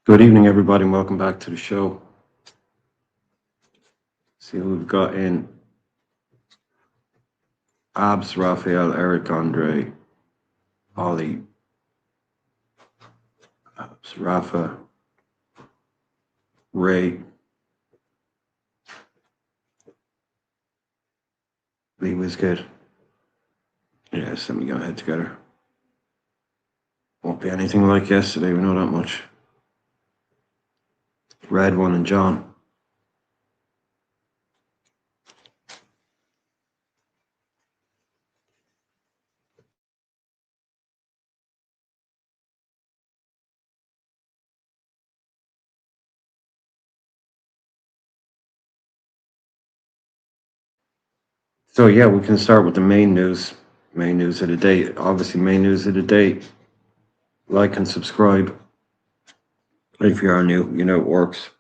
Good evening, everybody, and welcome back to the show. See who we've got in. Abs, Raphael, Eric, Andre, Ollie, Abs, Rafa, Ray, Lee Wizkid. Yes, let me go ahead together. Won't be anything like yesterday, we know that much. Red One and John. So yeah, we can start with the main news. Main news of the day. Obviously, main news of the day. Like and subscribe. If you are new, you know it works.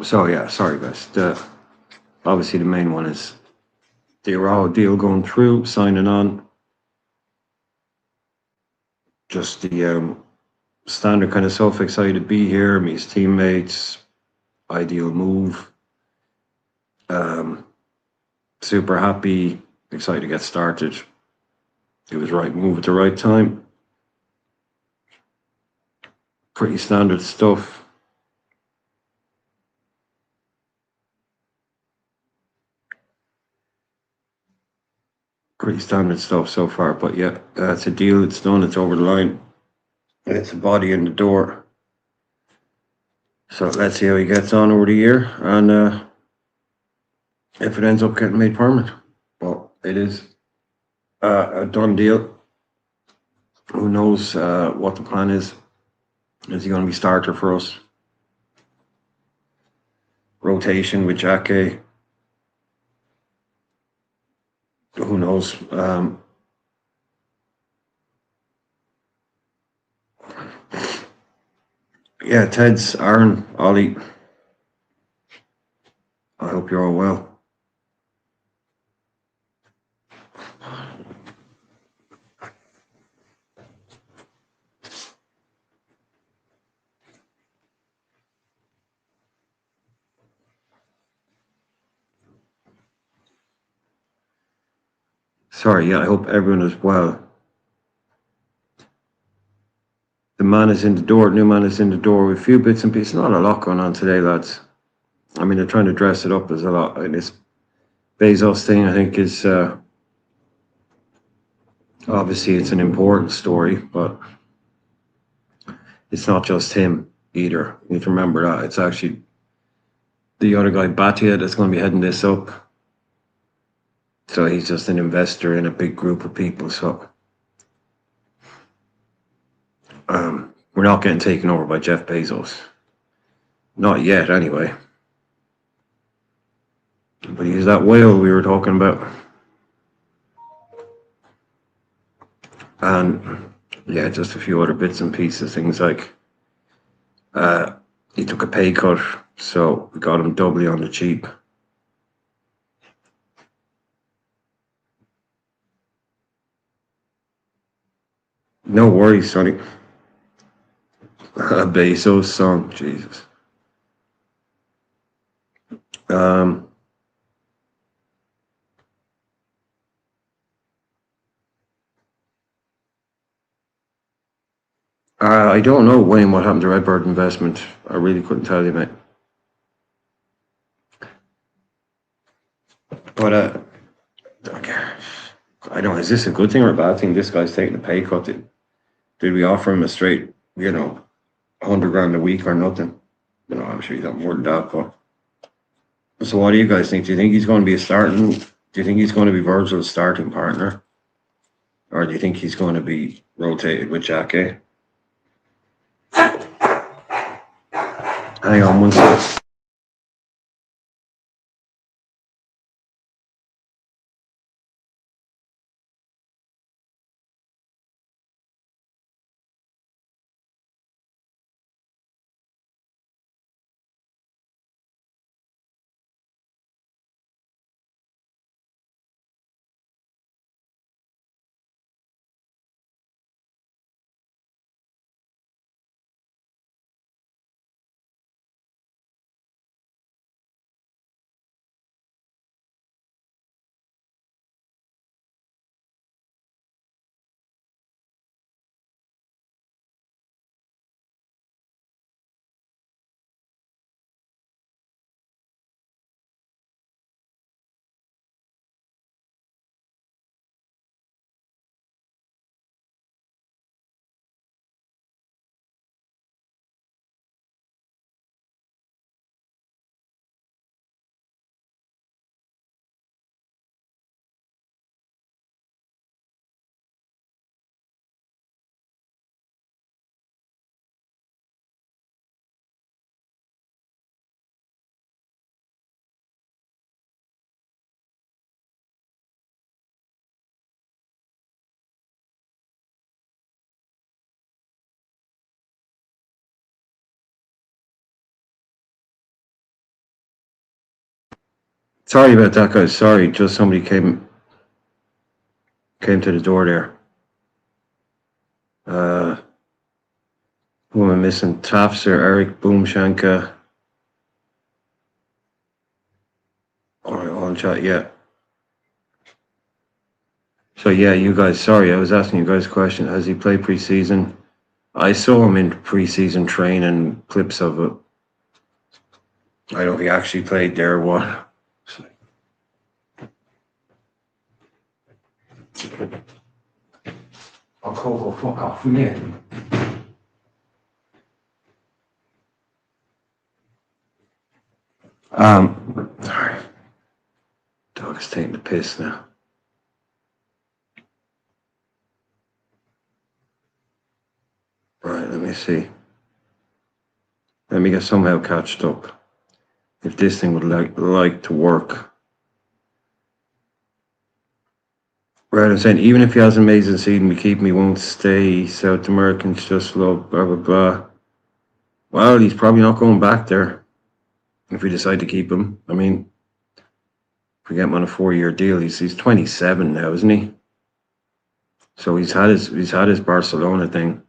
So yeah, sorry guys. Obviously the main one is the Araujo deal going through, signing on. Just the standard kind of stuff. Excited to be here, meet his teammates. Ideal move. Super happy, excited to get started. It was right move at the right time. Pretty standard stuff. Pretty standard stuff so far, but yeah, it's a deal. It's done. It's over the line. It's a body in the door. So let's see how he gets on over the year, and if it ends up getting made permanent. Well, it is a done deal. Who knows what the plan is? Is he going to be starter for us? Rotation with Jacke? Who knows? Yeah, Ted's, Aaron, Ollie. I hope you're all well. Sorry, yeah, I hope everyone is well. The man is in the door, new man is in the door with a few bits and pieces. Not a lot going on today, lads. I mean, they're trying to dress it up as a lot. This Bezos thing, I think, is obviously it's an important story, but it's not just him either. You need to remember that. It's actually the other guy, Batia, that's going to be heading this up. So he's just an investor in a big group of people. So we're not getting taken over by Jeff Bezos. Not yet, anyway. But he's that whale we were talking about. And yeah, just a few other bits and pieces. Things like he took a pay cut, so we got him doubly on the cheap. No worries, Sonny. Bezos song, Jesus. Um, I don't know, Wayne, what happened to Redbird Investment. I really couldn't tell you, mate. But okay. I don't know, is this a good thing or a bad thing? This guy's taking a pay cut. Did we offer him a straight, 100 grand a week or nothing? I'm sure he's got more than that, but. So what do you guys think? Do you think he's going to be do you think he's going to be Virgil's starting partner? Or do you think he's going to be rotated with Jackie? Hang on one second. Sorry about that, guys. Sorry, just somebody came to the door there. Who am I missing? Tafsir, Eric, Boomshanka. On chat, yeah. So yeah, you guys. Sorry, I was asking you guys a question. Has he played preseason? I saw him in preseason training, clips of it. I don't think he actually played there. What? Oh, Coco, fuck off, will you? Sorry. Dog is taking the piss now. Right, let me see. Let me get somehow catched up. If this thing would like to work. Right, I'm saying even if he has an amazing season, we keep him, he won't stay. South Americans just love blah blah blah. Well, he's probably not going back there if we decide to keep him. I mean, if we get him on a 4-year deal, he's 27 now, isn't he? So he's had his Barcelona thing.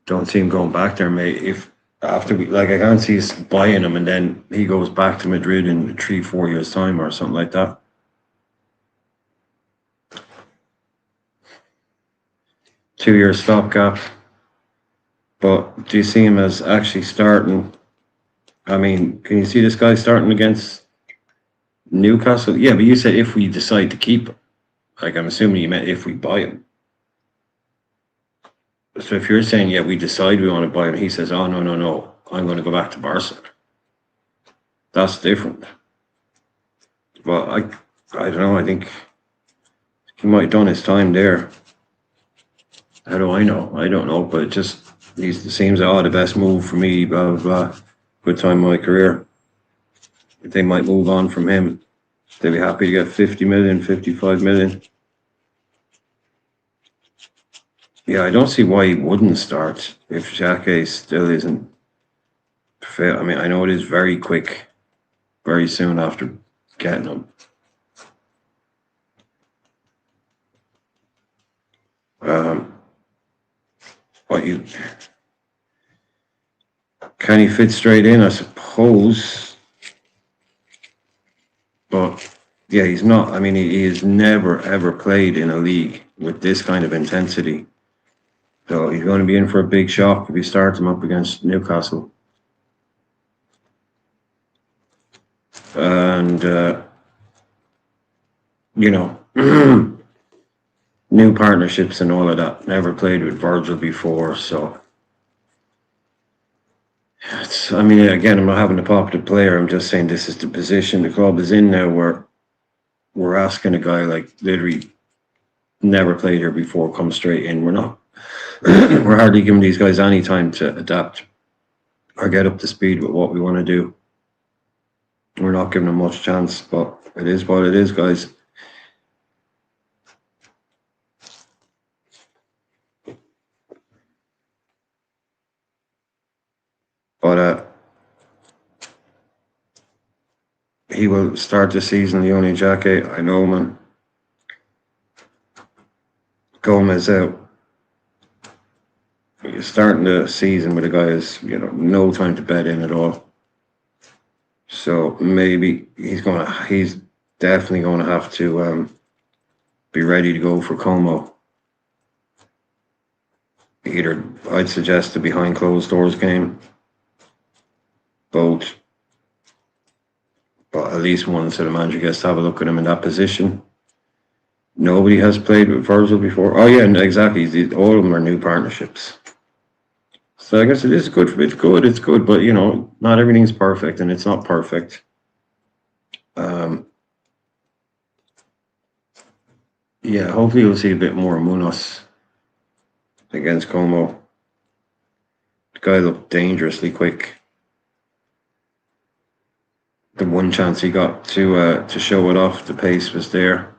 Don't see him going back there, mate. If after I can't see us buying him and then he goes back to Madrid in 3-4 years time or something like that. 2-year stopgap. But do you see him as actually starting? I mean, can you see this guy starting against Newcastle? Yeah, but you said if we decide to keep him. Like, I'm assuming you meant if we buy him. So if you're saying, yeah, we decide we want to buy him, he says, oh, no, I'm going to go back to Barca. That's different. Well, I don't know. I think he might have done his time there. How do I know? I don't know, but it just seems the best move for me, blah, blah, blah. Good time in my career. They might move on from him. They'd be happy to get 50 million, 55 million. Yeah, I don't see why he wouldn't start if Xhaka still isn't fit. I mean, I know it is very quick, very soon after getting him. What you can he fit straight in? I suppose, but yeah, he's not. I mean, he has never ever played in a league with this kind of intensity. So he's going to be in for a big shock if he starts him up against Newcastle. And, you know, new partnerships and all of that. Never played with Virgil before, so. I mean, again, I'm not having to pop the player. I'm just saying this is the position the club is in now where we're asking a guy like literally never played here before come straight in. We're not. We're hardly giving these guys any time to adapt or get up to speed with what we want to do. We're not giving them much chance, but it is what it is, guys. But he will start the season, Leone Jacquet. I know, man. Gomez out. You're starting the season with a guy who's, no time to bet in at all. So maybe he's definitely going to have to be ready to go for Como. Either I'd suggest a behind closed doors game. Both. But at least one so the manager gets to have a look at him in that position. Nobody has played with Virgil before. Oh yeah, exactly. All of them are new partnerships. So I guess it is good. It's good. But not everything's perfect, and it's not perfect. Yeah, hopefully we'll see a bit more Munoz against Como. The guy looked dangerously quick. The one chance he got to show it off, the pace was there.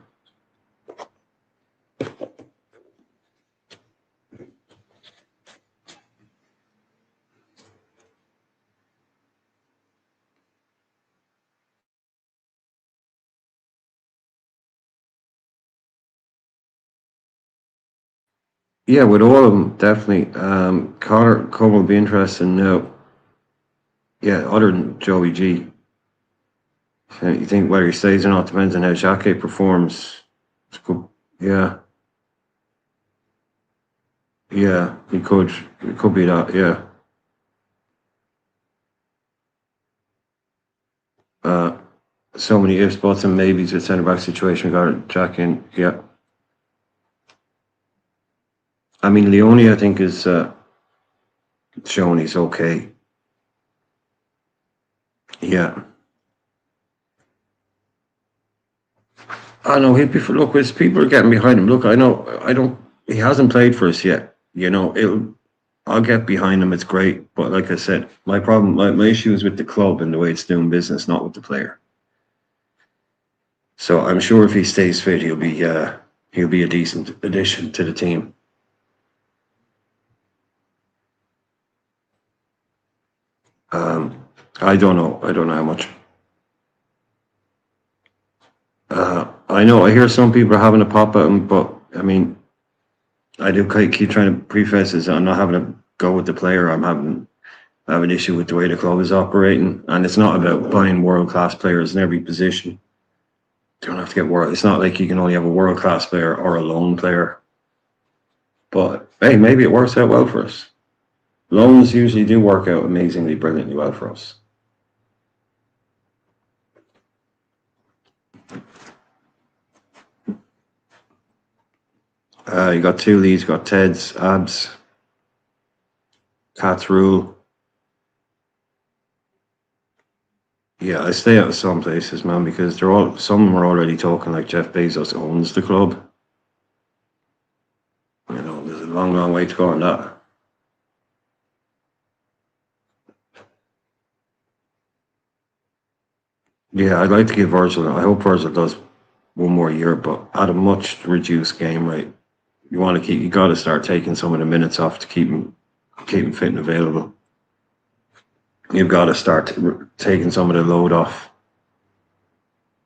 Yeah, with all of them, definitely. Connor Cole will be interesting now. Yeah, other than Joey G. So you think whether he stays or not depends on how Jacquet performs. Yeah, yeah, he could. It could be that. Yeah. Uh, so many ifs, buts, and maybes with centre back situation. Got Jack in. Yeah. I mean, Leone, I think, is showing he's okay. Yeah. I know he'd be for look. As people are getting behind him. Look, I know. I don't. He hasn't played for us yet. You know, it'll. I'll get behind him. It's great, but like I said, my problem, my issue is with the club and the way it's doing business, not with the player. So I'm sure if he stays fit, he'll be a decent addition to the team. I don't know. I don't know how much. I know. I hear some people are having a pop at him, but I mean, I do keep trying to preface this. I'm not having a go with the player. I have an issue with the way the club is operating, and it's not about buying world class players in every position. You don't have to get world. It's not like you can only have a world class player or a lone player. But hey, maybe it works out well for us. Loans usually do work out amazingly, brilliantly well for us. You got two leads, got Ted's, Abs, Cat's Rule. Yeah, I stay out of some places, man, because they're all some of them are already talking like Jeff Bezos owns the club. You know, there's a long, long way to go on that. Yeah, I'd like to give Virgil. I hope Virgil does one more year, but at a much reduced game rate. You want to keep. You got to start taking some of the minutes off to keep him fit and available. You've got to start taking some of the load off.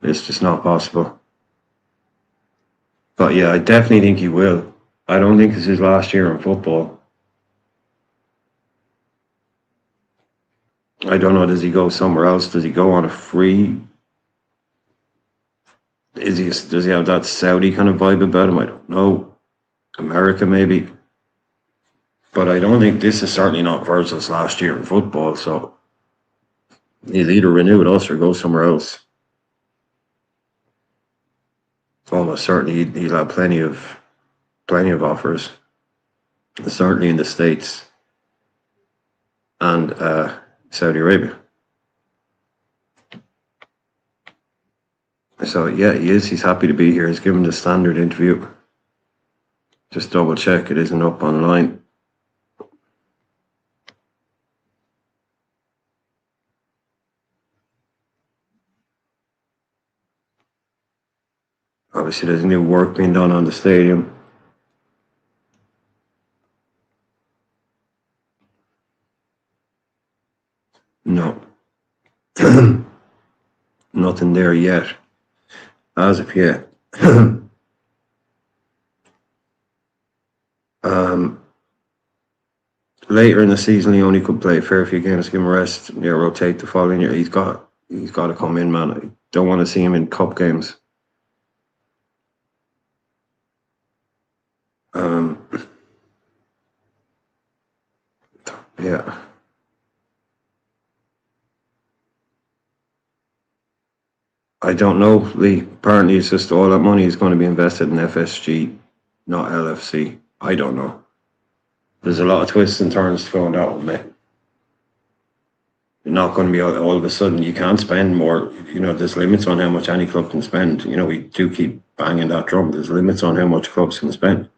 It's just not possible. But yeah, I definitely think he will. I don't think it's his last year in football. I don't know. Does he go somewhere else? Does he go on a free? Does he have that Saudi kind of vibe about him? I don't know. America maybe. But I don't think this is certainly not Virgil's last year in football. So he'll either renew with us or go somewhere else. Almost certainly he'll have plenty of offers. Certainly in the States and Saudi Arabia. So yeah, he is. He's happy to be here. He's given the standard interview. Just double check it isn't up online. Obviously, there's new work being done on the stadium. No, nothing there yet. As of yet. um, Later in the season, he only could play a fair few games, give him a rest, rotate the following year. He's got to come in, man. I don't want to see him in cup games. Um, yeah. I don't know, Lee. Apparently, it's just all that money is going to be invested in FSG, not LFC. I don't know. There's a lot of twists and turns to go on that one, mate. You're not going to be all of a sudden you can't spend more. There's limits on how much any club can spend. We do keep banging that drum. There's limits on how much clubs can spend.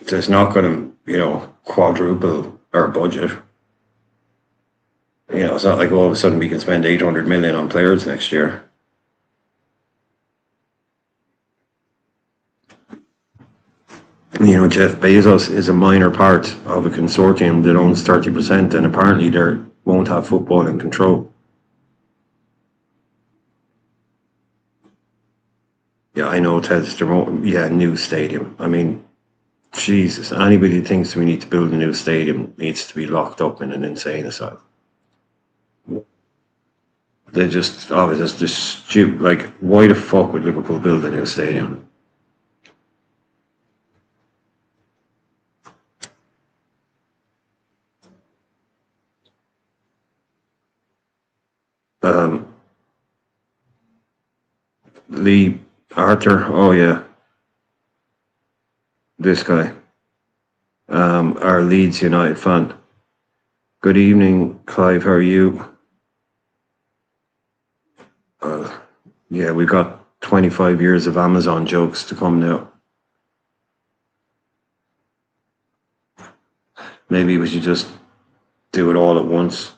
So it's not going to, quadruple our budget. It's not like all of a sudden we can spend 800 million on players next year. Jeff Bezos is a minor part of a consortium that owns 30%, and apparently they won't have football in control. Yeah, I know, Ted. Yeah, new stadium. I mean, Jesus, anybody who thinks we need to build a new stadium needs to be locked up in an insane asylum. They just, oh, it's just stupid. Like, why the fuck would Liverpool build a new stadium? Um, Lee Arthur, oh yeah, this guy, our Leeds United fan. Good evening, Clive. How are you? Uh, yeah, we've got 25 years of Amazon jokes to come now. Maybe we should just do it all at once.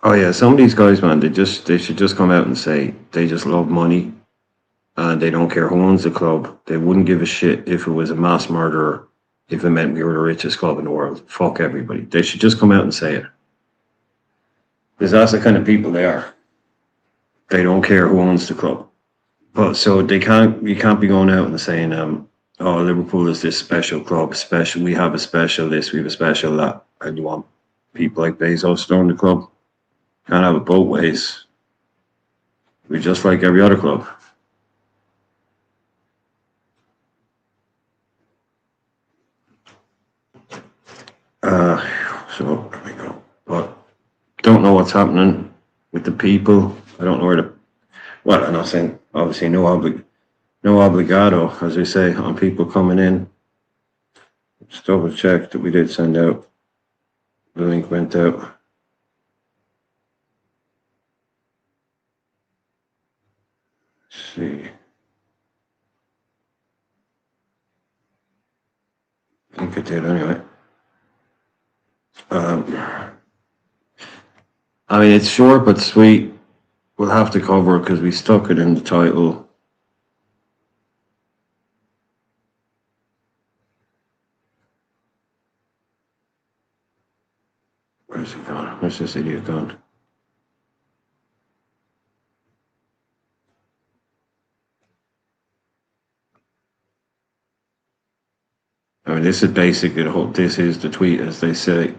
Oh yeah, some of these guys, man, they should just come out and say they just love money and they don't care who owns the club. They wouldn't give a shit if it was a mass murderer, if it meant we were the richest club in the world. Fuck everybody. They should just come out and say it. Because that's the kind of people they are. They don't care who owns the club. But so you can't be going out and saying, oh, Liverpool is this special club, special, we have a special this, we have a special that, and you want people like Bezos to own the club. Can't have it both ways. We're just like every other club. So there we go. But don't know what's happening with the people. I don't know where the. Well, I'm not saying obviously no obligado, as we say, on people coming in. Just double check that we did send out. The link went out. Let's see. I think it did anyway. I mean, it's short but sweet. We'll have to cover it because we stuck it in the title. Where's he gone? Where's this idiot gone? I mean, this is basically this is the tweet, as they say.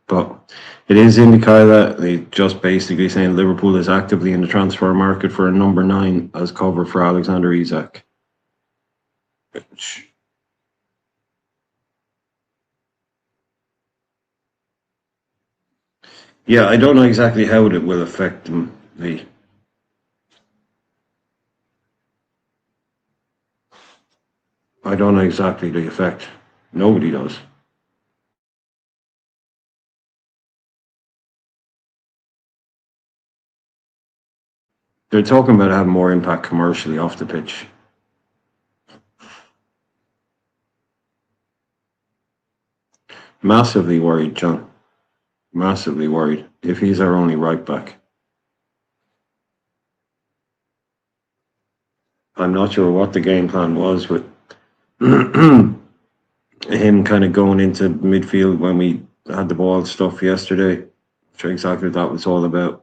But it is indicated that they just basically saying Liverpool is actively in the transfer market for a number 9 as cover for Alexander Isak. Yeah, I don't know exactly how it will affect them. I don't know exactly the effect. Nobody does. They're talking about having more impact commercially off the pitch. Massively worried, John. Massively worried. If he's our only right back. I'm not sure what the game plan was with him kind of going into midfield when we had the ball stuff yesterday. Sure, exactly what that was all about.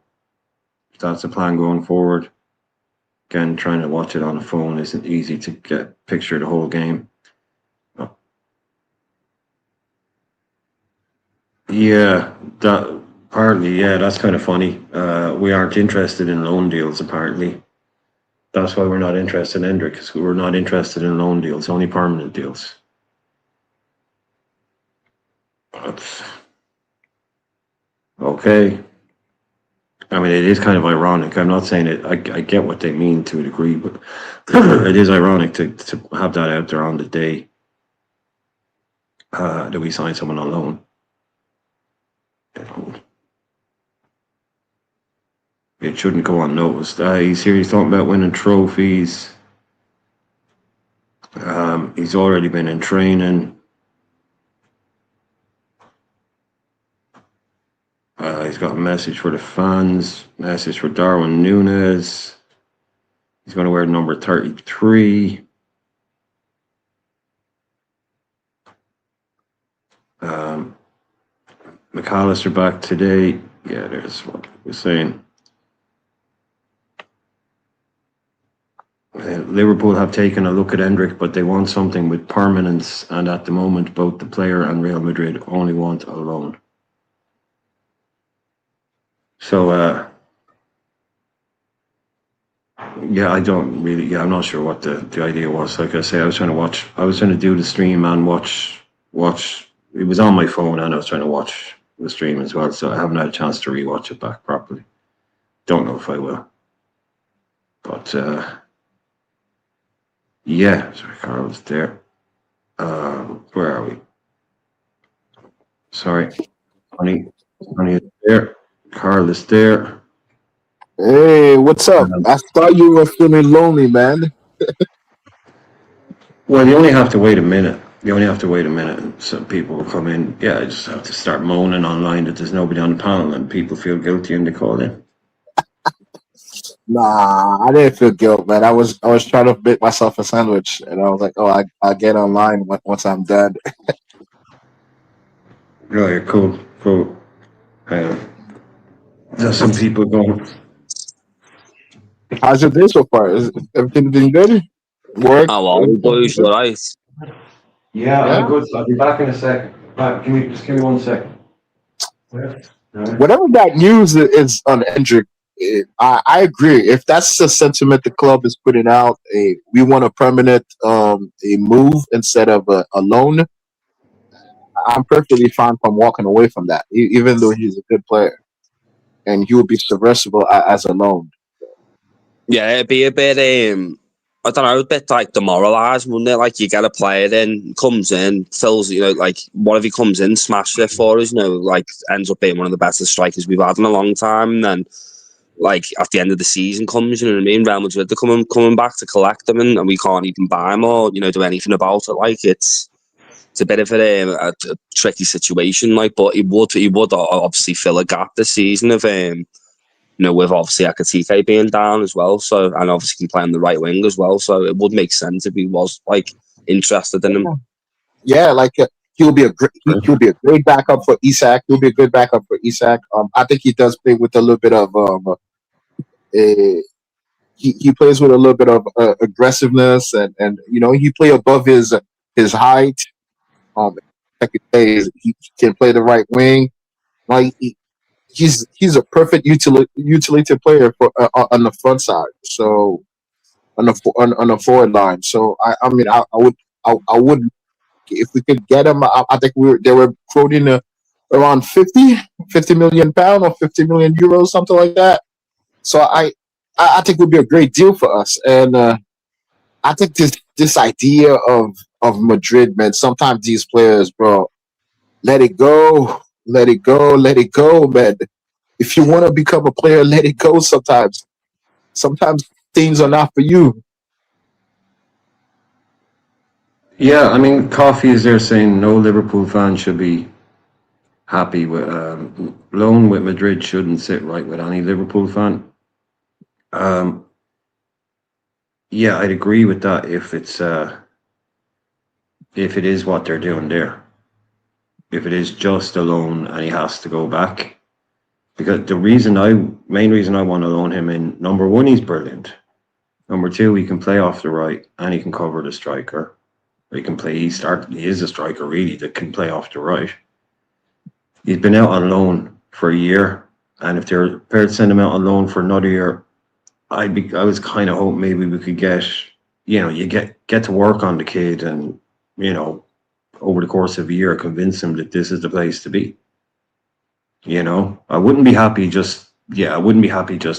If that's the plan going forward. Again, trying to watch it on a phone isn't easy to get picture the whole game. Yeah, that partly. Yeah, that's kind of funny. We aren't interested in loan deals apparently. That's why we're not interested in Hendrick, because we're not interested in loan deals, only permanent deals. That's okay. I mean, it is kind of ironic. I'm not saying it. I get what they mean to a degree, but it is ironic to have that out there on the day that we sign someone on loan. It shouldn't go unnoticed. He's here. He's talking about winning trophies. He's already been in training. He's got a message for the fans. Message for Darwin Núñez. He's going to wear number 33. McAllister back today. Yeah, there's what he was saying. Liverpool have taken a look at Endrick, but they want something with permanence, and at the moment, both the player and Real Madrid only want a loan. So, yeah, I don't really. Yeah, I'm not sure what the idea was. Like I say, I was trying to do the stream and watch. It was on my phone, and I was trying to watch the stream as well. So I haven't had a chance to rewatch it back properly. Don't know if I will. But yeah, sorry, Carl's there. Where are we? Sorry, Honey is there. Carl is there. Hey, what's up? I thought you were feeling lonely, man. Well, you only have to wait a minute. You only have to wait a minute, and some people will come in. Yeah, I just have to start moaning online that there's nobody on the panel, and people feel guilty and they call in. Nah, I didn't feel guilt, man. I was trying to make myself a sandwich, and I was like, oh, I get online once I'm done. Oh, yeah, cool. There's some people going. How's your day so far? Is everything been good? Work? Hello, boys, Everything you right? Yeah, good? I'm Yeah. good. I'll be back in a second. Give me 1 second. Whatever that news is on Hendrick, I agree. If that's the sentiment the club is putting out, we want a permanent a move instead of a loan. I'm perfectly fine from walking away from that, even though he's a good player and he would be serviceable as a loan. Yeah, it'd be a bit, I don't know, a bit like demoralised, wouldn't it? Like, you get a player in, comes in, fills, like, what if he comes in, smashes it for us, like, ends up being one of the best strikers we've had in a long time, and then, like, at the end of the season comes, you know what I mean? Real Madrid, they're coming back to collect them, and we can't even buy them or, do anything about it. Like, it's a bit of a tricky situation, like, but he would obviously fill a gap this season of, with obviously Akatike being down as well, so, and obviously can play on the right wing as well, so it would make sense if he was like interested in him. Yeah, like he'll be a great backup for Isak. He'll be a good backup for Isak. I think he does play with a little bit of he plays with a little bit of aggressiveness and he play above his height. Like you say, he can play the right wing. Like he's a perfect utility player for on the front side. So on the forward line. So I mean I would if we could get him. I think they were quoting around 50 million pound or 50 million euros, something like that. So I think it would be a great deal for us. And I think this idea of Madrid, man. Sometimes these players, bro, let it go, let it go, let it go, man. If you want to become a player, let it go. Sometimes things are not for you. Yeah, I mean, Coffee is there saying no Liverpool fan should be happy with loan with Madrid shouldn't sit right with any Liverpool fan. Yeah, I'd agree with that if it is what they're doing there. If it is just a loan and he has to go back, because the main reason I want to loan him in, number one, he's brilliant. Number two, he can play off the right and he can cover the striker. He can play. He is a striker really that can play off the right. He's been out on loan for a year, and if they're prepared to send him out on loan for another year, I was kind of hoping maybe we could get, you get to work on the kid, and over the course of a year, convince him that this is the place to be. I wouldn't be happy just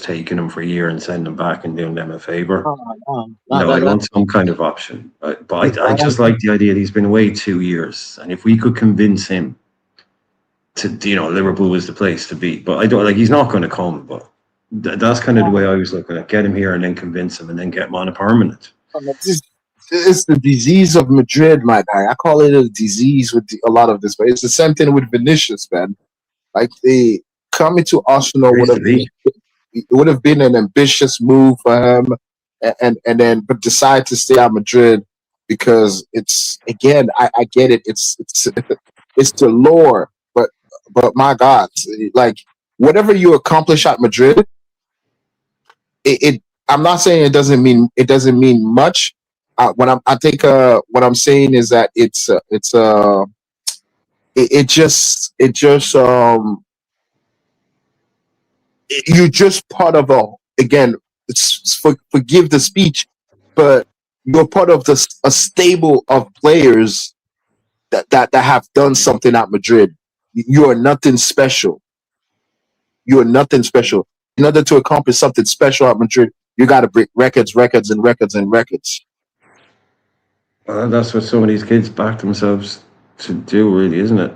taking him for a year and sending him back and doing them a favor. No, I want some kind of option. But I just like the idea that he's been away 2 years, and if we could convince him to, Liverpool was the place to be. But I don't he's not going to come. But that's kind of the way I was looking at: get him here and then convince him, and then get him on a permanent. It's the disease of Madrid, my guy. I call it a disease with a lot of this, but it's the same thing with Vinicius, man. Like they coming to Arsenal would have been an ambitious move for him, and then but decide to stay at Madrid because it's again I get it. It's it's the lore, but my God, like whatever you accomplish at Madrid, it I'm not saying it doesn't mean much. What I'm saying is that you're just part of a, again, forgive the speech, but you're part of a stable of players that have done something at Madrid. You are nothing special. You are nothing special. In order to accomplish something special at Madrid, you got to break records, records, and records, and records. That's what some of these kids back themselves to do, really, isn't it?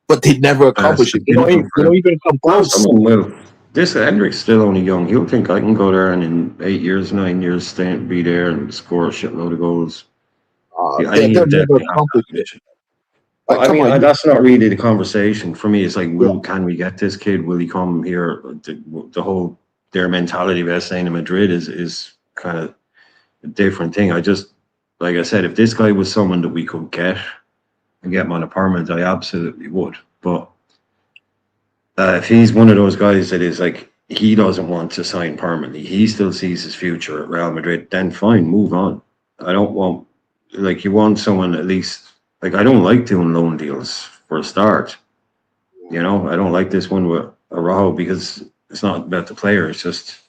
But they never accomplish It's it. They don't even come close. someone will. This Hendrick's still only young. He'll think I can go there and in 8 years, 9 years, be there and score a shitload of goals. I think They'll he'll never definitely have accomplish that it. ambition. Like, I come mean, on, that's not really the conversation for me. It's like, can we get this kid? Will he come here? The whole their mentality about staying in Madrid is kind of a different thing. Like I said, if this guy was someone that we could get and get him on a permanent, I absolutely would. But if he's one of those guys that is like he doesn't want to sign permanently, he still sees his future at Real Madrid, then fine, move on. I don't want like you want someone at least like I don't like doing loan deals for a start. I don't like this one with Araujo because it's not about the player, it's just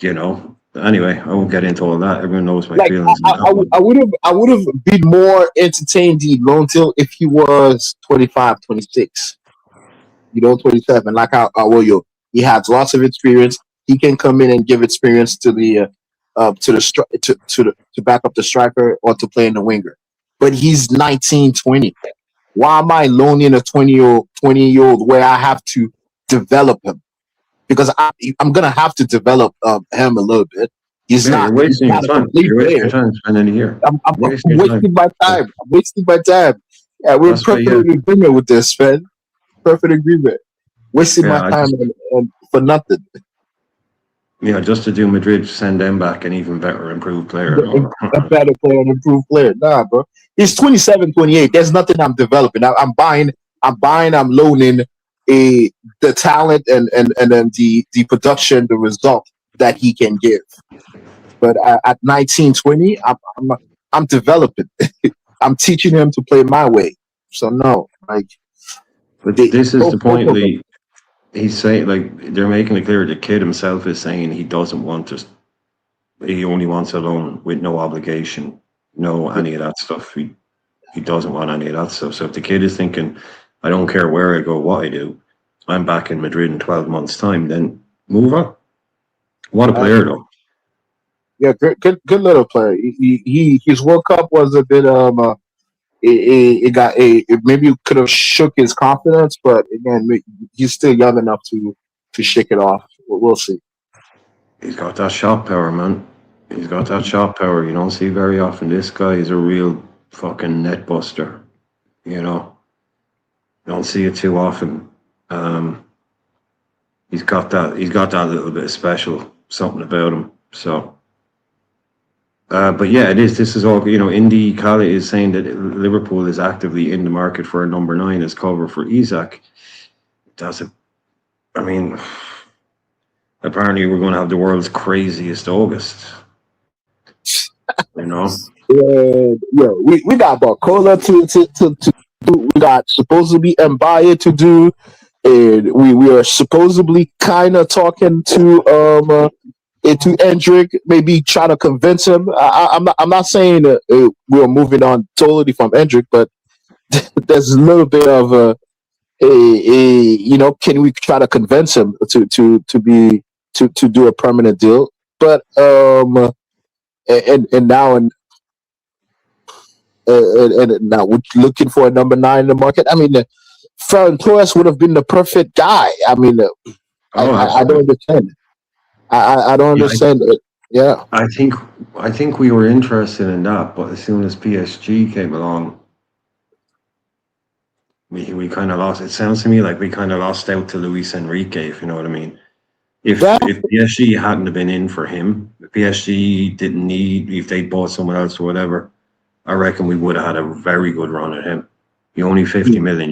anyway, I won't get into all that. Everyone knows my like feelings on that one. I would have been more entertained the loan deal if he was 25, 26. 27. Like he has lots of experience. He can come in and give experience to the to back up the striker or to play in the winger. But he's 19, 20. Why am I loaning a 20-year-old where I have to develop him? Because I'm gonna have to develop him a little bit. He's You're not wasting your a time. complete You're wasting player. your time spending a year. I'm Wasting your time. wasting my time. I'm wasting my time. Yeah, we're in That's why, perfect agreement with this, man. Perfect agreement. Wasting my I time just and for nothing. just to do Madrid, send them back an even better improved player. No. A better player, an improved player. Nah, bro. He's 27, 28. There's nothing I'm developing. I'm buying, I'm loaning the talent and then the production, the result that he can give. But at 19, 20, I'm developing. I'm teaching him to play my way. So no, like. But this is the point, Lee. He's saying, like, they're making it clear the kid himself is saying he doesn't want to. He only wants a loan with no obligation, no any of that stuff. He doesn't want any of that stuff. So if the kid is thinking, I don't care where I go, what I do, I'm back in Madrid in 12 months' time, then move on. What a player, though. Yeah, good little player. His World Cup was a bit it maybe could have shook his confidence, but again, he's still young enough to shake it off. We'll see. He's got that shot power, man. He's got that shot power. You don't see very often. This guy is a real fucking net buster. Don't see it too often. He's got that little bit of special something about him. So, but yeah, it is. This is all. Indy Kala is saying that Liverpool is actively in the market for a number 9 as cover for Isak. I mean, apparently we're going to have the world's craziest August. Yeah, we got Barcola to do. We got supposedly Mbaye to do, and we are supposedly kind of talking to Endrick, maybe try to convince him. I'm not saying we're moving on totally from Endrick, but there's a little bit of can we try to convince him to do a permanent deal? But and now we're looking for a number 9 in the market. I mean, Ferran Torres would have been the perfect guy. I mean, I don't understand. I don't understand it. Yeah, I think we were interested in that, but as soon as PSG came along, we kind of lost. It sounds to me like we kind of lost out to Luis Enrique, if you know what I mean. If PSG hadn't have been in for him, if PSG didn't need, if they bought someone else or whatever, I reckon we would have had a very good run at him. He only €50 million.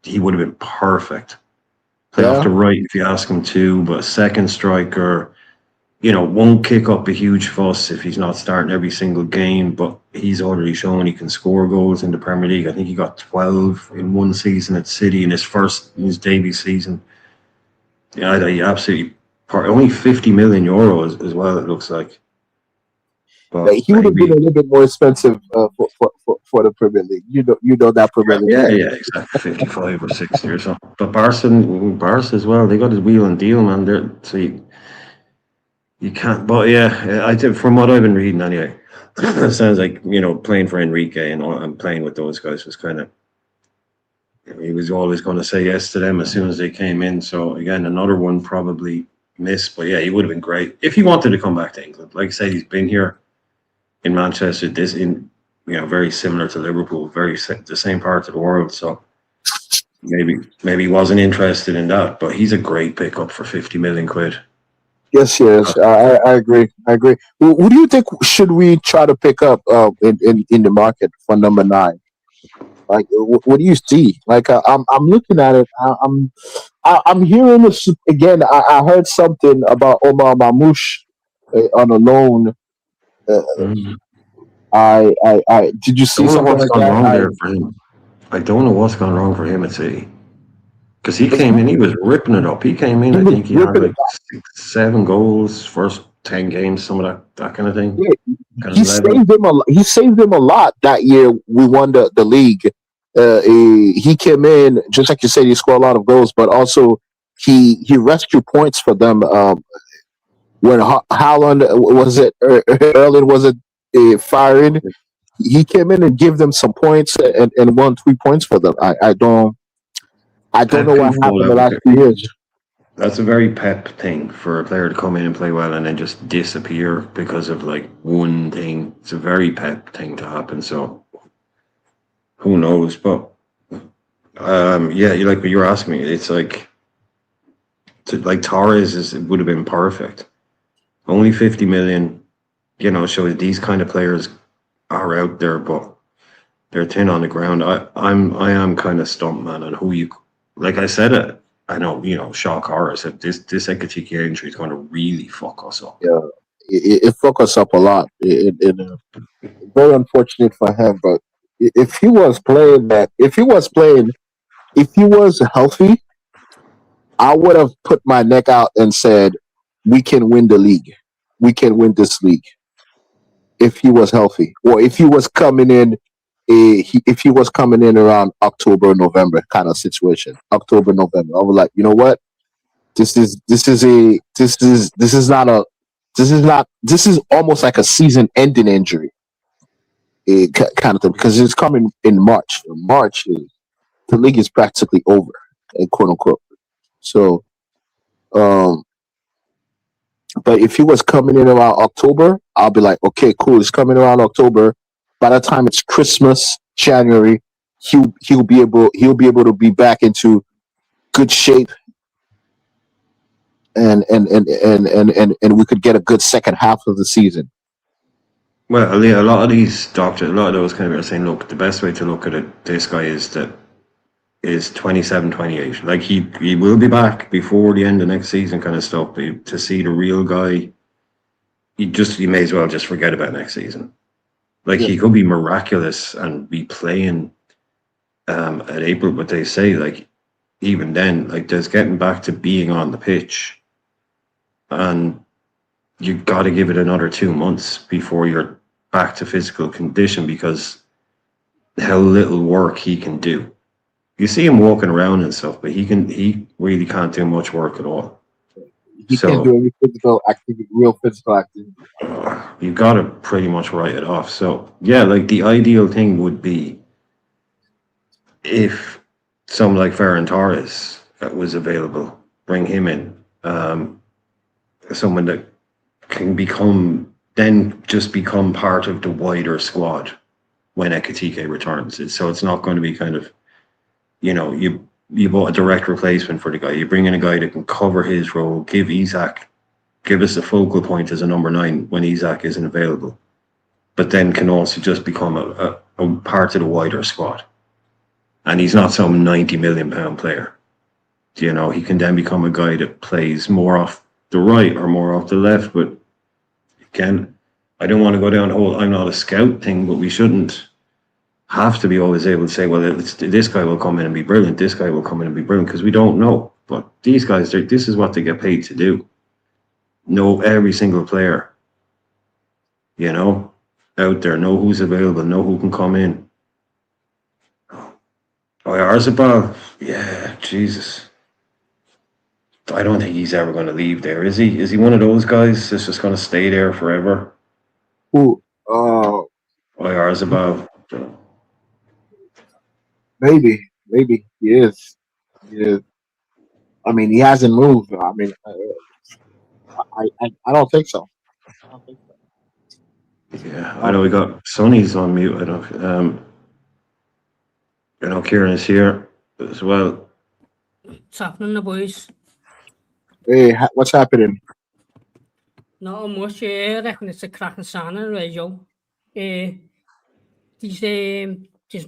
He would have been perfect play off the right if you ask him to, but a second striker, won't kick up a huge fuss if he's not starting every single game, but he's already shown he can score goals in the Premier League. I think he got 12 in one season at City in his debut season. Yeah, he absolutely only 50 million euros as well, it looks like. But he would have been a little bit more expensive for the Premier League. You know that Premier League. Yeah, exactly. 55 or 60 or something. But Barca as well, they got his wheel and deal, man. You can't. But yeah, I think from what I've been reading anyway, it sounds like playing for Enrique and playing with those guys was kind of. He was always going to say yes to them as soon as they came in. So again, another one probably missed. But yeah, he would have been great if he wanted to come back to England. Like I said, he's been here in Manchester. Very similar to Liverpool, the same part of the world. So maybe he wasn't interested in that. But he's a great pickup for 50 million quid. Yes, I agree. Who do you think should we try to pick up in the market for number 9? Like, what do you see? Like, I'm looking at it. I'm hearing this again. I heard something about Omar Mamouche on a loan. I did you see something like that? I don't know what's gone wrong for him at City. Because he came in, he was ripping it up. He came in, I think he had like 7 goals, first 10 games, some of that kind of thing. Yeah, he saved him a lot that year. We won the league. He came in, just like you said, he scored a lot of goals, but also he rescued points for them. When Haaland Erling wasn't firing, he came in and gave them some points and won 3 points for them. I don't know what happened the last few years. That's a very Pep thing for a player to come in and play well and then just disappear because of like one thing. It's a very Pep thing to happen. So who knows? But yeah, like what you were asking me, it's like Torres would have been perfect. Only 50 million, shows these kind of players are out there, but they're thin on the ground. I am kind of stumped, man, on who you. Like I said, I know, shock horror said this Ekitike injury is going to really fuck us up. Yeah, it fuck us up a lot. Very unfortunate for him, but if he was healthy, I would have put my neck out and said, we can win the league. We can win this league. If he was healthy, or if he was coming in. If he was coming in around October, November kind of situation, October, November, I was like, you know what? This is almost like a season-ending injury, kind of thing, because it's coming in March. The league is practically over, quote unquote. So, but if he was coming in around October, I'll be like, okay, cool. It's coming around October. By the time it's Christmas, January, he'll be able to be back into good shape, and we could get a good second half of the season. Well, a lot of these doctors, a lot of those kind of are saying, look, the best way to look at it, this guy is 27, 28. Like he will be back before the end of next season, kind of stuff. But to see the real guy, you may as well just forget about next season. Like, he could be miraculous and be playing at April, but they say, like, even then, like, there's getting back to being on the pitch, and you've got to give it another 2 months before you're back to physical condition, because how little work he can do. You see him walking around and stuff, but he really can't do much work at all. He can't do any real physical activity. You got to pretty much write it off. So, yeah, like, the ideal thing would be if someone like Ferran Torres was available, bring him in. Someone that can become part of the wider squad when Ekitike returns. So it's not going to be kind of, you bought a direct replacement for the guy. You bring in a guy that can cover his role, give us a focal point as a number 9 when Isak isn't available, but then can also just become a part of the wider squad. And he's not some £90 million player. you know, he can then become a guy that plays more off the right or more off the left. But again, I don't want to go down the whole I'm not a scout thing, but we shouldn't have to be always able to say, well, this guy will come in and be brilliant, this guy will come in and be brilliant, because we don't know. But these guys, this is what they get paid to do. Know every single player, you know, out there, know who's available, know who can come in. Oh, Arzabal, yeah, Jesus. I don't think he's ever going to leave there, is he? Is he one of those guys that's just going to stay there forever? Who? Arzabal. Maybe he is. He is. I mean, he hasn't moved. I mean, I don't think so. Yeah, I know we got Sonny's on mute. I know Kieran is here as well. What's happening, the boys? Hey, what's happening? Not much. I reckon it's a cracking signing, Araujo. There's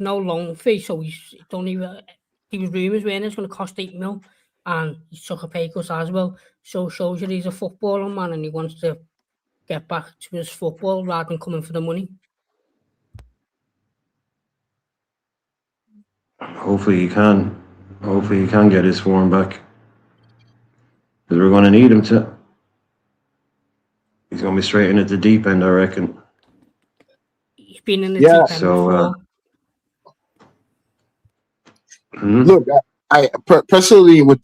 no loan fee, so there was rumours when it's going to cost 8 mil, and he took a pay cut as well. So shows you he's a footballer, man, and he wants to get back to his football rather than coming for the money. Hopefully he can. Hopefully he can get his form back. Because we're going to need him to. He's going to be straight in at the deep end, I reckon. He's been in the deep end so, before. Look, I personally would.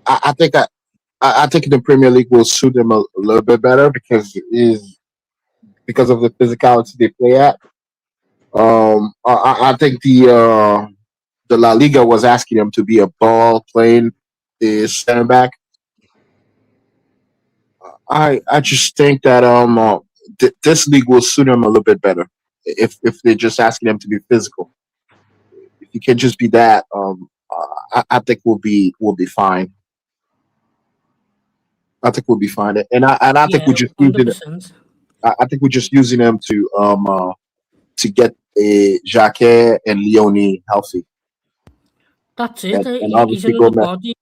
I think the Premier League will suit him a little bit better because of the physicality they play at. I think the La Liga was asking him to be a ball playing center back. I just think that this league will suit him a little bit better if they're just asking him to be physical. If he can just be that, I think we'll be fine. I think we'll be fine, and I think we're just 100%. using. I think we're just using them to get Jacquet and Leone healthy. That's it. And He's another body.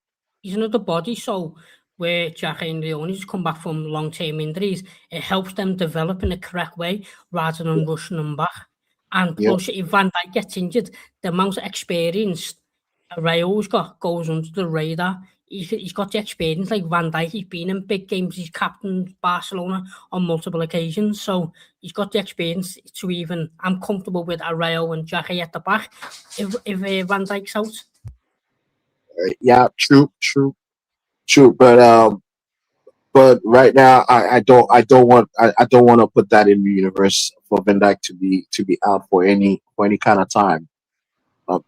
He's another body. So where Jacquet and Leone's come back from long-term injuries, it helps them develop in the correct way rather than rushing them back. And plus, if Van Dijk gets injured, the amount of experience Araujo's got goes under the radar. He's got the experience like Van Dijk. He's been in big games. He's captained Barcelona on multiple occasions. So he's got the experience to even... I'm comfortable with Araujo and Jacquet at the back if Van Dijk's out. Yeah, true. But right now, I don't want to put that in the universe for Van Dijk to be out for any kind of time.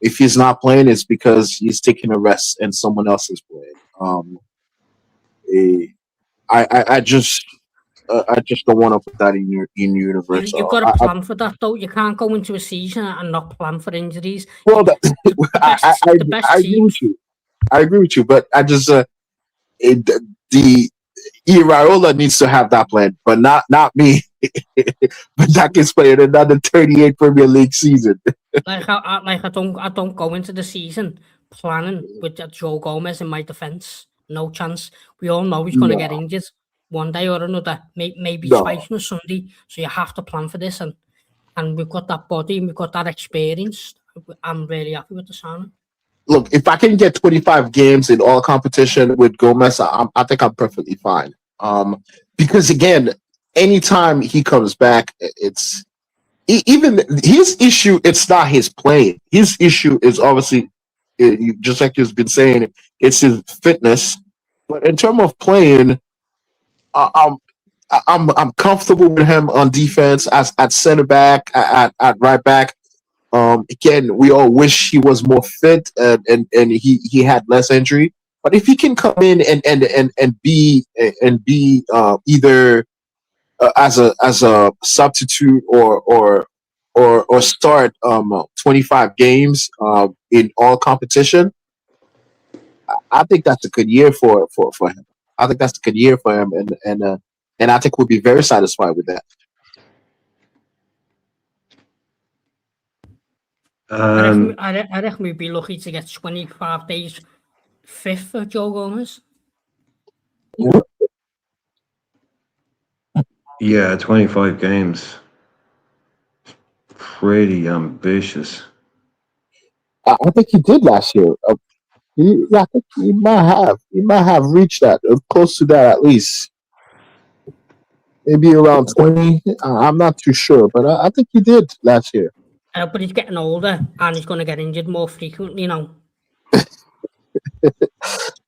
If he's not playing, it's because he's taking a rest and someone else is playing. I just don't want to put that in your universe. You've got to plan for that, though. You can't go into a season and not plan for injuries. Well, I agree with you, but I just the Iraola needs to have that plan, but not me. But that can play in another 38 Premier League season. I don't go into the season planning with Joe Gomez in my defence. No chance. We all know he's going to get injured one day or another, maybe twice on a Sunday. So you have to plan for this, and we've got that body and we've got that experience. I'm really happy with the signing. Look, if I can get 25 games in all competition with Gomez, I think I'm perfectly fine. Because again, anytime he comes back, it's even his issue. It's not his playing. His issue is obviously, just like you've been saying, it's his fitness. But in terms of playing, I'm comfortable with him on defense at center back, at right back. Again, we all wish he was more fit and he had less injury. But if he can come in and be either as a substitute or start 25 games in all competition, I think that's a good year for him. I think that's a good year for him, and I think we'll be very satisfied with that. I reckon we'd be lucky to get 25 days fifth for Joe Gomez. Yeah, 25 games. Pretty ambitious. I think he did last year. I think he might have. He might have reached that, close to that at least. Maybe around 20. I'm not too sure, but I think he did last year. But he's getting older and he's going to get injured more frequently now.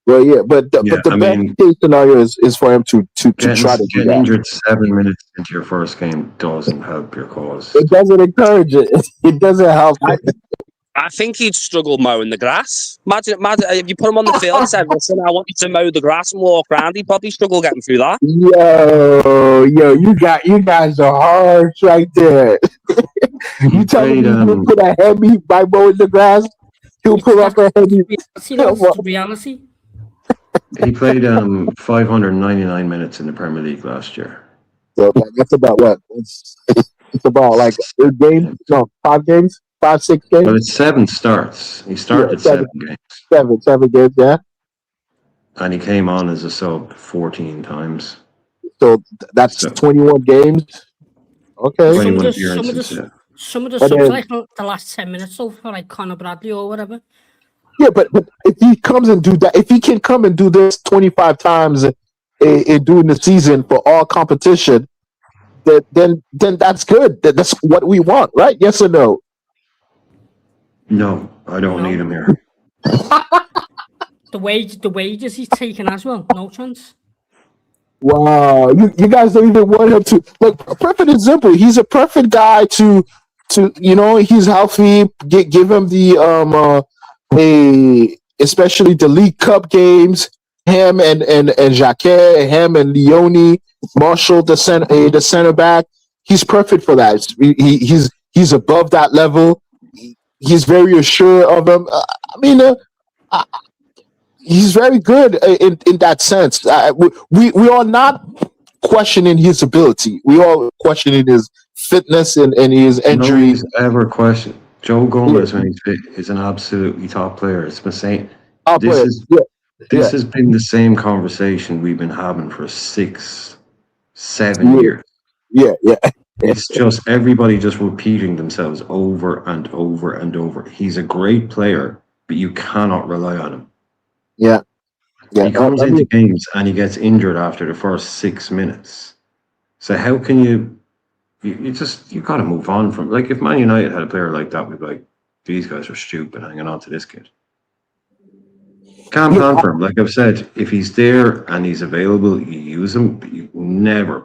Well, yeah, but the best case scenario is for him to try to get injured 7 minutes into your first game doesn't help your cause. It doesn't encourage it. It doesn't help. I think he'd struggle mowing the grass. Imagine if you put him on the field and said, "Listen, I want you to mow the grass and walk around." He'd probably struggle getting through that. Yo, you guys are harsh right there. You tell me you put a heavy by mowing the grass, he'll pull up a heavy. Reality. He played 599 minutes in the Premier League last year. So that's about what? It's about like 8 games? No, 5 games? 5, 6 games? Well, it's 7 starts. He started 7 games. 7 games, yeah. And he came on as a sub 14 times. So that's 21 games. Okay. 21 appearances, yeah. Some of the subs like the last 10 minutes so far, like Conor Bradley or whatever. Yeah, but if he comes and do that, if he can come and do this 25 times during the season for all competition, then that's good. That's what we want, right? Yes or no? No, I don't need him here. The wages he's taking as well, no chance. Wow, you guys don't even want him to look. Perfect example. He's a perfect guy to he's healthy. Give him the especially the League Cup games. Him and Jacquet, him and Leone, Marshall, the center back. He's perfect for that. He's above that level. He's very assured of him. He's very good in that sense. We are not questioning his ability. We are questioning his fitness and his injuries. Nobody's ever questioned. Joe Gomez, when he's fit, is an absolutely top player. It's been saying this has been the same conversation we've been having for 6, 7 years. Yeah. It's just everybody just repeating themselves over and over and over. He's a great player, but you cannot rely on him. Yeah. He comes into games and he gets injured after the first 6 minutes. So how can you got to move on from, like, if Man United had a player like that, we'd be like, these guys are stupid hanging on to this kid. Can't plan for him. Like I've said, if he's there and he's available, you use him, but you never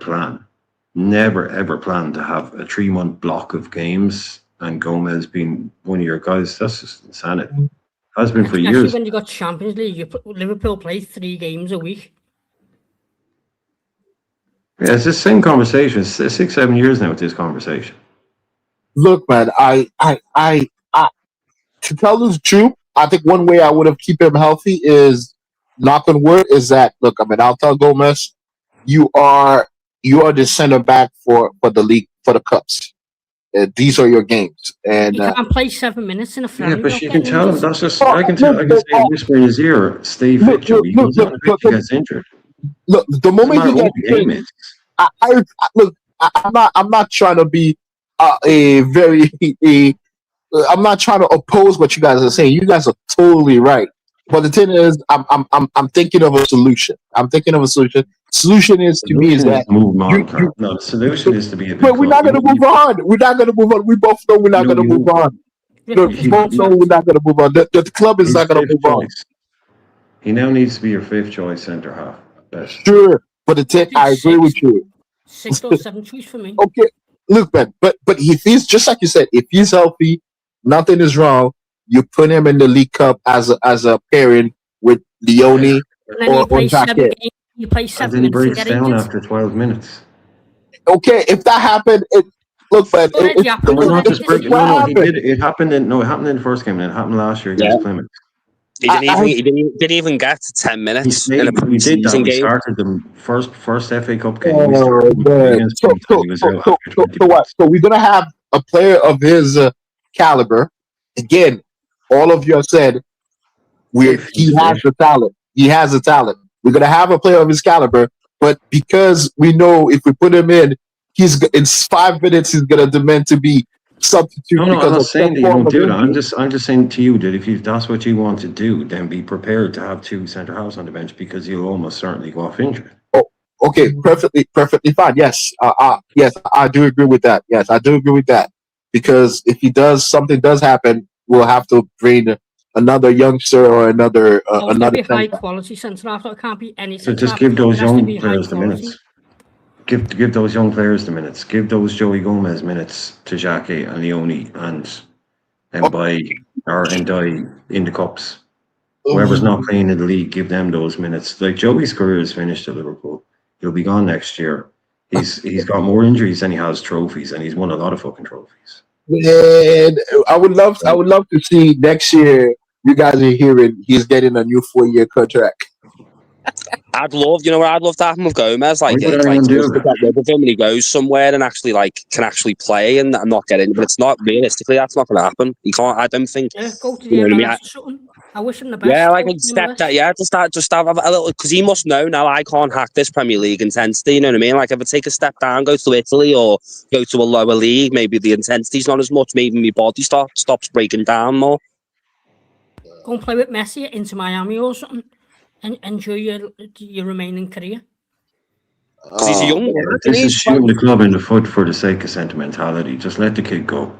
ever plan to have a 3-month block of games and Gomez being one of your guys. That's just insanity. Has been for years. When you got Champions League, Liverpool play 3 games a week. Yeah, it's the same conversation. It's 6, 7 years now with this conversation. Look, man, I to tell the truth, I think one way I would have keep him healthy is, knock on wood, is that, look, I'll tell Gomez, you are the center back for the league, for the cups. These are your games, and you can't play 7 minutes in a friendly. Yeah, but you can tell him. That's just I can say whisper in his ear, stay fit, Joe. He goes on if he gets injured. Look, the moment he gets injured, I'm not trying to be I'm not trying to oppose what you guys are saying. You guys are totally right. But the thing is, I'm thinking of a solution. Solution is to me is that move on. No, the solution is to be. But we're not going to move on. We're not going to move on. We both know we're not going to move on. We both know we're not going to move on. The club is not going to move on. He now needs to be your 5th choice centre half. Best. Sure, but I agree with you. 6th or 7th choice for me. Okay, look, man. But if he's, just like you said, if he's healthy, nothing is wrong. You put him in the League Cup as a pairing with Leone or Jacquet. You play 7 and then he minutes breaks down after 12 minutes. Okay, if that happened, look, man. It happened in the first game, and it happened last year against Plymouth. He didn't even get to 10 minutes in a preseason game. We started them first FA Cup game. So we're gonna have a player of his caliber. Again, all of you have said He has the talent. He has the talent. We're gonna have a player of his caliber, but because we know if we put him in, in 5 minutes he's gonna demand to be substitute No, I'm because not of saying some that you form won't of do that. I'm injury. just saying to you that if that's what you want to do, then be prepared to have two centre halves on the bench because you'll almost certainly go off injured. Oh, okay, perfectly fine. Yes, yes, I do agree with that. Yes, I do agree with that because if something does happen, we'll have to bring another youngster or another Oh, it's got to be high center. quality centre half. It can't be any So centre just half. give those It has to be young high players the quality. minutes. Give those young players the minutes. Give those Joey Gomez minutes to Xhaka and Leone and die in the cups. Whoever's not playing in the league, give them those minutes. Like Joey's career is finished at Liverpool. He'll be gone next year. He's got more injuries than he has trophies, and he's won a lot of fucking trophies. And I would love to see next year. You guys are hearing he's getting a new 4-year contract. I'd love, you know what I'd love to happen with Gomez, Why like would it's like anyone do just to that? get rid of him when he goes somewhere and actually can actually play and not get in. But it's not realistically, that's not going to happen. He can't. I don't think. Yeah, go to the You know what I mean? MLS or something. I wish him the best. Yeah, like Go a to the step MLS. that, yeah, just have a little, because he must know now I can't hack this Premier League intensity. You know what I mean? Like if I take a step down, go to Italy or go to a lower league, maybe the intensity's not as much. Maybe my body stops breaking down more. Go and play with Messi at Inter Miami or something, and enjoy your remaining career. Because he's a young Yeah, lad. this is shooting the club in the foot for the sake of sentimentality. Just let the kid go.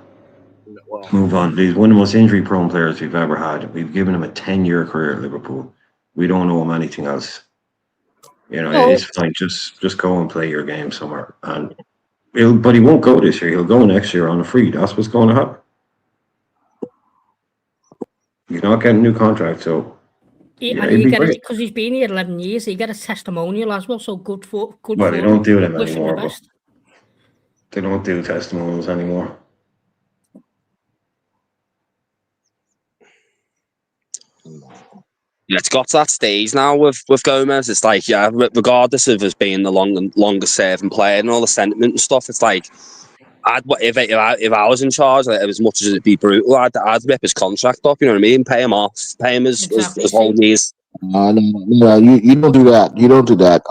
Move on. He's one of the most injury-prone players we've ever had. We've given him a 10-year career at Liverpool. We don't owe him anything else. You know, No. it's fine. Just go and play your game somewhere. But he won't go this year. He'll go next year on a free. That's what's going to happen. He's not getting a new contract, so And you get it because he's been here 11 years. You get a testimonial as well. So good for. Well, they don't do them Wish him the anymore. best. They don't do testimonials anymore. Yeah, it's got to that stage now with Gomez. It's like, yeah, regardless of us being the longest serving player and all the sentiment and stuff, it's like, if I was in charge, like, as much as it'd be brutal, I'd rip his contract up. You know what I mean? Pay him off, pay him as old as he is. No, you don't do that. You don't do that.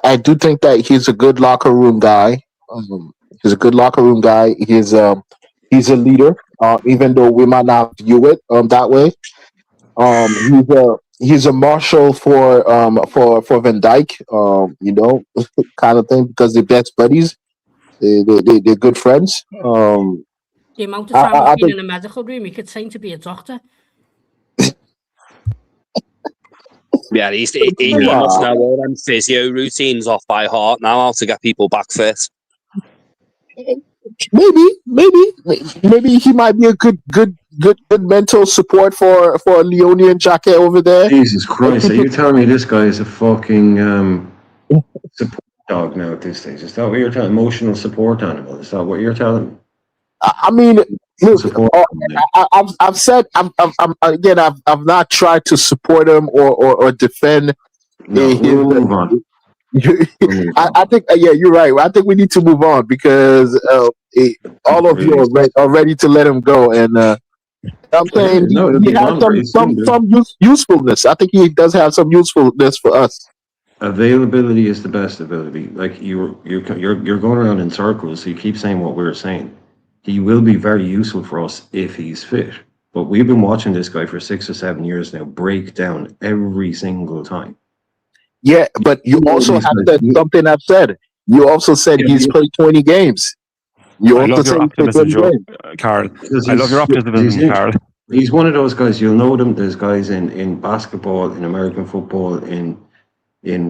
I do think that he's a good locker room guy. He's a good locker room guy. He's a leader. Even though we might not view it that way. He's a marshal for Van Dijk. You know, kind of thing because they're best buddies. They're good friends. The amount of time he's been in a medical room, he could train to be a doctor. Yeah, he must know all them physio routines off by heart now, how to get people back fit. Maybe he might be a good mental support for Leone and Xhaka over there. Jesus Christ, are you telling me this guy is a fucking support dog now at this stage? Is that what you're telling? Emotional support animal? Is that what you're telling me? I mean, look, I've said I've not tried to support him or defend. No, we'll move on. I think you're right. I think we need to move on because all of you are ready to let him go, and I'm saying he has some usefulness. I think he does have some usefulness for us. Availability is the best ability. Like you're going around in circles. So you keep saying what we're saying. He will be very useful for us if he's fit. But we've been watching this guy for 6 or 7 years now break down every single time. Yeah, but you also have said something I've said. You also said he's played 20 games. I love your optimism, Carl. I love your optimism, Carl. He's one of those guys, you'll know them. There's guys in basketball, in American football, in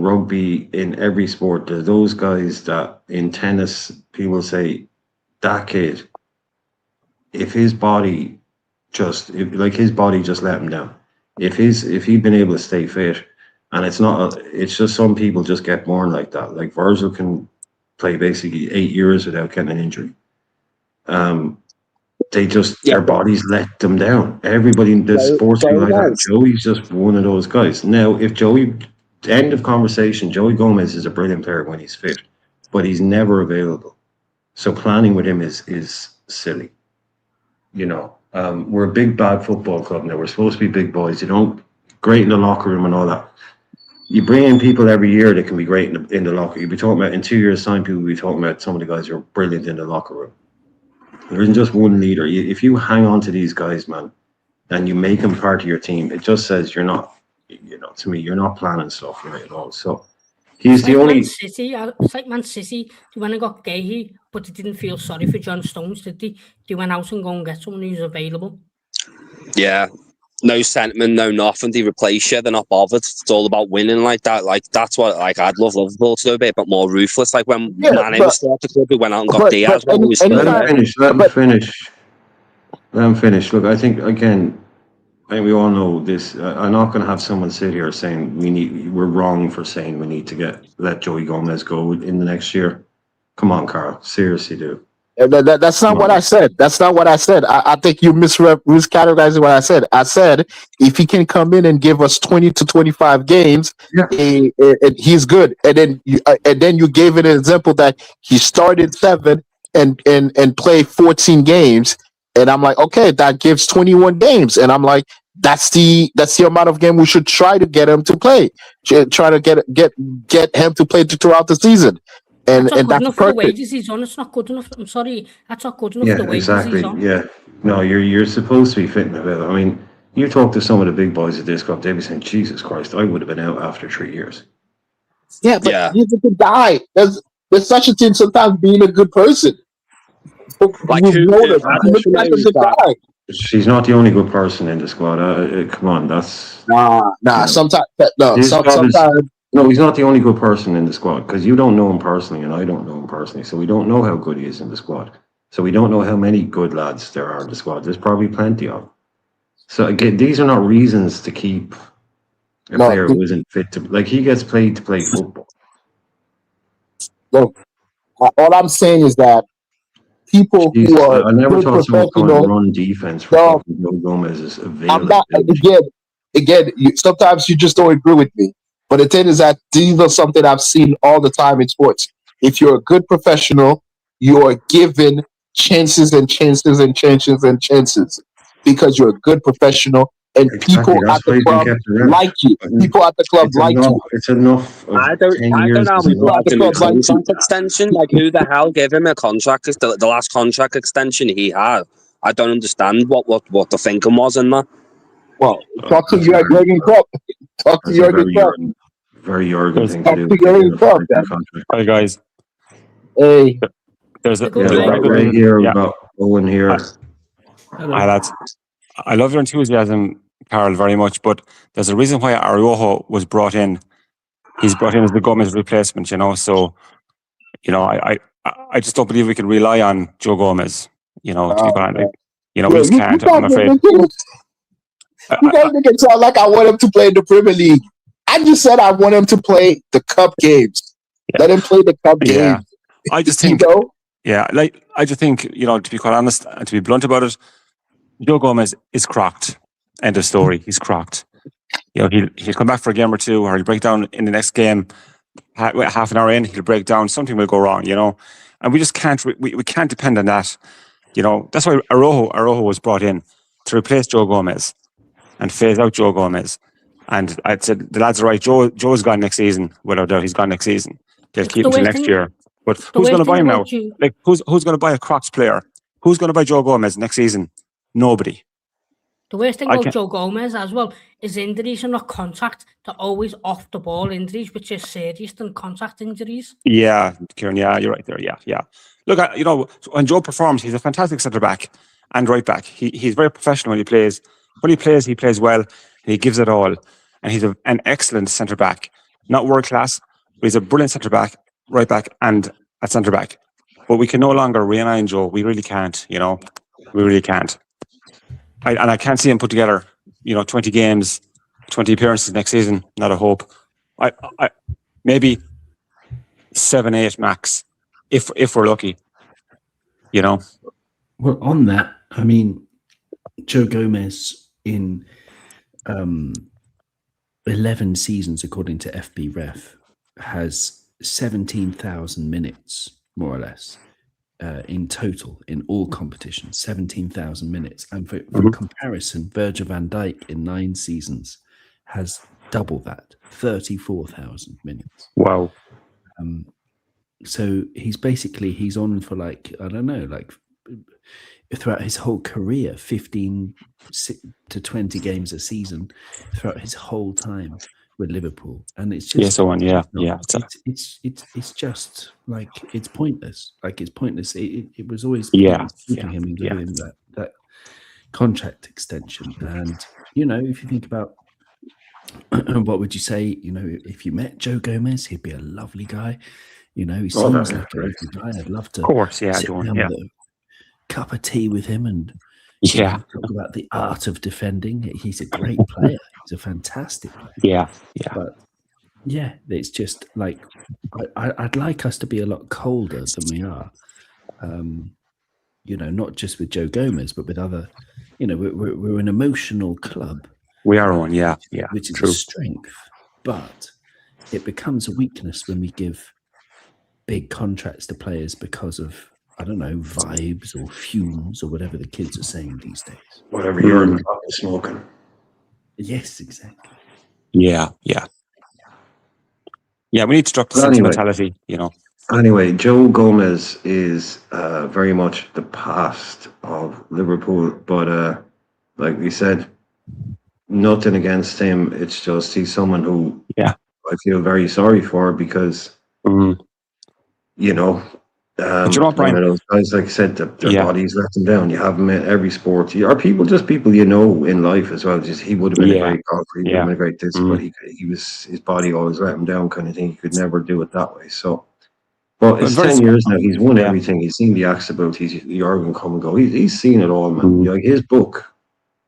rugby, in every sport. There's those guys that in tennis, people say, that kid, if his body just let him down. If he'd been able to stay fit, and it's just some people just get born like that. Like Virgil can play basically 8 years without getting an injury. Their bodies let them down. Everybody in the sports people like that. Joey's just one of those guys. Now, if end of conversation, Joey Gomez is a brilliant player when he's fit, but he's never available. So planning with him is silly. You know, We're a big bad football club now. We're supposed to be big boys. You know, great in the locker room and all that. You bring in people every year that can be great in the locker. You'll be talking about in 2 years' time. People will be talking about some of the guys who are brilliant in the locker room. There isn't just one leader. If you hang on to these guys, man, and you make them part of your team, it just says you're not. You know, to me, you're not planning stuff right at all. So he's the only. It's like Man City. They went and got Gahey, but they didn't feel sorry for John Stones, did they? They went out and go and get someone who's available. Yeah. No sentiment, no nothing. They replace you. They're not bothered. It's all about winning like that. Like that's what I'd love Liverpool to do a bit more ruthless. Like when Mane was started, we went out and got Diaz. Let him finish. Look, I think again, we all know this. I'm not going to have someone sit here saying we're wrong for saying we need to let Joey Gomez go in the next year. Come on, Carl. Seriously, dude. That's not what I said. That's not what I said. I think you miscategorizing what I said. I said if he can come in and give us 20 to 25 games, he's good. And then you gave an example that he started 7 and played 14 games, and I'm like, okay, that gives 21 games, and I'm like, that's the amount of game we should try to get him to play. Try to get him to play throughout the season. And that's that's enough for the wages he's on. It's not good enough. I'm sorry, that's not good enough for the wages he's on. Yeah, no, you're supposed to be fitting the bill. I mean, you talk to some of the big boys at this club, they'd be saying, Jesus Christ, I would have been out after 3 years. Yeah, but he's a good guy. There's such a thing sometimes being a good person. Like She's not the only good person in the squad. Come on, that's sometimes no, he's not the only good person in the squad because you don't know him personally and I don't know him personally. So we don't know how good he is in the squad. So we don't know how many good lads there are in the squad. There's probably plenty of them. So again, these are not reasons to keep a player who isn't fit to, like, he gets paid to play football. Look, all I'm saying is that people who are I never thought someone could run defense for Gomez is available. I'm not, again, sometimes you just don't agree with me. But the thing is that these are something I've seen all the time in sports. If you're a good professional, you are given chances and chances and chances and chances because you're a good professional and people at the club like you. People at the club like you. It's enough. I don't know. People at the club contract extension. Like, who the hell gave him a contract? It's the last contract extension he had. I don't understand what the thinking was in that. Well, talk to Jurgen Klopp. Talk to Jurgen Klopp. Very Jurgen thing to do. Hi guys. Hey. There's a right here about Owen here. Hi lads. I love your enthusiasm, Carl, very much, but there's a reason why Araujo was brought in. He's brought in as the Gomez replacement, you know. So, you know, I just don't believe we can rely on Joe Gomez. You know, to be honest, you know, we just can't. I'm afraid. You guys make it sound like I want him to play in the Premier League. I just said I want him to play the cup games. Yeah. Let him play the cup games. I just think, I just think, you know, to be quite honest and to be blunt about it, Joe Gomez is crocked. End of story. He's crocked. You know, he'll come back for a game or two, or he'll break down in the next game. Half an hour in, he'll break down. Something will go wrong, you know, and we just can't. We can't depend on that. You know, that's why Araujo was brought in to replace Joe Gomez and phase out Joe Gomez. And I'd said the lads are right. Joe's gone next season. Without doubt, he's gone next season. They'll keep him till next year. But who's going to buy him now? Like who's going to buy a Crocs player? Who's going to buy Joe Gomez next season? Nobody. The worst thing about Joe Gomez as well is injuries are not contact. They're always off the ball injuries, which is serious than contact injuries. Yeah, Kieran. Yeah, you're right there. Yeah. Look, you know, when Joe performs, he's a fantastic centre back and right back. He's very professional when he plays. When he plays well, and he gives it all. And he's an excellent centre back, not world class, but he's a brilliant centre back, right back, and at centre back. But we can no longer rely on Joe. We really can't. You know, we really can't. I can't see him put together, you know, 20 games, 20 appearances next season. Not a hope. I maybe 7-8 max, if we're lucky. You know. Well, on that, I mean, Joe Gomez in 11 seasons, according to FB Ref, has 17,000 minutes, more or less. in total in all competitions, 17,000 minutes. And for comparison, Virgil van Dijk in 9 seasons has double that, 34,000 minutes. Wow. So he's on for like, I don't know, like throughout his whole career, 15 to 20 games a season throughout his whole time with Liverpool. And it's just it's just like it's pointless. Like it's pointless. It was always pointless keeping him and giving him that contract extension. And if you think about what would you say, if you met Joe Gomez, he'd be a lovely guy. He seems like a lovely guy. I'd love to sit down with a cup of tea with him and talk about the art of defending. He's a great player. He's a fantastic player. But it's just like I'd like us to be a lot colder than we are. Not just with Joe Gomez, but with other. We're an emotional club. We are one, which is a strength, but it becomes a weakness when we give big contracts to players because of, I don't know, vibes or fumes or whatever the kids are saying these days. Whatever you're in the top of smoking. Yes, exactly. Yeah, we need to drop the sentimentality, Anyway, Joe Gomez is very much the past of Liverpool, but like we said, nothing against him. It's just he's someone who I feel very sorry for because, but Brian, one of those guys, like I said, their bodies let them down. You have him in every sport. Are people in life as well? Just he would have been a great golfer. He would have been a great this, but his body always let him down, kind of thing. He could never do it that way. So, but it's 10 years now. He's won everything. He's seen the Axel. He's Jurgen come and go. He's seen it all, man. Like his book,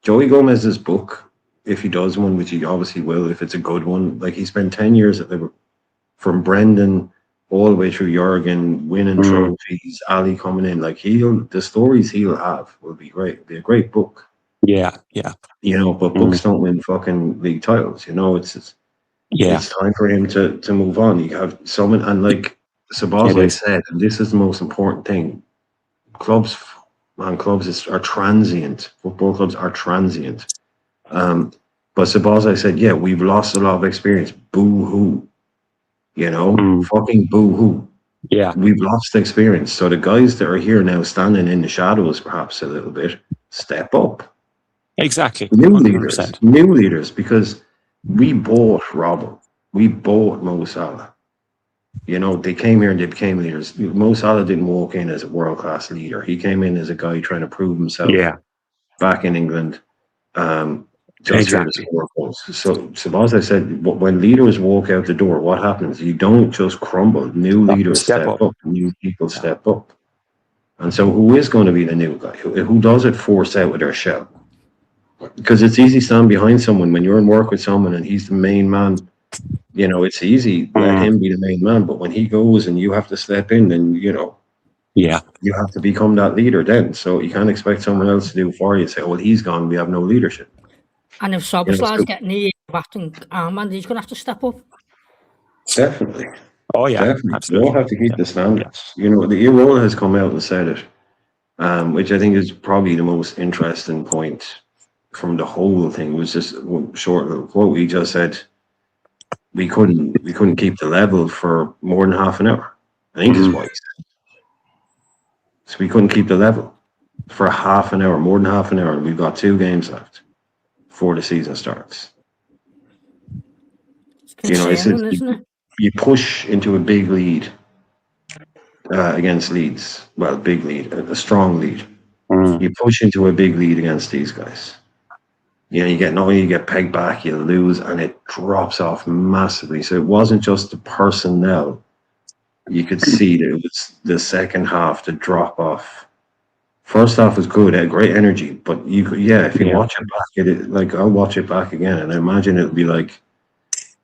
Joey Gomez's book. If he does one, which he obviously will, if it's a good one, like he spent 10 years at Liverpool, from Brendan all the way through Jurgen, winning trophies, Ali coming in, like the stories he'll have will be great. It'll be a great book. But books don't win fucking league titles. It's time for him to move on. You have someone, and like Sabazai said, and this is the most important thing: clubs are transient. Football clubs are transient. But Sabazai said, we've lost a lot of experience. Boo-hoo. Fucking boo-hoo. We've lost experience. So the guys that are here now standing in the shadows perhaps a little bit, step up. Exactly. New leaders, because we bought Robbo. We bought Mo Salah. They came here and they became leaders. Mo Salah didn't walk in as a world-class leader. He came in as a guy trying to prove himself back in England. Exactly. So Sabazai said, when leaders walk out the door, what happens? You don't just crumble. New leaders step up. New people step up. And so who is going to be the new guy? Who does it force out of their shell? Because it's easy to stand behind someone when you're in work with someone and he's the main man. It's easy let him be the main man. But when he goes and you have to step in, then, you have to become that leader then. So you can't expect someone else to do it for you. Say, well, he's gone. We have no leadership. And if Soboslai's getting the batting armband, he's going to have to step up. Definitely. Oh, yeah. Definitely. Absolutely. We'll have to keep the standards. The Irola has come out and said it, which I think is probably the most interesting point from the whole thing. It was just a short little quote. He just said, we couldn't keep the level for more than half an hour. I think is what he said. So we couldn't keep the level for half an hour, more than half an hour, and we've got 2 games left before the season starts. You push into a big lead against Leeds. Well, big lead, a strong lead. You push into a big lead against these guys. You get pegged back, you lose, and it drops off massively. So it wasn't just the personnel. You could see that it was the second half, the drop off. First half was good, had great energy, but if you watch it back, I'll watch it back again, and I imagine it'll be like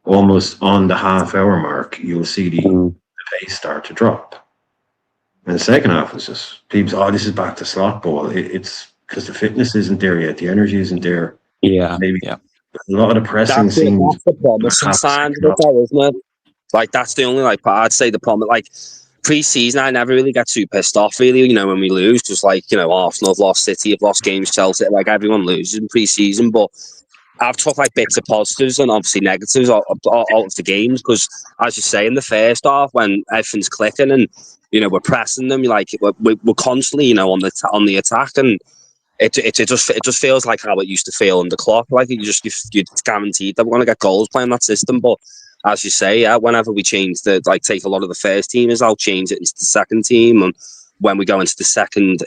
almost on the half-hour mark, you'll see the pace start to drop. And the second half was just people. This is back to slot ball. It's because the fitness isn't there yet, the energy isn't there. Maybe a lot of the pressing seems. That's the promising sign of it, though, isn't it? Like that's the only I'd say the problem. Like pre-season, I never really get too pissed off, really, you know, when we lose, because, like, you know, Arsenal have lost, City have lost games, Chelsea, like, everyone loses in pre-season, but I've took, like, bits of positives and obviously negatives out of the games, because, as you say, in the first half, when everything's clicking and, you know, we're pressing them, like, we're constantly, you know, on the attack, and it just feels like how it used to feel in the clock, like, you're guaranteed that we're going to get goals playing that system, but as you say, yeah, whenever we change take a lot of the first teamers out, change it into the second team, and when we go into the second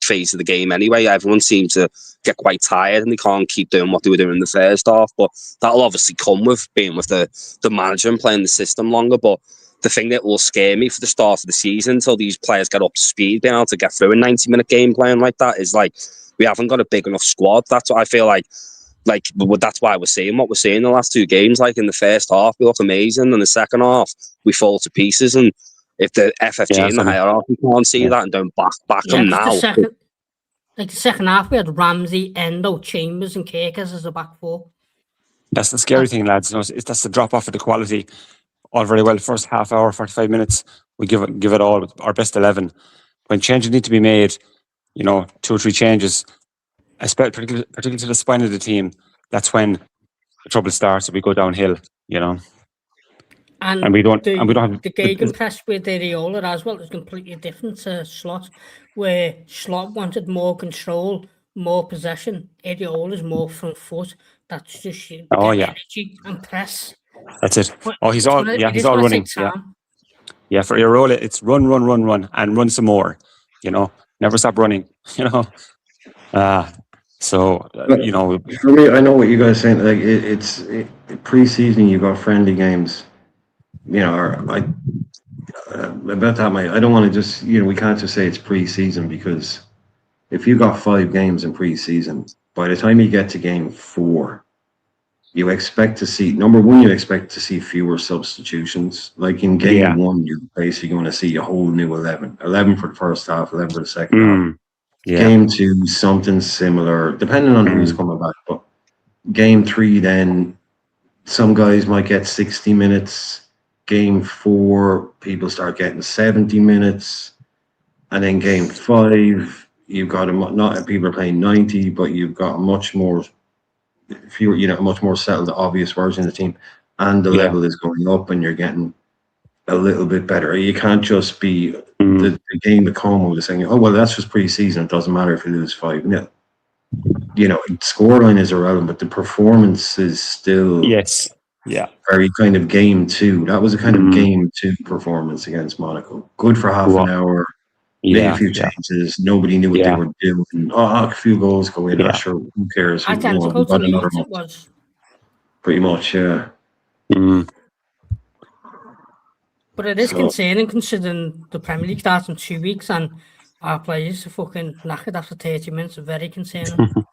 phase of the game anyway, everyone seems to get quite tired and they can't keep doing what they were doing in the first half. But that'll obviously come with being with the manager and playing the system longer. But the thing that will scare me for the start of the season until these players get up to speed, being able to get through a 90-minute game playing like that, is like we haven't got a big enough squad. That's what I feel like. That's why we're seeing what we're seeing in the last two games. Like in the first half, we look amazing. In the second half, we fall to pieces. And if the FFG and the hierarchy can't see that and don't back them now. The second half, we had Ramsey, Endo, Chambers and Kirkers as a back four. That's the scary thing, lads. You know, that's the drop off of the quality. All very well, first half hour, 45 minutes, we give it all, our best 11. When changes need to be made, you know, 2 or 3 changes, particularly to the spine of the team, that's when the trouble starts. We go downhill, you know. And we don't have the gegenpress with Areola as well is completely different to Slot, where Slot wanted more control, more possession. Areola's more front foot. That's just energy and press. That's it. He's all running. Yeah, for Areola, it's run, and run some more. You know, never stop running. You know. You know, for me, I know what you guys are saying. Like it's pre-season, you got friendly games. You know, about that, I don't want to just, you know, we can't just say it's pre-season, because if you got 5 games in pre-season, by the time you get to game 4, you expect to see, number one, you expect to see fewer substitutions. Like in game 1, you're basically going to see a whole new 11 for the first half, 11 for the second half. Game 2, something similar, depending on who's coming back. But game 3, then some guys might get 60 minutes. Game 4, people start getting 70 minutes. And then game 5, you've got not people are playing 90, but you've got a much more settled, obvious version of the team. And the level is going up and you're getting a little bit better. You can't just be the game with Como is saying, oh, well, that's just pre-season. It doesn't matter if you lose 5-0. You know, scoreline is irrelevant, but the performance is still very kind of game 2. That was a kind of game 2 performance against Monaco. Good for half an hour. Made a few changes. Nobody knew what they were doing. A few goals go in. Sure, who cares? Identical to Leeds, it was. Pretty much, yeah. But it is concerning, considering the Premier League starts in 2 weeks and our players are fucking knackered after 30 minutes. Very concerning.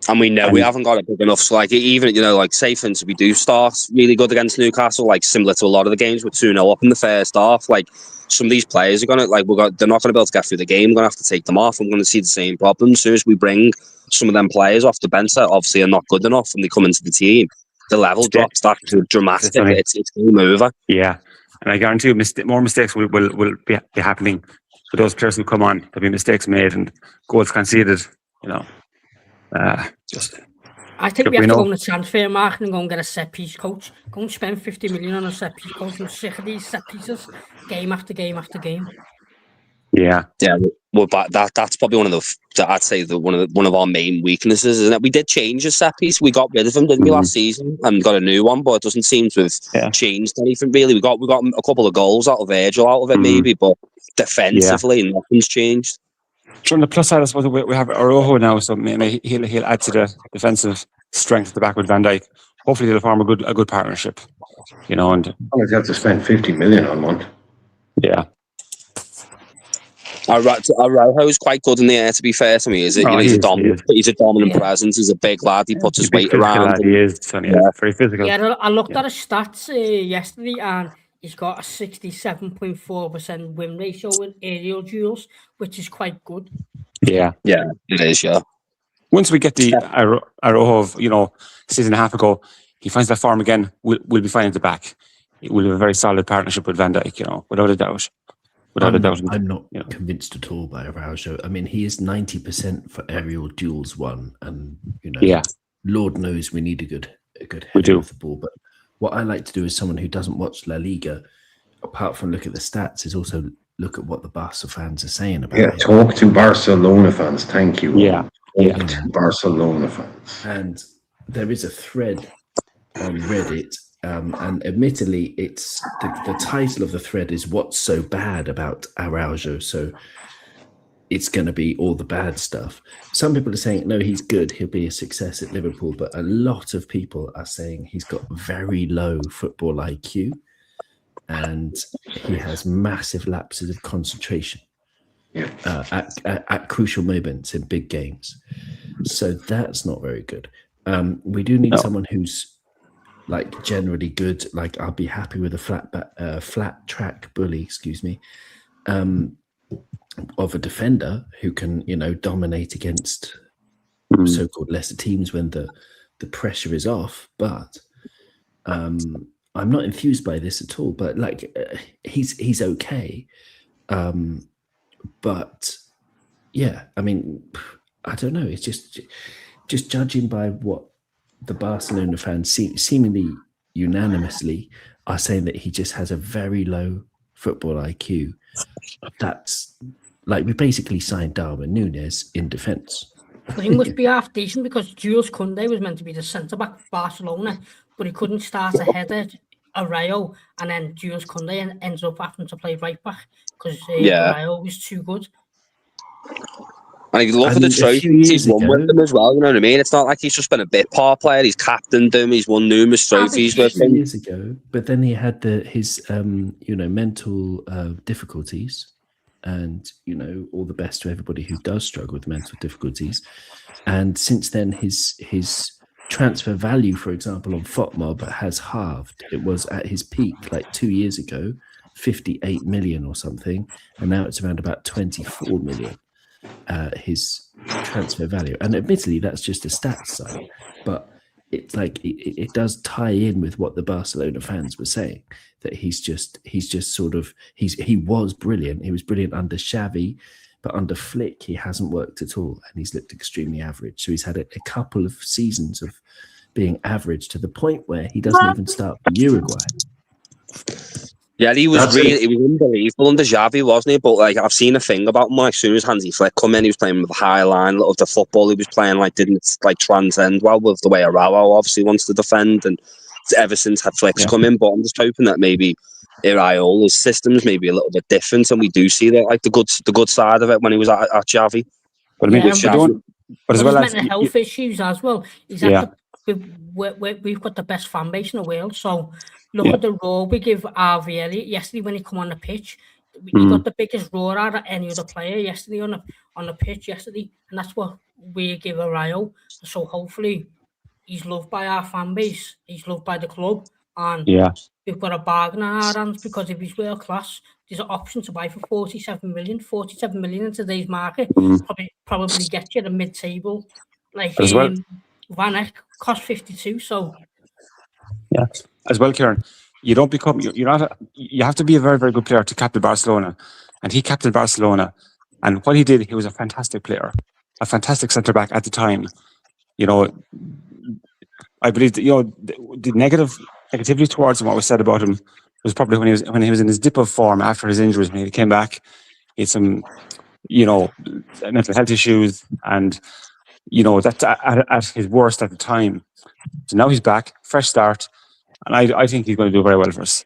And we know we haven't got it big enough. So, like, even, you know, like, say, for instance, we do start really good against Newcastle, like, similar to a lot of the games, we're 2-0 up in the first half. Like, some of these players are going to, like, they're not going to be able to get through the game. We're going to have to take them off. I'm going to see the same problem. As soon as we bring some of them players off the bench that obviously are not good enough and they come into the team, the level drops that dramatic. It's game over. Yeah. And I guarantee you, more mistakes will be happening for those players who come on. There'll be mistakes made and goals conceded, you know. I think we have to go on the transfer market and go and get a set piece coach. Go and spend 50 million on a set piece coach. I'm sick of these set pieces, game after game after game. Yeah. Well, that's probably one of our main weaknesses, isn't it? We did change a set piece. We got rid of him, didn't we, last season, and got a new one, but it doesn't seem to have changed anything really. We got a couple of goals out of Virgil out of it, maybe, but defensively, nothing's changed. On the plus side, I suppose we have Araujo now, so maybe he'll add to the defensive strength at the back with Van Dijk. Hopefully, they'll form a good partnership, you know. And you have to spend 50 million on one. Yeah. Araujo's quite good in the air, to be fair to me. He's a dominant presence. He's a big lad. He puts his weight around. He is, very physical. Yeah, I looked at his stats yesterday, and he's got a 67.4% win ratio with aerial duels, which is quite good. Yeah, it is. Yeah. Once we get the Araujo of, you know, season and a half ago, he finds that form again. We'll be fine at the back. will have a very solid partnership with Van Dijk, you know, without a doubt. I'm not convinced at all by Araujo. I mean, he is 90% for aerial duels won, and you know, Lord knows we need a good header of the ball. But what I like to do as someone who doesn't watch La Liga, apart from look at the stats, is also look at what the Barca fans are saying about him. Talk to Barcelona fans. Thank you. Talk to Barcelona fans. And there is a thread on Reddit. And admittedly, it's the title of the thread is "What's so bad about Araujo?" So it's going to be all the bad stuff. Some people are saying, no, he's good. He'll be a success at Liverpool. But a lot of people are saying he's got very low football IQ and he has massive lapses of concentration at crucial moments in big games. So that's not very good. We do need someone who's like generally good. Like I'll be happy with a flat track bully, of a defender who can, you know, dominate against so-called lesser teams when the pressure is off. But I'm not enthused by this at all. But like he's okay. But yeah, I mean, I don't know. It's just judging by what the Barcelona fans seemingly unanimously are saying that he just has a very low football IQ. That's like we basically signed Darwin Núñez in defence. Well, he must be half decent because Jules Koundé was meant to be the centre back for Barcelona, but he couldn't start ahead of Araujo, and then Jules Koundé ends up having to play right back because Araujo was too good. And if you look at the trophies he's won with them as well, you know what I mean? It's not like he's just been a bit part player. He's captained them. He's won numerous trophies with them. Years ago, but then he had his mental difficulties, and you know, all the best to everybody who does struggle with mental difficulties. And since then, his transfer value, for example, on FOTMob has halved. It was at his peak like 2 years ago, 58 million or something, and now it's around about 24 million. His transfer value, and admittedly that's just a stats side, but it's like it does tie in with what the Barcelona fans were saying, that he was brilliant. He was brilliant under Xavi, but under Flick he hasn't worked at all, and he's looked extremely average. So he's had a couple of seasons of being average to the point where he doesn't even start for Uruguay. Yeah, he was unbelievable under Xavi, wasn't he? But like I've seen a thing about him. Like, as soon as Hansi Flick come in, he was playing with the high line of the football he was playing. Like didn't like transcend well with the way Araujo obviously wants to defend. And ever since had Flick's come in, but I'm just hoping that maybe Iraola's systems maybe a little bit different, and we do see that like the good side of it when he was at Xavi. But I mean, but as well as mental health issues as well. He's we've got the best fan base in the world, so. Look at the roar we give Harvey Elliott yesterday when he come on the pitch. He got the biggest roar out of any other player yesterday on the pitch yesterday, and that's what we give Araujo. So hopefully he's loved by our fan base, he's loved by the club, and we've got a bargain in our hands because if he's world class, there's an option to buy for 47 million. 47 million in today's market probably gets you the mid-table. Like Van Eyck cost 52, so. Yeah, as well, Kieran. You don't become. You have to be a very, very good player to captain Barcelona, and he captained Barcelona. And what he did, he was a fantastic player, a fantastic centre back at the time. You know, I believe that, you know, the negativity towards him, what was said about him, was probably when he was in his dip of form after his injuries. When he came back, he had some, you know, mental health issues, and you know that at his worst at the time. So now he's back, fresh start, and I think he's going to do very well for us.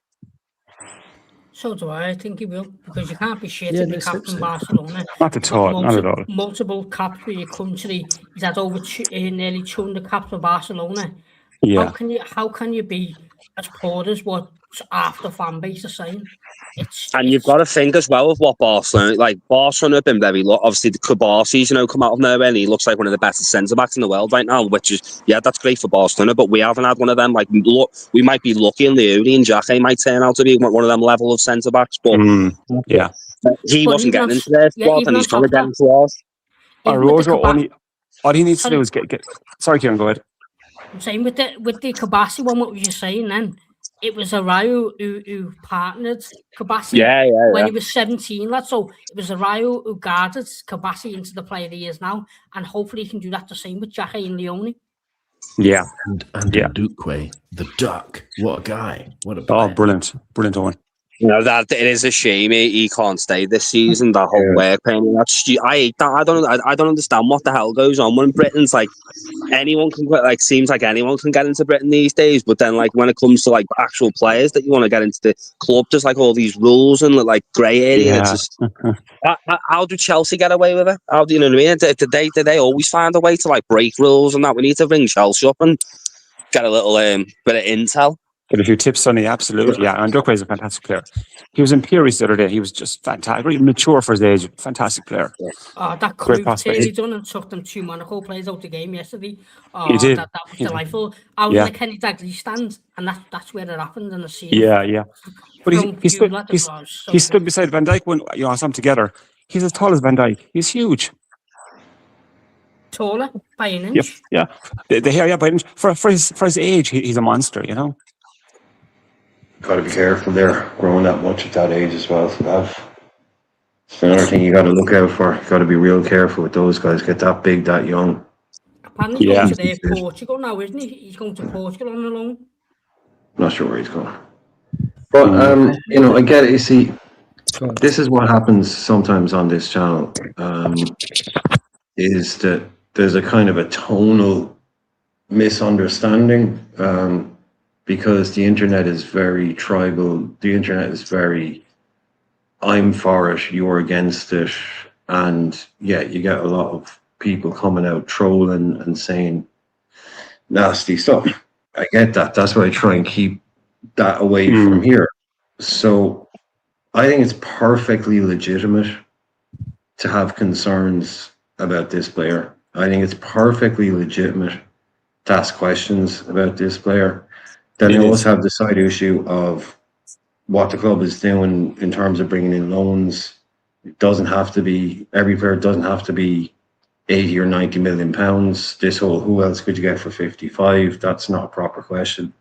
So do I think he will, because you can't be shit to be captain Barcelona. Not at all, not at all. Multiple caps for your country. He's had over nearly 200 caps for Barcelona. Yeah. How can you be as poor as what half the fan base are saying? You've got to think as well of what Barcelona have been very lucky. Obviously the Koubassi's, you know, come out of nowhere and he looks like one of the best centre backs in the world right now, which is that's great for Barcelona, but we haven't had one of them. Like, look, we might be lucky, and Leone and Jacquet might turn out to be one of them level of centre backs, but he wasn't getting into their squad, and he's going to get into ours. Araujo all he needs to do is get. Sorry, Kieran, go ahead. I'm saying with the Kabassi one, what were you saying then? it was Araujo who partnered Kabassi when he was 17, lad. So it was Araujo who guarded Kabassi into the player he is now, and hopefully he can do that the same with Jackie and Leone. Yeah, and Ndukwe, the Duck. What a guy! What a player. Brilliant, Owen. You know that it is a shame he can't stay this season. That whole work training. I hate that. I don't understand what the hell goes on when Britain's like anyone can seems like anyone can get into Britain these days. But then like when it comes to like actual players that you want to get into the club, there's like all these rules and like grey area. It's just how do Chelsea get away with it? How do you know what I mean? Did they always find a way to like break rules and that? We need to bring Chelsea up and get a little bit of intel. Get a few tips, Sonny, absolutely. Yeah, and Ndukwe is a fantastic player. He was in Piri's the other day. He was just fantastic, really mature for his age. Fantastic player. Oh, that Cruyff team he done and took them 2 Monaco players out the game yesterday. Oh, he did. That was delightful. I was in the Kenny Dalglish stand, and that's where it happened in the scene. Yeah. But he stood beside Van Dijk when I saw him together. He's as tall as Van Dijk. He's huge. Taller by an inch. Yeah. The hair, by an inch. For his age, he's a monster. You know. Got to be careful there, growing that much at that age as well. So it's another thing you got to look out for. You got to be real careful with those guys. Get that big, that young. Apparently he's going to Portugal now, isn't he? He's going to Portugal on the loan. Not sure where he's going. But I get it. You see, this is what happens sometimes on this channel. Is that there's a kind of a tonal misunderstanding. Because the internet is very tribal. The internet is very, I'm for it, you're against it. And you get a lot of people coming out trolling and saying nasty stuff. I get that. That's why I try and keep that away from here. So I think it's perfectly legitimate to have concerns about this player. I think it's perfectly legitimate to ask questions about this player. Then they also have the side issue of what the club is doing in terms of bringing in loans. It doesn't have to be, every player doesn't have to be 80 or 90 million pounds. This whole, who else could you get for 55? That's not a proper question.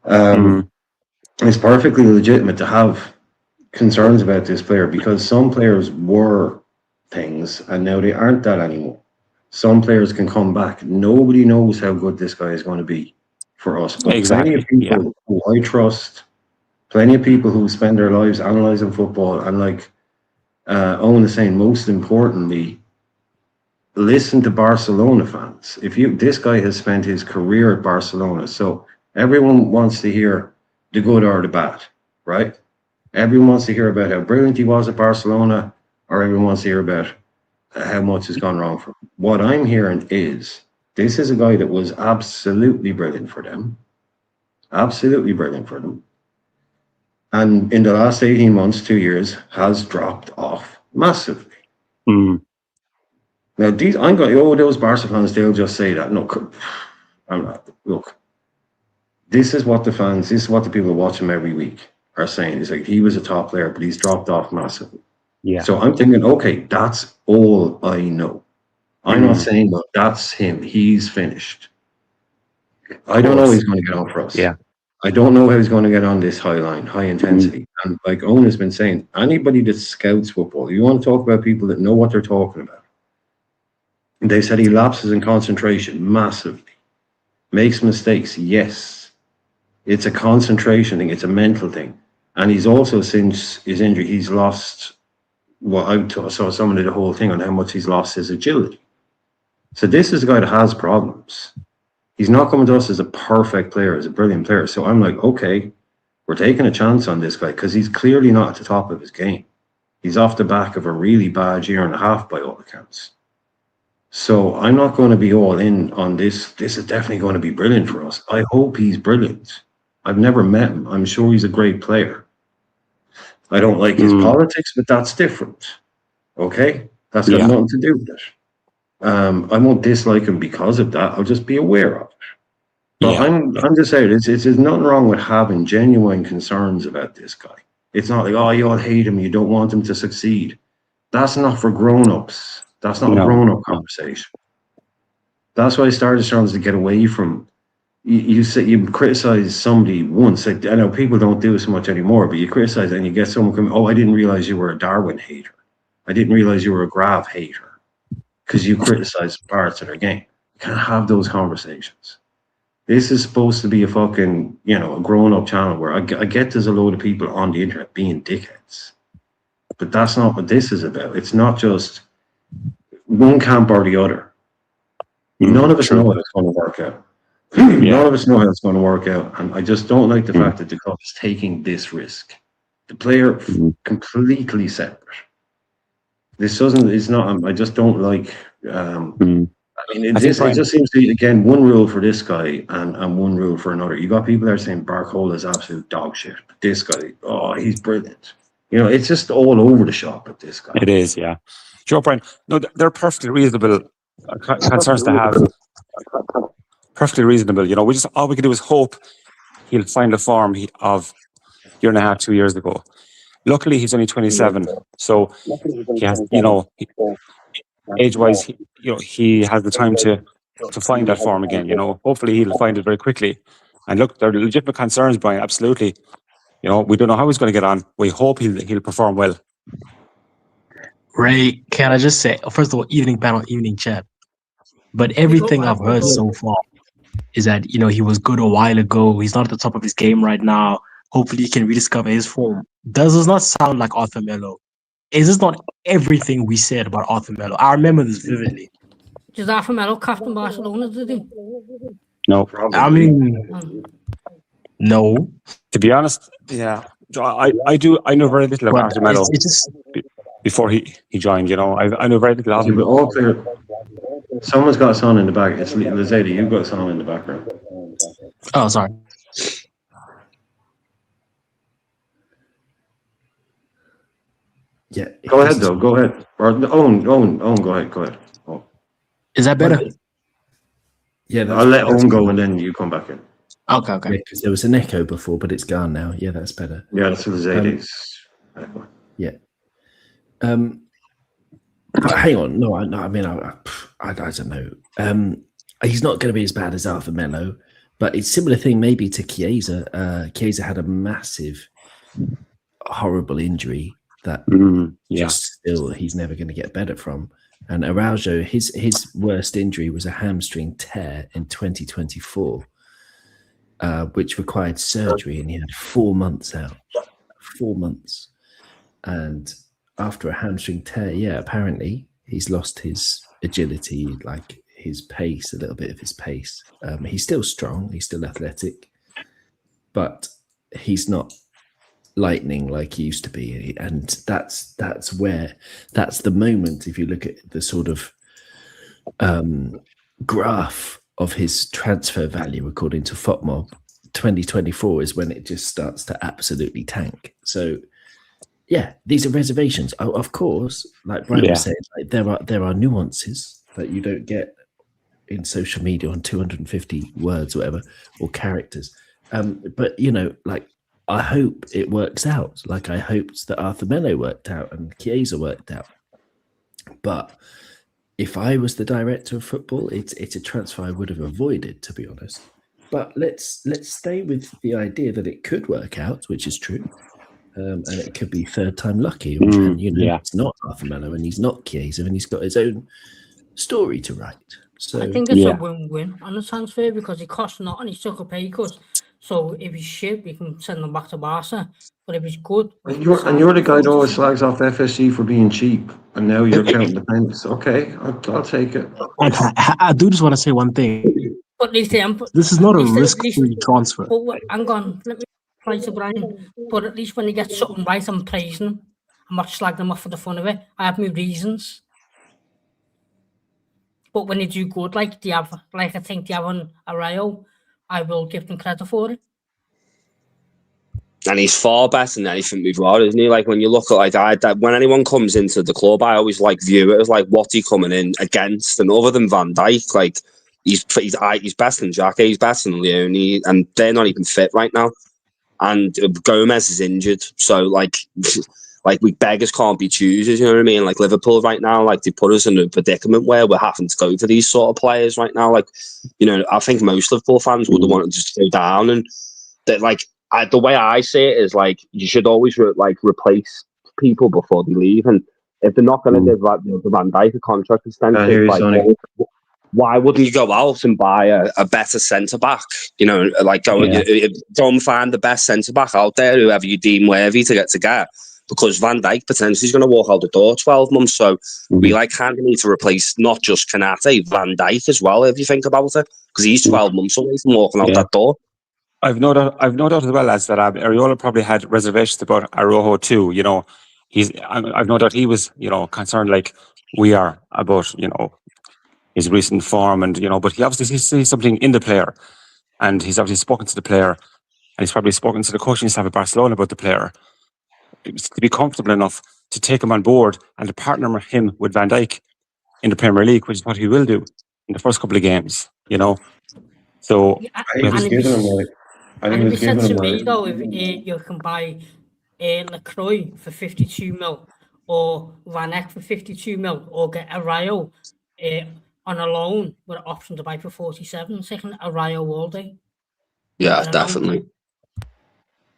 It's perfectly legitimate to have concerns about this player because some players were things and now they aren't that anymore. Some players can come back. Nobody knows how good this guy is going to be for us. But plenty of people who I trust, plenty of people who spend their lives analysing football, and like Owen is saying, most importantly, listen to Barcelona fans. This guy has spent his career at Barcelona, so everyone wants to hear the good or the bad, right? Everyone wants to hear about how brilliant he was at Barcelona, or everyone wants to hear about how much has gone wrong for him. What I'm hearing is, this is a guy that was absolutely brilliant for them. Absolutely brilliant for them. And in the last 18 months, 2 years, has dropped off massively. Now, I'm going, those Barca fans, they'll just say that. No, I'm not. Look, this is what the fans, this is what the people who watch him every week are saying. It's like, he was a top player, but he's dropped off massively. Yeah. So I'm thinking, okay, that's all I know. I'm not saying, well, that's him. He's finished. I don't know he's going to get on for us. Yeah. I don't know how he's going to get on this high line, high intensity. And like Owen has been saying, anybody that scouts football, you want to talk about people that know what they're talking about. They said he lapses in concentration massively. Makes mistakes, yes. It's a concentration thing. It's a mental thing. And he's also, since his injury, he's lost, I saw someone did a whole thing on how much he's lost his agility. So this is a guy that has problems. He's not coming to us as a perfect player, as a brilliant player. So I'm like, okay, we're taking a chance on this guy because he's clearly not at the top of his game. He's off the back of a really bad year and a half by all accounts. So I'm not going to be all in on this. This is definitely going to be brilliant for us. I hope he's brilliant. I've never met him. I'm sure he's a great player. I don't like his politics, but that's different. Okay? That's got nothing to do with it. I won't dislike him because of that. I'll just be aware of it. But I'm just saying, there's nothing wrong with having genuine concerns about this guy. It's not like, oh, you all hate him, you don't want him to succeed. That's not for grown-ups. That's not a grown-up conversation. That's why I started trying to get away from you say you criticize somebody once. Like, I know people don't do it so much anymore, but you criticize and you get someone coming, oh, I didn't realize you were a Darwin hater. I didn't realize you were a Grav hater because you criticize parts of their game. You can't have those conversations. This is supposed to be a fucking, a grown-up channel where I get there's a load of people on the internet being dickheads. But that's not what this is about. It's not just one camp or the other. None of us know how it's going to work out. None of us know how it's going to work out. And I just don't like the fact that the club is taking this risk. The player completely separate. This it's not, I just don't like, it just seems to be, again, one rule for this guy and one rule for another. You got people that are saying Barcola is absolute dog shit. But this guy, he's brilliant. It's just all over the shop with this guy. It is, yeah. Joe Brian, no, they're perfectly reasonable concerns to have. Perfectly reasonable. All we can do is hope he'll find the form of year and a half, 2 years ago. Luckily, he's only 27, so he has, age-wise, he has the time to find that form again. Hopefully he'll find it very quickly. And look, there are legitimate concerns, Brian. Absolutely. We don't know how he's going to get on. We hope he'll perform well. Ray, can I just say, first of all, evening panel, evening chat. But everything I've heard so far is that, he was good a while ago. He's not at the top of his game right now. Hopefully he can rediscover his form. Does this not sound like Arthur Melo? Is this not everything we said about Arthur Melo? I remember this vividly. Does Arthur Melo captain Barcelona, did he? No. Probably. No. To be honest, yeah. I know very little about Arthur Melo before he joined, I know very little of him. All clear. Someone's got a song in the back. It's Lizada, you've got a song in the background. Oh, sorry. Yeah. Go ahead, though. Go ahead. Or Owen, go ahead. Oh. Is that better? Yeah. I'll let Owen go and then you come back in. Okay. Because there was an echo before, but it's gone now. Yeah, that's better. Yeah, that's Lizada's echo. Yeah. But hang on. No, I don't know. He's not going to be as bad as Arthur Melo, but it's a similar thing maybe to Chiesa. Chiesa had a massive, horrible injury that just still he's never going to get better from. And Araujo, his worst injury was a hamstring tear in 2024, which required surgery, and he had 4 months out. 4 months. And after a hamstring tear, apparently he's lost his agility, like his pace, a little bit of his pace. He's still strong, he's still athletic, but he's not lightning like he used to be. And that's the moment, if you look at the sort of graph of his transfer value according to FOTMob, 2024 is when it just starts to absolutely tank. So yeah, these are reservations. Of course, like Brian was saying, like there are nuances that you don't get in social media on 250 words or whatever, or characters. But like I hope it works out. Like I hoped that Arthur Melo worked out and Chiesa worked out. But if I was the director of football, it's a transfer I would have avoided, to be honest. But let's stay with the idea that it could work out, which is true. And it could be third time lucky. And, it's not Arthur Melo and he's not Chiesa and he's got his own story to write. So I think it's a win-win on the transfer because it costs nothing. He took a pay cut. So if he's shit, we can send him back to Barca. But if he's good... And you're the guy that always slags off FSG for being cheap. And now you're counting the pennies. Okay, I'll take it. I do just want to say one thing. But this is not a risk-free transfer. But hang on, let me try to Brian. But at least when he gets something right, I'm praising him. I'm not slagging him off for the fun of it. I have my reasons. But when they do good, like I think they have on Araujo, I will give them credit for it. And he's far better than anything we've got, isn't he? Like when you look at when anyone comes into the club, I always view it as what's he coming in against. And other than Van Dijk, he's better than Xhaka, he's better than Leone, and they're not even fit right now. And Gomez is injured, so like we beggars can't be choosers, you know what I mean? Like Liverpool right now, like they put us in a predicament where we're having to go for these sort of players right now. Like, you know, I think most Liverpool fans would have wanted to go down, and that like the way I see it is like you should always replace people before they leave, and if they're not going to give like the Van Dijk a contract extension, like why wouldn't you go out and buy a better centre back? You know, like go and find the best centre back out there, whoever you deem worthy to get. Because Van Dijk potentially is going to walk out the door 12 months, so we like kind of need to replace not just Kanate, Van Dijk as well. If you think about it, because he's 12 months away from walking out that door. I've no doubt as well as that Areola probably had reservations about Araujo too. You know, I've no doubt he was, you know, concerned like we are about, you know, his recent form, and you know, but he obviously sees something in the player, and he's obviously spoken to the player, and he's probably spoken to the coaching staff at Barcelona about the player to be comfortable enough to take him on board and to partner him with Van Dijk in the Premier League, which is what he will do in the first couple of games. You know, so I think it's given him like. I think it's said to me though, if you can buy Lacroix for 52 mil or Van Eyck for 52 mil or get Araujo on a loan with an option to buy for 47, taking Araujo all day. Yeah, definitely.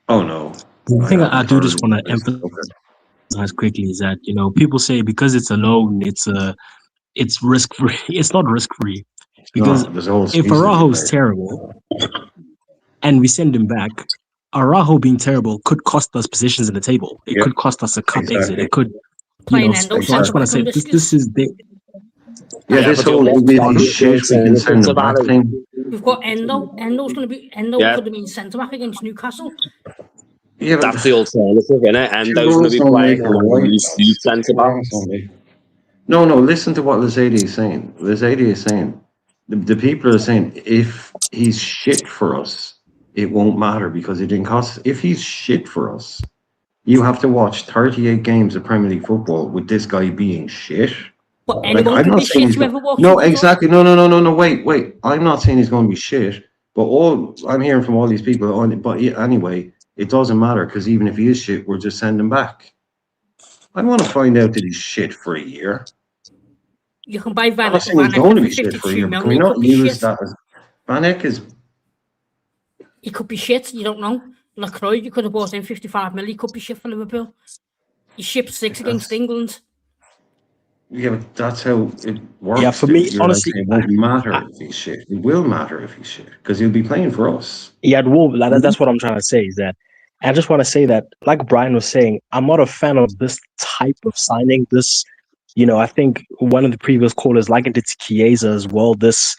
Oh no. The thing I do just want to emphasize quickly is that, you know, people say because it's a loan, it's risk free. It's not risk free, because if Araujo is terrible and we send him back, Araujo being terrible could cost us positions in the table. It could cost us a cup exit. It could, you know. So I just want to say this is the. Yeah, this whole shit we can send them back thing. We've got Endo. Endo's going to be could have been centre back against Newcastle. Yeah, that's the alternative, isn't it? Endo's going to be playing centre back. No, listen to what Lazadi is saying. Lazadi is saying the people are saying if he's shit for us, it won't matter because it didn't cost. If he's shit for us, you have to watch 38 games of Premier League football with this guy being shit. But anyone can be shit whoever walks. No, exactly. No. Wait. I'm not saying he's going to be shit, but all I'm hearing from all these people. But anyway, it doesn't matter because even if he is shit, we'll just send him back. I want to find out that he's shit for a year. You can buy Van Eyck. He's going to be shit for a year. Can we not use that as Van Eyck is? He could be shit. You don't know. Lacroix, you could have bought in 55 mil. He could be shit for Liverpool. He shipped 6 against England. Yeah, but that's how it works. Yeah, for me, honestly, it won't matter if he's shit. It will matter if he's shit because he'll be playing for us. Yeah, that's what I'm trying to say. Is that I just want to say that, like Brian was saying, I'm not a fan of this type of signing. This, you know, I think one of the previous callers likened it to Chiesa as well. This,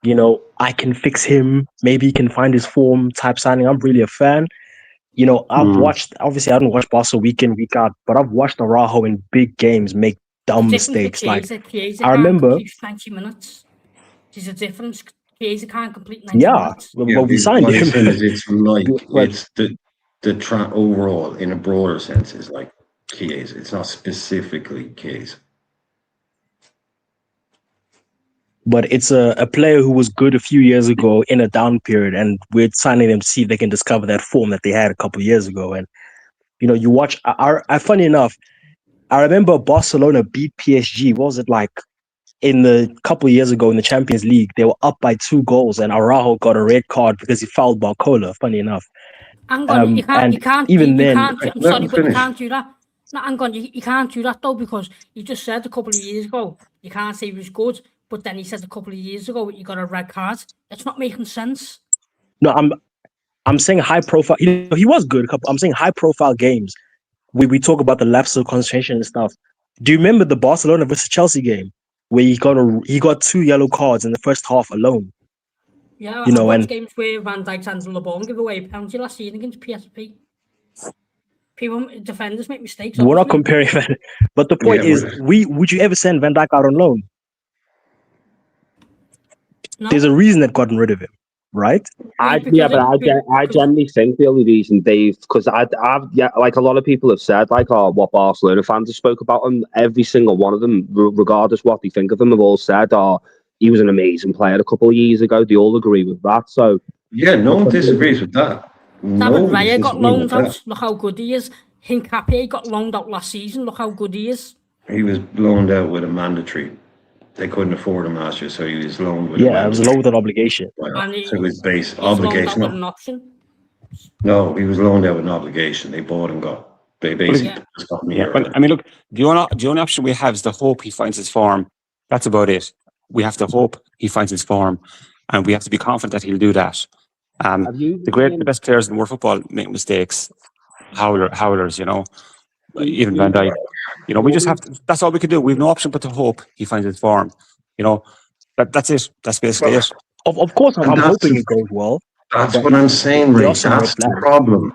you know, I can fix him. Maybe he can find his form type signing. I'm really a fan. You know, I've watched. Obviously, I don't watch Barca week in, week out, but I've watched Araujo in big games make dumb mistakes. Chiesa I remember 90 minutes. There's a difference. Chiesa can't complete 90 minutes. Well, we signed him. It's like it's the overall in a broader sense is like Chiesa. It's not specifically Chiesa. But it's a player who was good a few years ago in a down period, and we're signing them to see if they can discover that form that they had a couple of years ago. And you know, you watch. Funny enough, I remember Barcelona beat PSG. What was it like in the couple of years ago in the Champions League? They were up by 2 goals, and Araujo got a red card because he fouled Barcola. Funny enough, you can't do that. No, hang on, you can't do that though, because you just said a couple of years ago you can't say he was good, but then he said a couple of years ago you got a red card. It's not making sense. No, I'm saying high profile. You know, he was good. I'm saying high profile games. We talk about the lapse of concentration and stuff. Do you remember the Barcelona versus Chelsea game where he got 2 yellow cards in the first half alone? Yeah, you know, and games where Van Dijk's handled the ball and give away a penalty last season against PSP. Defenders make mistakes. We're not comparing that, but the point is, would you ever send Van Dijk out on loan? No. There's a reason they've gotten rid of him, right? I generally think the only reason because I've like a lot of people have said, like, what Barcelona fans have spoke about him. Every single one of them, regardless what they think of him, have all said, he was an amazing player a couple of years ago. They all agree with that. So yeah, no one disagrees with that. David Raya got loaned out. Look how good he is. Hincapié got loaned out last season. Look how good he is. He was loaned out with a mandatory. They couldn't afford him last year, so he was loaned with a Yeah, it was mandatory. low with an obligation. And So it was base he was loaned out obligation. with an option. No, he was loaned out with an obligation. They bought and got. They basically just got me. Well, I mean, look, the only option we have is to hope he finds his form. That's about it. We have to hope he finds his form, and we have to be confident that he'll do that. The best players in world football make mistakes. Howlers, you know, even Van Dijk. You know, we just have to. That's all we can do. We've no option but to hope he finds his form. You know, that's it. That's basically it. Of course, I'm hoping it goes well. That's what I'm saying, Ray. That's the problem.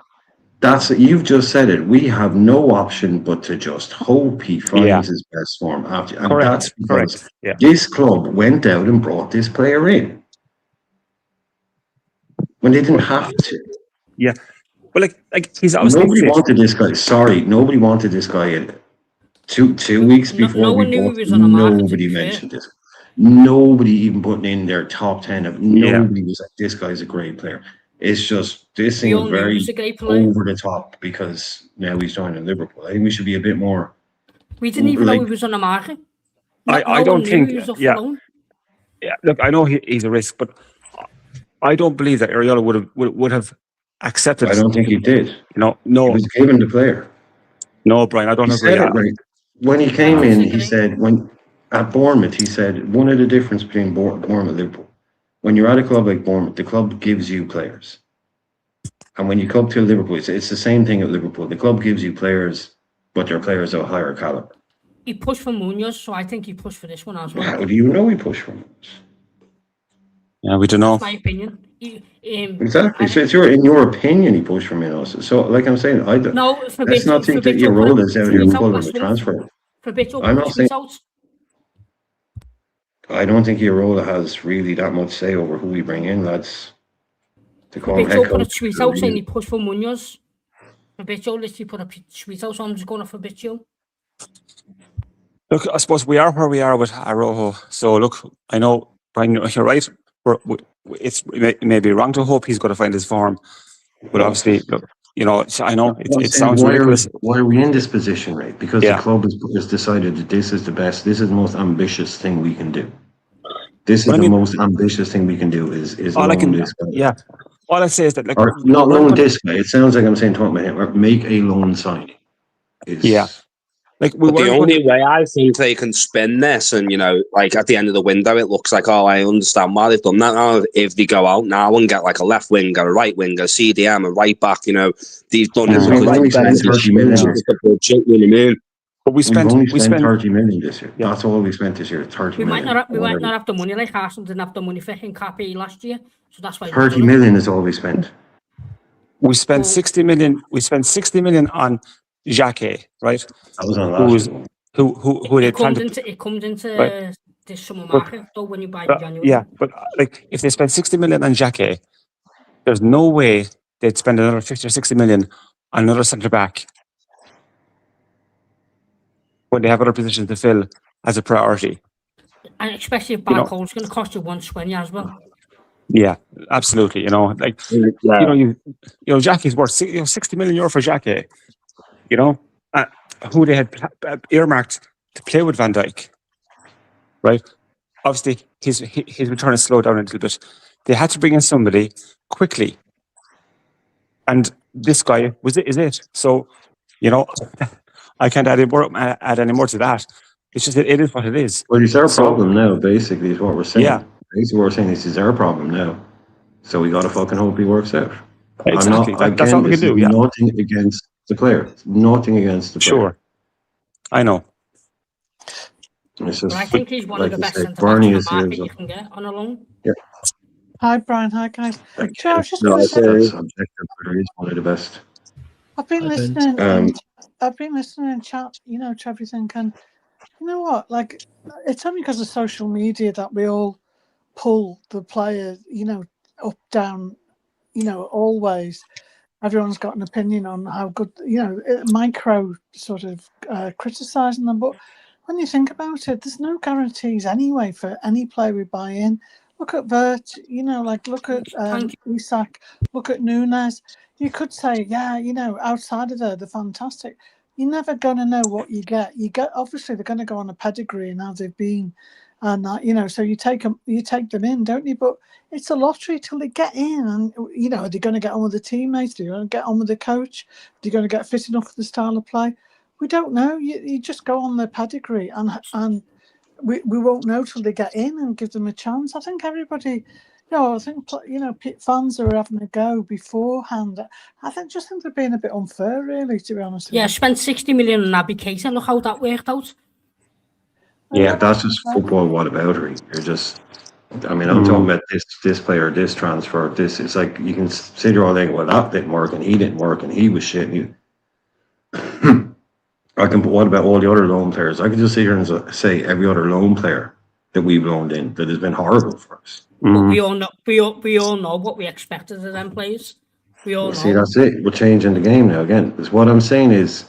That's it. You've just said it. We have no option but to just hope he finds his best form after. And that's because this club went out and brought this player in when they didn't have to. Yeah. Well, like he's obviously nobody wanted this guy. Sorry, nobody wanted this guy in. Two weeks before no one knew he was on the market. Nobody mentioned this. Nobody even putting in their top 10 of nobody was like, this guy's a great player. It's just this seems very over the top because now he's joining Liverpool. I think we should be a bit more. We didn't even know he was on the market. I don't think. Yeah, look, I know he's a risk, but I don't believe that Areola would have accepted. I don't think he did. No, he was given the player. No, Brian, I don't agree. Right. When he came in, he said at Bournemouth, he said one of the difference between Bournemouth and Liverpool. When you're at a club like Bournemouth, the club gives you players. And when you come to Liverpool, it's the same thing at Liverpool. The club gives you players, but they're players of higher caliber. He pushed for Munoz, so I think he pushed for this one as well. How do you know he pushed for Munoz? Yeah, we don't know. That's my opinion. Exactly. So it's in your opinion, he pushed for Munoz. So, like I'm saying, let's not think that your role is out here pulling the transfer. I'm not saying. I don't think Iraola has really that much say over who we bring in, lads. To call him head coach. Put a tweet out saying he pushed for Munoz. Fabrizio literally put a tweet out, so I'm just going to Fabrizio. Look, I suppose we are where we are with Araujo. So, look, I know, Brian, you're right. It may be wrong to hope he's going to find his form. But obviously, look, you know, I know it sounds ridiculous. Why are we in this position, right? Because the club has decided that this is the best, this is the most ambitious thing we can do. This is the most ambitious thing we can do is loan this guy. Yeah. All I say is that, like, or not loan this guy. It sounds like I'm saying talking about him. Or make a loan signing. Like the only way I think they can spin this, and you know, like at the end of the window, it looks like, oh, I understand why they've done that now. If they go out now and get like a left winger, a right winger, CDM, a right back, you know, they've done it. But we spent 30 million this year. Yeah. That's all we spent this year. 30 million. We might not have the money like Arsenal didn't have the money for Hincapié last year, so that's why. 30 million is all we spent. We spent 60 million. We spent 60 million on Xhaka, right? That was on last year. Who they planned it comes into this summer market though when you buy in January. Yeah, but like if they spend 60 million on Xhaka, there's no way they'd spend another 50 or 60 million on another centre back when they have other positions to fill as a priority. And especially if Barco's going to cost you 120 as well. Yeah, absolutely. You know, like you know, Xhaka's worth 60 million euro for Xhaka. You know, who they had earmarked to play with Van Dijk, right? Obviously, his return has slowed down a little bit. They had to bring in somebody quickly, and this guy is it. So, you know, I can't add any more to that. It's just it is what it is. Well, it's our problem now. Basically, is what we're saying. Yeah, basically, what we're saying is our problem now. So we gotta fucking hope he works out. Exactly. That's all we can do. Yeah. Nothing against the player. Nothing against the player. Sure. I know. It's just, I think he's one of the best centre backs on the market you can get on a loan. Yeah. Hi, Brian. Hi, guys. I was just going to say, he's one of the best. I've been listening. I've been listening and chat, you know, to everything, and you know what? Like, it's only because of social media that we all pull the player, you know, up, down, you know, always. Everyone's got an opinion on how good, you know, micro sort of criticising them. But when you think about it, there's no guarantees anyway for any player we buy in. Look at Vert, you know, like look at Isak, look at Nunes. you could say, yeah, outside of they're fantastic. You're never going to know what you get. Obviously they're going to go on a pedigree and how they've been, and so you take them in, don't you? But it's a lottery till they get in, and are they going to get on with the teammates? Are they going to get on with the coach? Are they going to get fit enough for the style of play? We don't know. You just go on their pedigree, and we won't know till they get in and give them a chance. I think everybody. I think fans are having a go beforehand. I think they're being a bit unfair, really, to be honest. Yeah, spent 60 million on Naby Keita. Look how that worked out. Yeah, that's just football whataboutery. I'm talking about this player, this transfer, this. It's like you can sit there all day. Well, that didn't work, and he didn't work, and he was shit. What about all the other loan players? I can just sit here and say every other loan player that we've loaned in that has been horrible for us. But we all know what we expected of them players. We all know. See, that's it. We're changing the game now again. Because all I'm saying is,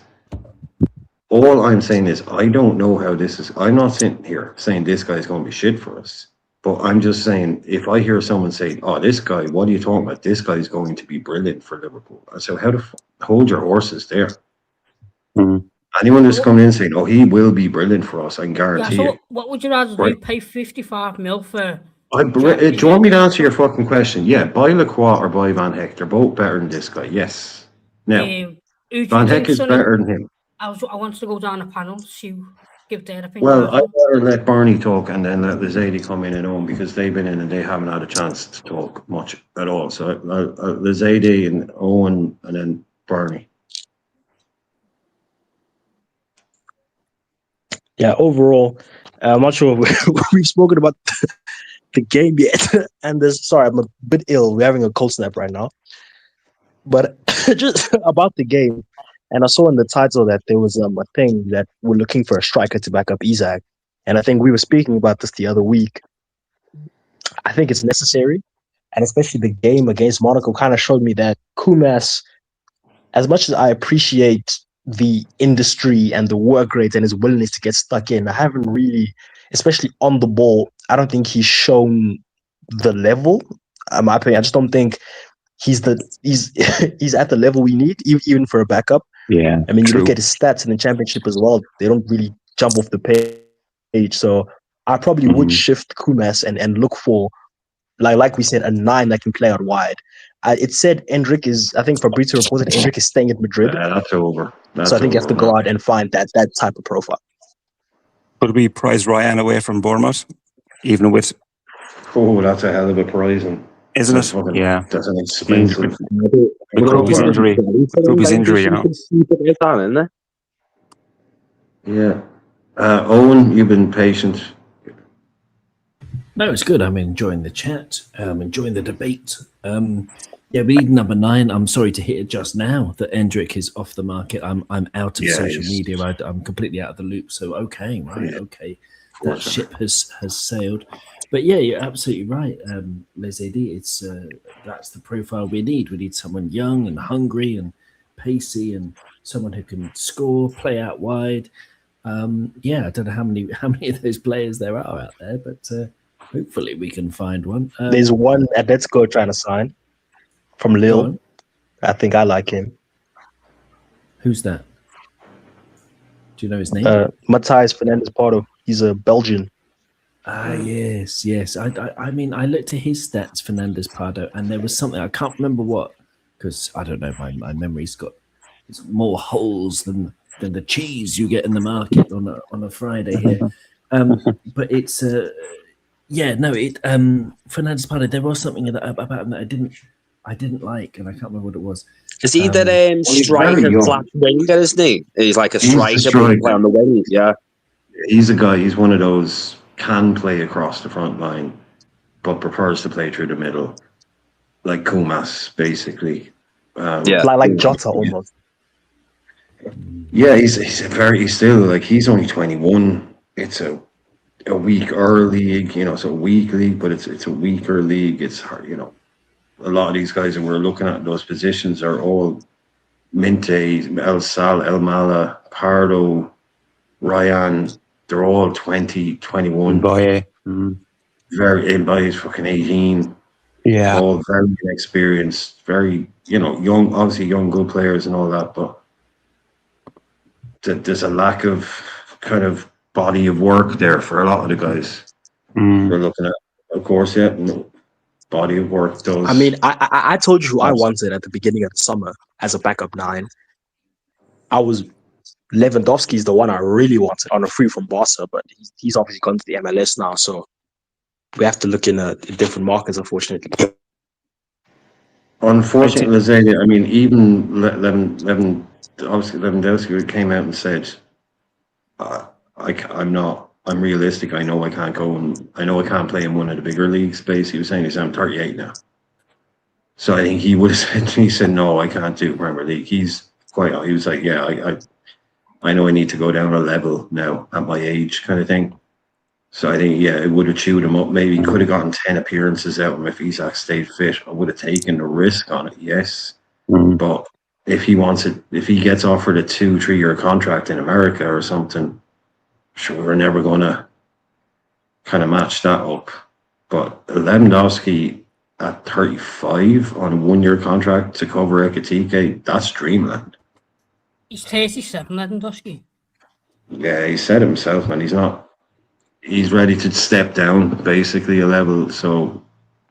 I don't know how this is. I'm not sitting here saying this guy's going to be shit for us. But I'm just saying, if I hear someone say, "Oh, this guy, what are you talking about? This guy's going to be brilliant for Liverpool." So how to hold your horses there? Anyone that's coming in saying, "Oh, he will be brilliant for us," I can guarantee you. What would you rather do? Pay 55 mil for? Do you want me to answer your fucking question? Yeah, buy Lacroix or buy Van Heck. They're both better than this guy. Yes. Now, Van Heck is better than him. I want to go down a panel to give their opinion. Well, I'd rather let Barney talk and then let Lizady come in and Owen, because they've been in and they haven't had a chance to talk much at all. So Lizady and Owen and then Barney. Yeah, overall, I'm not sure we've spoken about the game yet. And sorry, I'm a bit ill. We're having a cold snap right now. But just about the game, and I saw in the title that there was a thing that we're looking for a striker to back up Isak. And I think we were speaking about this the other week. I think it's necessary. And especially the game against Monaco kind of showed me that Kumas, as much as I appreciate the industry and the work rate and his willingness to get stuck in, I haven't really, especially on the ball, I don't think he's shown the level. In my opinion, I just don't think he's at the level we need, even for a backup. Yeah, I mean, you look at his stats in the championship as well; they don't really jump off the page. So I probably would shift Kumas and look for, like we said, a 9 that can play out wide. It said Endrick is, I think Fabrizio reported Endrick is staying at Madrid. Yeah, that's over. So I think you have to go out and find that type of profile. Could we prize Ryan away from Bournemouth, even with? Oh, that's a hell of a pricing. Isn't it? Yeah. That's an expensive. His injury, you know. Yeah. Owen, you've been patient. No, it's good. I'm enjoying the chat. I'm enjoying the debate. Yeah, we need number 9. I'm sorry to hit it just now that Endrick is off the market. I'm out of social media. I'm completely out of the loop. So okay, that ship has sailed. But yeah, you're absolutely right, Lizady. It's that's the profile we need. We need someone young and hungry and pacey, and someone who can score, play out wide. Yeah, I don't know how many of those players there are out there, but hopefully we can find one. There's one at Let's Go trying to sign from Lille. I think I like him. Who's that? Do you know his name? Matthijs Fernandes-Pardo. He's a Belgian. Yes. I mean, I looked at his stats, Fernandes-Pardo, and there was something I can't remember what, because I don't know. My memory's got more holes than the cheese you get in the market on a Friday here. But it's Fernandes-Pardo. There was something about him that I didn't like, and I can't remember what it was. Is he that striker flat winger, isn't he? He's like a striker play on the wing, yeah. He's a guy, he's one of those can play across the front line, but prefers to play through the middle. Like Kumas, basically. Like Jota almost. Yeah, he's still like, he's only 21. It's a weaker league, it's a weak league, but it's a weaker league. It's hard, a lot of these guys that we're looking at, those positions are all Minte, El Sal, El Mala, Pardo, Ryan. They're all 20, 21. Mbaye. Mbaye is fucking 18. Yeah. All very inexperienced, very, young, obviously young, good players and all that, but there's a lack of kind of body of work there for a lot of the guys we're looking at. Of course, body of work does. I mean, I told you who I wanted at the beginning of the summer as a backup 9. Lewandowski's the one I really wanted on a free from Barca, but he's obviously gone to the MLS now, so we have to look in different markets, unfortunately. Unfortunately, I mean, even Lewandowski came out and said, I'm realistic. I know I can't go and I know I can't play in one of the bigger leagues. Basically, he was saying, I'm 38 now. So I think he would have said to me, no, I can't do Premier League. He was like, yeah, I know I need to go down a level now at my age kind of thing. So I think, it would have chewed him up. Maybe could have gotten 10 appearances out of him if Isak stayed fit. I would have taken the risk on it, yes. But if he gets offered a 2-3 year contract in America or something, sure, we're never going to kind of match that up. But Lewandowski at 35 on a 1 year contract to cover Ekitike, that's dreamland. He's 37, Lewandowski. Yeah, he said himself, man, he's ready to step down basically a level. So,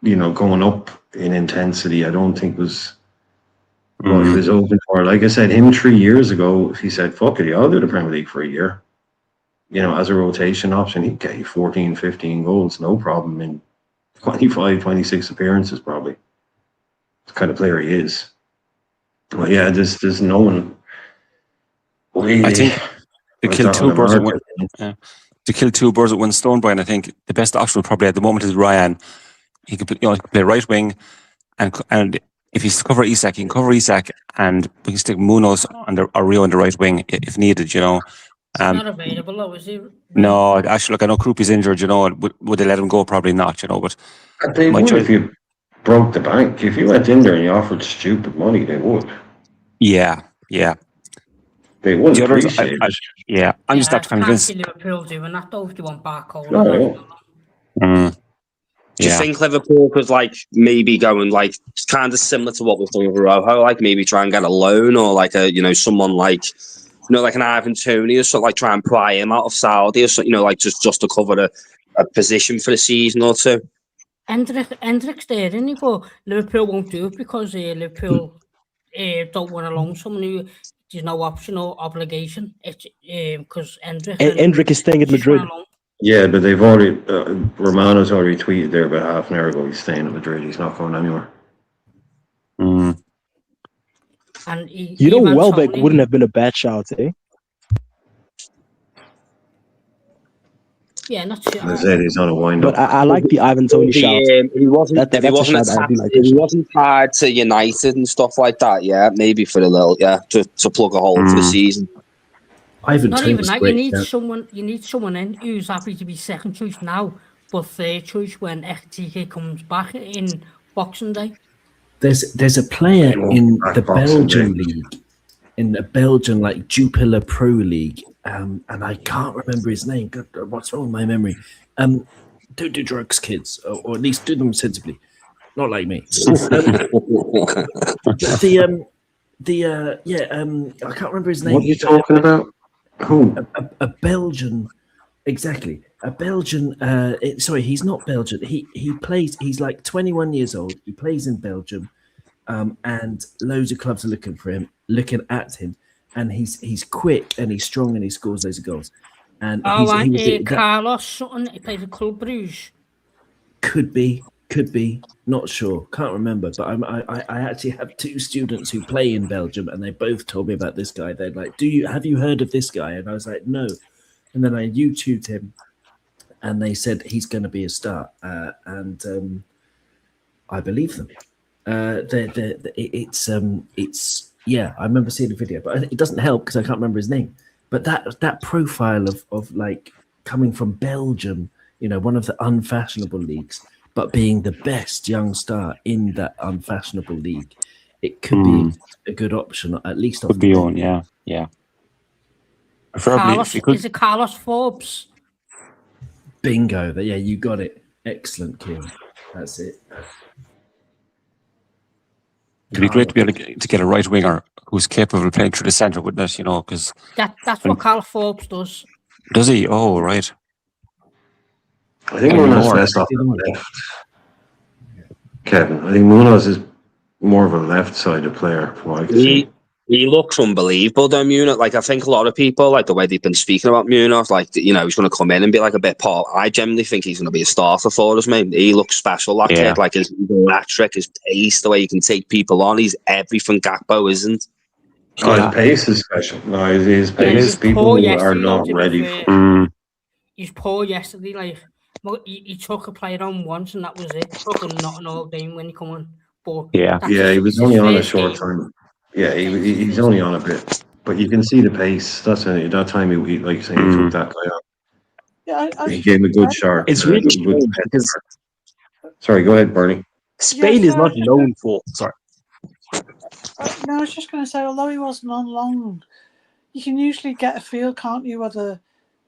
going up in intensity, I don't think was what he was open for. Like I said, him 3 years ago, if he said, fuck it, I'll do the Premier League for a year. As a rotation option, he'd get you 14, 15 goals, no problem, in 25, 26 appearances probably. The kind of player he is. But yeah, there's no one really. I think to kill two birds with one stone, Brian, I think the best option probably at the moment is Ryan. He could play right wing, and if he's to cover Isak, he can cover Isak, and we can stick Munoz or Rio on the right wing if needed, He's not available though, is he? No, actually, I know Krupi's injured, would they let him go? Probably not, but they would if you broke the bank. If you went in there and you offered stupid money, they would. Yeah. They wouldn't appreciate it. Yeah, I'm just not convinced. Liverpool doing that though if you want Barcola. Do you think Liverpool could maybe go and kind of similar to what we've done with Araujo, maybe try and get a loan or someone like an Ivan Toney or something, try and pry him out of Saudi or something, just to cover a position for a season or two? Hendrick's there, isn't he? But Liverpool won't do it because Liverpool don't want to loan someone who there's no option or obligation. It's because Hendrick is staying at Madrid. Yeah, but they've already Romano's already tweeted there about half an hour ago. He's staying at Madrid. He's not going anywhere. And Welbeck wouldn't have been a bad shout, eh? Yeah, not sure. I said he's on a wind up. But I like the Ivan Toney shout. He wasn't tied to United and stuff like that. Yeah, maybe for a little. Yeah, to plug a hole for the season. Ivan Not Toney's even that. great, You need someone in who's happy to be second choice now, but third choice when Ekitike comes back in Boxing Day. There's a player in the Belgian league, in the Belgian Jupiler Pro League, and I can't remember his name. God, what's wrong with my memory? Don't do drugs, kids, or at least do them sensibly, not like me. I can't remember his name. What are you talking about? Who? A Belgian, exactly. A Belgian. Sorry, he's not Belgian. He plays. He's 21 years old. He plays in Belgium, and loads of clubs are looking at him. And he's quick and he's strong and he scores loads of goals. And Carlos something. He plays at Club Bruges. Could be, not sure, can't remember. But I actually have two students who play in Belgium, and they both told me about this guy. They're like, have you heard of this guy? And I was like, no. And then I YouTubed him, and they said he's going to be a star, and I believe them. I remember seeing the video, but it doesn't help because I can't remember his name. But that profile of coming from Belgium, one of the unfashionable leagues, but being the best young star in that unfashionable league, it could be a good option, at least. Could be on, yeah. Is it Carlos Forbes? Bingo! Yeah, you got it. Excellent, Kieran. That's it. It'd be great to be able to get a right winger who's capable of playing through the centre, wouldn't it? You know, because that's what Carl Forbes does. Does he? Oh, right. I think Munoz best off the left. Kevin, I think Munoz is more of a left-sided player from what I can see. He looks unbelievable, though, Munoz. Like, I think a lot of people, like, the way they've been speaking about Munoz, like, you know, he's going to come in and be, like, a bit Paul. I genuinely think he's going to be a starter for us, mate. He looks special, that kid. Like, his electric, his pace, the way he can take people on. He's everything Gakpo isn't. His pace is special. No, his pace, people are not ready for. He's poor yesterday, like, he took a player on once and that was it. Took him not an all game when he come on. But he was only on a short time. Yeah, he's only on a bit, but you can see the pace. That's that time he like saying he took that guy on. Yeah, he gave him a good shot. It's really strange because. Sorry, go ahead, Bernie. Spain is not known for. Sorry. No, I was just going to say, although he wasn't on long, you can usually get a feel, can't you, whether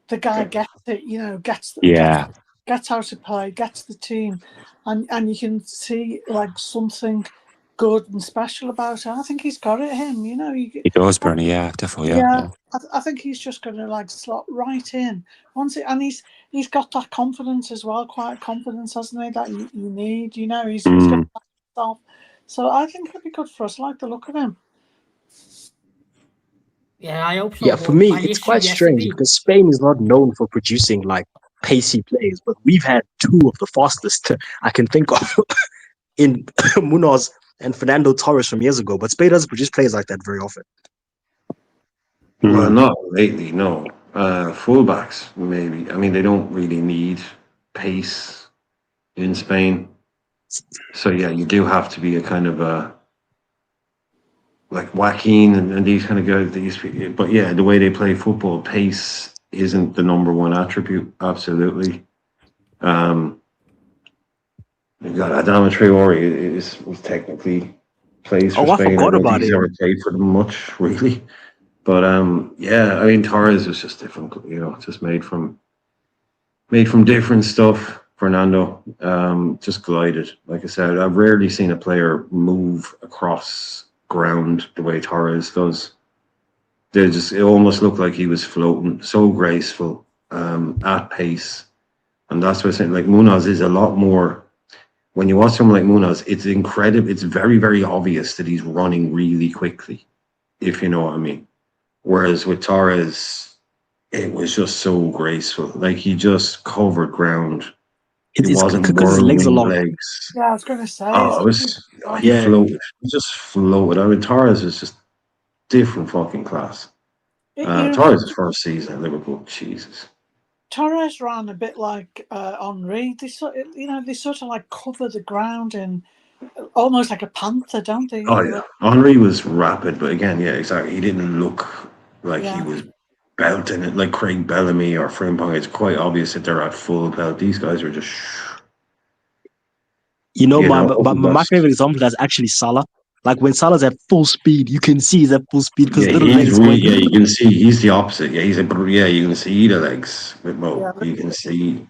the guy gets it, you know, gets how to play, gets the team, and you can see like something good and special about it. I think he's got it, him, you know. He does, Bernie, definitely, yeah. I think he's just going to like slot right in and he's got that confidence as well, quiet confidence, hasn't he? That you need, you know. He's got that himself. So I think it'll be good for us. I like the look of him. Yeah, I hope so. Yeah, for me, it's quite strange because Spain is not known for producing like pacey players, but we've had two of the fastest I can think of in Munoz and Fernando Torres from years ago. But Spain doesn't produce players like that very often. Well, not lately, no. Fullbacks, maybe. I mean, they don't really need pace in Spain. So, yeah, you do have to be a kind of a like Joaquin and these kind of guys. But, yeah, the way they play football, pace isn't the number one attribute, absolutely. You got Adama Traore was technically plays for Spain. I forgot about he's never played for them much, really. But I mean, Torres was just different, you know, just made from different stuff. Fernando just glided. Like I said, I've rarely seen a player move across ground the way Torres does. It almost looked like he was floating, so graceful, at pace. And that's what I'm saying. Like, Munoz is a lot more. When you watch someone like Munoz, it's incredible. It's very, very obvious that he's running really quickly, if you know what I mean. Whereas with Torres, it was just so graceful. Like, he just covered ground. It wasn't because his legs are long. Legs. Yeah, I was going to say. He floated. He just floated. I mean, Torres was just different fucking class. Torres' first season at Liverpool, Jesus. Torres ran a bit like Henry. They sort of like cover the ground and almost like a panther, don't they? Oh yeah, Henry was rapid, but again, yeah, exactly. He didn't look like he was belting it like Craig Bellamy or Frimpong. It's quite obvious that they're at full belt. These guys are just. My favorite example is actually Salah. Like when Salah's at full speed, you can see he's at full speed because little legs. You can see he's the opposite. Yeah, you can see the legs with Mo. Yeah, you can see.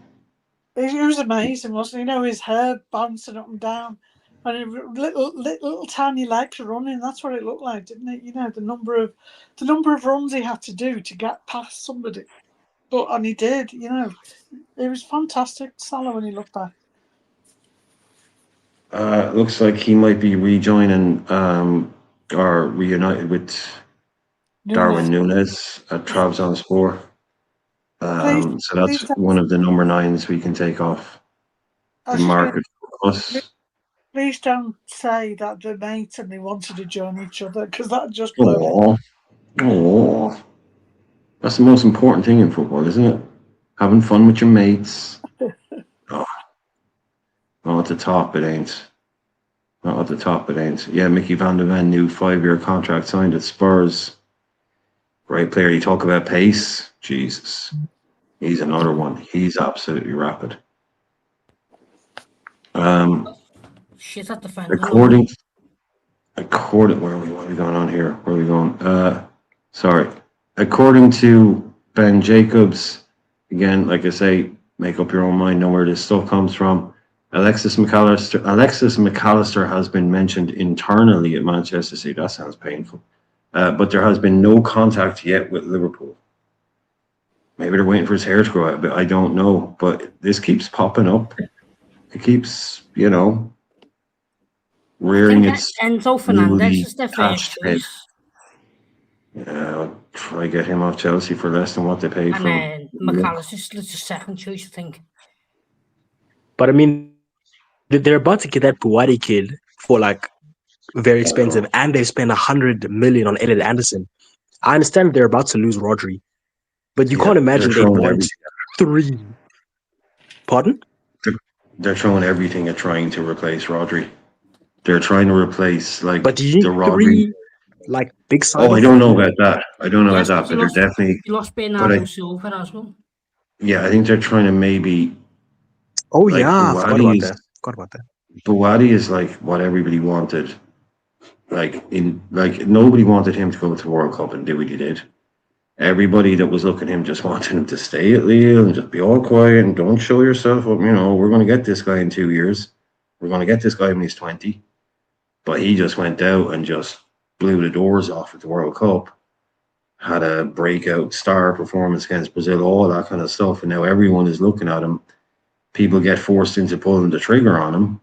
It was amazing, wasn't it? You know, his hair bouncing up and down, and little tiny legs running. That's what it looked like, didn't it? You know, the number of runs he had to do to get past somebody, and he did. You know, it was fantastic, Salah, when he looked back. Looks like he might be rejoining or reunited with Darwin Núñez at Trabzonspor. So that's one of the number 9s we can take off the market for us. Please don't say that they're mates and they wanted to join each other, because that just blows. Oh, that's the most important thing in football, isn't it? Having fun with your mates. Not at the top, it ain't. Not at the top, it ain't. Yeah, Mickey van de Ven, new 5-year contract signed at Spurs. Great player. You talk about pace. Jesus. He's another one. He's absolutely rapid. Shit at the fan. According, where are we? What are we going on here? Where are we going? Sorry. According to Ben Jacobs, again, like I say, make up your own mind, know where this stuff comes from. Alexis McAllister has been mentioned internally at Manchester City. That sounds painful. But there has been no contact yet with Liverpool. Maybe they're waiting for his hair to grow out, but I don't know. But this keeps popping up. It keeps, rearing its Enzo Fernandez is their first choice. I'll try get him off Chelsea for less than what they paid for him. And McAllister's the second choice, I think. But I mean, they're about to get that Buwadi kid for like very expensive, and they spent 100 million on Elliot Anderson. I understand they're about to lose Rodri, but you can't imagine they want 3. Pardon? They're throwing everything at trying to replace Rodri. They're trying to replace But do you need Rodri. 3 like big signings? Oh, I don't know about that. But they're definitely. You lost Bernardo Silva as well. Yeah, I think they're trying to maybe. Oh yeah, I forgot about that. Buwadi is like what everybody wanted. Nobody wanted him to go to the World Cup and do what he did. Everybody that was looking at him just wanted him to stay at Lille and just be all quiet and don't show yourself up. We're going to get this guy in 2 years. We're going to get this guy when he's 20. But he just went out and just blew the doors off at the World Cup. Had a breakout star performance against Brazil, all that kind of stuff. And now everyone is looking at him. People get forced into pulling the trigger on him.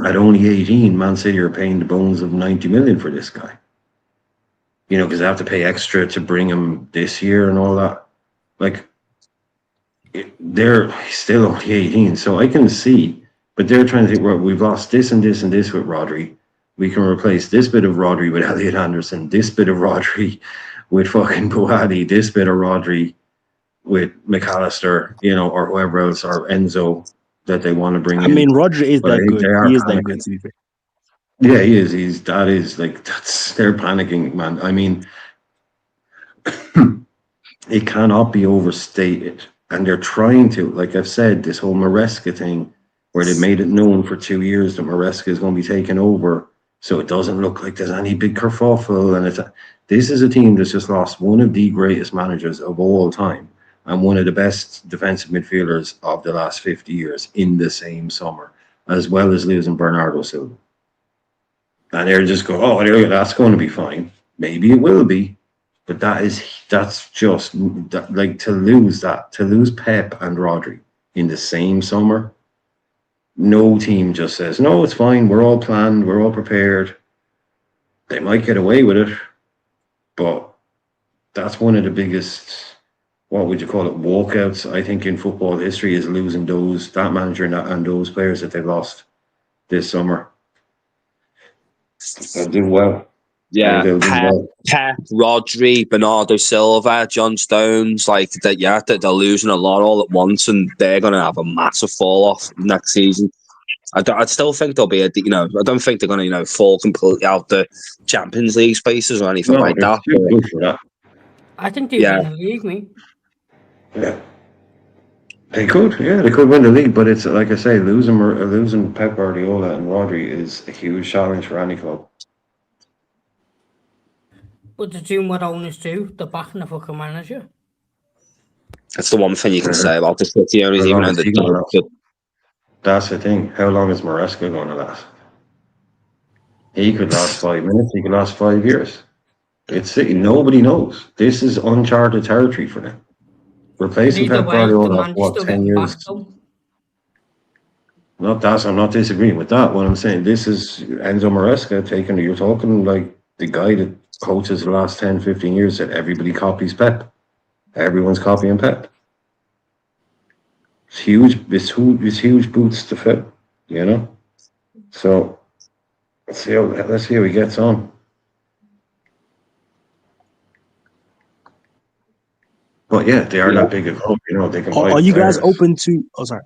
At only 18, Man City are paying the bones of 90 million for this guy. Because they have to pay extra to bring him this year and all that. They're still only 18, so I can see. But they're trying to think, well, we've lost this and this and this with Rodri. We can replace this bit of Rodri with Elliot Anderson, this bit of Rodri with fucking Buwadi, this bit of Rodri with McAllister, or whoever else, or Enzo that they want to bring in. I mean, Rodri is that good. He is that good, to be fair. Yeah, he is. They're panicking, man. I mean, it cannot be overstated. And they're trying to, like I've said, this whole Maresca thing, where they've made it known for 2 years that Maresca is going to be taken over, so it doesn't look like there's any big kerfuffle. And this is a team that's just lost one of the greatest managers of all time and one of the best defensive midfielders of the last 50 years in the same summer, as well as losing Bernardo Silva. And they're just going, oh, that's going to be fine. Maybe it will be. But that's just like to lose Pep and Rodri in the same summer. No team just says, no, it's fine. We're all planned. We're all prepared. They might get away with it. But that's one of the biggest, what would you call it, walkouts, I think, in football history, is losing that manager and those players that they've lost this summer. They'll do well. Yeah, Pep, Rodri, Bernardo Silva, John Stones, they're losing a lot all at once, and they're going to have a massive fall off next season. I still think there'll be I don't think they're going to fall completely out the Champions League spaces or anything like that. Good for that. I think they win the league, mate. Yeah. They could win the league, but it's like I say, losing Pep Guardiola and Rodri is a huge challenge for any club. But they're doing what owners do, they're backing the fucking manager. That's the one thing you can say about the City owners, even though that's the thing. How long is Maresca going to last? He could last 5 minutes, he could last 5 years. It's City, nobody knows. This is uncharted territory for them. Replacing Pep Guardiola for 10 years. I'm not disagreeing with that. What I'm saying, this is Enzo Maresca you're talking like the guy that coaches the last 10, 15 years that everybody copies Pep. Everyone's copying Pep. It's huge. It's huge boots to fill, So let's see how he gets on. But yeah, they are that big a club, they can. Are you guys open to? Oh, sorry.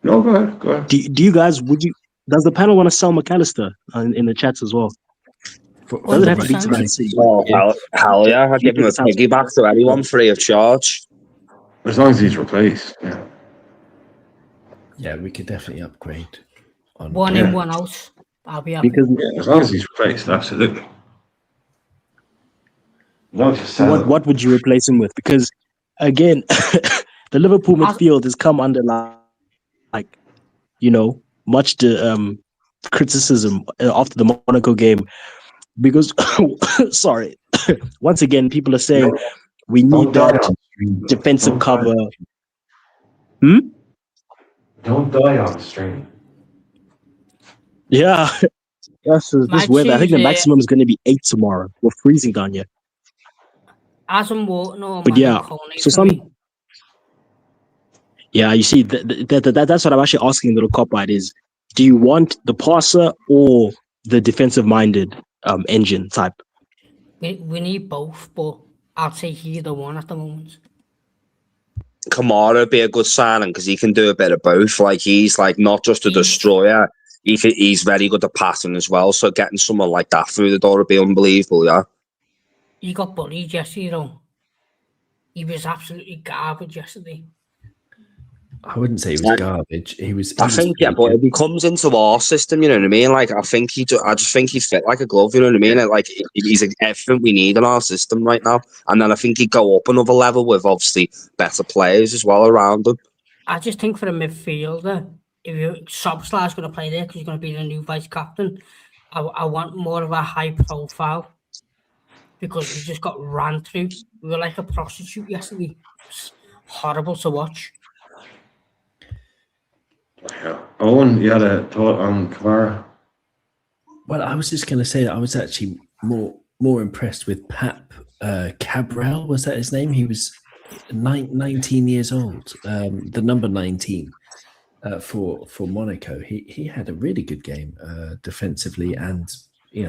No, go ahead. Do you guys? Does the panel want to sell McAllister in the chats as well? Does it have to be to Man City? Oh, hell yeah! I'd give him a piggyback to anyone free of charge. As long as he's replaced. Yeah, we could definitely upgrade. One in, one out. I'll be happy. As long as he's replaced, absolutely. What would you replace him with? Because again, the Liverpool midfield has come under like much the criticism after the Monaco game, because sorry, once again, people are saying we need that defensive cover. Don't die on the stream. Yeah. So this weather, I think the maximum is going to be 8 tomorrow. We're freezing down here. As I'm walking on, but yeah, so you see, that's what I'm actually asking the cop right is, do you want the passer or the defensive-minded engine type? We need both, but I'll take either one at the moment. Kamara would be a good signing because he can do a bit of both. Like, he's like not just a destroyer, he's very good at passing as well. So getting someone like that through the door would be unbelievable, yeah. He got bullied yesterday, though. He was absolutely garbage yesterday. I wouldn't say he was garbage. I think, but if he comes into our system, you know what I mean? Like, I just think he'd fit like a glove, you know what I mean? And, like, he's everything we need in our system right now. And then I think he'd go up another level with, obviously, better players as well around him. I just think for a midfielder, if Szoboszlai's going to play there because he's going to be the new vice captain, I want more of a high profile, because we just got ran through. We were like a prostitute yesterday. It's horrible to watch. Yeah. Owen, you had a thought on Kamara? Well, I was just going to say that I was actually more impressed with Pep Cabral. Was that his name? He was 19 years old, the number 19 for Monaco. He had a really good game defensively and,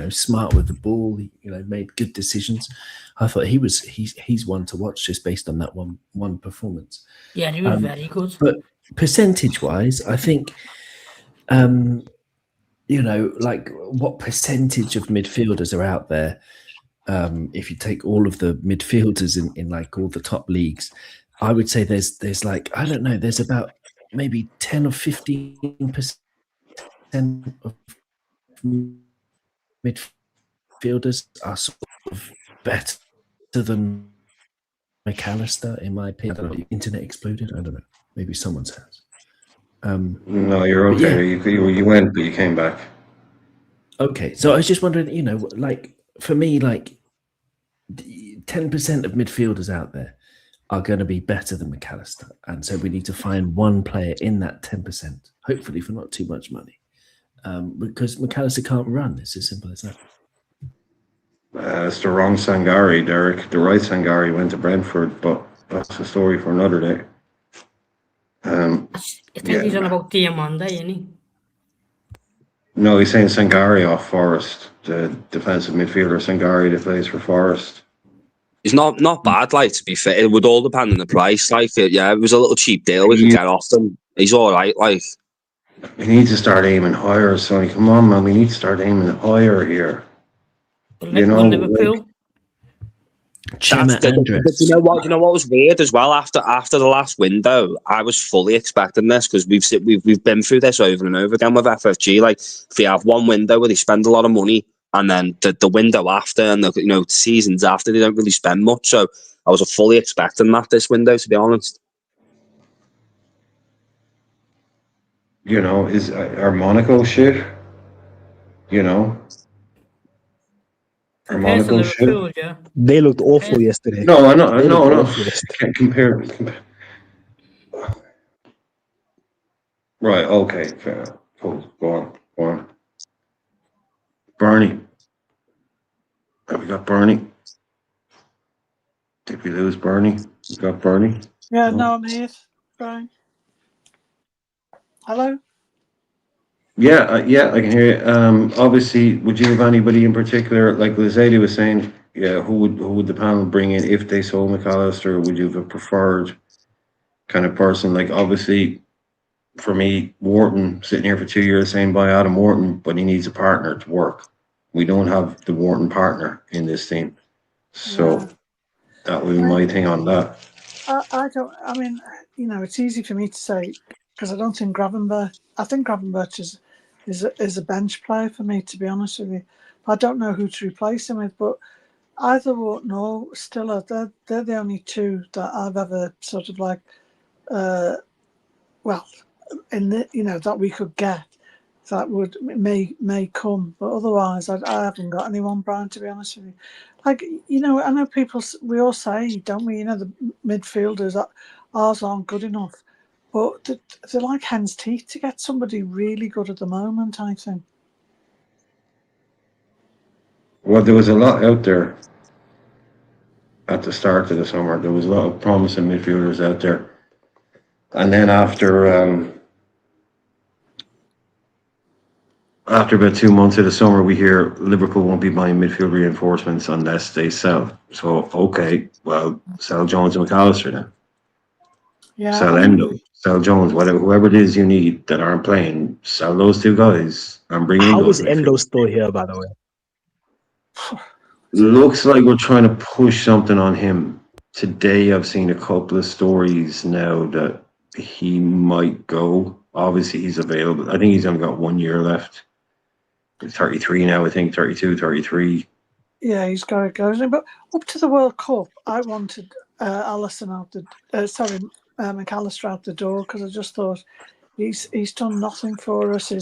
smart with the ball. He, made good decisions. I thought he's one to watch just based on that one performance. Yeah, he was very good. But percentage-wise, I think, like what percentage of midfielders are out there? If you take all of the midfielders in like all the top leagues, I would say there's like, I don't know, there's about maybe 10 or 15% of midfielders are sort of better than McAllister, in my opinion. I don't know, internet exploded? I don't know. Maybe someone's house. No, you're okay. Yeah. You went, but you came back. Okay, so I was just wondering, like for me, like 10% of midfielders out there are going to be better than McAllister, and so we need to find one player in that 10%, hopefully for not too much money, because McAllister can't run. It's as simple as that. It's the wrong Sangari, Derek. The right Sangari went to Brentford, but that's a story for another day. I think he's on about Diamanda, isn't he? No, he's saying Sangari off Forest, the defensive midfielder Sangari that plays for Forest. He's not bad, like, to be fair. It would all depend on the price. Like, it was a little cheap deal we could get off them. He's all right, like. We need to start aiming higher, Sonny. Come on, man. We need to start aiming higher here. Liverpool. But you know what was weird as well, after the last window, I was fully expecting this, because we've been through this over and over again with FFG. Like, if you have one window where they spend a lot of money, and then the window after and the seasons after, they don't really spend much. So I was fully expecting that this window, to be honest. Is our Monaco shit? Our Monaco shit. Yeah. They looked awful yesterday. No, I know. Can't compare. Right. Okay. Fair. Cool. Go on. Barney. Have we got Barney? Did we lose Barney? We got Barney? Yeah, no, I'm here, Brian. Hello? Yeah, I can hear you. Obviously, would you have anybody in particular, like Lizzie was saying, who would the panel bring in if they sold McAllister? Would you have a preferred kind of person? Like, obviously, for me, Wharton, sitting here for 2 years saying buy Adam Wharton, but he needs a partner to work. We don't have the Wharton partner in this team. So that would be my thing on that. I mean, it's easy for me to say, because I don't think Gravenberch. I think Gravenberch is a bench player for me, to be honest with you. I don't know who to replace him with, but either Wharton or Stiller, they're the only two that I've ever sort of like, in the that we could get that would may come, but otherwise I haven't got anyone, Brian, to be honest with you. Like, I know we all say, don't we, the midfielders, ours aren't good enough, but they're like hen's teeth to get somebody really good at the moment, I think. Well, there was a lot out there at the start of the summer. There was a lot of promising midfielders out there. And then after about 2 months of the summer, we hear Liverpool won't be buying midfield reinforcements unless they sell. So, okay, well, sell Jones and McAllister then. Yeah. Sell Endo, sell Jones, whatever, whoever it is you need that aren't playing, sell those two guys and bring in How those is Endo midfielders. still here, by the way? Looks like we're trying to push something on him. Today, I've seen a couple of stories now that he might go. Obviously, he's available. I think he's only got 1 year left. He's 33 now, I think, 32, 33. Yeah, he's got to go, isn't he? But up to the World Cup, I wanted McAllister out the door, because I just thought he's done nothing for us. You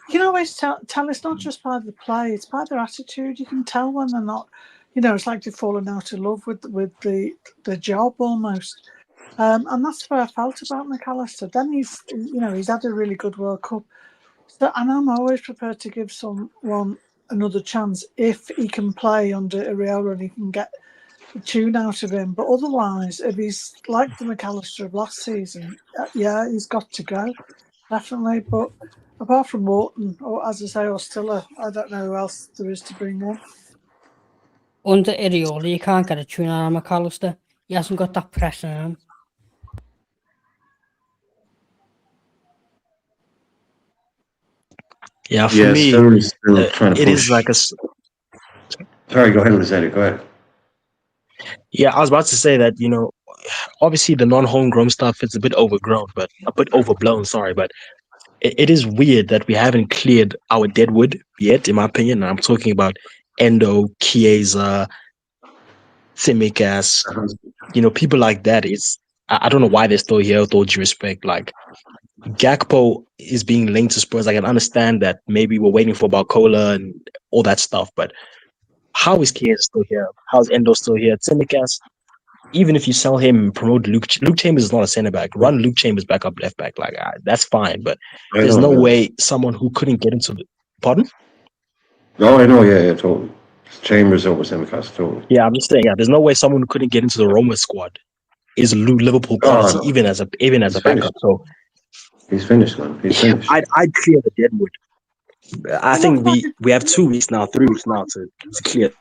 can always tell it's not just by the play, it's by their attitude. You can tell when they're not, it's like they've fallen out of love with the job almost. And that's the way I felt about McAllister. Then he's had a really good World Cup. So, and I'm always prepared to give someone another chance if he can play under Araujo and he can get the tune out of him. But otherwise, if he's like the McAllister of last season, he's got to go, definitely. But apart from Morton, or as I say, or Stiller, I don't know who else there is to bring in. Under Araujo, you can't get a tune out of McAllister. He hasn't got that pressure on him. Yeah, for me, still trying to it push. is like a. Sorry, go ahead with it. Go ahead. Yeah, I was about to say that, obviously the non-homegrown stuff is a bit overgrown, but a bit overblown, sorry, but it is weird that we haven't cleared our deadwood yet, in my opinion. And I'm talking about Endo, Chiesa, Tsimikas, people like that. I don't know why they're still here, with all due respect. Like, Gakpo is being linked to Spurs. I can understand that maybe we're waiting for Barcola and all that stuff, but how is Chiesa still here? How's Endo still here? Tsimikas, even if you sell him and promote Luke Chambers is not a centre back. Run Luke Chambers back up left back. Like, that's fine, but there's no way someone who couldn't get into the. Pardon? No, I know, yeah, totally. Chambers over Tsimikas, totally. Yeah, I'm just saying, there's no way someone who couldn't get into the Roma squad is Liverpool quality, even as a backup. Finished. So he's finished, man. He's finished. I'd clear the deadwood. I think we have 2 weeks now, 3 weeks now to clear.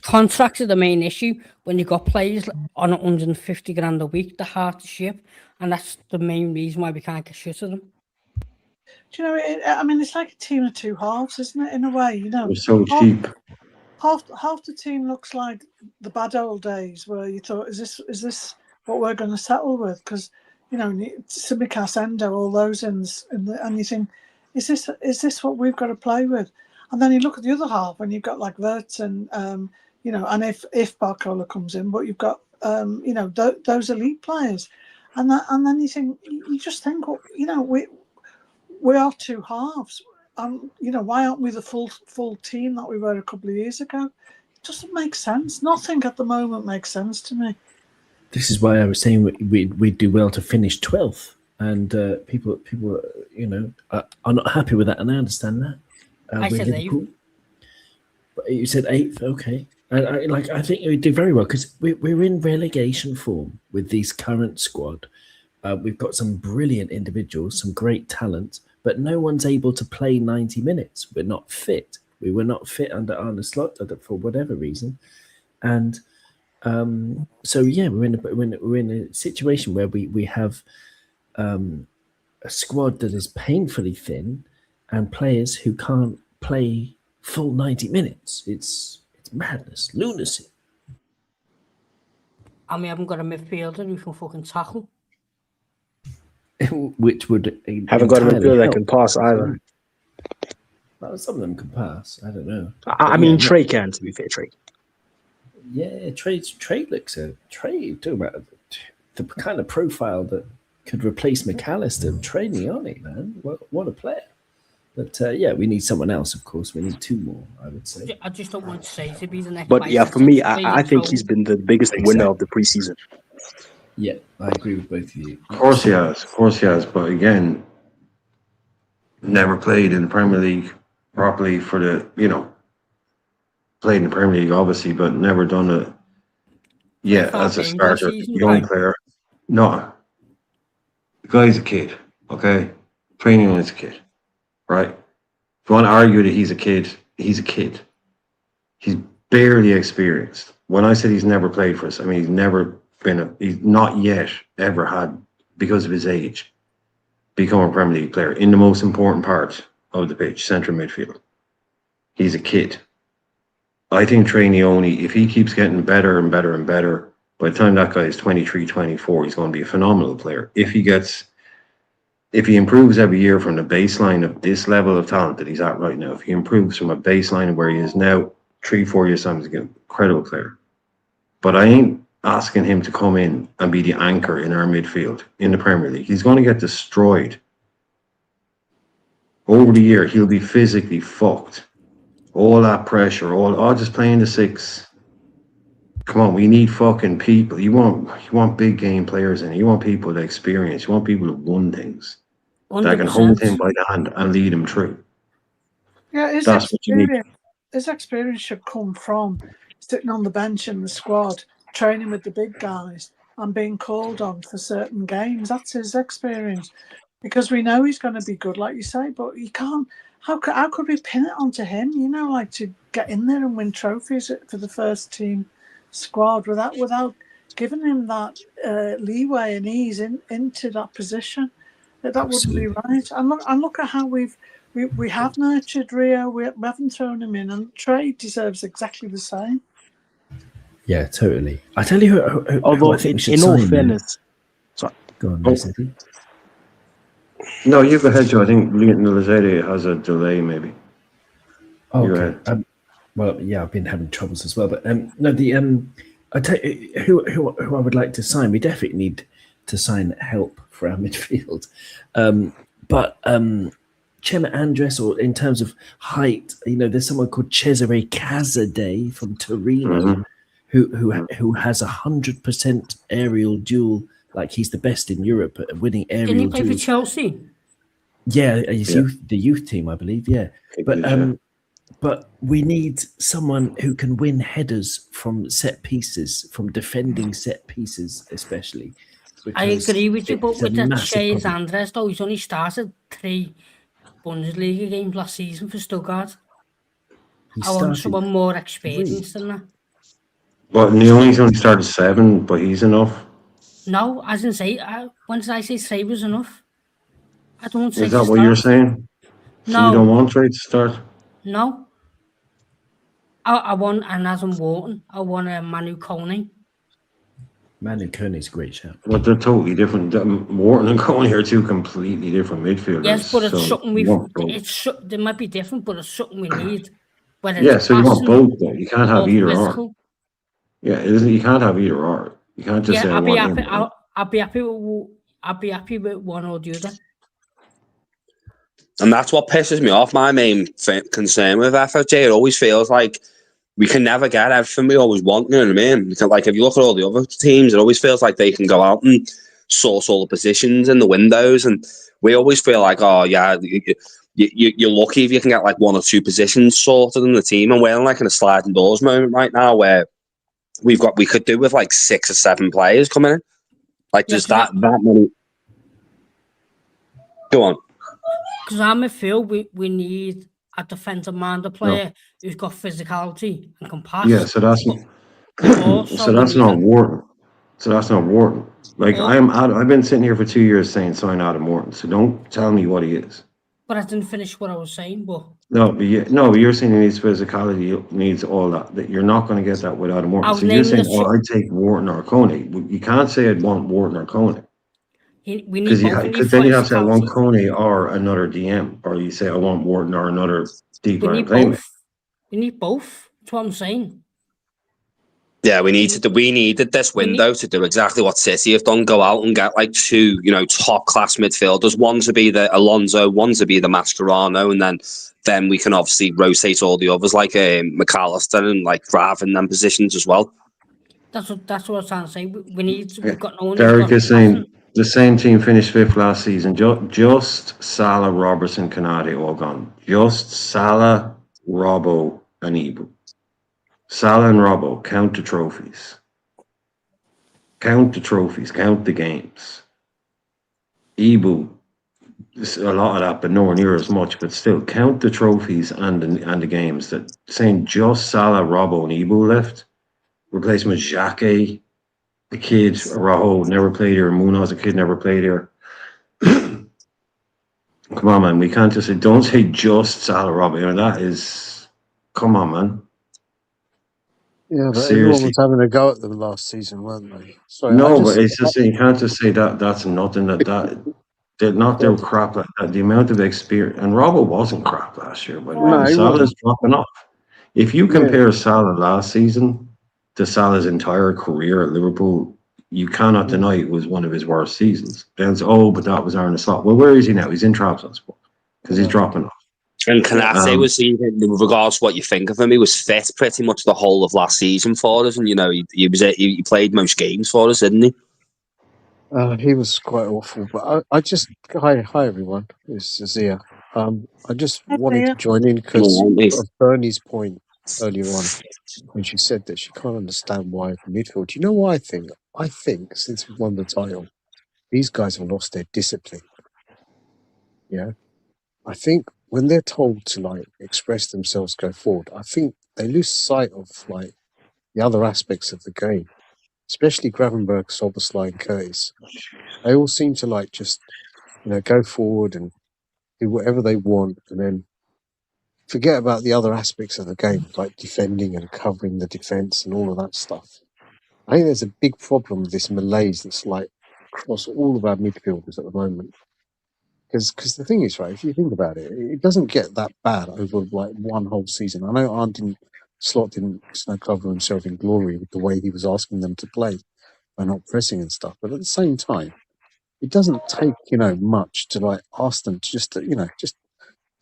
Contracts are the main issue. When you got players on 150 grand a week, they're hard to ship, and that's the main reason why we can't get shit of them. Do you know? It's like a team of two halves, isn't it? In a way, They're so cheap. Half the team looks like the bad old days where you thought, is this what we're going to settle with? Because Tsimikas, Endo, all those ends, and you think, is this what we've got to play with? And then you look at the other half, and you've got like Wirtz and and if Barcola comes in, but you've got those elite players, and then you just think, we are two halves. Why aren't we the full team that we were a couple of years ago? It doesn't make sense. Nothing at the moment makes sense to me. This is why I was saying we'd do well to finish 12th, and people are not happy with that, and I understand that. I said 8th. But you said 8th, okay. And I think we do very well because we're in relegation form with this current squad. We've got some brilliant individuals, some great talent, but no one's able to play 90 minutes. We're not fit. We were not fit under Arne Slot for whatever reason, and we're in a situation where we have a squad that is painfully thin and players who can't play full 90 minutes. It's madness, lunacy. And we haven't got a midfielder who can fucking tackle. Which would haven't got a midfielder that can pass either. Well, some of them can pass. I don't know. I mean, Trey can, to be fair, Trey. Yeah, Trey looks Trey. Talking about the kind of profile that could replace McAllister. Training on it, man. What a player. But yeah, we need someone else, of course. We need 2 more, I would say. I just don't want to say to be the next. But yeah, for me, I think he's been the biggest winner of the preseason. Yeah, I agree with both of you. Of course he has. But again, never played in the Premier League properly for the, played in the Premier League, obviously, but never done it yet as a starter, young player. No. The guy's a kid, okay? Training on is a kid, right? If you want to argue that he's a kid, he's a kid. He's barely experienced. When I said he's never played for us, I mean, he's not yet ever had, because of his age, become a Premier League player in the most important part of the pitch, central midfield. He's a kid. I think Trainioni, if he keeps getting better and better and better, by the time that guy is 23, 24, he's going to be a phenomenal player. If he improves every year from the baseline of this level of talent that he's at right now, if he improves from a baseline of where he is now, 3-4 years time, he's an incredible player. But I ain't asking him to come in and be the anchor in our midfield in the Premier League. He's going to get destroyed. Over the year, he'll be physically fucked. All that pressure, just playing the 6. Come on, we need fucking people. You want big game players in. You want people with experience. You want people who've won things. 100%. That can hold him by the hand and lead him through. Yeah, his experience should come from sitting on the bench in the squad, training with the big guys, and being called on for certain games. That's his experience. Because we know he's going to be good, like you say, but you can't. How could we pin it onto him? To get in there and win trophies for the first team squad without giving him that leeway and ease into that position. That wouldn't be right. And look at how we have nurtured Rio. We haven't thrown him in, and Trey deserves exactly the same. Yeah, totally. I tell you who although I think in all fairness, sorry, go on, City. No, you go ahead, Joe. I think Lizette has a delay, maybe. Oh, okay. Well, yeah, I've been having troubles as well. But I tell you who I would like to sign. We definitely need to sign help for our midfield. But Chema Andres, or in terms of height, there's someone called Cesare Cazadei from Torino, who has 100% aerial duel. Like, he's the best in Europe at winning aerial duels. Didn't he play for Chelsea? Yeah, the youth team, I believe. Yeah, but we need someone who can win headers from set pieces, from defending set pieces, especially. I agree with you, but with that Chez Andres, though, he's only started 3 Bundesliga games last season for Stuttgart. I want someone more experienced than that. Well, Neone's only started 7, but he's enough. No, I didn't say. When did I say Trey was enough? I don't say. Is that what you're saying? No. So you don't want Trey to start? No. I want an Adam Wharton. I want a Manu Kone. Manu Kone's a great shout. But they're totally different. Wharton and Kone are 2 completely different midfielders. Yes, but it's something they might be different, but it's something we need. Yeah, so you want both, though. You can't have either or. Yeah, you can't have either or. You can't just say I'll be happy with one or the other. And that's what pisses me off. My main concern with FFJ, it always feels like we can never get everything we always want. You know what I mean? Because, like, if you look at all the other teams, it always feels like they can go out and source all the positions in the windows, and we always feel like, oh yeah, you're lucky if you can get like 1 or 2 positions sorted in the team, and we're in like in a sliding doors moment right now where we could do with like 6 or 7 players coming in. Like, just that many. Go on. Because our midfield, we need a defensive-minded player who's got physicality and can pass. Yeah, so that's not Wharton. So that's not Wharton. Like, I've been sitting here for 2 years saying sign Adam Wharton. So don't tell me what he is. But I didn't finish what I was saying. But you're saying he needs physicality, he needs all that. That you're not going to get that with Adam Wharton. So you're saying, I'd take Wharton or Kone. You can't say I'd want Wharton or Kone. Because then you have to say I want Kone or another DM, or you say I want Wharton or another deep line playmaker. We need both. That's what I'm saying. Yeah, we needed this window to do exactly what City have done. Go out and get like two, top class midfielders. One to be the Alonso, one to be the Mascherano, and then we can obviously rotate all the others like McAllister and like Grav in them positions as well. That's what I'm trying to say. We've got no one. Derek is saying the same team finished 5th last season. Just Salah, Robertson, Canati all gone. Just Salah, Robbo, and Ibu. Salah and Robbo, count the trophies. Count the trophies, count the games. Ibu, a lot of that, but nowhere near as much. But still, count the trophies and the games. That saying just Salah, Robbo, and Ibu left. Replacement with Xhaka, the kid, Araujo never played here. Munoz, a kid, never played here. Come on, man. We can't just say, don't say just Salah, Robbo. That is, come on, man. Yeah, but everyone was having a go at them last season, weren't they? Sorry, but it's just you can't just say that. That's nothing. They're not their crap like that. The amount of experience, and Robbo wasn't crap last year, by the way. Salah's dropping off. If you compare Salah last season to Salah's entire career at Liverpool, you cannot deny it was one of his worst seasons. Then but that was Arne Slot. Well, where is he now? He's in Trabzonspor because he's dropping off. And Canate was, even in regards to what you think of him, he was fit pretty much the whole of last season for us, and he played most games for us, didn't he? He was quite awful, but I just hi everyone, it's Zia. I just wanted to join in because of Bernie's point earlier on when she said that she can't understand why midfield. Do you know what I think? I think since we won the title, these guys have lost their discipline. Yeah, I think when they're told to like express themselves, go forward, I think they lose sight of like the other aspects of the game, especially Gravenberg, Soboslai, and Curtis. They all seem to like just go forward and do whatever they want, and then forget about the other aspects of the game, like defending and covering the defense and all of that stuff. I think there's a big problem with this malaise that's like across all of our midfielders at the moment. Because the thing is, right, if you think about it, it doesn't get that bad over like one whole season. I know Slot didn't cover himself in glory with the way he was asking them to play by not pressing and stuff, but at the same time, it doesn't take much to like ask them to just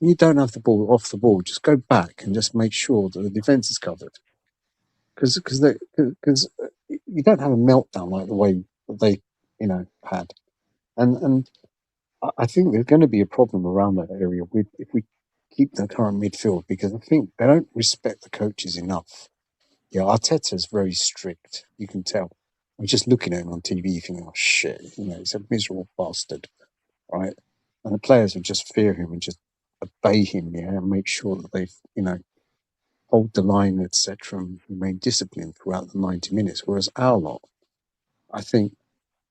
you don't have the ball off the ball, just go back and just make sure that the defense is covered. Because you don't have a meltdown like the way that they had, and I think there's going to be a problem around that area if we keep the current midfield, because I think they don't respect the coaches enough. Yeah, Arteta's very strict. You can tell. I'm just looking at him on TV, thinking, "Oh shit, he's a miserable bastard," right? And the players would just fear him and just obey him, and make sure that they, hold the line, etc., and remain disciplined throughout the 90 minutes. Whereas our lot, I think,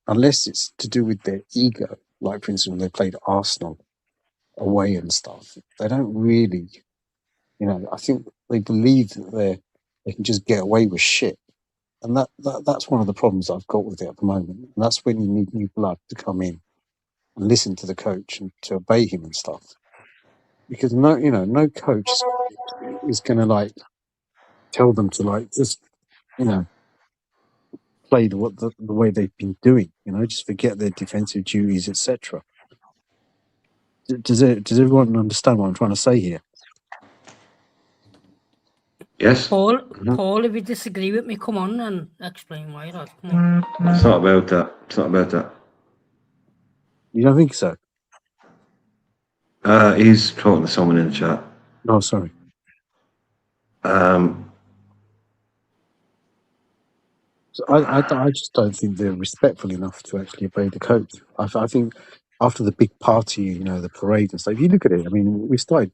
unless it's to do with their ego, like for instance when they played Arsenal away and stuff, they don't really, I think they believe that they can just get away with shit. And that's one of the problems I've got with it at the moment. And that's when you need new blood to come in and listen to the coach and to obey him and stuff. Because no coach is going to like tell them to like just play the way they've been doing. Just forget their defensive duties, etc. Does everyone understand what I'm trying to say here? Yes. Paul, if you disagree with me, come on and explain why. Come on. It's not about that. You don't think so? He's talking to someone in the chat. Oh, sorry. So I just don't think they're respectful enough to actually obey the coach. I think after the big party, the parade and stuff, if you look at it, I mean, we started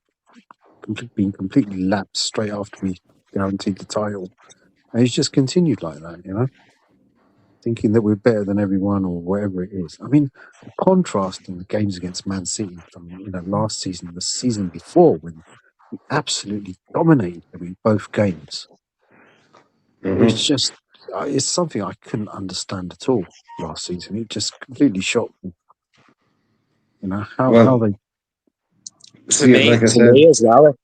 being completely lapsed straight after we guaranteed the title. And it's just continued like that, thinking that we're better than everyone or whatever it is. I mean, the contrast in the games against Man City from, last season, the season before, when we absolutely dominated them in both games. It's just, it's something I couldn't understand at all last season. It just completely shocked me. How they... For me as well,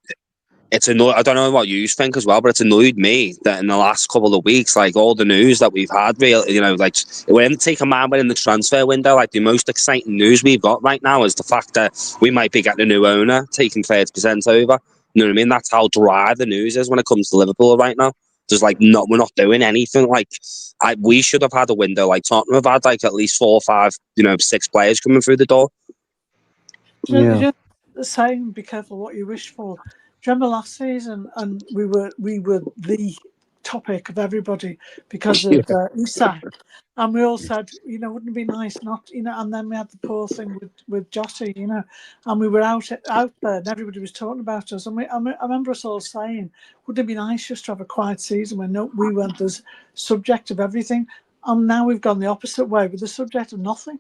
it's annoyed. I don't know what you think as well, but it's annoyed me that in the last couple of weeks, like all the news that we've had, like we're in take a man in the transfer window. Like the most exciting news we've got right now is the fact that we might be getting a new owner taking 30% over. You know what I mean? That's how dry the news is when it comes to Liverpool right now. There's like we're not doing anything. Like we should have had a window like Tottenham have had, like at least 4 or 5, 6 players coming through the door. Just saying, be careful what you wish for. Do you remember last season, and we were the topic of everybody because of Isak, and we all said, wouldn't it be nice not, and then we had the poor thing with Jota, and we were out there, and everybody was talking about us, and I remember us all saying, wouldn't it be nice just to have a quiet season when we weren't the subject of everything, and now we've gone the opposite way with the subject of nothing.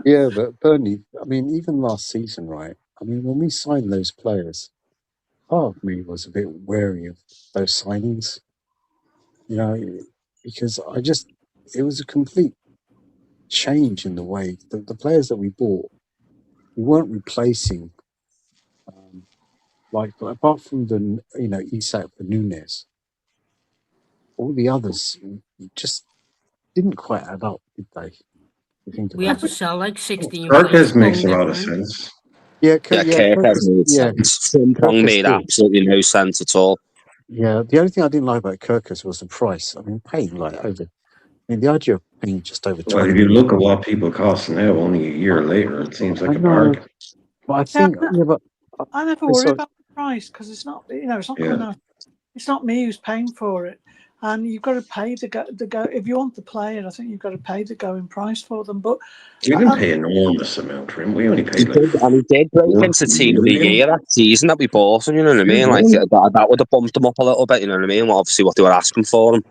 Yeah, but Bernie, I mean, even last season, right? I mean, when we signed those players, part of me was a bit wary of those signings, because it was a complete change in the way the players that we bought, we weren't replacing, like apart from the Isak and Nunes, all the others just didn't quite add up, did they? We had to sell like 16 players. Makes a lot of sense. Yeah, Kirk made sense. Frimpong made absolutely no sense at all. Yeah, the only thing I didn't like about Kirkus was the price. I mean, paying the idea of paying just over 20. Well, if you look at what people cost now, only a year later, it seems like a bargain. But I think, I never worry about the price because it's not, it's not coming out. It's not me who's paying for it, and you've got to pay the go. If you want the player, I think you've got to pay the going price for them. But we didn't pay an enormous amount for him. We only paid and he did break into team of the year that season that we bought him. You know what I mean? Like that would have bumped him up a little bit. You know what I mean? Well, obviously, what they were asking for him.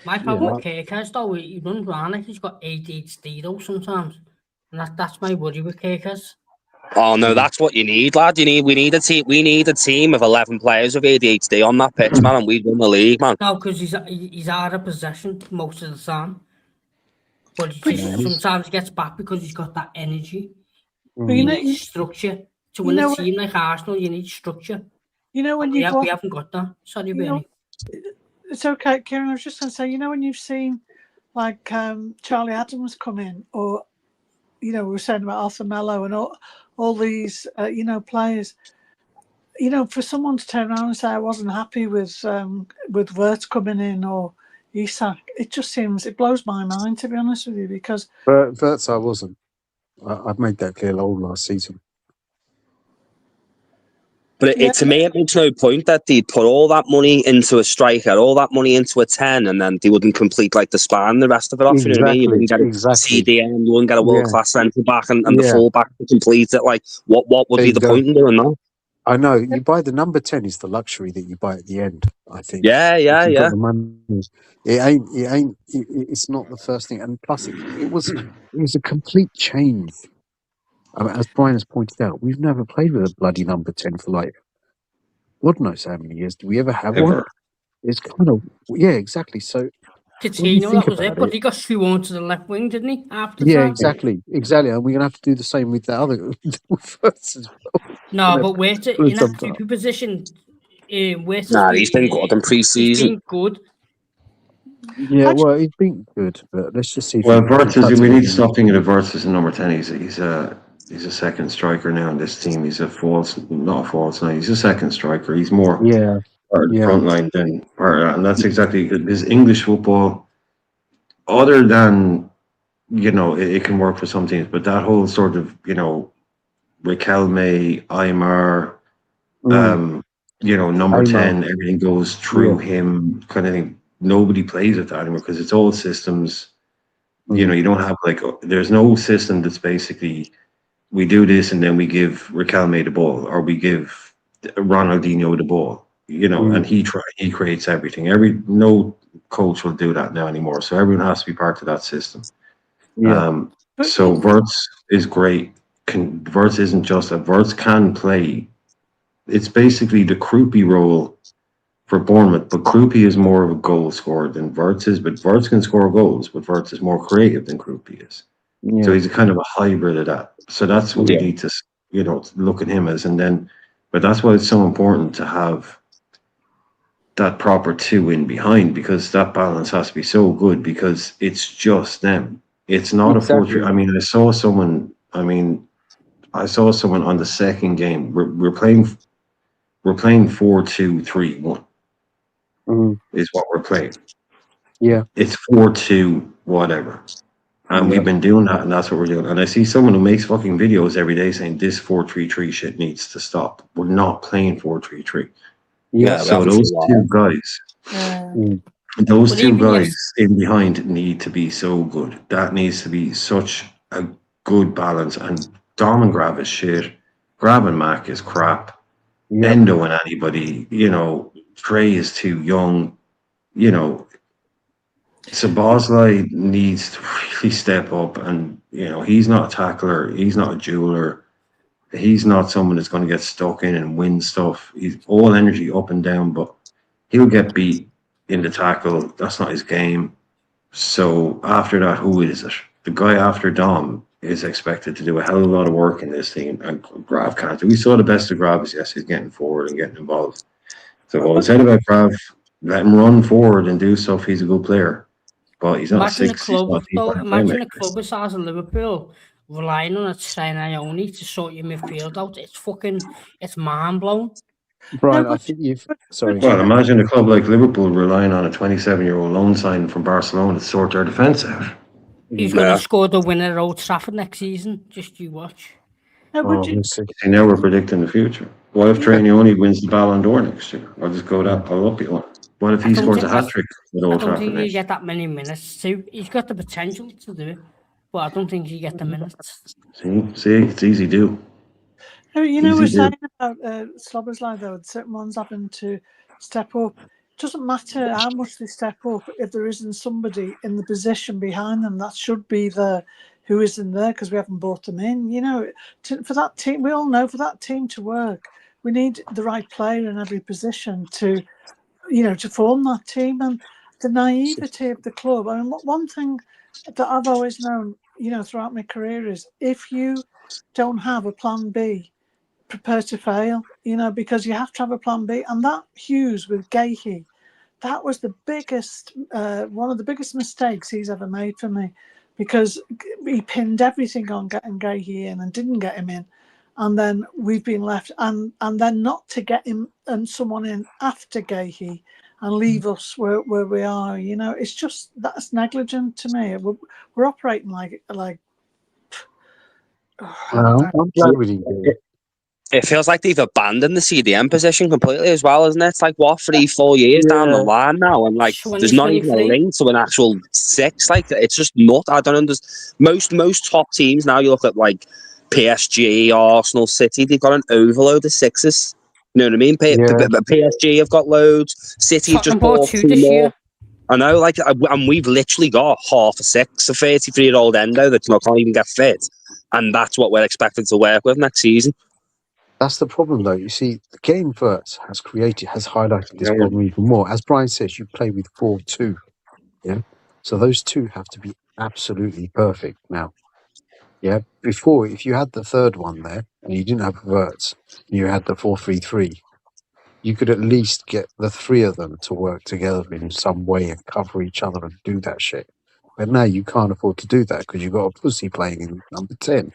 My problem with Kirkers, though, he runs around like he's got ADHD though sometimes, and that's my worry with Kirkers. Oh no, that's what you need, lad. We need a team. We need a team of 11 players with ADHD on that pitch, man, and we'd win the league, man. No, because he's out of possession most of the time, but sometimes he gets back because he's got that energy. But you need structure to win a team like Arsenal. You need structure. When we haven't got that. Sorry, Bernie. It's okay, Kieran. I was just going to say, when you've seen like Charlie Adams come in, or we were saying about Arthur Mello and all these players. For someone to turn around and say I wasn't happy with Wirtz coming in or Isak, it blows my mind, to be honest with you, because Wirtz I wasn't. I've made that clear all last season. But to me, it makes no point that they'd put all that money into a striker, all that money into a 10, and then they wouldn't complete like the span, the rest of it off. Exactly, you know what I mean? You wouldn't get a CDM, you wouldn't get a world-class centre back and the full back to complete it. Like, what would be the point in doing that? I know, you buy the number 10 is the luxury that you buy at the end, I think. Yeah. The money. It's not the first thing. And plus, it was a complete change. I mean, as Brian has pointed out, we've never played with a bloody number 10 for like, God knows how many years. Do we ever have one? It's kind of, exactly. So, Coutinho, that was it, but he got shoehorned to the left wing, didn't he? After exactly. And we're going to have to do the same with the other first as well. No, but Wirtz in that 3P position, he's been good in pre-season. He's been good. Yeah, well, he's been good, but let's just see. Well, Wirtz we need to stop thinking of Wirtz as a number 10. He's a second striker now in this team. He's not a false nine. He's a second striker. He's more front line than, and that's exactly his English football. Other than, it can work for some teams, but that whole sort of, Riquelme, Aymar, number 10, everything goes through him kind of thing. Nobody plays with that anymore because it's all systems. You don't have there's no system that's basically we do this and then we give Riquelme the ball or we give Ronaldinho the ball, and he creates everything. No coach will do that now anymore. So everyone has to be part of that system. So Wirtz is great. Wirtz isn't just Wirtz can play. It's basically the Krupi role for Bournemouth, but Krupi is more of a goal scorer than Wirtz is, but Wirtz can score goals, but Wirtz is more creative than Krupi is. So he's a kind of a hybrid of that. So that's what we need to, look at him as. And then But that's why it's so important to have that proper 2 in behind, because that balance has to be so good, because it's just them. It's not Exactly. a 4-3. I mean, I saw someone on the second game. We're playing 4-2-3-1 is what we're playing. Yeah. It's 4-2 whatever. And we've been doing that, and that's what we're doing. And I see someone who makes fucking videos every day saying this 4-3-3 shit needs to stop. We're not playing 4-3-3. Yeah. So those two guys, in behind need to be so good. That needs to be such a good balance. And Dom and Grab is shit. Grab and Mac is crap. Endo and anybody, Trey is too young. Sabozlai needs to really step up, and he's not a tackler, he's not a jeweler, he's not someone that's going to get stuck in and win stuff. He's all energy up and down, but he'll get beat in the tackle. That's not his game. So after that, who is it? The guy after Dom is expected to do a hell of a lot of work in this team, and Grav can't do. We saw the best of Grav is he's getting forward and getting involved. So what I said about Grav, let him run forward and do stuff. He's a good player. But he's not Imagine a club the size of Liverpool relying on a Trent Ione to sort your midfield out. It's mind blowing. Brian, I think you've. Sorry. Well, imagine a club like Liverpool relying on a 27-year-old loan sign from Barcelona to sort their defence out. He's going to score the winner at Old Trafford next season. Just you watch. See, now we're predicting the future. What if Trainioni wins the Ballon d'Or next year? I'll just go that. I'll up you one. What if he scores a hat-trick at Old Trafford? I don't think you get that many minutes too. He's got the potential to do it, but I don't think you get the minutes. See, it's easy to do. We're saying about Slobozlai, though, certain ones having to step up. It doesn't matter how much they step up if there isn't somebody in the position behind them. That should be who isn't there because we haven't brought them in. For that team, we all know for that team to work, we need the right player in every position to form that team. And the naivety of the club. I mean, one thing that I've always known, throughout my career is if you don't have a plan B, prepare to fail, because you have to have a plan B. And that Hughes with Gahey, that was the biggest, one of the biggest mistakes he's ever made for me, because he pinned everything on getting Gahey in and didn't get him in. And then we've been left, and then not to get him and someone in after Gahey and leave us where we are. It's just, that's negligent to me. We're operating like. I'm glad we didn't do it. It feels like they've abandoned the CDM position completely as well, isn't it? It's like 3-4 years down the line now, and there's not even a link to an actual 6. It's just not. I don't understand. Most top teams now, you look at PSG, Arsenal, City, they've got an overload of 6s. You know what I mean? PSG have got loads. City have just bought 2 more. I know, and we've literally got half a 6, a 33-year-old Endo that can't even get fit, and that's what we're expected to work with next season. That's the problem, though. You see, the game verse has highlighted this problem even more. As Brian says, you play with 4-2. Yeah. So those 2 have to be absolutely perfect now. Yeah. Before, if you had the third one there and you didn't have verts, you had the 4-3-3, you could at least get the 3 of them to work together in some way and cover each other and do that shit. But now you can't afford to do that because you've got a pussy playing in number 10.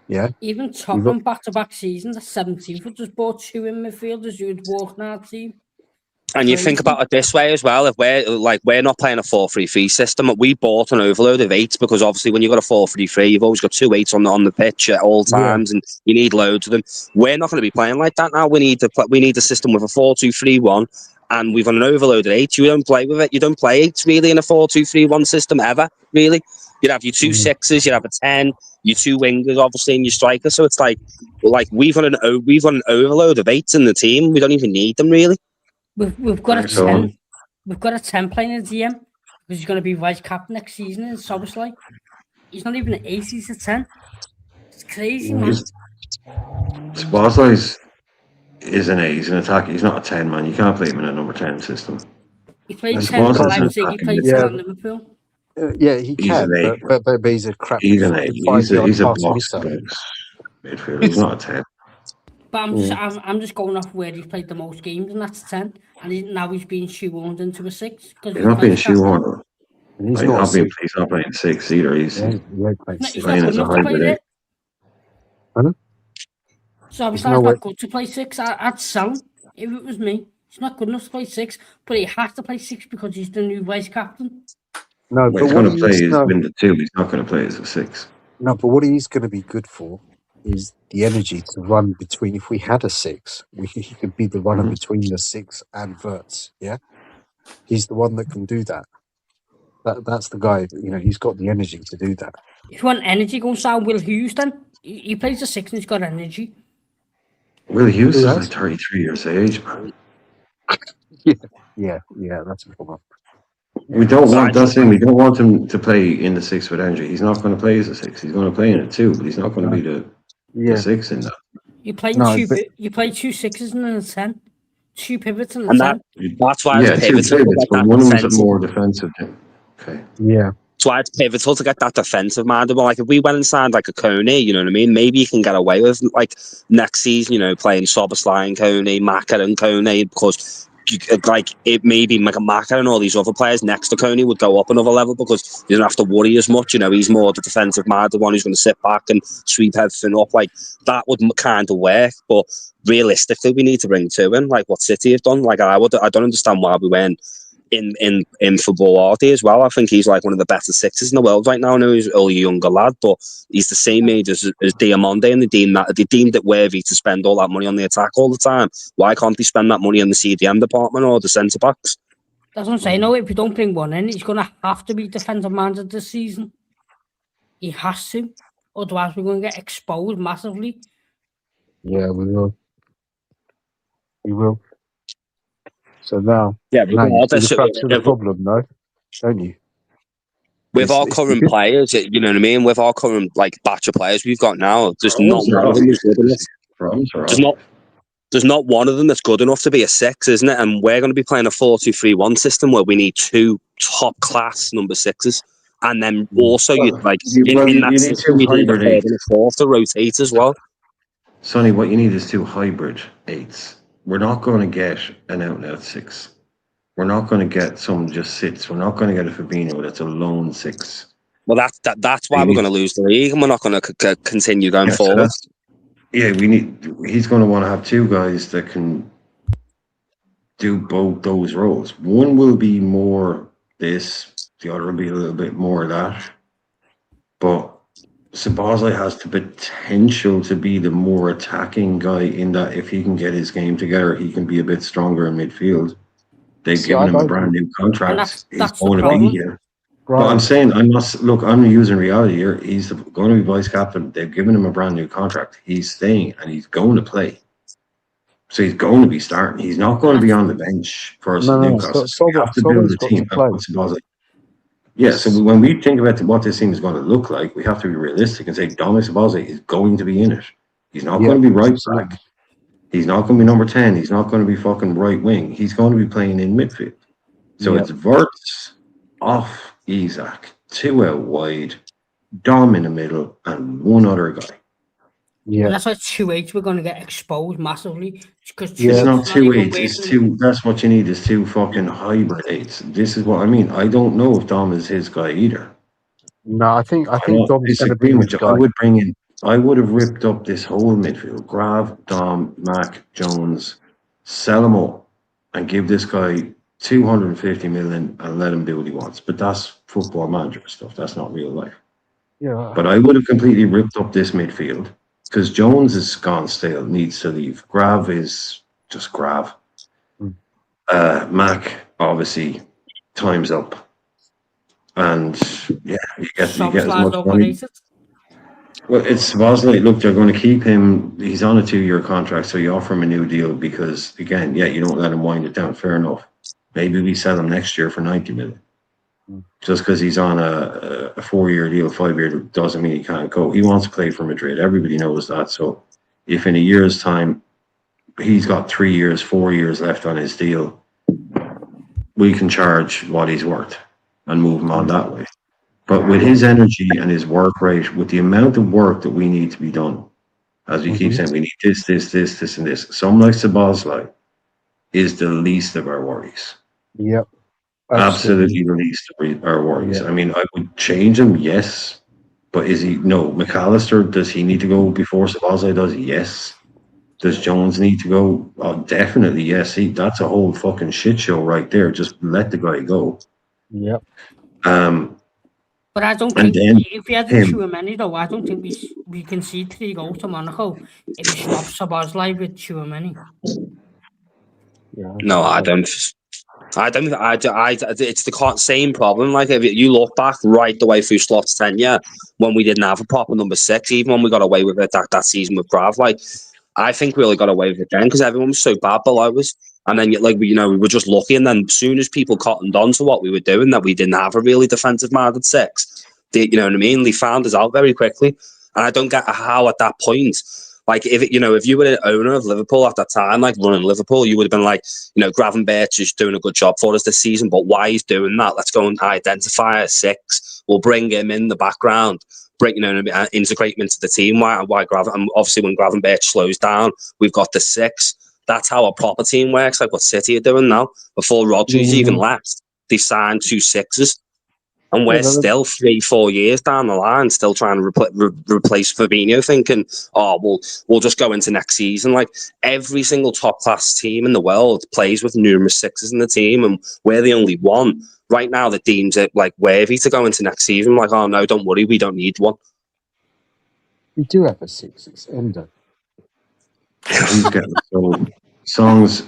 Yeah. Even Tottenham back-to-back seasons at 17th have just bought 2 in midfielders who'd walk in our team. And you think about it this way as well, if we're not playing a 4-3-3 system, we bought an overload of 8s because obviously when you've got a 4-3-3, you've always got 2 8s on the pitch at all times, and you need loads of them. We're not going to be playing like that now. We need a system with a 4-2-3-1, and we've got an overload of 8s. You don't play with it. You don't play 8s really in a 4-2-3-1 system ever, really. You'd have your 2 6s, you'd have a 10, your 2 wingers, obviously, and your striker. So it's we've got an overload of 8s in the team. We don't even need them really. We've got a 10. We've got a 10 playing in DM because he's going to be vice captain next season. And so he's not even an 8. He's a 10. It's crazy, man. Szoboszlai is an 8. He's an attacker. He's not a 10, man. You can't play him in a number 10 system. He played 10 for Leipzig. He played 10 at Liverpool. He can, but he's a crap. He's an 8. He's a box midfielder. He's not a 10. But I'm just going off where he's played the most games, and that's 10. And now he's being shoehorned into a 6 because he's not being shoehorned. He's not playing 6 either. He's not playing good as a enough to play hybrid. it. Pardon? So he's not good to play 6. I'd sell him if it was me. He's not good enough to play 6, but he has to play 6 because he's the new vice captain. No, but he's going to play as in the 2. He's not going to play as a 6. No, but what he's going to be good for is the energy to run between. If we had a 6, he could be the runner between the 6 and Wirtz. Yeah, he's the one that can do that. That's the guy. He's got the energy to do that. If you want energy, go and Will Hughes. Then he plays the 6 and he's got energy. Will Hughes is like 33 years of age, man. Yeah, that's a problem. We don't want we don't want him to play in the 6 with energy. He's not going to play as a 6. He's going to play in a 2, but he's not going to be the 6 in that. You play you play 2 6s and a 10, 2 pivots and a 10. That's why it's pivotal. 2 pivots, but one of them's more defensive. Okay. Yeah. That's why it's pivotal to get that defensive minded. But like if we went and signed like a Coney, you know what I mean? Maybe you can get away with like next season, playing Soboslai and Coney, Maka and Coney, because it may be like a Maka and all these other players next to Coney would go up another level because you don't have to worry as much. He's more the defensive minded one who's going to sit back and sweep everything up. Like that would kind of work, but realistically, we need to bring 2 in, like what City have done. Like I don't understand why we went in for Boardi as well. I think he's like one of the better 6s in the world right now. I know he's only a younger lad, but he's the same age as Diamonde, and they deemed it worthy to spend all that money on the attack all the time. Why can't they spend that money in the CDM department or the centre backs? That's what I'm saying. No, if you don't bring one in, he's going to have to be defensive minded this season. He has to, otherwise we're going to get exposed massively. Yeah, we will. So now, you see the crux of the problem, no? Don't you? With our current players, you know what I mean? With our current batch of players we've got now, there's not one of them who's good enough. There's not one of them that's good enough to be a 6, isn't it? And we're going to be playing a 4-2-3-1 system where we need 2 top class number 6s, and then also in that system you need a 3rd and a 4th to rotate as well. Sonny, what you need is 2 hybrid 8s. We're not going to get an out-and-out 6. We're not going to get someone just sits. We're not going to get a Fabinho that's a lone 6. Well, that's why we're going to lose the league, and we're not going to continue going forward. He's going to want to have 2 guys that can do both those roles. One will be more this, the other will be a little bit more that. But Szoboszlai has the potential to be the more attacking guy in that if he can get his game together, he can be a bit stronger in midfield. They've given him a brand new contract. He's going to be here. But I'm saying, I'm using reality here. He's going to be vice captain. They've given him a brand new contract. He's staying and he's going to play. So he's going to be starting. He's not going to be on the bench for Newcastle. We have to build a team. Yeah, so when we think about what this team is going to look like, we have to be realistic and say Dominic Szoboszlai is going to be in it. He's not going to be right back. He's not going to be number 10. He's not going to be fucking right wing. He's going to be playing in midfield. So it's Wirtz off Isak, 2 out wide, Dom in the middle, and 1 other guy. Yeah, and that's why 2-8 we're going to get exposed massively. It's not 2-8. It's 2. That's what you need is 2 fucking hybrid 8s. This is what I mean. I don't know if Dom is his guy either. No, I think Dom's going to be his guy. I would have ripped up this whole midfield. Grav, Dom, Mac, Jones, sell them all, and give this guy 250 million and let him do what he wants. But that's football manager stuff. That's not real life. Yeah. But I would have completely ripped up this midfield. Because Jones is gone stale, needs to leave. Grav is just Grav. Mac, obviously, time's up. And, you get as much money. Well, it's Szoboszlai. Look, they're going to keep him. He's on a 2-year contract, so you offer him a new deal because, again, you don't let him wind it down. Fair enough. Maybe we sell him next year for 90 million. Just because he's on a 4-year deal, 5-year doesn't mean he can't go. He wants to play for Madrid. Everybody knows that. So if in a year's time he's got 3 years, 4 years left on his deal, we can charge what he's worth and move him on that way. But with his energy and his work rate, with the amount of work that we need to be done, As we keep saying, we need this, and this. Someone like Szoboszlai is the least of our worries. Yep. Absolutely the least of our worries. I mean, I would change him, yes. But is he... No, McAllister, does he need to go before Szoboszlai does? Yes. Does Jones need to go? Oh, definitely, yes. That's a whole fucking shit show right there. Just let the guy go. Yep. But I don't think if he had Tchouaméni, though, I don't think we can see 3 goals to Monaco if he stops Szoboszlai with Tchouaméni. Yeah, no, I don't. It's the same problem. Like, if you look back right the way through Slot's tenure, when we didn't have a proper number 6, even when we got away with it that season with Grav, like, I think we really got away with it then because everyone was so bad below us. And then, like, we were just lucky. And then as soon as people cottoned on to what we were doing, that we didn't have a really defensive-minded 6, you know what I mean? They found us out very quickly. And I don't get how at that point, like, if you were an owner of Liverpool at that time, like running Liverpool, you would have been like, Gravenberch is doing a good job for us this season, but why he's doing that? Let's go and identify a 6. We'll bring him in the background, integrate him into the team. Why and obviously when Gravenberch slows down, we've got the 6. That's how a proper team works, like what City are doing now. Before Rodgers even left, they signed 2 6s. And we're still 3-4 years down the line, still trying to replace Fabinho, thinking, we'll just go into next season. Like, every single top-class team in the world plays with numerous 6s in the team, and we're the only one right now that deems it, like, worthy to go into next season. Like, oh, no, don't worry, we don't need one. We do have a 6. It's Endo. He's getting sold. Songs,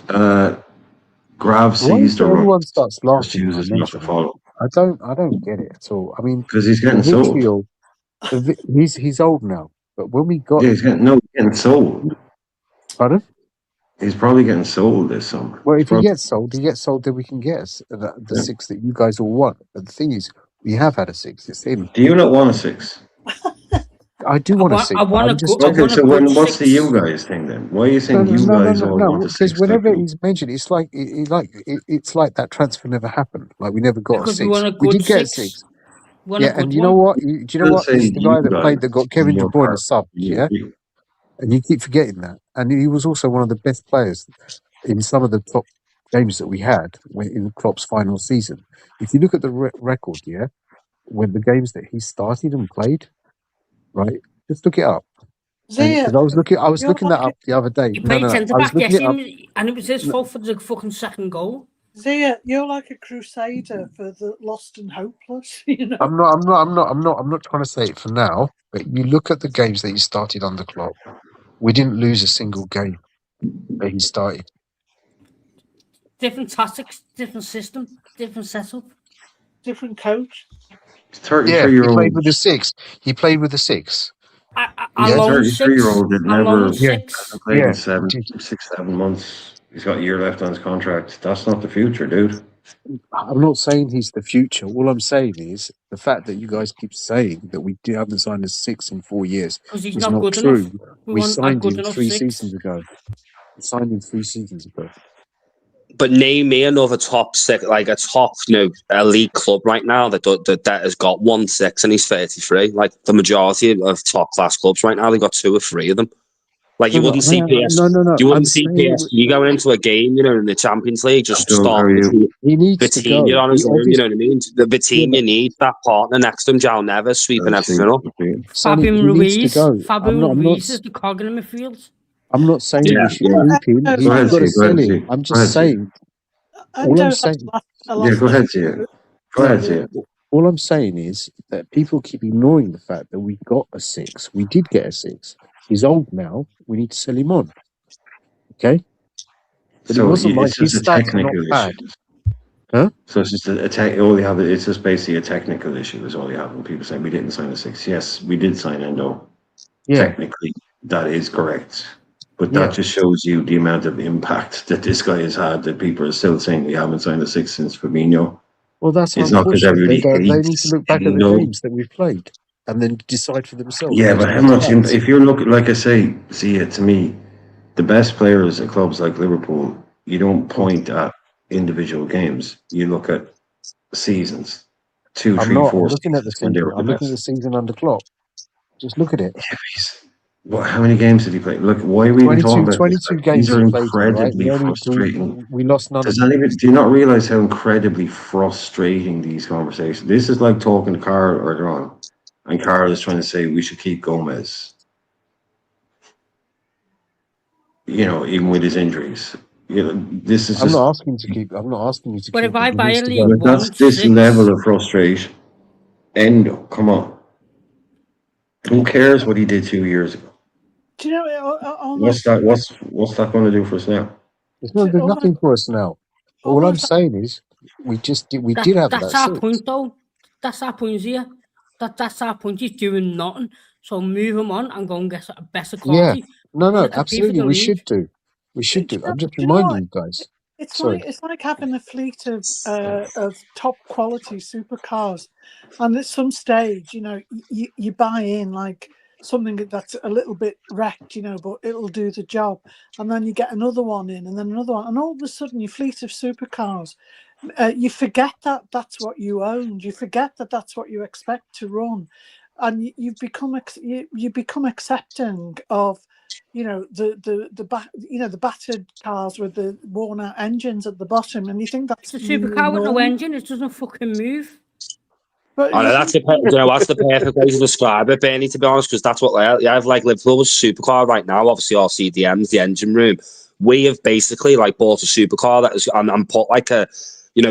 Grav sees the everyone starts laughing. uses not to follow. I don't get it at all. I mean, because he's getting sold. He's old now, but when we got he's getting sold. Pardon? He's probably getting sold this summer. Well, if he gets sold, then we can get the 6 that you guys all want. But the thing is, we have had a 6. It's him. Do you not want a 6? I do want a 6. So what's the you guys thing then? Why are you saying guys all want a 6? Because whenever he's mentioned, it's like it's like that transfer never happened. Like, we never got a 6. We did get a 6. Yeah, and you know what? Do you know what? It's the guy that played that got Kevin De Bruyne a sub. Yeah, and you keep forgetting that. And he was also one of the best players in some of the top games that we had in Klopp's final season. If you look at the record, when the games that he started and played. Right, just look it up. I was looking that up the other day. He played centre back, and it was his fault for the fucking second goal. Zia, you're like a crusader for the lost and hopeless. I'm not trying to say it for now, but you look at the games that he started under Klopp. We didn't lose a single game that he started. Different tactics, different system, different setup, different coach. 33-year-old. He played with the 6. He played with the 6. A 33-year-old that never played in 6-7 months. He's got a year left on his contract. That's not the future, dude. I'm not saying he's the future. All I'm saying is the fact that you guys keep saying that we haven't signed a 6 in 4 years is not true. We signed him 3 seasons ago. But name me another top 6, like a top, elite club right now that has got 1 6 and he's 33. Like, the majority of top class clubs right now, they got 2 or 3 of them. Like, you wouldn't see PSG. You wouldn't see PSG going into a game, in the Champions League, just start Vitinha on his own. You know what I mean? The Vitinha needs that partner next to him. João Neves sweeping everything up. Fabian Ruiz is the cog in the midfield. I'm not saying we should keep him. He's got to sell him. I'm just saying. All I'm saying. Go ahead, Zia. All I'm saying is that people keep ignoring the fact that we got a 6. We did get a 6. He's old now. We need to sell him on. Okay? But it wasn't like his stats are not bad. Huh? So it's just it's just basically a technical issue is all you have when people say we didn't sign a 6. Yes, we did sign Endo. Yeah. Technically, that is correct. But that just shows you the amount of impact that this guy has had, that people are still saying we haven't signed a 6 since Fabinho. Well, that's unfortunate. They need to look back at the games that we've played and then decide for themselves. Yeah, but how much? If you're looking, like I say, to me, the best players at clubs like Liverpool, you don't point at individual games. You look at seasons, 2, 3, 4. I'm looking at the season. I'm looking at the season under Klopp. Just look at it. Well, how many games did he play? Look, why are we even talking about this? 22 These games are he played in, right? incredibly frustrating. We lost none of them. Do you not realize how incredibly frustrating these conversations? This is like talking to Carl earlier on, and Carl is trying to say we should keep Gomez. Even with his injuries. This is I'm not asking you to keep But if him. I He buy needs a to League go. One, That's this 6, level of frustration. Endo, come on. Who cares what he did 2 years ago? Do you know, What's that going to do for us now? It's not doing nothing for us now. All I'm saying is we did have that's that our 6. point, though. That's our point here. That's our point. He's doing nothing. So move him on and go and get a better Yeah. quality. No, Compete for absolutely. the We league. should do. We should Do do. I'm just you know reminding what? you guys. It's Sorry. like having a fleet of top quality supercars, and at some stage, you buy in like something that's a little bit wrecked, but it'll do the job, and then you get another one in, and then another one, and all of a sudden, your fleet of supercars, you forget that that's what you owned. You forget that that's what you expect to run, and you become accepting of the battered cars with the worn out engines at the bottom, and you think that's It's a supercar with no engine. It doesn't fucking move. But that's the perfect way to describe it, Bernie, to be honest, because that's what I have. Like Liverpool's supercar right now, obviously our CDMs, the engine room. We have basically like bought a supercar that is and put like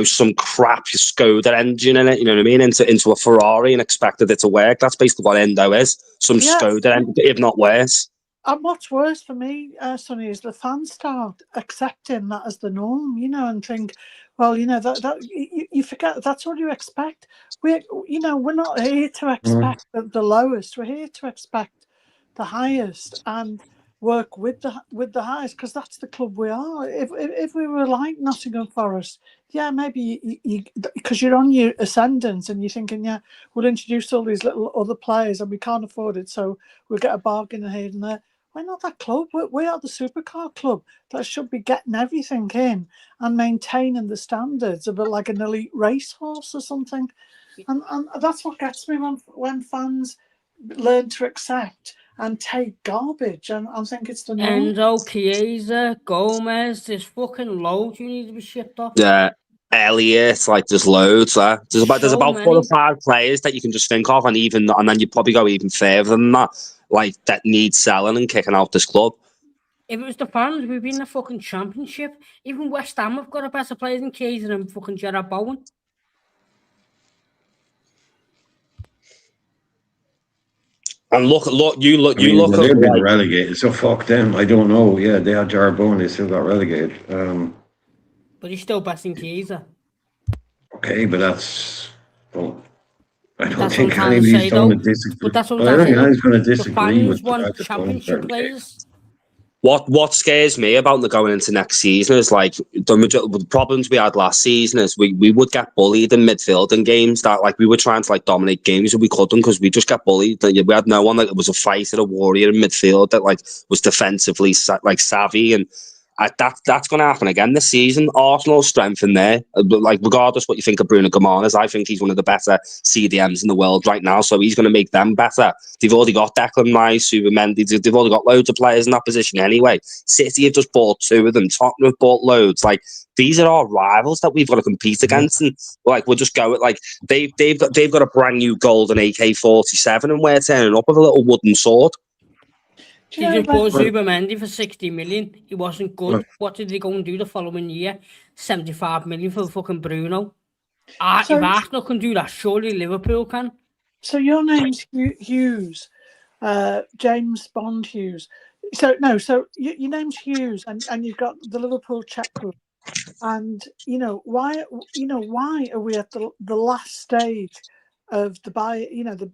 some crap Skoda engine in it, you know what I mean, into a Ferrari and expected it to work. That's basically what Endo is. Some Skoda engine, if not worse. And what's worse for me, Sonny, is the fans start accepting that as the norm, and think, well, that you forget that's what you expect. We're not here to expect the lowest. We're here to expect the highest and work with the highest, because that's the club we are. If we were like Nottingham Forest, yeah, maybe you because you're on your ascendant and you're thinking, yeah, we'll introduce all these little other players and we can't afford it, so we'll get a bargain here and there. We're not that club. We are the supercar club that should be getting everything in and maintaining the standards of like an elite racehorse or something. And that's what gets me when fans learn to accept and take garbage. And I think it's the norm. Enzo, Chiesa, Gomez, there's fucking loads you need to be shipped off. Yeah. Elliot, like there's loads there. There's about 4 or 5 players that you can just think of, and then you probably go even further than that, like that need selling and kicking out this club. If it was the fans, we'd be in the fucking championship. Even West Ham have got a better player than Chiesa than fucking Gerard Bowen. And look. They've been relegated, so fuck them. I don't know. Yeah, they had Gerard Bowen. They still got relegated. But he's still better than Chiesa. Okay, but that's. Well, I don't that's think anybody's going to disagree. But that's what I'm saying. Going to disagree with the fans want championship players. What scares me about going into next season is like the problems we had last season is we would get bullied in midfield in games that like we were trying to like dominate games and we couldn't because we just got bullied. We had no one that was a fighter, a warrior in midfield that like was defensively like savvy, and that's going to happen again this season. Arsenal's strength in there, like regardless what you think of Bruno Gomes, I think he's one of the better CDMs in the world right now, so he's going to make them better. They've already got Declan Rice, Mendy, they've already got loads of players in that position anyway. City have just bought 2 of them, Tottenham have bought loads. Like these are our rivals that we've got to compete against, and like we'll just go like they've got a brand new golden AK-47 and we're turning up with a little wooden sword. They just bought Mendy for 60 million. He wasn't good. What did they go and do the following year? 75 million for fucking Bruno. If Arsenal can do that, surely Liverpool can. So your name's Hughes, James Bond Hughes. So your name's Hughes, and you've got the Liverpool checkbook. And why are we at the last stage of the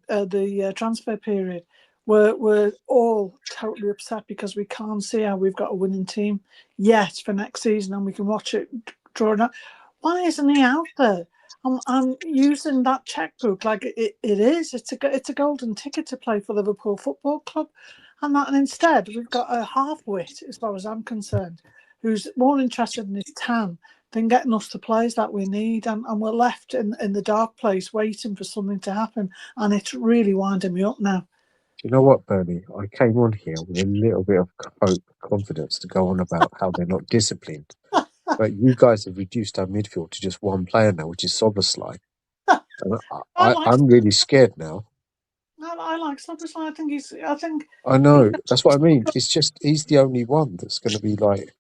the transfer period? We're all totally upset because we can't see how we've got a winning team yet for next season, and we can watch it drawing out. Why isn't he out there? I'm using that checkbook like it is. It's a golden ticket to play for Liverpool Football Club, and instead we've got a half-wit, as far as I'm concerned, who's more interested in his tan than getting us the players that we need, and we're left in the dark place waiting for something to happen, and it's really winding me up now. you know what, Bernie? I came on here with a little bit of confidence to go on about how they're not disciplined. But you guys have reduced our midfield to just one player now, which is Soboslai. And I'm really scared now. I like Soboslai. I know. That's what I mean. It's just he's the only one that's going to be like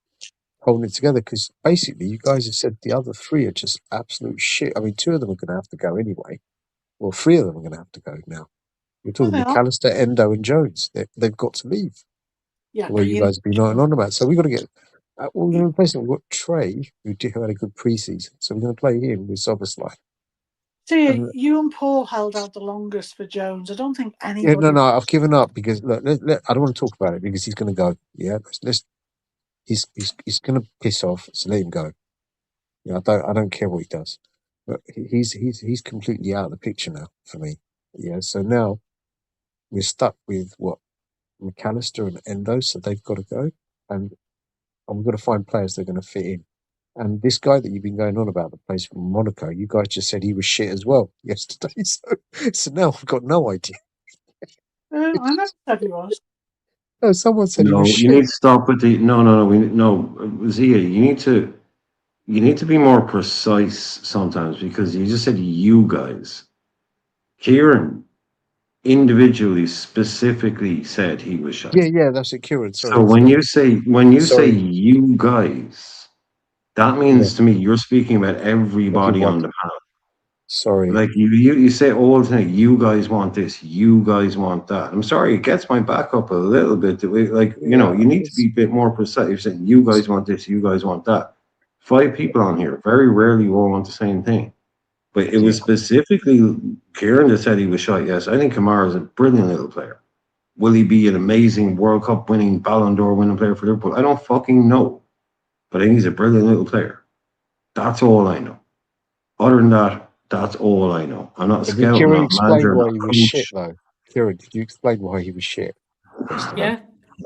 holding it together, because basically you guys have said the other three are just absolute shit. I mean, two of them are going to have to go anyway. Well, three of them are going to have to go now. You're talking McAllister, Endo, and Jones. They've got to leave. Yeah, the way you guys have been on about. So we've got to get. We're going to replace him. We've got Trey, who had a good preseason. So we're going to play him with Soboslai. See, you and Paul held out the longest for Jones. I don't think anybody. Yeah, no, I've given up because look, I don't want to talk about it because he's going to go. Yeah, he's going to piss off. So let him go. Yeah, I don't care what he does, but he's completely out of the picture now for me. Yeah, so now we're stuck with what McAllister and Endo, so they've got to go, and we've got to find players that are going to fit in. And this guy that you've been going on about, the place from Monaco, you guys just said he was shit as well yesterday. So now I've got no idea. I never said he was. No, someone said he was shit. You need to stop with the Zia, you need to be more precise sometimes, because you just said you guys. Kieran individually specifically said he was shot. Yeah, that's it, Kieran. Sorry. So when you say you guys, that means to me you're speaking about everybody on the panel. Sorry. Like you say all the time, you guys want this, you guys want that. I'm sorry, it gets my back up a little bit. You need to be a bit more precise. You're saying you guys want this, you guys want that. 5 people on here, very rarely all want the same thing. But it was specifically Kieran that said he was shot. Yes, I think Kamara is a brilliant little player. Will he be an amazing World Cup winning, Ballon d'Or winning player for Liverpool? I don't fucking know. But I think he's a brilliant little player. That's all I know. Other than that, that's all I know. I'm not a scout. Did Kieran I'm not a manager. explain why he was shit, though? Kieran, did you explain why he was shit? Yeah.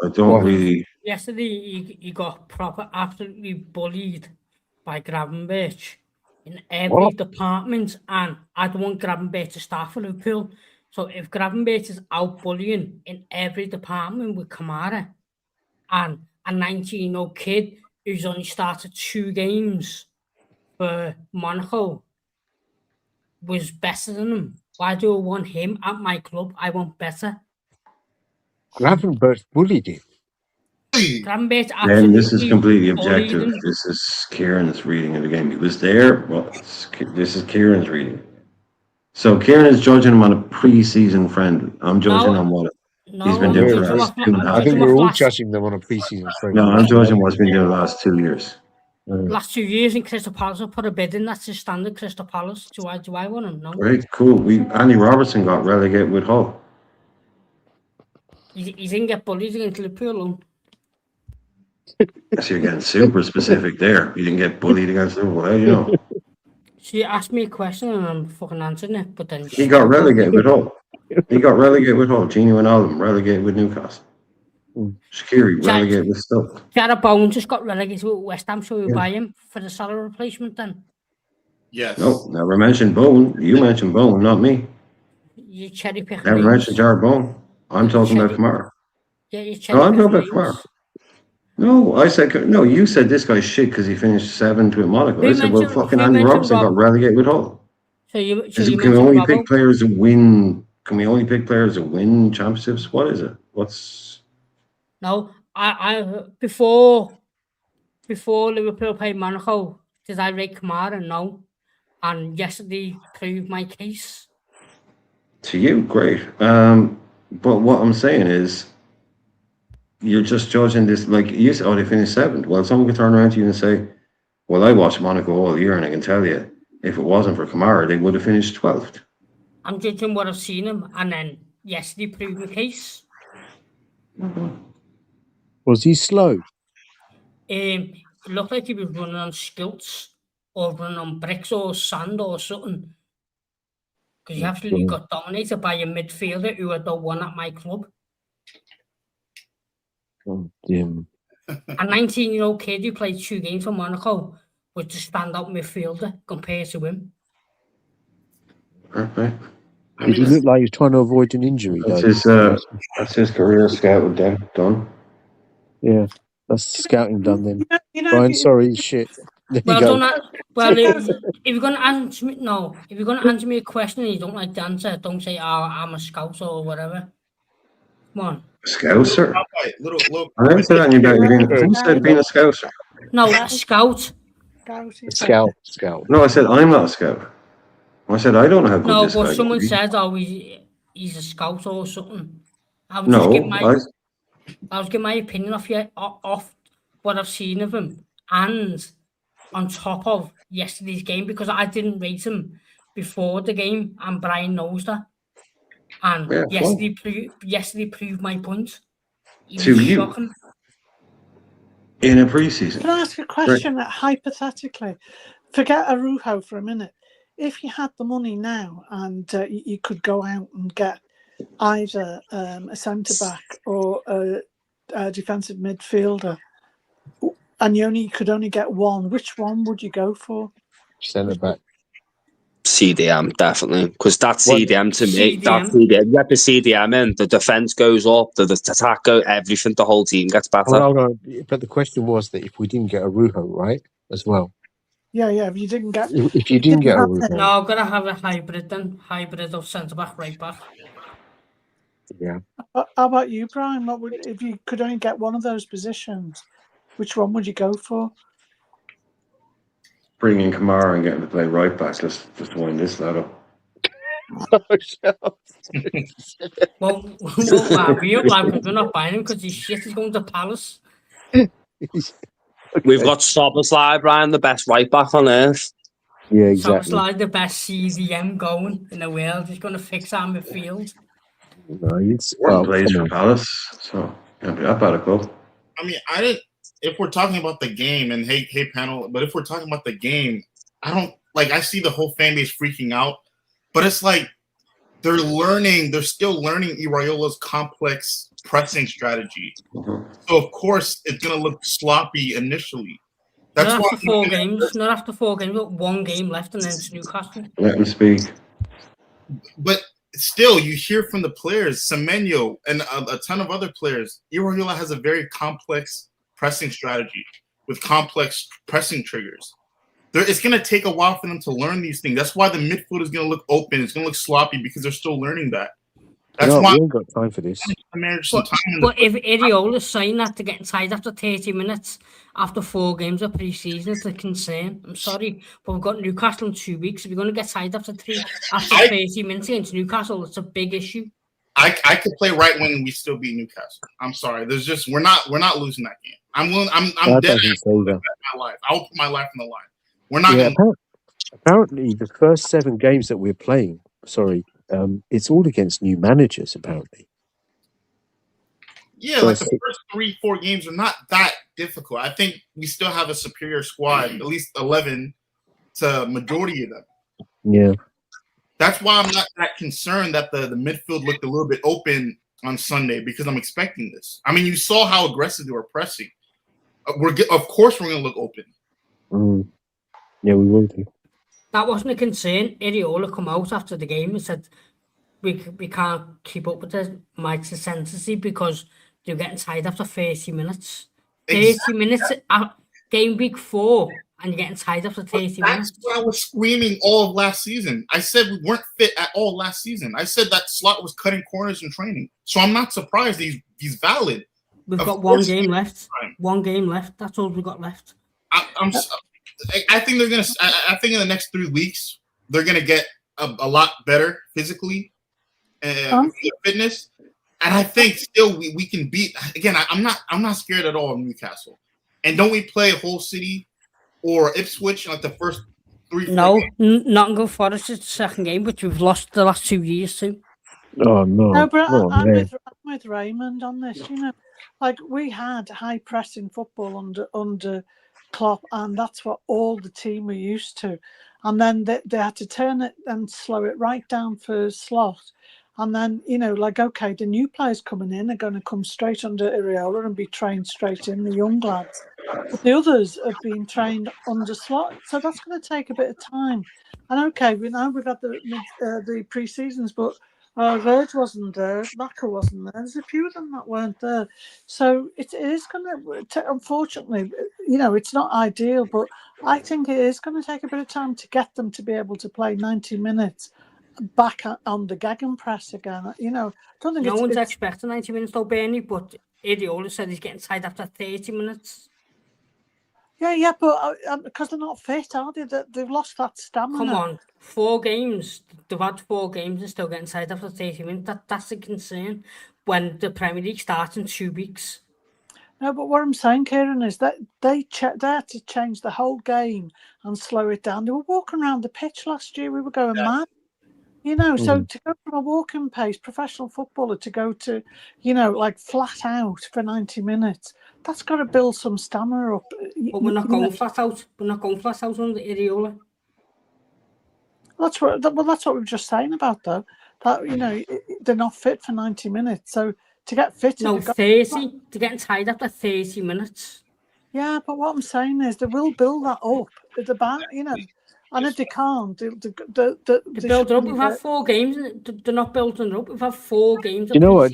I don't really. Yesterday, he got absolutely bullied by Gravenberch in every department, and I don't want Gravenberch to start for Liverpool. So if Gravenberch is out bullying in every department with Kamara, and a 19-year-old kid who's only started 2 games for Monaco was better than him, why do I want him at my club? I want better. Gravenberch bullied him. Gravenberch absolutely. And this is completely objective. This is Kieran's reading of the game. He was there. Well, this is Kieran's reading. So Kieran is judging him on a pre-season friendly. I'm judging on what he's been doing for the last 2.5 I think we're all judging them on a pre-season friendly. No, I'm judging what's been doing the last 2 years. Last 2 years in Crystal Palace, I put a bid in. That's the standard Crystal Palace. Do I want him? No. Right, cool. Andy Robertson got relegated with Hull. He didn't get bullied against Liverpool. So you're getting super specific there. You didn't get bullied against Liverpool. How do you know? She asked me a question and I'm fucking answering it, but then he got relegated with Hull. He got relegated with Hull. Gino Wijnaldum relegated with Newcastle. Shaqiri relegated with Stoke. Jared Bowen just got relegated with West Ham, so we buy him for the salary replacement then. Yes. No, never mentioned Bowen. You mentioned Bowen, not me. You cherry pick. Never mentioned Jared Bowen. I'm talking about Kamara. Yeah, you cherry I'm talking about Kamara. No, I said no. You said this guy's shit because he finished 7th with Monaco. I said, well, fucking Andy Robertson got relegated with Hull. Can we only pick players to win? Can we only pick players to win championships? What is it? What's? No, I before Liverpool played Monaco, did I rate Kamara? No, and yesterday proved my case. To you, great. But what I'm saying is, you're just judging this like you said. Oh, they finished 7th. Well, someone could turn around to you and say, "Well, I watched Monaco all year, and I can tell you, if it wasn't for Kamara, they would have finished 12th." I'm judging what I've seen him, and then yesterday proved my case. Was he slow? It looked like he was running on stilts or running on bricks or sand or something. Because he absolutely got dominated by a midfielder who had the one at my club. Oh, damn. A 19-year-old kid who played 2 games for Monaco was the standout midfielder compared to him. Perfect. Did he look like he was trying to avoid an injury? That's his career scout done. Yeah, that's scouting done then. You Brian, sorry, shit. There you go. If you're gonna answer me, if you're gonna answer me a question and you don't like the answer, don't say, "Oh, I'm a scout" or whatever. Come on. Scouser. Little. I never said anything about who said being a scouser. No, a scout. Scout. No, I said I'm not a scout. I said I don't know how good No, this but guy someone is. said, "Oh, he's a scout or something." I was giving my opinion off what I've seen of him, and on top of yesterday's game, because I didn't rate him before the game, and Brian knows that. And yesterday proved my point. To you. In a preseason. Can I ask a question that hypothetically, forget Araujo for a minute. If you had the money now and you could go out and get either a centre-back or a defensive midfielder, and you could only get one, which one would you go for? Centre-back. CDM, definitely. Because that's CDM to me. That's CDM. You get the CDM in, the defence goes up, the attack goes, everything, the whole team gets better. No. But the question was that if we didn't get Araujo, right, as well. Yeah, if you didn't get... If you didn't get Araujo. No, I'm going to have a hybrid of centre-back, right-back. Yeah. How about you, Brian? If you could only get one of those positions, which one would you go for? Bring in Kamara and get him to play right back. Just wind this lad up. Well, we're not buying him because his shit is going to Palace. We've got Soboslai, Brian, the best right back on earth. Yeah, exactly. Soboslai, the best CDM going in the world. He's going to fix our midfield. No, it's plays for Palace, so can't be that bad a club. I mean, if we're talking about the game, and hey panel, but if we're talking about the game, I see the whole fan base freaking out, but it's like they're still learning Iraiola's complex pressing strategy. Mm-hmm. So of course it's gonna look sloppy initially. That's not after 4 games, but 1 game left and then it's Newcastle. Let him speak. But still, you hear from the players, Semenyo and a ton of other players, Iraola has a very complex pressing strategy with complex pressing triggers. It's going to take a while for them to learn these things. That's why the midfield is going to look open. It's going to look sloppy because they're still learning that. That's why we ain't got time for this. But if Iraola's saying that they're getting tired after 30 minutes after 4 games of pre-season, it's a concern. I'm sorry, but we've got Newcastle in 2 weeks. If you're going to get tired after 30 minutes against Newcastle, it's a big issue. I could play right when we still beat Newcastle. I'm sorry. We're not losing that game. I'm dead. My life. I will put my life on the line. We're not. Apparently, the first 7 games that we're playing, it's all against new managers. Apparently. Yeah, like the first 3-4 games are not that difficult. I think we still have a superior squad, at least 11 to majority of them. Yeah. That's why I'm not that concerned that the midfield looked a little bit open on Sunday, because I'm expecting this. I mean, you saw how aggressive they were pressing. Of course, we're going to look open. Yeah, we will do. That wasn't a concern. Iraola come out after the game and said, we can't keep up with the Mike's intensity because they're getting tired after 30 minutes. 30 minutes, game week 4, and you're getting tired after 30 minutes. That's what I was screaming all of last season. I said we weren't fit at all last season. I said that Slot was cutting corners in training. So I'm not surprised he's valid. We've got 1 game left. 1 game left. That's all we've got left. I think they're gonna. I think in the next 3 weeks they're gonna get a lot better physically and fitness, and I think still we can beat. Again, I'm not scared at all of Newcastle. And don't we play Hull City or Ipswich like the first 3? No, Nottingham Forest is the second game, which we've lost the last 2 years to. Oh no! No, but I'm with Raymond on this. Like we had high pressing football under Klopp, and that's what all the team were used to. And then they had to turn it and slow it right down for Slot. And then, the new players coming in are going to come straight under Iraola and be trained straight in, the young lads. But the others have been trained under slot, so that's going to take a bit of time. And okay, we've had the pre-seasons, but Verge wasn't there, Maka wasn't there. There's a few of them that weren't there, so it is going to. Unfortunately, it's not ideal, but I think it is going to take a bit of time to get them to be able to play 90 minutes back on the Gegenpress again. Don't think no one's expecting 90 minutes though, Bernie, but Areola said he's getting tired after 30 minutes. Yeah, but because they're not fit, are they? They've lost that stamina. Come on, 4 games. They've had 4 games and still getting tired after 30 minutes. That's a concern when the Premier League starts in 2 weeks. No, but what I'm saying, Kieran, is that they had to change the whole game and slow it down. They were walking around the pitch last year. We were going mad. So to go from a walking pace, professional footballer, to go to, like flat out for 90 minutes, that's got to build some stamina up. But we're not going flat out. We're not going flat out under Areola. That's what we were just saying about, though. That, they're not fit for 90 minutes. So to get fit... No, 30. They're getting tired after 30 minutes. Yeah, but what I'm saying is they will build that up. At the back, and if they can't, they build it up. We've had 4 games. They're not building it up. We've had 4 games. Do you know what?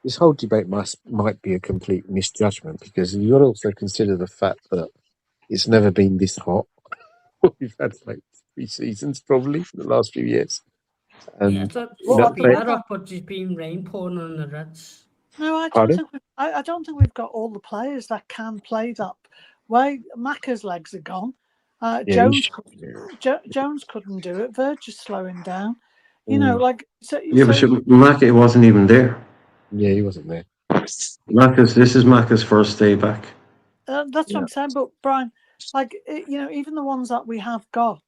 This whole debate might be a complete misjudgment, because you've got to also consider the fact that it's never been this hot. We've had like 3 seasons probably in the last few years. And but there's been rain pouring on the Reds. No, I don't think we've got all the players that can play that way. Macca's legs are gone. Jones couldn't do it. Verge is slowing down. But Macca wasn't even there. Yeah, he wasn't there. This is Macca's first day back. That's what I'm saying. But Brian, even the ones that we have got.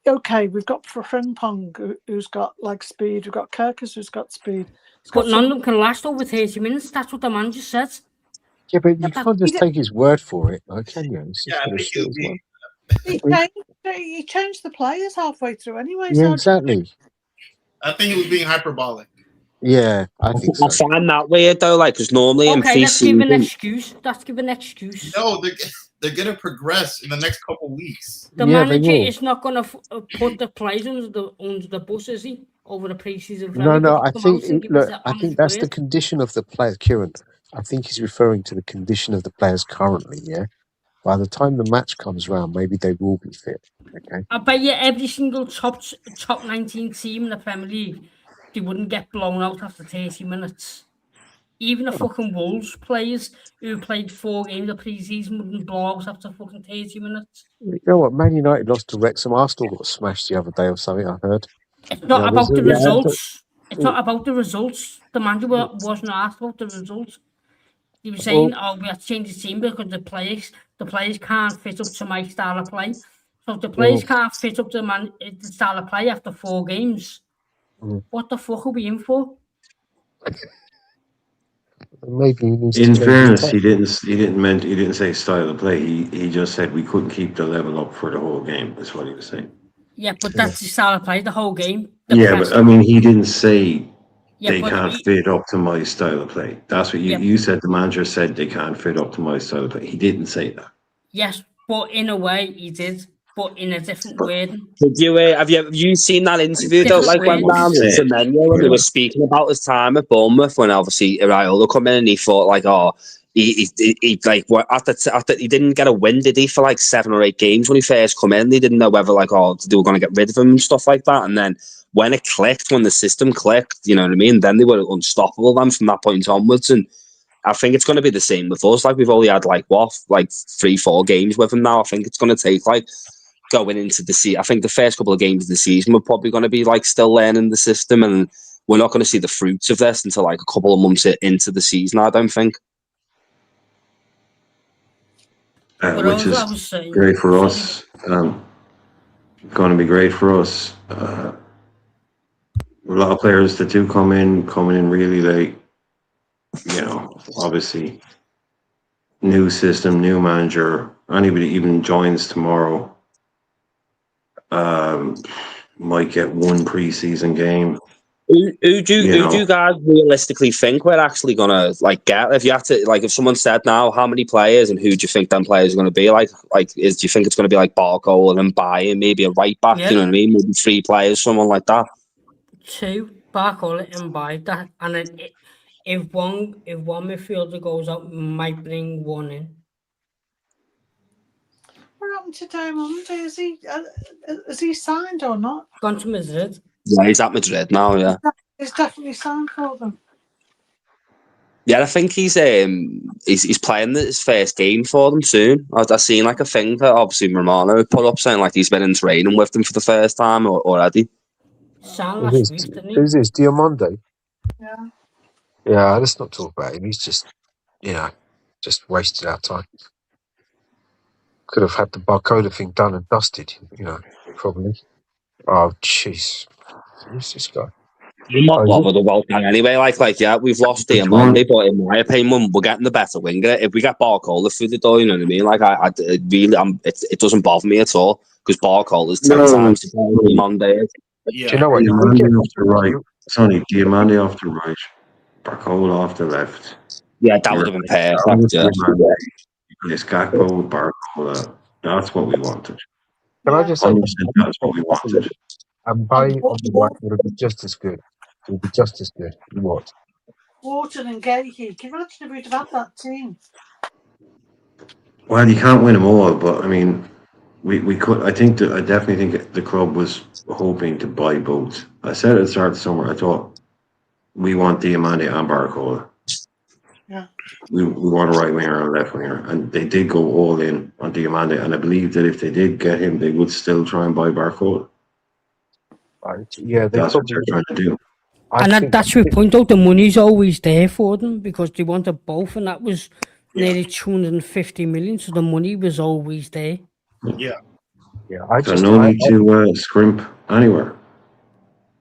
Okay, we've got Frimpong who's got speed. We've got Kirkus who's got speed. But none of them can last over 30 minutes. That's what the manager said. Yeah, but you can't just take his word for it, can you? He changed the players halfway through anyway. Yeah, exactly. I think he was being hyperbolic. Yeah, I think so. I find that weird though, because normally in pre-season... Let's give an excuse. No, they're going to progress in the next couple of weeks. The manager is not going to put the players under the bus, is he? Over the pre-season. No, I think that's the condition of the players, Kieran. I think he's referring to the condition of the players currently, yeah? By the time the match comes around, maybe they will be fit, okay? I bet you every single top 19 team in the Premier League, they wouldn't get blown out after 30 minutes. Even the fucking Wolves players who played 4 games of pre-season wouldn't blow out after fucking 30 minutes. You know what? Man United lost to Wrexham. Arsenal got smashed the other day or something, I heard. It's not about the results. It's not about the results. The manager wasn't asked about the results. He was saying, we have to change the team because the players can't fit up to my style of play. So if the players can't fit up to the style of play after 4 games, what the fuck are we in for? Maybe in fairness, he didn't say style of play. He just said we couldn't keep the level up for the whole game. That's what he was saying. Yeah, but that's the style of play the whole game. But I mean, he didn't say they can't fit up to my style of play. That's what you said. The manager said they can't fit up to my style of play. He didn't say that. Yes, but in a way he did, but in a different wording. Did you have you seen that interview though? Like when down to Semenyo when they were speaking about his time at Bournemouth, when obviously Araujo come in and he thought he didn't get a win, did he, for 7 or 8 games when he first come in? They didn't know whether they were going to get rid of him and stuff like that. And then when it clicked, when the system clicked, you know what I mean? Then they were unstoppable then from that point onwards. And I think it's going to be the same with us. We've only had 3-4 games with him now. I think it's going to take going into the season. I think the first couple of games of the season we're probably going to be still learning the system, and we're not going to see the fruits of this until a couple of months into the season, I don't think. Which is great for us. Going to be great for us. A lot of players that do coming in really late. Obviously, new system, new manager. Anybody even joins tomorrow might get 1 pre-season game. Who do you guys realistically think we're actually gonna like get? If you had to, like, if someone said now, how many players and who do you think them players are gonna be? Do you think it's gonna be like Barco and Bayern, maybe a right back? You know what I mean? Maybe 3 players, someone like that. 2 Barco and Bayern, that, and then if one midfielder goes out, might bring one in. What happened to Diamond? Is he signed or not? Gone to Madrid. Yeah, he's at Madrid now. Yeah, he's definitely signed for them. Yeah, I think he's playing his first game for them soon. I've seen like a thing that obviously Romano put up saying like he's been in training with them for the first time already. Last week, didn't he? Who's this? Diamande? Yeah. Yeah, let's not talk about him. He's just, just wasted our time. Could have had the Barcola thing done and dusted, probably. Oh, jeez. Who's this guy? I'm not bothered about that anyway. Yeah, we've lost Diamande, but in my opinion, we're getting the better winger. If we get Barcola through the door, you know what I mean? It doesn't bother me at all because Barcola is 10 times the player Diamande is. Yeah. Do you know what? Diamande off the right. Sorry, Diamande off the right. Barcola off the left. Yeah, that would have been perfect. Yeah. This Gakpo with Barcola. That's what we wanted. Can I just say, that's what we wanted. And Bay on the right would have been just as good. It would be just as good. What? Wharton and Gahey. Can you imagine if we'd have had that team? Well, you can't win them all, but I mean, we could. I definitely think the club was hoping to buy both. I said at the start of the summer, I thought we want Diamande and Barcola. Yeah. We want a right winger and a left winger, and they did go all in on Diamande, and I believe that if they did get him, they would still try and buy Barcola. Yeah, that's what they're trying to do. And that's your point out. The money's always there for them because they wanted both, and that was nearly 250 million. So the money was always there. Yeah. No need to scrimp anywhere.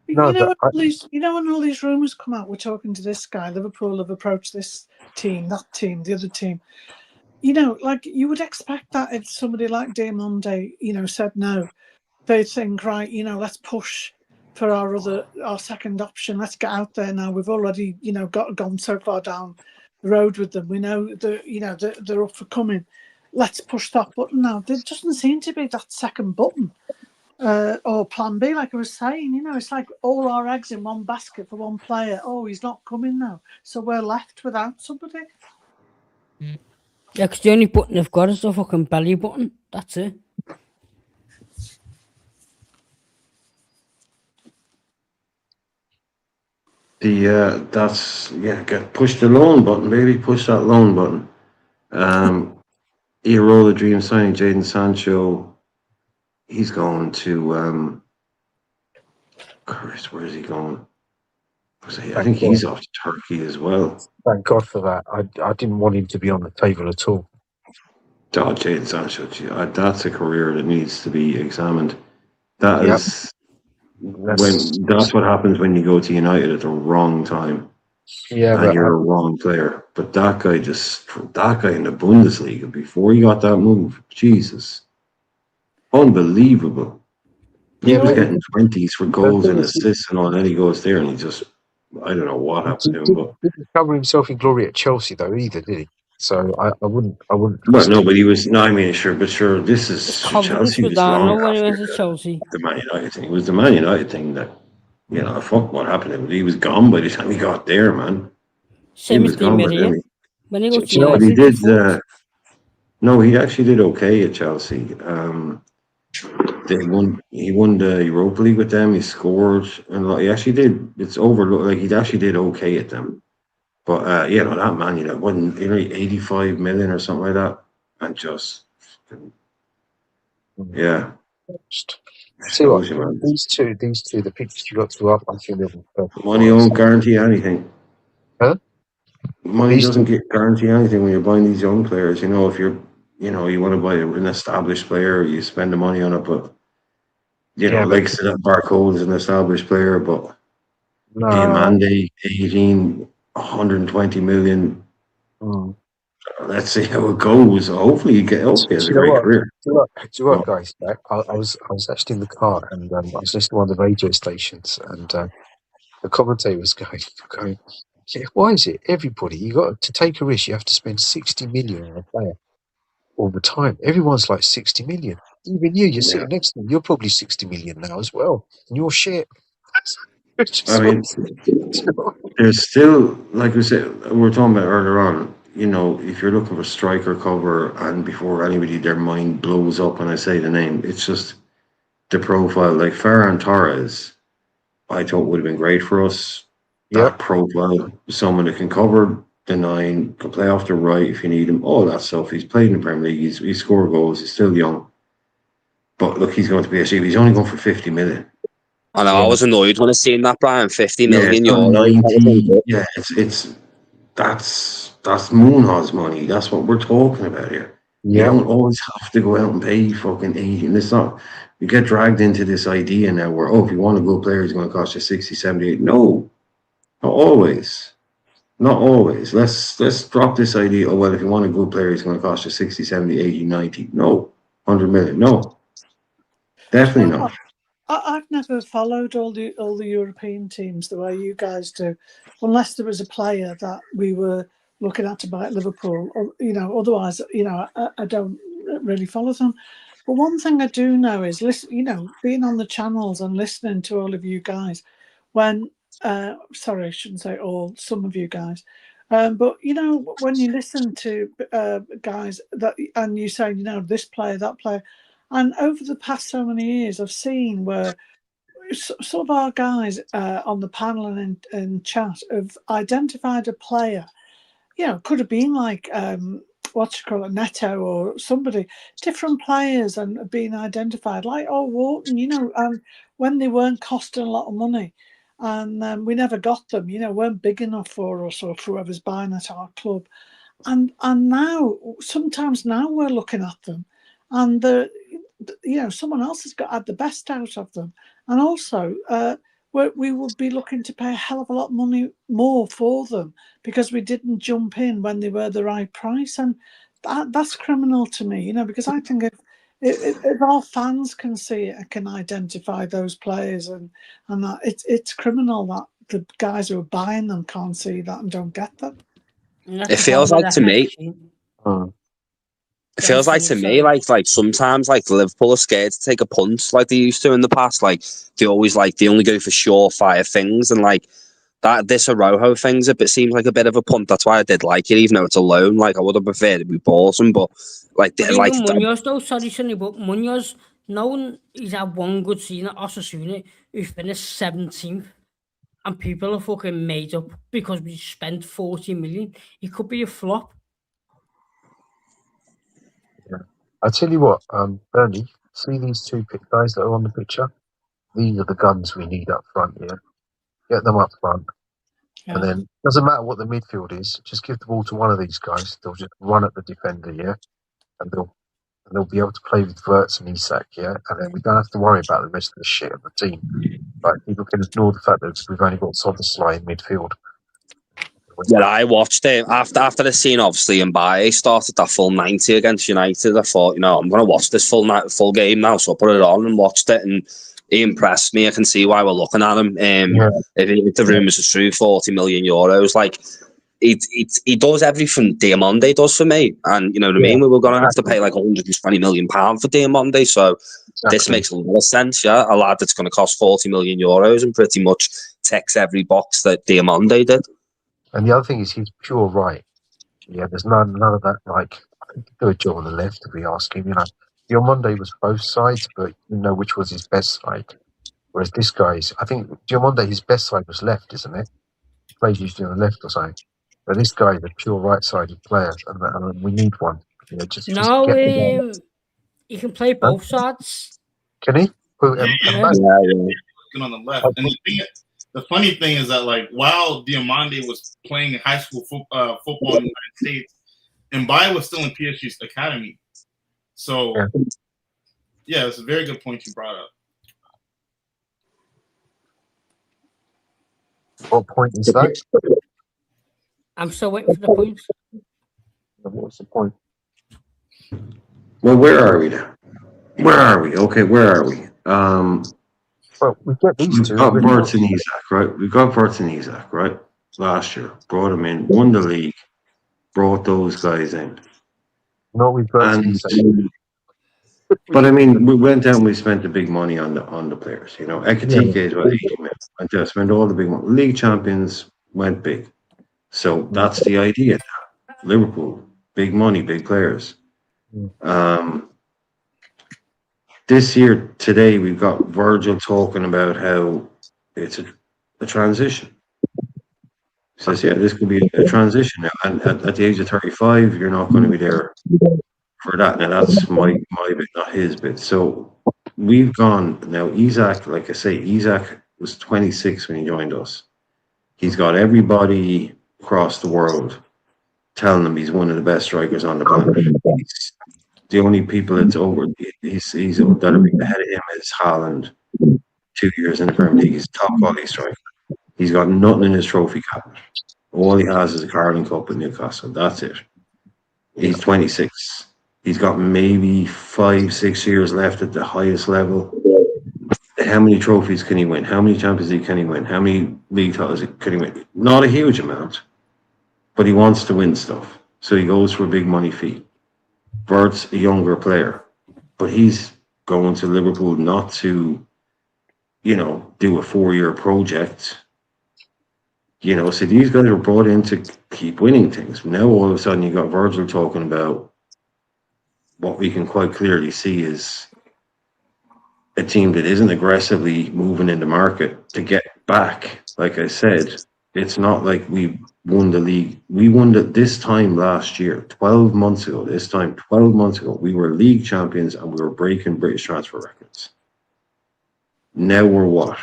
When all these rumours come out, we're talking to this guy. Liverpool have approached this team, that team, the other team. You would expect that if somebody like Diamande, said no, they'd think, right, let's push for our second option. Let's get out there now. We've already, gone so far down the road with them. We know that, they're up for coming. Let's push that button now. There doesn't seem to be that second button or plan B, like I was saying. It's like all our eggs in one basket for one player. Oh, he's not coming now. So we're left without somebody. Yeah, because the only button they've got is the fucking belly button. That's it. Push the loan button, baby. Push that loan button. Araujo dream signing Jadon Sancho. He's going to Christ, where is he going? I think he's off to Turkey as well. Thank God for that. I didn't want him to be on the table at all. Oh, Jadon Sancho, that's a career that needs to be examined. That's what happens when you go to United at the wrong time. Yeah, and you're a wrong player. But that guy in the Bundesliga before he got that move, Jesus, unbelievable. He was getting 20s for goals and assists and all, and then he goes there and he just, I don't know what happened to him. But he didn't cover himself in glory at Chelsea though either, did he? So I wouldn't. Well, no, but he was. No, I mean, sure, this is Chelsea. Was long after Chelsea. The Man United thing. It was the Man United thing that, fuck what happened to him. He was gone by the time he got there, man. Same as Di Maria. When he got to he did. No, he actually did okay at Chelsea. He won the Europa League with them. He scored, and he actually did. It's overlooked. Like he actually did okay at them. But that man, wasn't 85 million or something like that, and just See what these two, the pictures you got to up, I feel money won't guarantee anything. Huh? Money doesn't guarantee anything when you're buying these young players. If you're, you want to buy an established player, you spend the money on it, but like I said, Barcola is an established player, but Diamande 18. 120 million. Let's see how it goes. Hopefully, you get up. He has a great career. Do you know what, guys? I was actually in the car and I was listening to one of the radio stations, and the commentator was going, yeah, why is it everybody, you got to take a risk, you have to spend 60 million on a player all the time. Everyone's like 60 million. Even you're sitting next to them, you're probably 60 million now as well. And you're shit. I mean, there's still, like we said, we were talking about earlier on, you know, if you're looking for striker cover and before anybody, their mind blows up when I say the name, it's just the profile. Like Ferran Torres, I thought would have been great for us. That profile, someone that can cover the 9, can play off the right if you need him, all that stuff. He's played in the Premier League, he's scored goals, he's still young. But look, he's going to PSG, he's only going for 50 million. I know, I was annoyed when I seen that, Brian. 50 million €50 euros. 90, yeah, that's Moonhaw's money. That's what we're talking about here. You don't always have to go out and pay fucking 80. And it's not, you get dragged into this idea now where, if you want a good player, it's going to cost you 60, 78. No, not always. Not always. Let's drop this idea, well, if you want a good player, it's going to cost you 60, 70, 80, 90. No, 100 million. No, definitely not. I've never followed all the European teams the way you guys do, unless there was a player that we were looking at to buy at Liverpool. Or, otherwise, I don't really follow them. But one thing I do know is, listen, being on the channels and listening to all of you guys. When sorry, I shouldn't say all. Some of you guys. But when you listen to guys and you say, this player, that player. And over the past so many years, I've seen where some of our guys on the panel and in chat have identified a player, could have been like, Neto or somebody, different players and being identified, like, Wharton, when they weren't costing a lot of money. And we never got them, weren't big enough for us or for whoever's buying at our club. And now, sometimes now we're looking at them and someone else has had the best out of them. And also, we would be looking to pay a hell of a lot of money more for them because we didn't jump in when they were the right price. And that's criminal to me, because I think if our fans can see it and can identify those players and that, it's criminal that the guys who are buying them can't see that and don't get them. It feels like to me. It feels like to me, like sometimes like Liverpool are scared to take a punt like they used to in the past. Like they only go for surefire things, and like this Araujo thing's seems like a bit of a punt. That's why I did like it, even though it's a loan. Like I would have preferred if we bought him, but Munoz though, sorry, Sonny, but Munoz, knowing he's had one good season at Osasuna, who finished 17th, and people are fucking made up because we spent 40 million. He could be a flop. I tell you what, Bernie, see these two guys that are on the picture? These are the guns we need up front, yeah? Get them up front. Yeah. And then, doesn't matter what the midfield is, just give the ball to one of these guys. They'll just run at the defender, yeah? And they'll be able to play with Wirtz and Isak, yeah? And then we don't have to worry about the rest of the shit of the team. Like, people can ignore the fact that we've only got Sodersley in midfield. Yeah, I watched it after the scene. Obviously, Mbaye started that full 90 against United. I thought, I'm going to watch this full game now. So I put it on and watched it, and he impressed me. I can see why we're looking at him. If the rumours are true, 40 million euros. Like he does everything Diamande does for me, and you know what I mean. We were going to have to pay like 120 million pounds for Diamande, so this makes a lot of sense. Yeah, a lad that's going to cost 40 million euros and pretty much ticks every box that Diamande did. And the other thing is he's pure right. Yeah, there's none of that, like, I think he could do a job on the left if we ask him, Diamande was both sides, but you know which was his best side. Whereas this guy's, I think Diamande, his best side was left, isn't it? He plays usually on the left or something. But this guy is a pure right-sided player, and we need one. Just he can play both sides. Can he? On the left. And the funny thing is that, like, while Diamande was playing high school football in the United States, Mbaye was still in PSG's academy. So, yeah, it's a very good point you brought up. What point is that? I'm still waiting for the point. What's the point? Well, where are we now? Where are we? Okay, where are we? Well, we get these We've two. got Wirtz and Isak, right? We've got Wirtz and Isak, right? Last year, brought them in, won the league, brought those guys in. Not with Wirtz and Isak. But I mean, we went out and we spent the big money on the players. You know, Ekatike is about 80 million. Went out, spent all the big money. League champions went big. So that's the idea now. Liverpool, big money, big players. This year, today, we've got Virgil talking about how it's a transition. He says, yeah, this could be a transition now. And at the age of 35, you're not going to be there for that. Now, that's my bit, not his bit. So we've gone, now Isak, like I say, Isak was 26 when he joined us. He's got everybody across the world telling him he's one of the best strikers on the planet. He's the only people that's over, he's that are ahead of him is Haaland, 2 years in the Premier League. He's a top quality striker. He's got nothing in his trophy cabinet. All he has is a Carling Cup with Newcastle. That's it. He's 26. He's got maybe 5-6 years left at the highest level. How many trophies can he win? How many Champions League can he win? How many league titles can he win? Not a huge amount, but he wants to win stuff. So he goes for a big money fee. Bert's a younger player, but he's going to Liverpool not to, you know, do a 4-year project. You know, so these guys are brought in to keep winning things. Now all of a sudden you got Virgil talking about what we can quite clearly see is a team that isn't aggressively moving in the market to get back. Like I said, it's not like we won the league. We won it this time last year, 12 months ago. This time, 12 months ago, we were league champions and we were breaking British transfer records. Now we're what?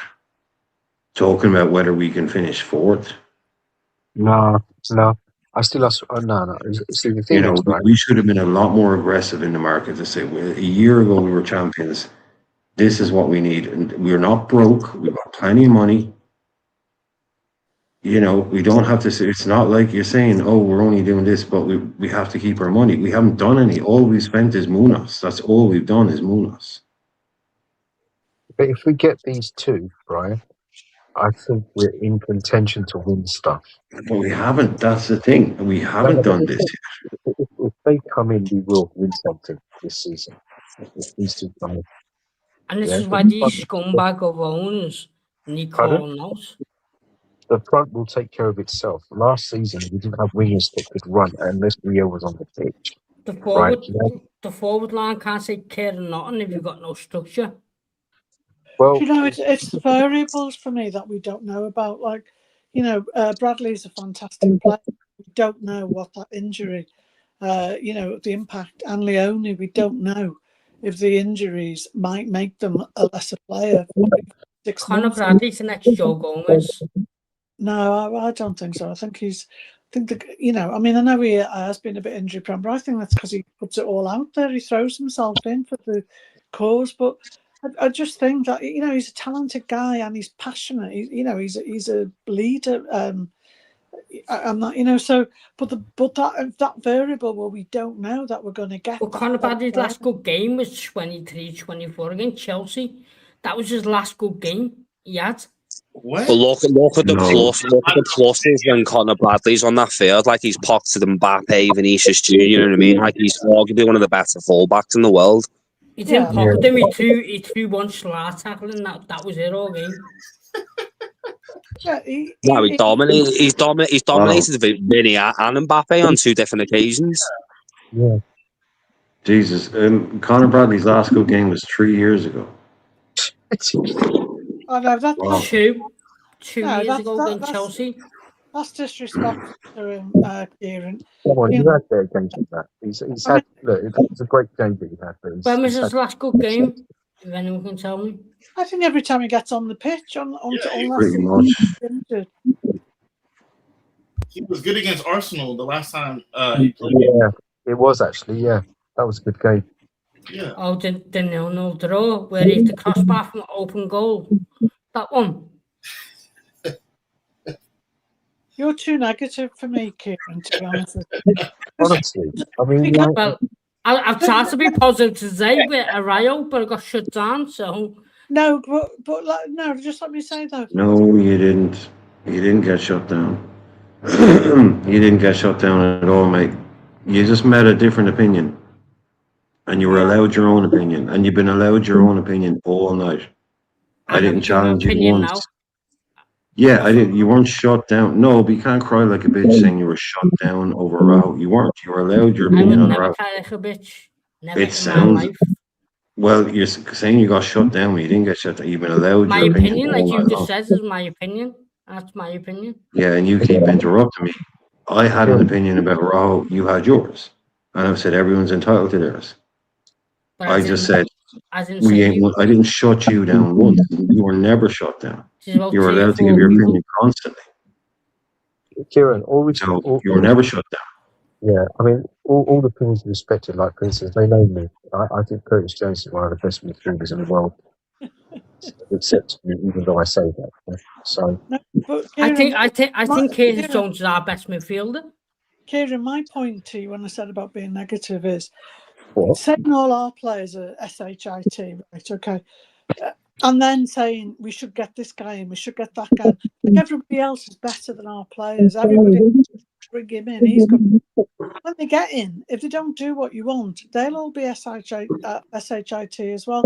Talking about whether we can finish fourth? No. I still ask. No. See, the thing You know, is, right? we should have been a lot more aggressive in the market to say, well, a year ago we were champions. This is what we need. And we're not broke. We've got plenty of money. You know, we don't have to say, it's not like you're saying, oh, we're only doing this, but we have to keep our money. We haven't done any. All we've spent is Munoz. That's all we've done is Munoz. But if we get these two, right, I think we're in contention to win stuff. But we haven't. That's the thing. We haven't done this yet. If they come in, we will win something this season. If these two come in. And this is why these scumbag of owners need calling out. The front will take care of itself. Last season, we didn't have wingers that could run unless Rio was on the pitch. The forward line can't take care of nothing if you've got no structure. Well, you know, it's the variables for me that we don't know about. Like, you know, Bradley's a fantastic player. We don't know what that injury, you know, the impact. And Leone, we don't know if the injuries might make them a lesser player. Conor Bradley's the next Joe Gomez. No, I don't think so. I think you know, I mean, I know he has been a bit injury prone, but I think that's because he puts it all out there. He throws himself in for the cause. But I just think that, you know, he's a talented guy and he's passionate. You know, he's a leader. I'm not, you know, so but that variable where we don't know that we're going to get. Well, Conor Bradley's last good game was 23-24 against Chelsea. That was his last good game he had. What? But look at the pluses when Conor Bradley's on that field. Like, he's pocketed Mbappe, Vinicius Jr., you know what I mean? Like, he's arguably one of the better fullbacks in the world. He didn't pocket him, he threw one slide tackle and that was it all game. He dominated. He's dominated Vinny and Mbappe on 2 different occasions. Yeah. Jesus. Conor Bradley's last good game was 3 years ago. Oh no, that's two years ago against Chelsea. That's disrespectful to him, Kieran. Come on, you had better games than that. He's had. Look, it's a great game that he had. When was his last good game? If anyone can tell me. I think every time he gets on the pitch, pretty much. He was good against Arsenal the last time he played. Yeah, it was actually. Yeah, that was a good game. Yeah. Oh, the 0-0 draw where he hit the crossbar from open goal. That one. You're too negative for me, Kieran, to be honest with you. Honestly, I mean, well, I've tried to be positive today with Araujo, but I got shut down. So No, but no, just let me say though. No, you didn't. You didn't get shut down. You didn't get shut down at all, mate. You just met a different opinion. And you were allowed your own opinion. And you've been allowed your own opinion all night. I didn't challenge you once. Now. Yeah, I didn't. You weren't shut down. No, but you can't cry like a bitch saying you were shut down over Araujo. You weren't. You were allowed your opinion on Araujo. Cry like a bitch. Never it sounds. Well, you're saying you got shut down, but you didn't get shut down. You've been allowed my your opinion, like you just said, is my opinion. That's my opinion. Yeah, and you keep interrupting me. I had an opinion about Araujo. You had yours, and I've said everyone's entitled to theirs. But I just said I didn't shut you down once. You were never shut down. You were allowed to give your opinion constantly. Kieran, you were never shut down. Yeah, I mean, all the things respected, like, for instance, they know me. I think Curtis Jones is one of the best midfielders in the world. Except me, even though I say that. So, no, but Kieran, I think Curtis Jones is our best midfielder. Kieran, my point to you when I said about being negative is saying all our players are SHIT, right? Okay. And then saying we should get this guy in, we should get that guy. Like everybody else is better than our players. Everybody bring him in. He's good. When they get in, if they don't do what you want, they'll all be SHIT as well.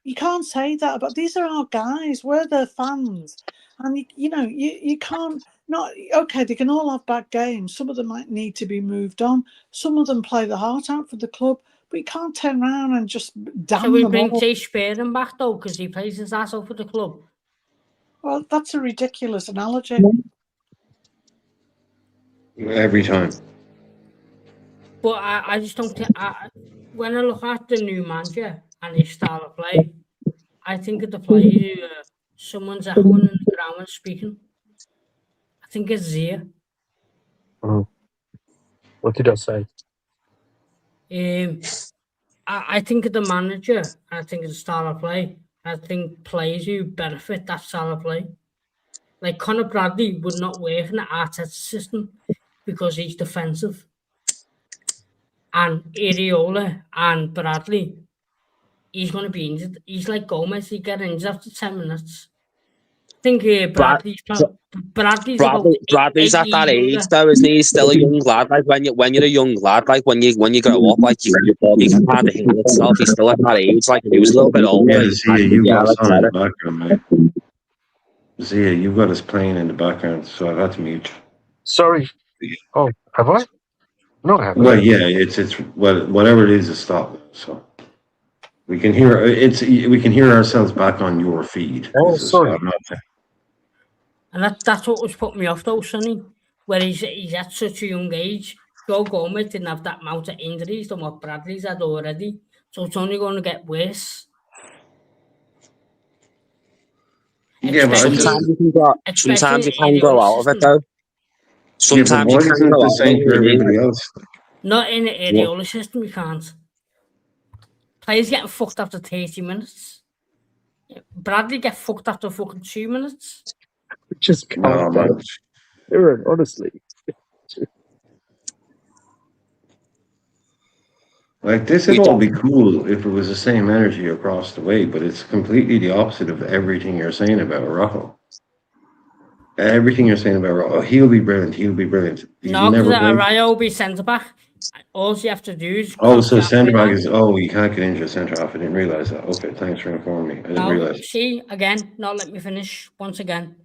You can't say that about these are our guys. We're their fans, and you can't not okay. They can all have bad games. Some of them might need to be moved on. Some of them play the heart out for the club. But you can't turn around and just damn them all. So we bring Jay Spearing back, though, because he plays his ass off for the club. Well, that's a ridiculous analogy. Every time. But I just don't think... when I look at the new manager and his style of play, I think of the players who someone's echoing in the ground and speaking. I think it's Zia. What did I say? I think of the manager, I think of the style of play. I think players who benefit that style of play. Like Conor Bradley would not work in the Arteta system because he's defensive. And Areola and Bradley, he's going to be injured. He's like Gomez, he get injured after 10 minutes. I think Bradley's at that age though, isn't he? He's still a young lad. Like when you're a young lad, like when you grow up, like your body can kind of heal itself. He's still at that age. Like he was a little bit older. Yeah, Zia, you've got us on in the background, mate. Zia, you've got us playing in the background, so I've had to mute. Sorry. Oh, have I? No, I haven't. Well, yeah, it's whatever it is stopped. So we can hear ourselves back on your feed. Oh, sorry. And that's what was putting me off though, Sonny, where he's at such a young age. Joe Gomez didn't have that amount of injuries than what Bradley's had already. So it's only going to get worse. Yeah, but sometimes you can grow out of it though. Sometimes you can grow out of it. Everybody else. Not in the Areola system, you can't. Players getting fucked after 30 minutes. Bradley get fucked after fucking 2 minutes. Just can't. No, honestly. Like this would all be cool if it was the same energy across the way, but it's completely the opposite of everything you're saying about Araujo. Everything you're saying about Araujo, he'll be brilliant. No, because Araujo will be centre back. All you have to do is. So centre back is. Oh, you can't get into a centre half. I didn't realise that. Okay, thanks for informing me. I didn't realise. See again. Now let me finish once again.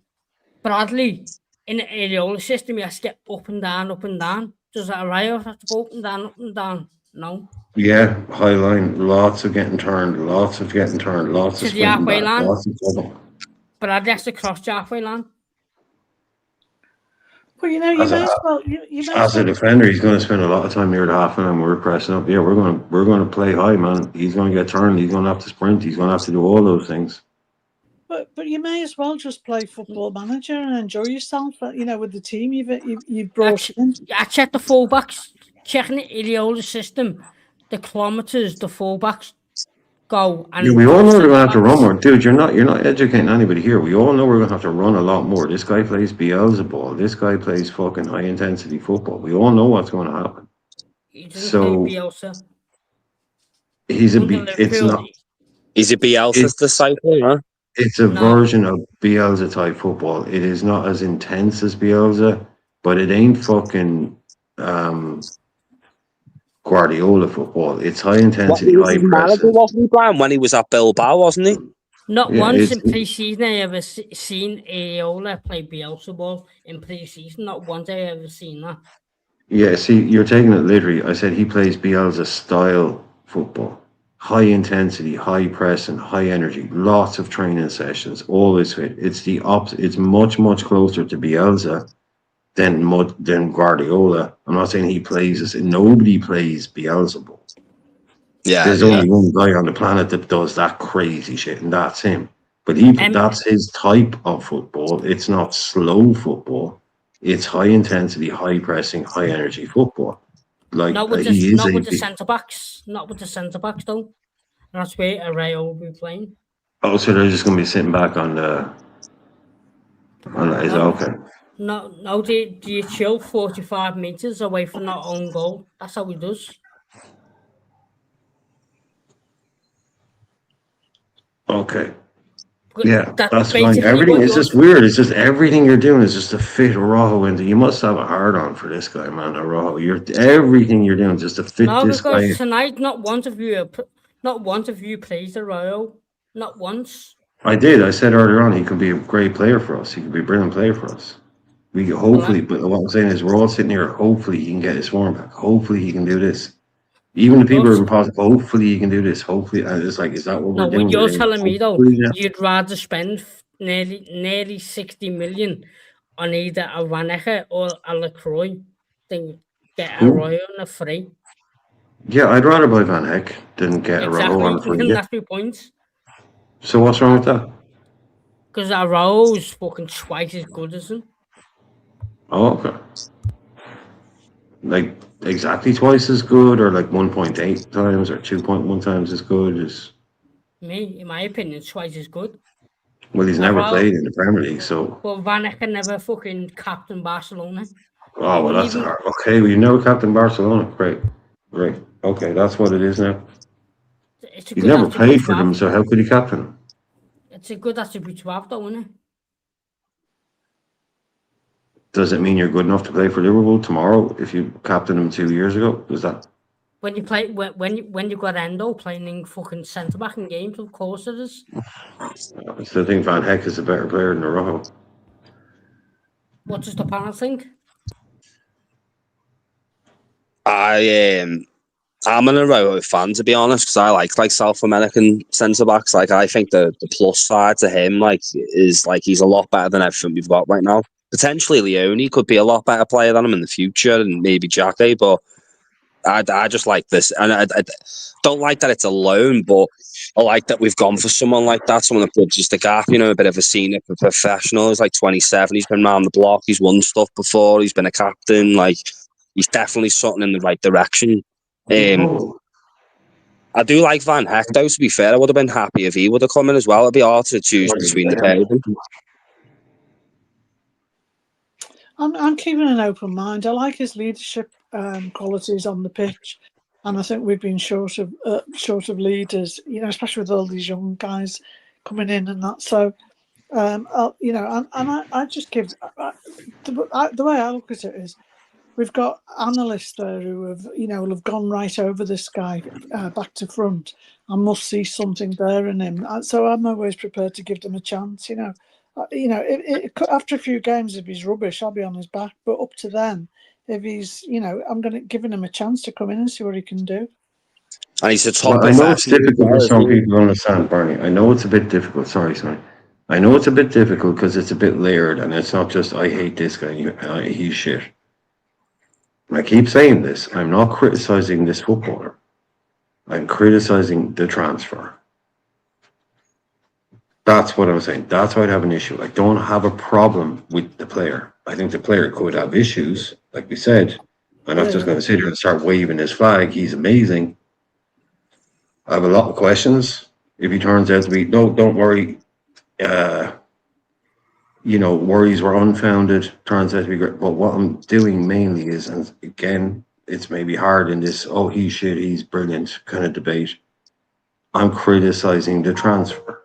Bradley in the Areola system, he has to get up and down, up and down. Does Araujo have to go up and down? No. Yeah, high line, lots of getting turned, lots of sprinting back, lots of trouble. Bradley has to cross the halfway line. Well, you may as well. As a defender, he's going to spend a lot of time near the half and we're pressing up. Yeah, we're going to play high, man. He's going to get turned. He's going to have to sprint. He's going to have to do all those things. But you may as well just play Football Manager and enjoy yourself. With the team you've brought in. I checked the fullbacks, checking the Areola system, the kilometres the fullbacks go. And we all know we're going to have to run more, dude. You're not educating anybody here. We all know we're going to have to run a lot more. This guy plays Beelzebub. This guy plays fucking high intensity football. We all know what's going to happen. He doesn't play Bielsa. It's not. Is it Bielsa's disciple, huh? It's a version of Bielsa type football. It is not as intense as Bielsa, but it ain't fucking Guardiola football. It's high intensity, high pressing. Wasn't he, Brian, when he was at Bilbao, wasn't he? Not once in pre-season I ever seen Areola play Bielsa ball in pre-season. Not once I ever seen that. Yeah, see, you're taking it literally. I said he plays Bielsa style football. High intensity, high pressing, high energy, lots of training sessions, always fit. It's the opposite. It's much, much closer to Bielsa than Guardiola. I'm not saying he plays this. Nobody plays Bielsa ball. Yeah, there's only one guy on the planet that does that crazy shit, and that's him. But that's his type of football. It's not slow football. It's high intensity, high pressing, high energy football. Like not with the centre backs. Not with the centre backs though. That's where Araujo will be playing. Oh, so they're just going to be sitting back on the. Is okay. No. Do you chill 45 meters away from our own goal? That's how he does. Okay. But yeah, that's fine. Everything is just weird. It's just everything you're doing is just to fit Araujo into. You must have a hard on for this guy, man. Araujo, everything you're doing just to fit this guy. No, because tonight not one of you plays Araujo. Not once. I did. I said earlier on he could be a great player for us. He could be a brilliant player for us. We could hopefully, but what I'm saying is we're all sitting here. Hopefully he can get his form back. Hopefully he can do this. Even the people are positive. Hopefully you can do this. Hopefully, and it's like, is that what we're doing? What you're telling me though, you'd rather spend nearly 60 million on either a Vanega or a LaCroix than get Araujo on a free. Yeah, I'd rather buy Van Heck than get Araujo on a free. That's my point. So what's wrong with that? Because Araujo's fucking twice as good as him. Oh, okay. Like exactly twice as good, or like 1.8 times or 2.1 times as good as me, in my opinion, twice as good. Well, he's never played in the Premier League, so. Well, Van Eyck never fucking captain Barcelona. Oh, well, that's hard. Okay, well, you never captain Barcelona. Great. Okay, that's what it is now. He never played for them, so how could he captain him? It's a good attribute to have, though, isn't it? Does it mean you're good enough to play for Liverpool tomorrow if you captained him 2 years ago? Is that when you play when you got Endo playing in fucking centre back in games? Of course it is. I still think Van Heck is a better player than Araujo. What does the panel think? I'm an Araujo fan, to be honest, because I like South American centre backs. Like, I think the plus side to him is he's a lot better than everything we've got right now. Potentially Leone could be a lot better player than him in the future, and maybe Jackie, but I just like this. And I don't like that it's a loan, but I like that we've gone for someone like that, someone that bridges the gap, a bit of a senior professional. He's like 27, he's been around the block, he's won stuff before, he's been a captain, he's definitely something in the right direction. I do like Van Heck, though, to be fair. I would have been happy if he would have come in as well. It'd be hard to choose between the pair of them. I'm keeping an open mind. I like his leadership qualities on the pitch, and I think we've been short of leaders, especially with all these young guys coming in and that. So, I just give the way I look at it is, we've got analysts there who have gone right over this guy back to front and must see something there in him. So I'm always prepared to give them a chance. After a few games, if he's rubbish, I'll be on his back. But up to then, if he's, I'm giving him a chance to come in and see what he can do. And he's a top. I know it's difficult for some people to understand, Barney. I know it's a bit difficult. Sorry. I know it's a bit difficult because it's a bit layered, and it's not just I hate this guy. He's shit. I keep saying this. I'm not criticizing this footballer. I'm criticizing the transfer. That's what I'm saying. That's why I'd have an issue. I don't have a problem with the player. I think the player could have issues, like we said. I'm not just going to sit here and start waving his flag. He's amazing. I have a lot of questions. If he turns out to be, no, don't worry. Worries were unfounded. Turns out to be great. But what I'm doing mainly is, and again, it's maybe hard in this, he's shit, he's brilliant kind of debate. I'm criticizing the transfer.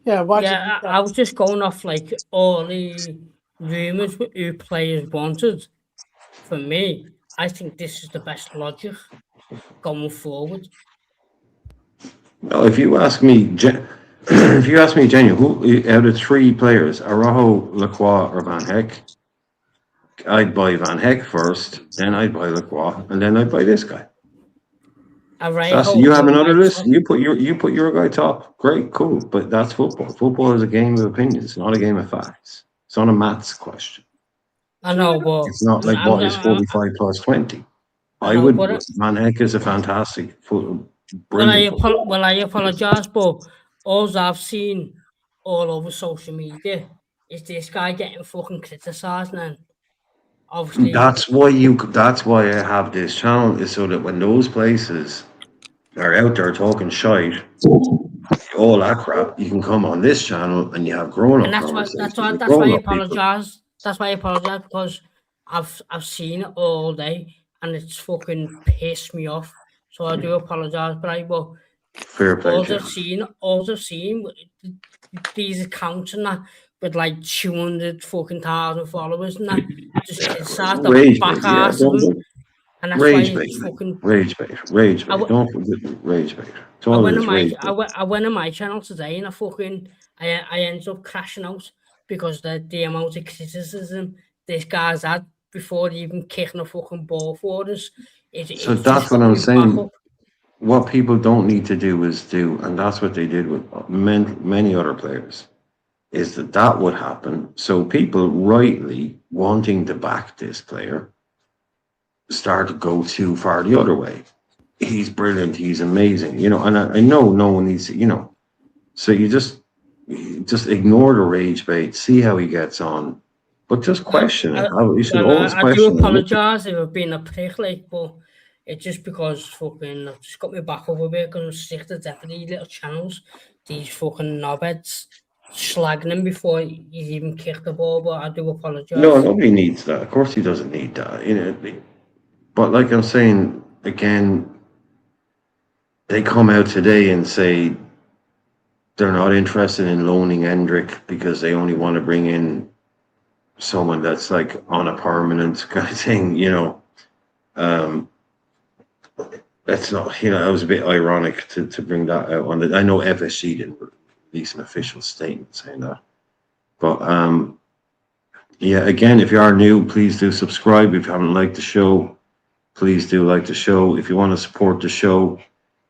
Yeah, I was just going off like all the rumours with who players wanted. For me, I think this is the best logic going forward. No, if you ask me, if you ask me, Jenny, who out of 3 players, Araujo, Lacroix, or Van Heck, I'd buy Van Heck first, then I'd buy Lacroix, and then I'd buy this guy. You have another list. You put your guy top. Great, cool. But that's football. Football is a game of opinions. It's not a game of facts. It's not a maths question. I know, but it's not like what is 45 plus 20. Van Heck is a fantastic brilliant. Well, I apologize, but all I've seen all over social media is this guy getting fucking criticised now. Obviously, that's why I have this channel, is so that when those places are out there talking shite, all that crap, you can come on this channel and you have grown-up conversations. That's why I apologize. That's why I apologize, because I've seen it all day and it's fucking pissed me off. So I do apologize, but fair play. All I've seen these accounts and that with like 200,000 followers and that just criticize the back ass of them. And that's rage why bait, it's fucking rage bait. Don't forget rage bait. I went on my channel today and I ended up crashing out because the amount of criticism this guy's had before even kicking a fucking ball for us. So that's what I'm saying. What people don't need to do is and that's what they did with many other players, is that would happen. So people rightly wanting to back this player start to go too far the other way. He's brilliant. He's amazing. And I know no one needs to, so you just ignore the rage bait, see how he gets on, but just question it. You should always question it. I do apologize if I've been a prick, but it's just because fucking I've just got me back up a bit because I'm sick to death of these little channels, these fucking knobheads slagging him before he's even kicked the ball, but I do apologize. No, nobody needs that. Of course he doesn't need that. But like I'm saying, again, they come out today and say they're not interested in loaning Hendrick because they only want to bring in someone that's like on a permanent kind of thing, that's not, it was a bit ironic to bring that out on I know FSG didn't release an official statement saying that. But yeah, again, if you are new, please do subscribe. If you haven't liked the show, please do like the show. If you want to support the show,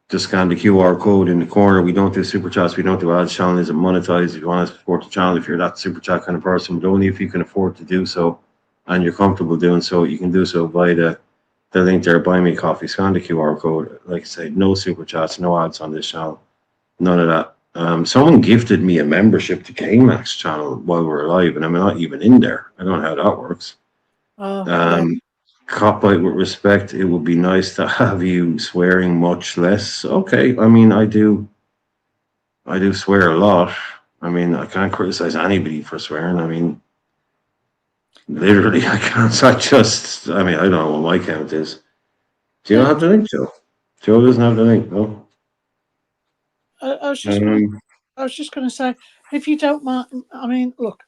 just scan the QR code in the corner. We don't do super chats. We don't do ads. Channel isn't monetized. If you want to support the channel, if you're that super chat kind of person, but only if you can afford to do so and you're comfortable doing so, you can do so via the link there, buy me a coffee. Scan the QR code. Like I say, no super chats, no ads on this channel. None of that. Someone gifted me a membership to K-Max channel while we're live, and I'm not even in there. I don't know how that works. Cop out with respect. It would be nice to have you swearing much less. Okay, I mean, I do swear a lot. I mean, I can't criticize anybody for swearing. I mean, literally, I can't. I don't know what my count is. Do you not have the link, Joe? Joe doesn't have the link, no? I was just going to say, if you don't mind, I mean, look,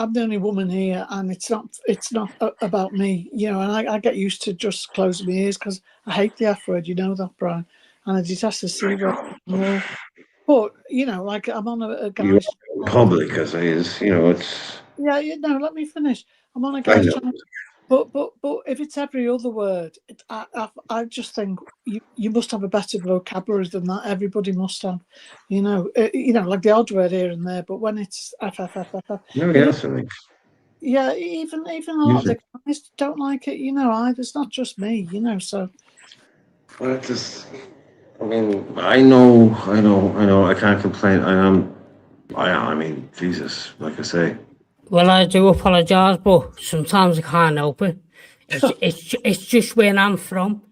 I'm the only woman here, and it's not about me, and I get used to just closing my ears because I hate the F word, you know that, Brian, and I detest the C word more. But like I'm on a guy's public, as it is, it's. Yeah, let me finish. I'm on a guy's channel, but if it's every other word, I just think you must have a better vocabulary than that. Everybody must have, like the odd word here and there. But when it's yeah, even a lot of the guys don't like it. Either. It's not just me. So. Well, I know. I can't complain. I mean, Jesus, like I say. Well, I do apologise, but sometimes I can't help it. It's just where I'm from.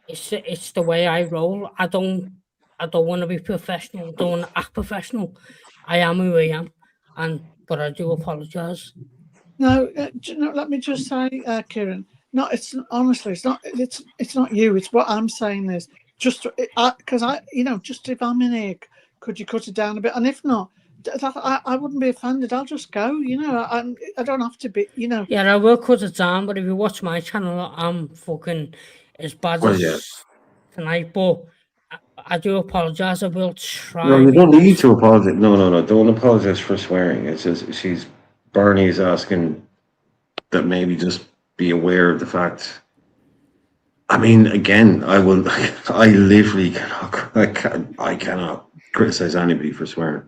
It's the way I roll. I don't want to be professional. Don't want to act professional. I am who I am, but I do apologise. No, let me just say, Kieran. No, it's honestly, it's not you. It's what I'm saying is Just because just if I'm in here, could you cut it down a bit? And if not, I wouldn't be offended. I'll just go. I don't have to be. Yeah, I will cut it down. But if you watch my channel, I'm fucking as bad as tonight. But I do apologize. I will try. No, you don't need to apologize. No. Don't apologize for swearing. It's just Barney's asking that maybe just be aware of the fact. I mean, again, I literally cannot criticize anybody for swearing.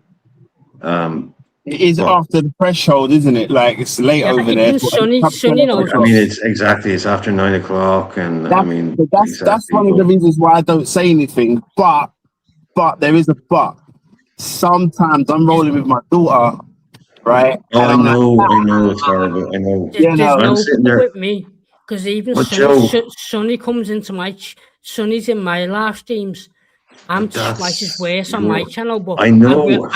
It is after the threshold, isn't it? Like it's late over there. Sonny knows. I mean, it's after 9 o'clock, and that's one of the reasons why I don't say anything. But there is a but. Sometimes I'm rolling with my daughter, right? Oh, I know it's horrible. I know. I'm sitting there with me because even Sonny comes into Sonny's in my live streams. I'm twice as worse on my channel, but I will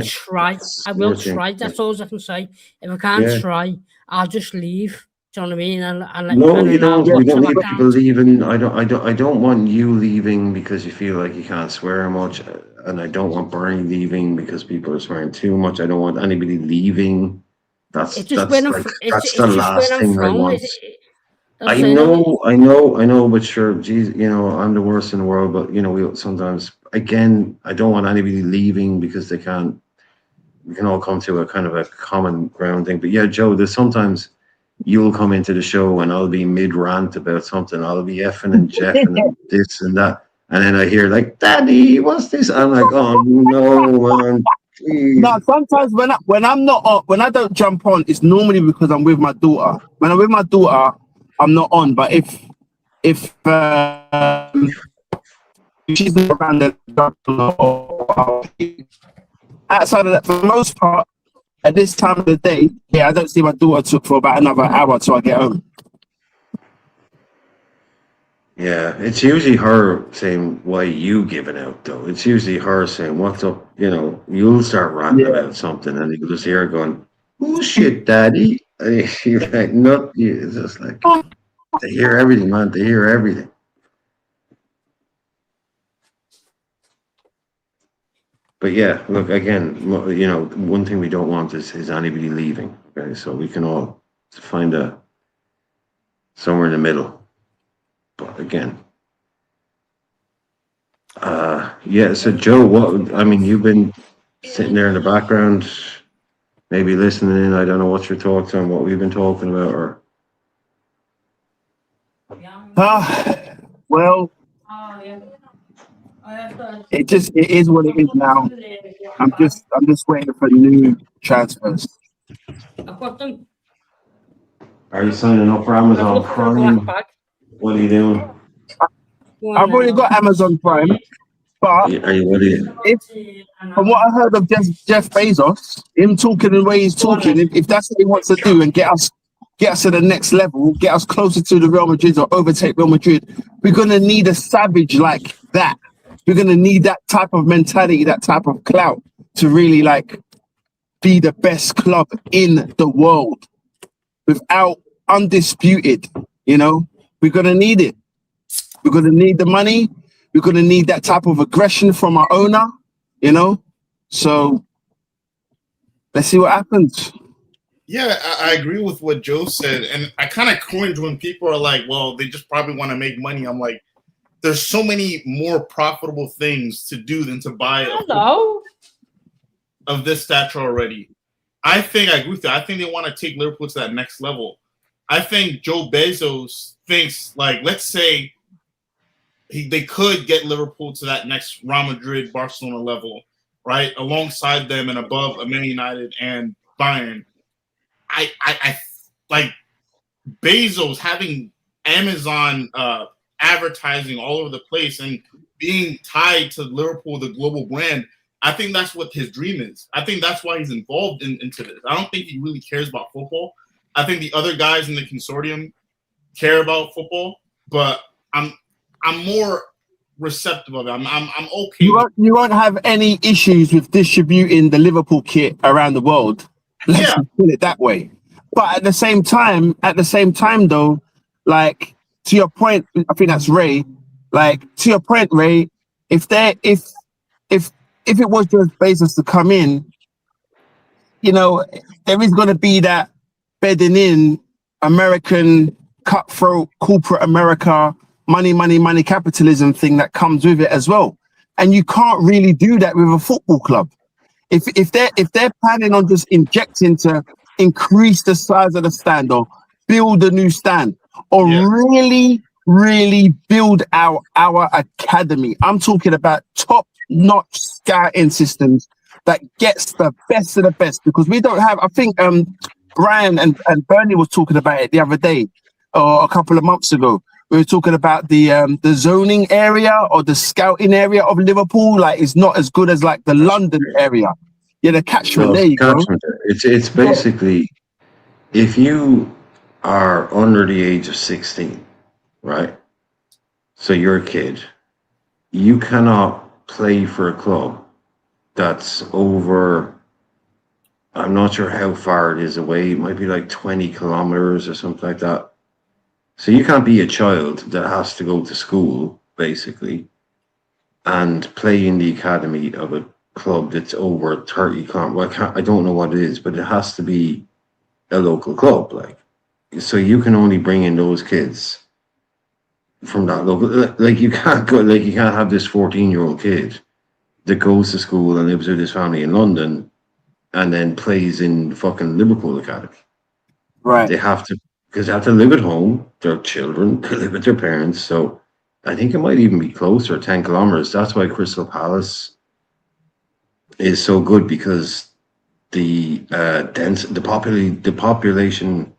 try. I will try. That's all I can say. If I can't try, I'll just leave. Do you know what I mean? No, you don't. We don't need people leaving. I don't want you leaving because you feel like you can't swear much, and I don't want Bernie leaving because people are swearing too much. I don't want anybody leaving. That's the last thing I want. I know, but sure, geez, I'm the worst in the world, but we sometimes, again, I don't want anybody leaving because we can all come to a kind of a common ground thing. But yeah, Joe, there's sometimes you'll come into the show and I'll be mid-rant about something. I'll be effing and jeffing and this and that. And then I hear like, Daddy, what's this? I'm like, oh no, man. Please. No, sometimes when I'm not on, when I don't jump on, it's normally because I'm with my daughter. When I'm with my daughter, I'm not on, but if she's not around, then outside of that, for the most part, at this time of the day, I don't see my daughter for about another hour till I get home. Yeah, it's usually her saying, "Why you giving out?" Though it's usually her saying, "What's up?" You'll start ranting about something, and you just hear her going, "Oh shit, Daddy." And you're like, "No," it's just like they hear everything, man. They hear everything. But yeah, look, again, one thing we don't want is anybody leaving. Okay, so we can all find somewhere in the middle. But again, so Joe, you've been sitting there in the background, maybe listening in. I don't know what's your thoughts on what we've been talking about, or. Well, it is what it is now. I'm just waiting for new transfers. Are you signing up for Amazon Prime? What are you doing? I've already got Amazon Prime, but from what I heard of Jeff Bezos, him talking the way he's talking, if that's what he wants to do and get us to the next level, get us closer to the Real Madrid or overtake Real Madrid, we're going to need a savage like that. We're going to need that type of mentality, that type of clout to really be the best club in the world without undisputed, We're going to need it. We're going to need the money. We're going to need that type of aggression from our owner, So let's see what happens. Yeah, I agree with what Joe said. And I kind of cringe when people are like, well, they just probably want to make money. I'm like, there's so many more profitable things to do than to buy of this stature already. I agree with that. I think they want to take Liverpool to that next level. I think Joe Bezos thinks, let's say they could get Liverpool to that next Real Madrid, Barcelona level, right? Alongside them and above Man United and Bayern. I like Bezos having Amazon advertising all over the place and being tied to Liverpool, the global brand. I think that's what his dream is. I think that's why he's involved into this. I don't think he really cares about football. I think the other guys in the consortium care about football, but I'm more receptive of it. I'm okay. You won't have any issues with distributing the Liverpool kit around the world. Let's put it that way. But at the same time, though, to your point, I think that's Ray. like to your point, Ray, if it was just Bezos to come in, you know, there is going to be that bedding in American cutthroat corporate America, money capitalism thing that comes with it as well. And you can't really do that with a football club. If they're planning on just injecting to increase the size of the stand or build a new stand or really build our academy. I'm talking about top-notch scouting systems that gets the best of the best, because we don't have, I think Brian and Bernie was talking about it the other day or a couple of months ago. We were talking about the zoning area or the scouting area of Liverpool. Like, it's not as good as like the London area. Yeah, the catchment. There you go. It's basically, if you are under the age of 16, right? So you're a kid. You cannot play for a club that's over, I'm not sure how far it is away. It might be like 20 kilometers or something like that. So you can't be a child that has to go to school, basically, and play in the academy of a club that's over 30 kilometers. Well, I don't know what it is, but it has to be a local club. Like, so you can only bring in those kids from that local. Like, you can't go. Like, you can't have this 14-year-old kid that goes to school and lives with his family in London and then plays in fucking Liverpool academy. Right. They have to. Because they have to live at home, their children, they live with their parents. So I think it might even be closer, 10 kilometers. That's why Crystal Palace is so good, because the population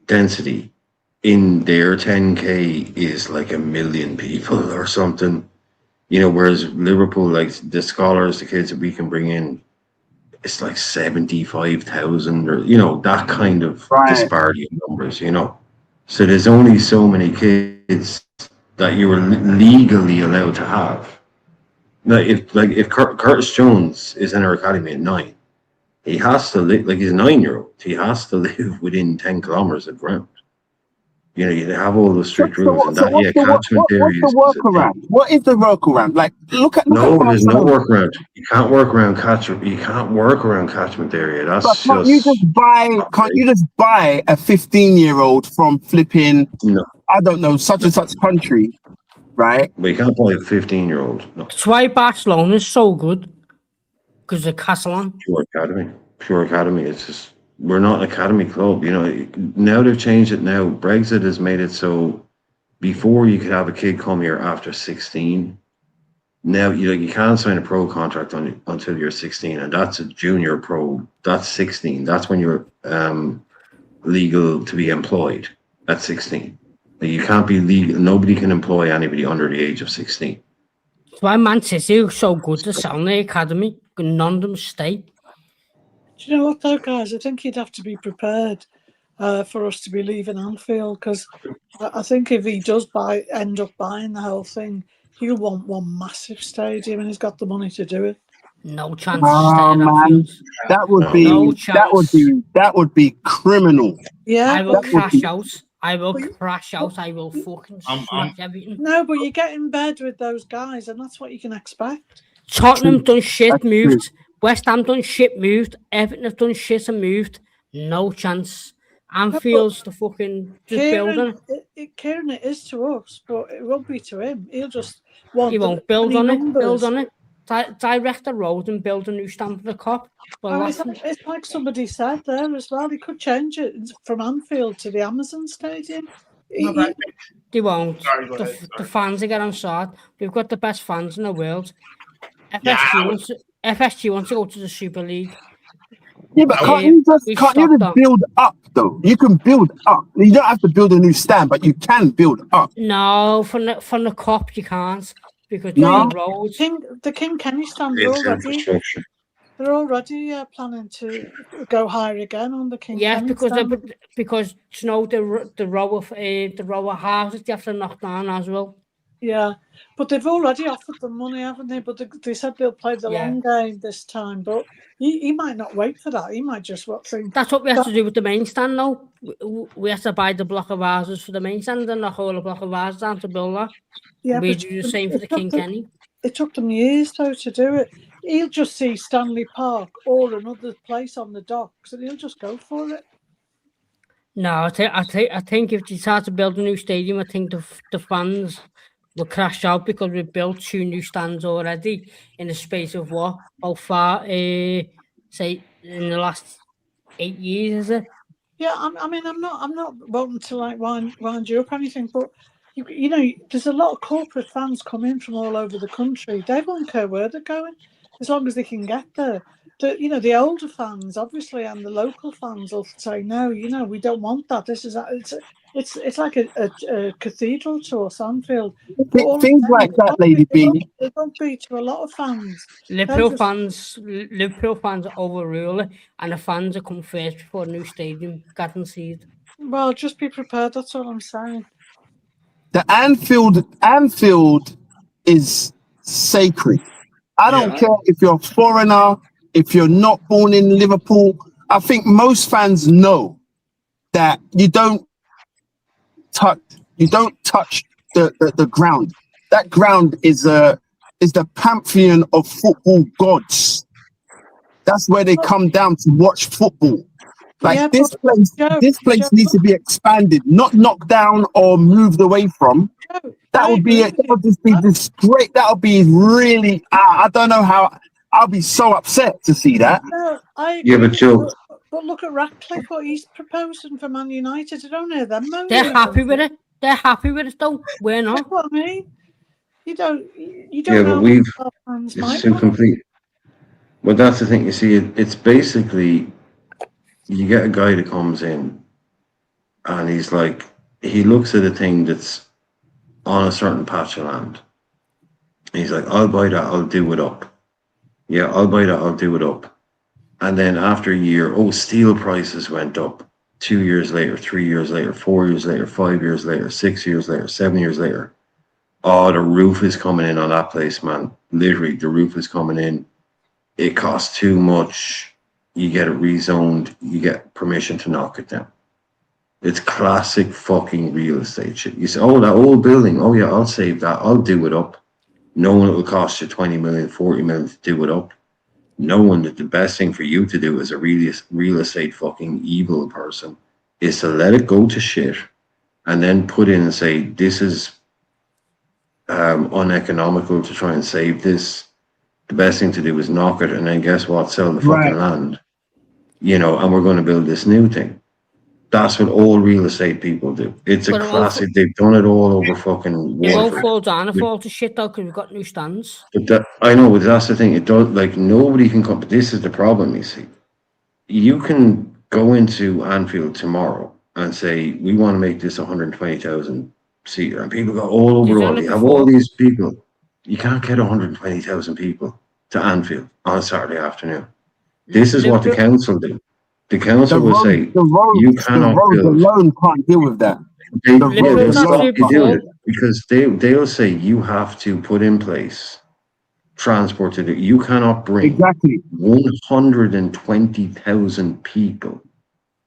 density in their 10K is like 1 million people or something. You know, whereas Liverpool, like the scholars, the kids that we can bring in, it's like 75,000, or, you know, that kind of disparity in numbers, you know. So there's only so many kids that you were legally allowed to have. Like if Curtis Jones is in our academy at 9, he has to live, like, he's a 9-year-old. He has to live within 10 kilometers of ground. You know, you have all the strict rules, and that, catchment areas. What's the workaround? What is the workaround? Like, look at there's no workaround. You can't work around catchment. You can't work around catchment area. That's can't you just buy a 15-year-old from flipping? No. I don't know, such and such country, right? But you can't buy a 15-year-old. No. That's why Barcelona is so good, because of Catalan. Pure academy. It's just, we're not an academy club, you know. Now they've changed it. Now Brexit has made it so before you could have a kid come here after 16. Now you can't sign a pro contract until you're 16, and that's a junior pro. That's 16. That's when you're legal to be employed at 16. You can't be legal. Nobody can employ anybody under the age of 16. That's why Man City are so good to sell in the academy. None of them stay. Do you know what, though, guys? I think you'd have to be prepared for us to be leaving Anfield, because I think if he does end up buying the whole thing, he'll want one massive stadium, and he's got the money to do it. No chance. Oh man, that would be criminal. Yeah, I will crash out. I will crash out. I will fucking smash everything. No, but you get in bed with those guys, and that's what you can expect. Tottenham done shit, moved. West Ham done shit, moved. Everton have done shit and moved. No chance. Anfield's the fucking just building it. Kieran, it is to us, but it won't be to him. He'll just want. He won't build on it. Build on it. Direct the road and build a new stand for the Kop. It's like somebody said there as well. He could change it from Anfield to the Amazon Stadium. They won't. The fans are getting on side. We've got the best fans in the world. FSG wants to go to the Super League. Yeah, but can't you just build up, though? You can build up. You don't have to build a new stand, but you can build up. No, from the Kop you can't, because the roads. The King Kenny stand already. They're already planning to go higher again on the King Kenny stand. Because you know the row of houses they have to knock down as well. Yeah, but they've already offered them money, haven't they? But they said they'll play the long game this time. But he might not wait for that. He might just think. That's what we have to do with the main stand now. we have to buy the block of houses for the main stand and knock all the block of houses down to build that. Yeah, We but do the same for the King Kenny. It took them years though to do it. He'll just see Stanley Park or another place on the docks, and he'll just go for it. No, I think if they start to build a new stadium, I think the fans will crash out because we've built 2 new stands already in the space of what? How far? Say in the last 8 years, is it? Yeah, I mean, I'm not wanting to like wind you up or anything, but you know, there's a lot of corporate fans come in from all over the country. They won't care where they're going as long as they can get there. The older fans, obviously, and the local fans will say, no, we don't want that. This is it's like a cathedral to us, Anfield. Things like that, Lady B. They won't be to a lot of fans. Liverpool fans overrule it, and the fans will come first before a new stadium guaranteed. Well, just be prepared. That's all I'm saying. The Anfield is sacred. I don't care if you're a foreigner, if you're not born in Liverpool. I think most fans know that you don't touch the ground. That ground is the pantheon of football gods. That's where they come down to watch football. This place needs to be expanded, not knocked down or moved away from. That would be great. That would be really. I don't know how. I'll be so upset to see that. No, I agree. Yeah, but Joe. But look at Ratcliffe, what he's proposing for Man United. I don't hear them. They're happy with it. They're happy with it, though. We're not. That's what I mean. You don't Yeah, know. but it's too complete. But that's the thing. You see, it's basically you get a guy that comes in, and he's like, he looks at a thing that's on a certain patch of land. He's like, I'll buy that. I'll do it up. Yeah, I'll buy that. I'll do it up. And then after a year, steel prices went up. 2 years later, 3 years later, 4 years later, 5 years later, 6 years later, 7 years later. Oh, the roof is coming in on that place, man. Literally, the roof is coming in. It costs too much. You get it rezoned. You get permission to knock it down. It's classic fucking real estate shit. You say, that old building. Oh, yeah, I'll save that. I'll do it up. Knowing it will cost you 20 million, 40 million to do it up. Knowing that the best thing for you to do as a real estate fucking evil person is to let it go to shit and then put in and say, this is uneconomical to try and save this. The best thing to do is knock it and then guess what? Sell the fucking land. And we're going to build this new thing. That's what all real estate people do. It's a classic. They've done it all over fucking Waterford. It won't fall down and fall to shit though because we've got new stands. But I know, but that's the thing. It does, nobody can come. But this is the problem, you see. You can go into Anfield tomorrow and say, we want to make this 120,000 seater. And people go all over the world. You have all these people. You can't get 120,000 people to Anfield on a Saturday afternoon. This is what the council do. The council will say, you cannot build. The alone can't deal with that. They'll stop you doing it because they'll say you have to put in place transport to do. You cannot bring 120,000 people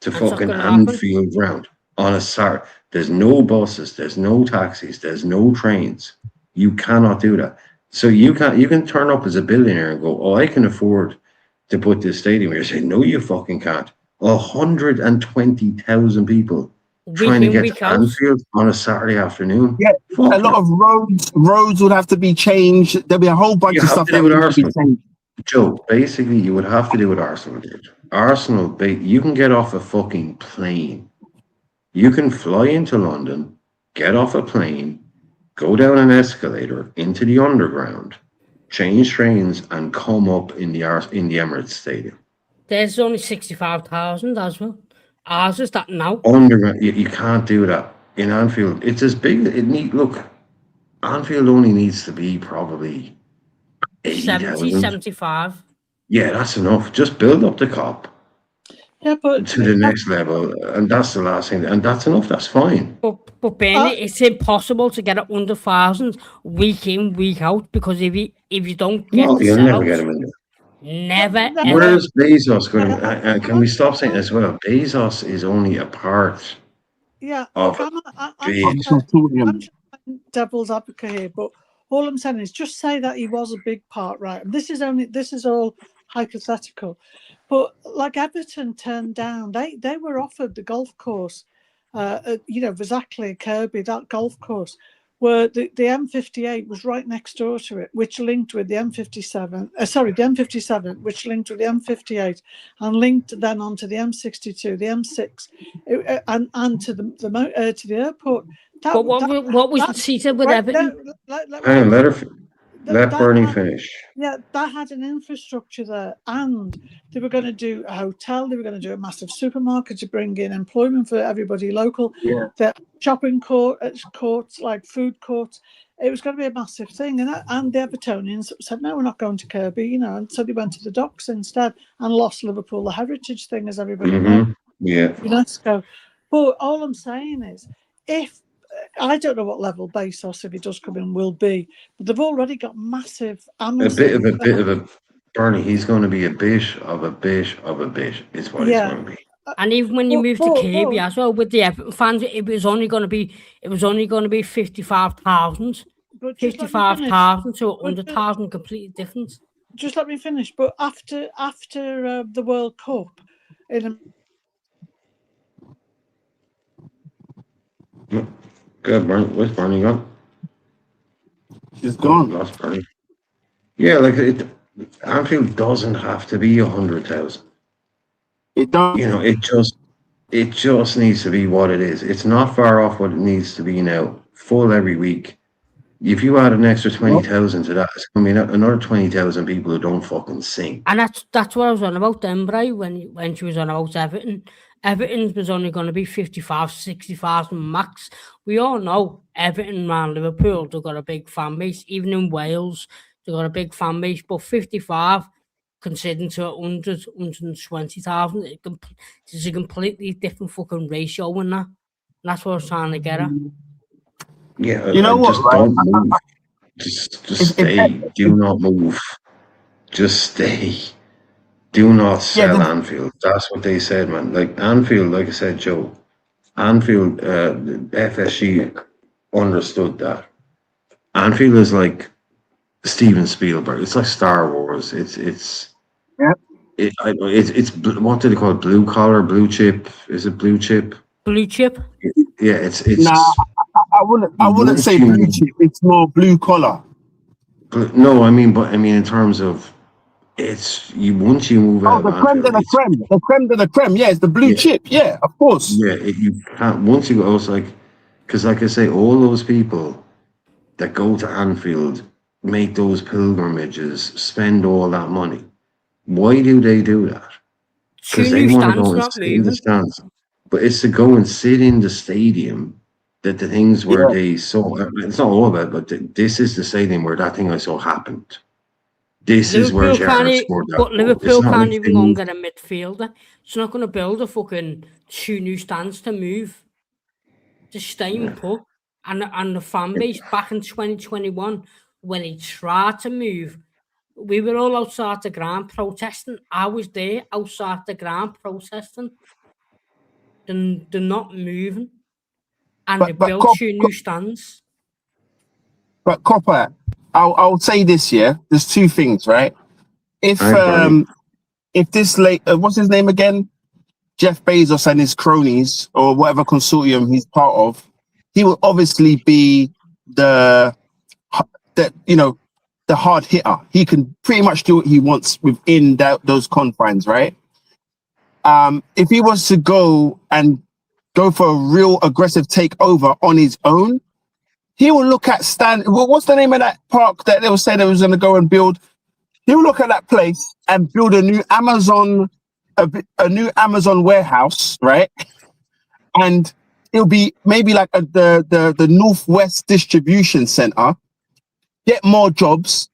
to fucking Anfield ground on a Saturday. There's no buses, there's no taxis, there's no trains. You cannot do that. So you can turn up as a billionaire and go, I can afford to put this stadium here. Say, no, you fucking can't. 120,000 people trying to get to Anfield on a Saturday afternoon. Yeah, a lot of roads would have to be changed. There'll be a whole bunch of stuff that would have to be changed. Joe, basically, you would have to do what Arsenal did. Arsenal, you can get off a fucking plane. You can fly into London, get off a plane, go down an escalator into the underground, change trains, and come up in the Emirates Stadium. There's only 65,000 as well. Ours is that now. Underground, you can't do that in Anfield. It's as big. Look, Anfield only needs to be probably 70, 75. Yeah, that's enough. Just build up the cop. Yeah, but to the next level, and that's the last thing, and that's enough. That's fine. But Bernie, it's impossible to get it under 1,000 week in, week out because if you don't get, you'll never get them in there. Never. Where's Bezos going to? Can we stop saying as well? Bezos is only a part. Yeah, of look, big. I'm just devil's advocate here, but all I'm saying is just say that he was a big part, right? And this is all hypothetical, but like Everton turned down, they were offered the golf course, exactly Kirby, that golf course, where the M58 was right next door to it, which linked with the M57. The M57, which linked with the M58, and linked then onto the M62, the M6, and to the airport. But what was seated with Everton? Let Bernie finish. Yeah, that had an infrastructure there, and they were going to do a hotel. They were going to do a massive supermarket to bring in employment for everybody local. Yeah, the shopping courts, like food courts. It was going to be a massive thing, and the Evertonians said, "No, we're not going to Kirby," and so they went to the docks instead and lost Liverpool, the heritage thing, as everybody knows. Yeah, UNESCO. But all I'm saying is, if I don't know what level Bezos, if he does come in, will be, but they've already got massive Amazon. A bit of a Bernie. He's going to be a bit of a bit is what he's going to be. And even when you move to Kirby as well with the Everton fans, it was only going to be 55,000. 55,000 to 100,000, completely different. Just let me finish. But after the World Cup, Good, Bernie. Where's Bernie gone? She's gone. Lost Bernie. Yeah, Anfield doesn't have to be 100,000. It don't. It just needs to be what it is. It's not far off what it needs to be now. Full every week. If you add an extra 20,000 to that, it's going to be another 20,000 people who don't fucking sing. And that's what I was on about then, Bri, when she was on about Everton. Everton was only going to be 55, 60,000 max. We all know Everton and Liverpool, they've got a big fan base. Even in Wales, they've got a big fan base. But 55, considering to 100, 120,000, there's a completely different fucking ratio in that. And that's what I was trying to get at. Yeah, you know what? Just don't move. Just stay. Do not move. Just stay. Do not sell Anfield. That's what they said, man. Like Anfield, like I said, Joe, Anfield, FSG understood that. Anfield is like Steven Spielberg. It's like Star Wars. It's what do they call it? Blue collar, blue chip? Is it blue chip? Blue chip? Yeah, it's. Nah, I wouldn't say blue chip. It's more blue collar. No, I mean in terms of. It's once you move out. The creme de la creme, the creme de la creme. Yeah, it's the blue chip. Yeah, of course. Yeah, you can't. Once you go, it's because like I say, all those people that go to Anfield make those pilgrimages, spend all that money. Why do they do that? Because they want to go and sit in the stands. But it's to go and sit in the stadium that the things where they saw. It's not all about, but this is the stadium where that thing I saw happened. This is where Gerrard scored that. But Liverpool can't even go and get a midfielder. It's not going to build a fucking 2 new stands to move. Just staying put. And the fan base back in 2021, when he tried to move, we were all outside the ground protesting. I was there outside the ground protesting. They're not moving. And they built 2 new stands. But Copper, I'll say this, yeah. There's 2 things, right? If this what's his name again? Jeff Bezos and his cronies or whatever consortium he's part of, he will obviously be the hard hitter. He can pretty much do what he wants within those confines, right? If he was to go for a real aggressive takeover on his own, he will look at what's the name of that park that they were saying they was going to go and build? He will look at that place and build a new Amazon warehouse, right? And it'll be maybe like the Northwest Distribution Center. Get more jobs,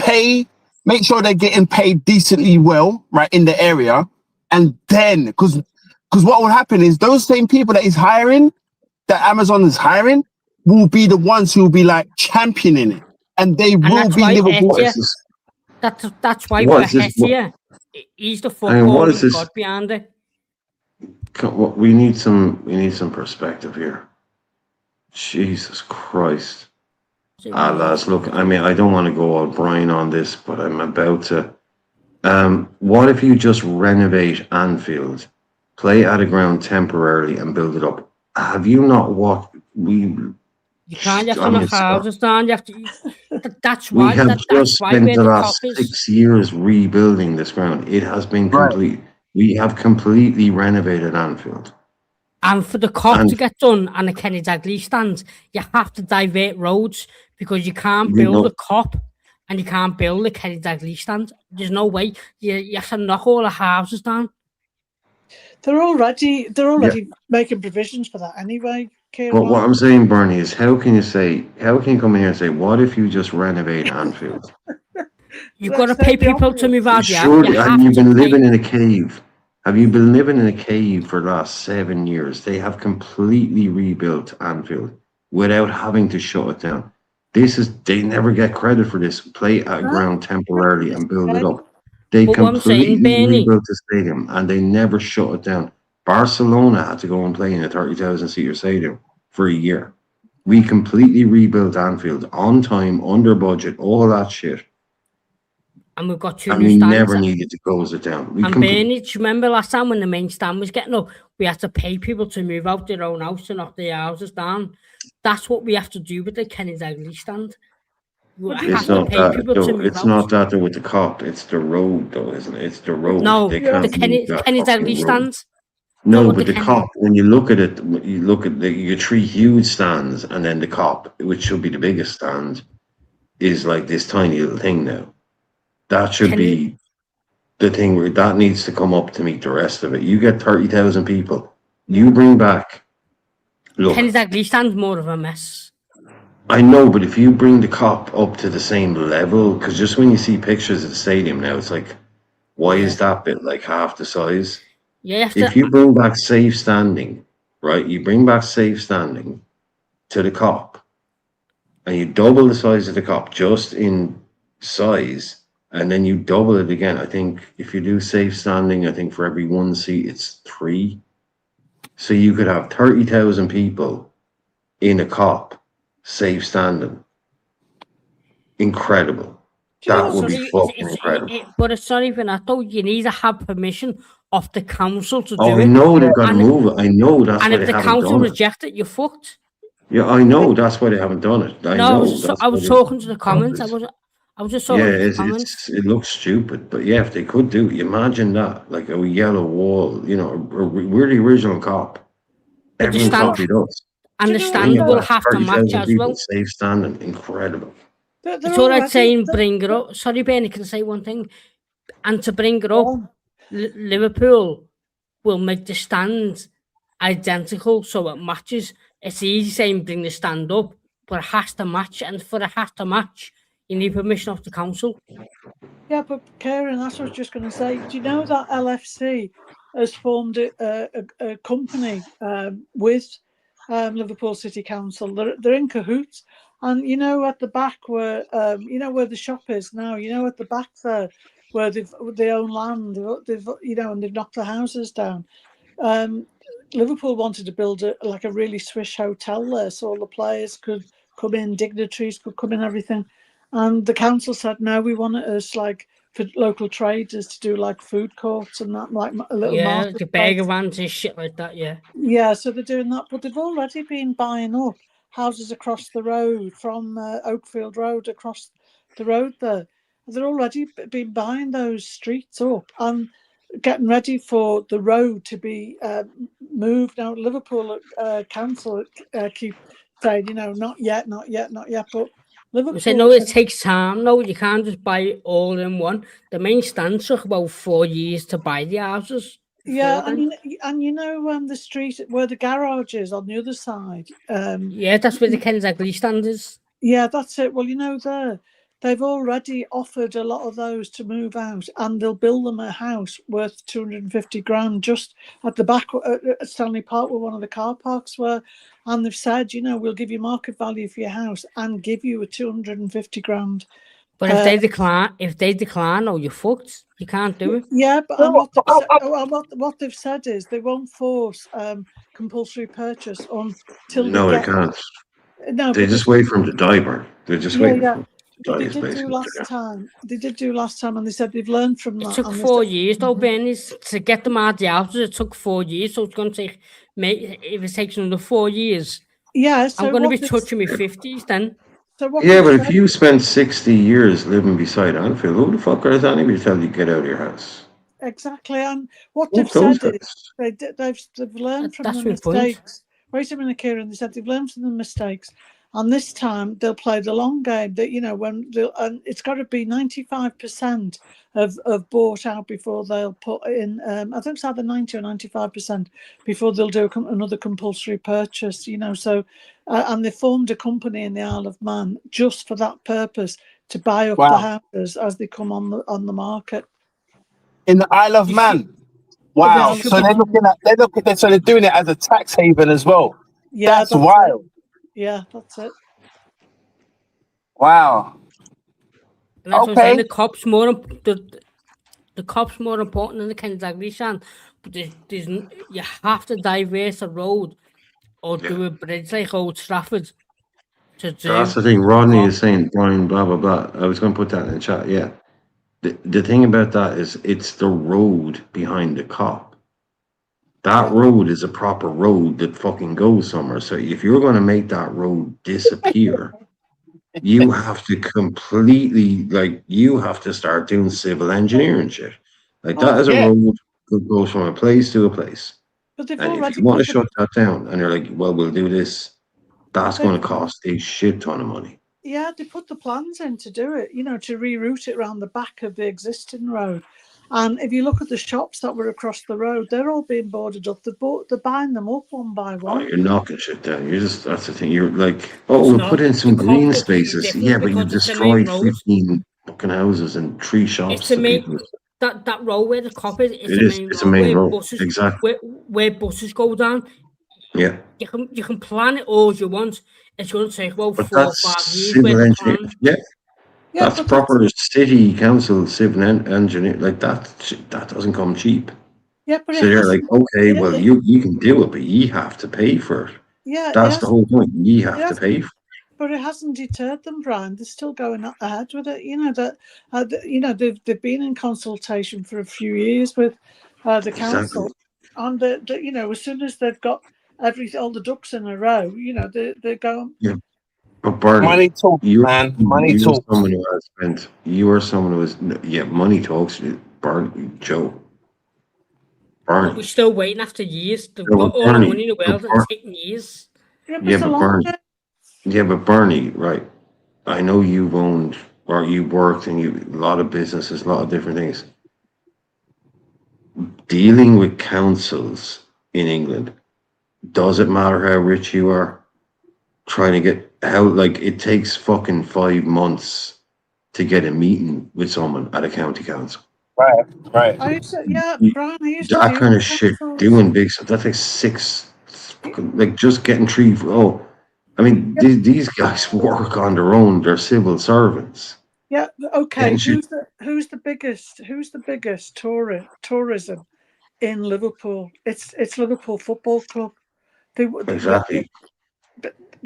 make sure they're getting paid decently well, right, in the area, and then because what will happen is those same people that he's hiring, that Amazon is hiring, will be the ones who will be like championing it, and they will be Liverpool. That's why for Hetia, he's the footballing god behind it. We need some perspective here. Jesus Christ. Lads, look, I mean, I don't want to go all Brian on this, but I'm about to. What if you just renovate Anfield, play at a ground temporarily, and build it up? Have you not what we? You can't have enough houses down. You have to. That's why. We have just spent the last 6 is. years rebuilding this ground. It has been complete. We have completely renovated Anfield. And for the cop to get done and the Kenny Dalglish stand, you have to divert roads because you can't build a cop and you can't build a Kenny Dalglish stand. There's no way. You have to knock all the houses down. They're already making provisions for that anyway. But what I'm saying, Bernie, is how can you come in here and say, what if you just renovate Anfield? You've got to pay people to move out. Surely, and you've been living in a cave. Have you been living in a cave for the last 7 years? They have completely rebuilt Anfield without having to shut it down. They never get credit for this. Play at ground temporarily and build it up. They completely rebuilt the stadium and they never shut it down. Barcelona had to go and play in a 30,000 seater stadium for a year. We completely rebuilt Anfield on time, under budget, all that shit. And we've got two and new we stands. Never needed to close it down. And Bernie, do you remember last time when the main stand was getting up, we had to pay people to move out their own house and knock their houses down. That's what we have to do with the Kenny Dalglish stand. It's not that though with the cop. It's the road though, isn't it? It's the road. No, the Kenny Dalglish stands. No, but the cop, when you look at it, your three huge stands and then the cop, which should be the biggest stand, is like this tiny little thing now. That should be the thing where that needs to come up to meet the rest of it. You get 30,000 people. You bring back. Look, Kenny Dalglish stand's more of a mess. I know, but if you bring the cop up to the same level, because just when you see pictures of the stadium now, it's like, why is that bit like half the size? Yeah, if you bring back safe standing, right? You bring back safe standing to the cop, and you double the size of the cop just in size, and then you double it again. I think if you do safe standing, I think for every one seat it's 3. So you could have 30,000 people in a cop safe standing. Incredible. That would be fucking incredible. But it's not even that though. You need to have permission of the council to do it. I know they've got to move it. I know that's why they haven't done it. And if the council reject it, you're fucked. Yeah, I know that's why they haven't done it. I was talking to the comments. I was just talking to the comments. It looks stupid, but yeah, if they could do, imagine that, like a yellow wall. You know, we're the original cop. Everyone copied us. And the stand will have to match as well. Safe standing, incredible. It's all right saying bring it up. Sorry, Bernie, can I say one thing? And to bring it up, Liverpool will make the stand identical so it matches. It's easy saying bring the stand up, but it has to match. And for it has to match, you need permission of the council. Yeah, but Karen, that's what I was just going to say. Do you know that LFC has formed a company with Liverpool City Council? They're in cahoots. And you know, at the back where where the shop is now, at the back there where they own land, and they've knocked the houses down. Liverpool wanted to build a really swish hotel there, so all the players could come in, dignitaries could come in, everything. And the council said, no, we want it as like for local traders to do like food courts and that, like a little market. The burger vans and shit like that, yeah. Yeah, so they're doing that, but they've already been buying up houses across the road from Oakfield Road across the road there. They're already been buying those streets up and getting ready for the road to be moved. Now, Liverpool council keep saying, not yet, but Liverpool said, no, it takes time. No, you can't just buy it all in one. The main stand took about 4 years to buy the houses. Yeah, the street where the garage is on the other side. Yeah, that's where the Kenny Dalglish stand is. Yeah, that's it. Well, they've already offered a lot of those to move out, and they'll build them a house worth 250 grand just at the back at Stanley Park, where one of the car parks were. And they've said, we'll give you market value for your house and give you a 250 grand But if they decline, oh, you're fucked. You can't do it. Yeah, but what they've said is they won't force compulsory purchase until No, they they get. can't. No, They just wait for him to die, bro. They're just waiting for him to But die. they did do last time. They did do last time, and they said they've learned from that. It took 4 years, though, Bernie, to get them out of the houses. It took 4 years, so it's going to take. If it takes another 4 years, yeah, so I'm going to be touching my 50s then. So what yeah, but if you spend 60 years living beside Anfield, who the fuck is anybody to tell you to get out of your house? Exactly, and what they've said is they've learned from the mistakes. Wait a minute, Kieran. They said they've learned from the mistakes, and this time they'll play the long game. That and it's got to be 95% of bought out before they'll put in. I think it's either 90 or 95% before they'll do another compulsory purchase. So and they formed a company in the Isle of Man just for that purpose, to buy up the houses as they come on the market. In the Isle of Man. Wow. So so they're doing it as a tax haven as well. Yeah, that's wild. Yeah, that's it. Wow. And that's what I'm saying. The cop's more important than the Ken Dalglish, but there's you have to diverse a road or do a bridge like Old Trafford to do. That's the thing. Rodney is saying, Brian, blah blah blah. I was going to put that in the chat. Yeah. The thing about that is it's the road behind the cop. That road is a proper road that fucking goes somewhere. So if you're going to make that road disappear, you have to completely, you have to start doing civil engineering shit. That is a road that goes from a place to a place. And if you want to shut that down and you're like, well, we'll do this, that's going to cost a shit ton of money. Yeah, they put the plans in to do it, to reroute it around the back of the existing road. And if you look at the shops that were across the road, they're all being boarded up. They're buying them up one by one. Oh, you're knocking shit down. That's the thing. You're like, we'll put in some green spaces. Yeah, but you destroyed 15 fucking houses and 3 shops. That road where the cop is, it's a main road. Exactly. Where buses go down. Yeah. You can plan it all you want. It's going to take 4 or 5 years. Civil engineering. Yeah. That's proper city council civil engineer. That doesn't come cheap. Yeah, but so they're like, okay, well, you can do it, but you have to pay for it. Yeah, that's the whole point. You have to pay for it. But it hasn't deterred them, Brian. They're still going ahead with it. They've been in consultation for a few years with the council, and as soon as they've got all the ducks in a row, they're going. Yeah. But Bernie, money talks, man. Money talks. You are someone who has money talks. Bernie, Joe. Bernie. But we're still waiting after years. They've got all the money in the world and it's taking years. But Bernie, right? I know you've owned or you worked in a lot of businesses, a lot of different things. Dealing with councils in England, does it matter how rich you are? Trying to get it takes fucking 5 months to get a meeting with someone at a county council. Right. Brian, I used to that kind of shit. Doing big stuff that takes 6. Just getting 3. I mean, these guys work on their own. They're civil servants. Yeah. Okay. Who's the biggest tourism in Liverpool? It's Liverpool Football Club. Exactly.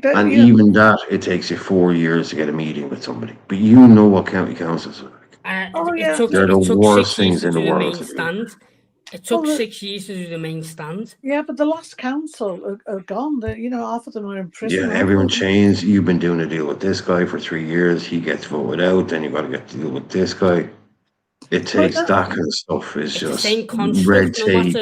Even that, it takes you 4 years to get a meeting with somebody. But you know what county councils are like. They're the worst things in the world. It took 6 years to do the main stand. Yeah, but the last council are gone. Half of them are in prison. Yeah, everyone changed. You've been doing a deal with this guy for 3 years. He gets voted out. Then you've got to get to deal with this guy. It takes that kind of stuff. It's just red tape.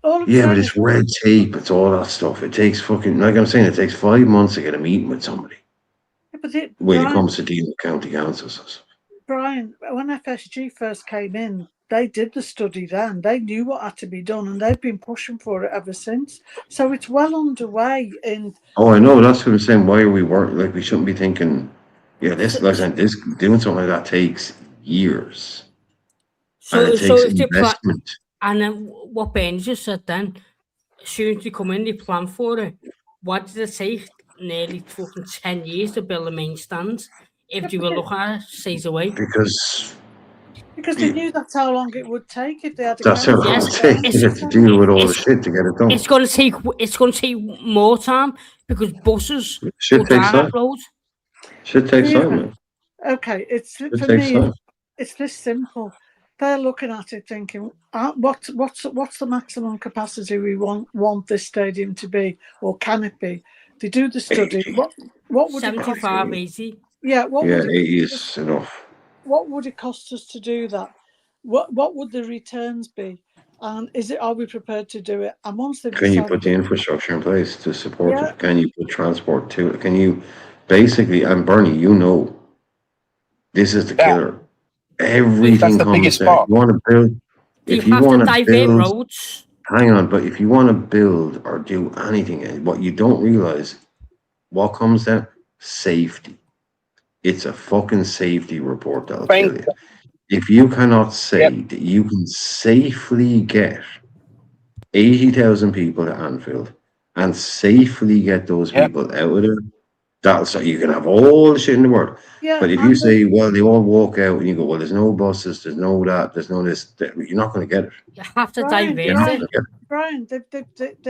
But it's red tape. It's all that stuff. It takes like I'm saying, it takes 5 months to get a meeting with somebody. When it comes to dealing with county councils. Brian, when FSG first came in, they did the study then. They knew what had to be done, and they've been pushing for it ever since. So it's well underway. I know. That's what I'm saying. Why are we working? We shouldn't be thinking. Yeah, this doing something like that takes years, and it takes investment. And then what Ben just said then, as soon as they come in, they plan for it. What did it take? Nearly fucking 10 years to build a main stand if you were looking at it straight away. Because they knew that's how long it would take if they had to. That's how long it takes. You have to deal with all the shit to get it done. It's going to take more time because buses shit takes time. Shit takes time, man. Okay, for me. It's this simple. They're looking at it thinking, what's the maximum capacity we want this stadium to be, or can it be? They do the study. What would 75, 80? Yeah, 80 is enough. What would it cost us to do that? What would the returns be? And are we prepared to do it? And once they've can you put the infrastructure in place to support it? Can you put transport to it? Can you basically, and Bernie, this is the killer. Everything comes down. You want to build. If you want to build roads. Hang on, but if you want to build or do anything, what you don't realize, what comes down? Safety. It's a fucking safety report that'll kill you. If you cannot say that you can safely get 80,000 people to Anfield and safely get those people out of there, so you can have all the shit in the world. Yeah, but if you say, well, they all walk out and you go, well, there's no buses, there's no that, there's no this, you're not going to get it. You have to divert it. Brian, they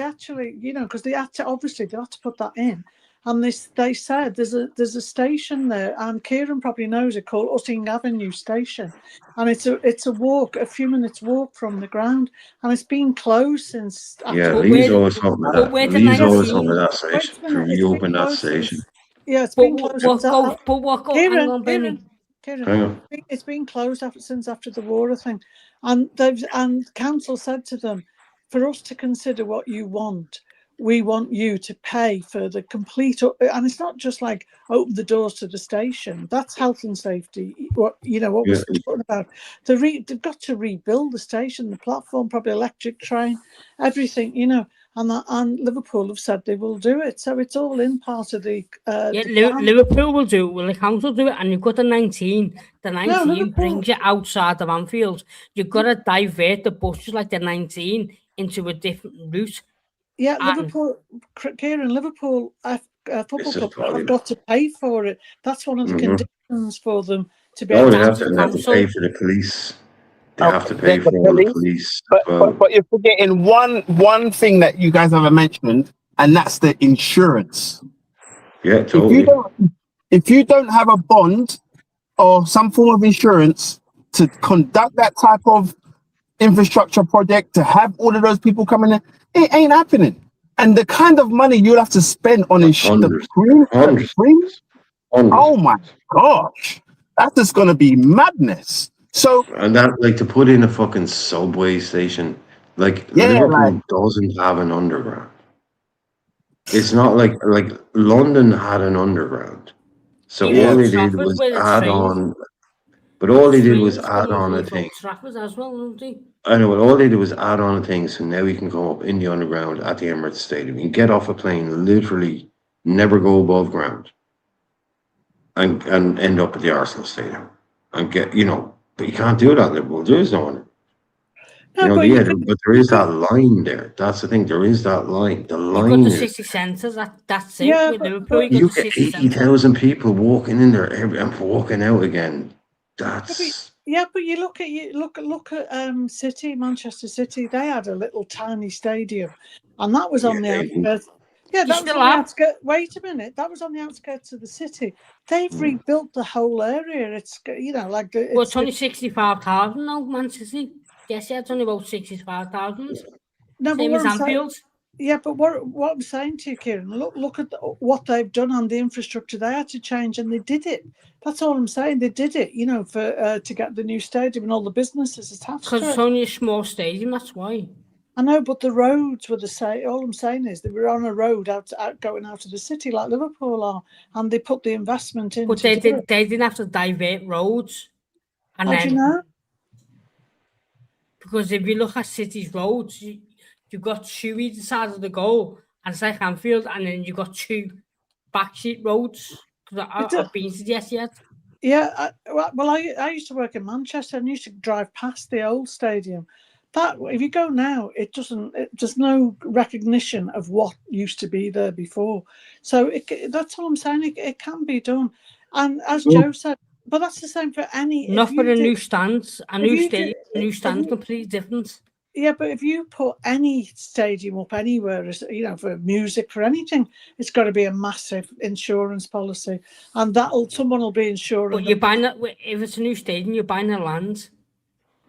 actually, because they had to, obviously, they had to put that in. And they said there's a station there, and Kieran probably knows it, called Utting Avenue Station, and it's a few minutes walk from the ground, and it's been closed since. Lee's always talking about that. Lee's always talking about that station. To reopen that station. It's been closed. Kieran, it's been closed since after the war, I think, and council said to them, for us to consider what you want, we want you to pay for the complete, and it's not just like open the doors to the station. That's health and safety. What we're talking about. They've got to rebuild the station, the platform, probably electric train, everything. And Liverpool have said they will do it. So it's all in part of the. Liverpool will do it. Will the council do it? And you've got the 19. The 19 brings you outside of Anfield. You've got to divert the buses like the 19 into a different route. Yeah, Liverpool Football Club have got to pay for it. That's one of the conditions for them to be able to have to pay for the police. They have to pay for the police. But you're forgetting one thing that you guys haven't mentioned, and that's the insurance. Yeah, totally. If you don't have a bond or some form of insurance to conduct that type of infrastructure project, to have all of those people coming in, it ain't happening. And the kind of money you'll have to spend on the oh my gosh, that's just going to be madness. So, and that, like, to put in a fucking subway station, Liverpool doesn't have an underground. It's not like London had an underground. So all they did was add on. But all they did was add on a thing. I know, but all they did was add on a thing, so now we can go up in the underground at the Emirates Stadium. You can get off a plane, literally never go above ground, and end up at the Arsenal Stadium, and get, but you can't do that in Liverpool. There is no one. But there is that line there. That's the thing. There is that line. The line. You've got the city centres. That's it. Yeah, Liverpool, you get 80,000 people walking in there and walking out again. That's. Yeah, but you look at City, Manchester City. They had a little tiny stadium, and that was on the outskirts. Yeah, that was on the outskirts. Wait a minute, that was on the outskirts of the city. They've rebuilt the whole area. It's it's only 65,000 now, Manchester. Yes, it's only about 65,000. No, same as Anfield. Yeah, but what I'm saying to you, Kieran, look at what they've done on the infrastructure. They had to change, and they did it. That's all I'm saying. They did it, for to get the new stadium and all the businesses attached to it. Because it's only a small stadium, that's why. I know, but the roads were the same. All I'm saying is they were on a road going out of the city like Liverpool are, and they put the investment in. But they didn't have to divert roads. And How do you know? Because if you look at City's roads, you've got two either side of the goal, and it's like Anfield, and then you've got two backseat roads. Because I've been to the Etihad. Yeah, I used to work in Manchester and used to drive past the old stadium. That if you go now, there's no recognition of what used to be there before. So that's all I'm saying. It can be done. And as Joe said, but that's the same for any. Not for a new stands, a new stadium, new stands, completely different. Yeah, but if you put any stadium up anywhere, for music, for anything, it's got to be a massive insurance policy, and someone will be insuring. But you're buying that if it's a new stadium, you're buying the land.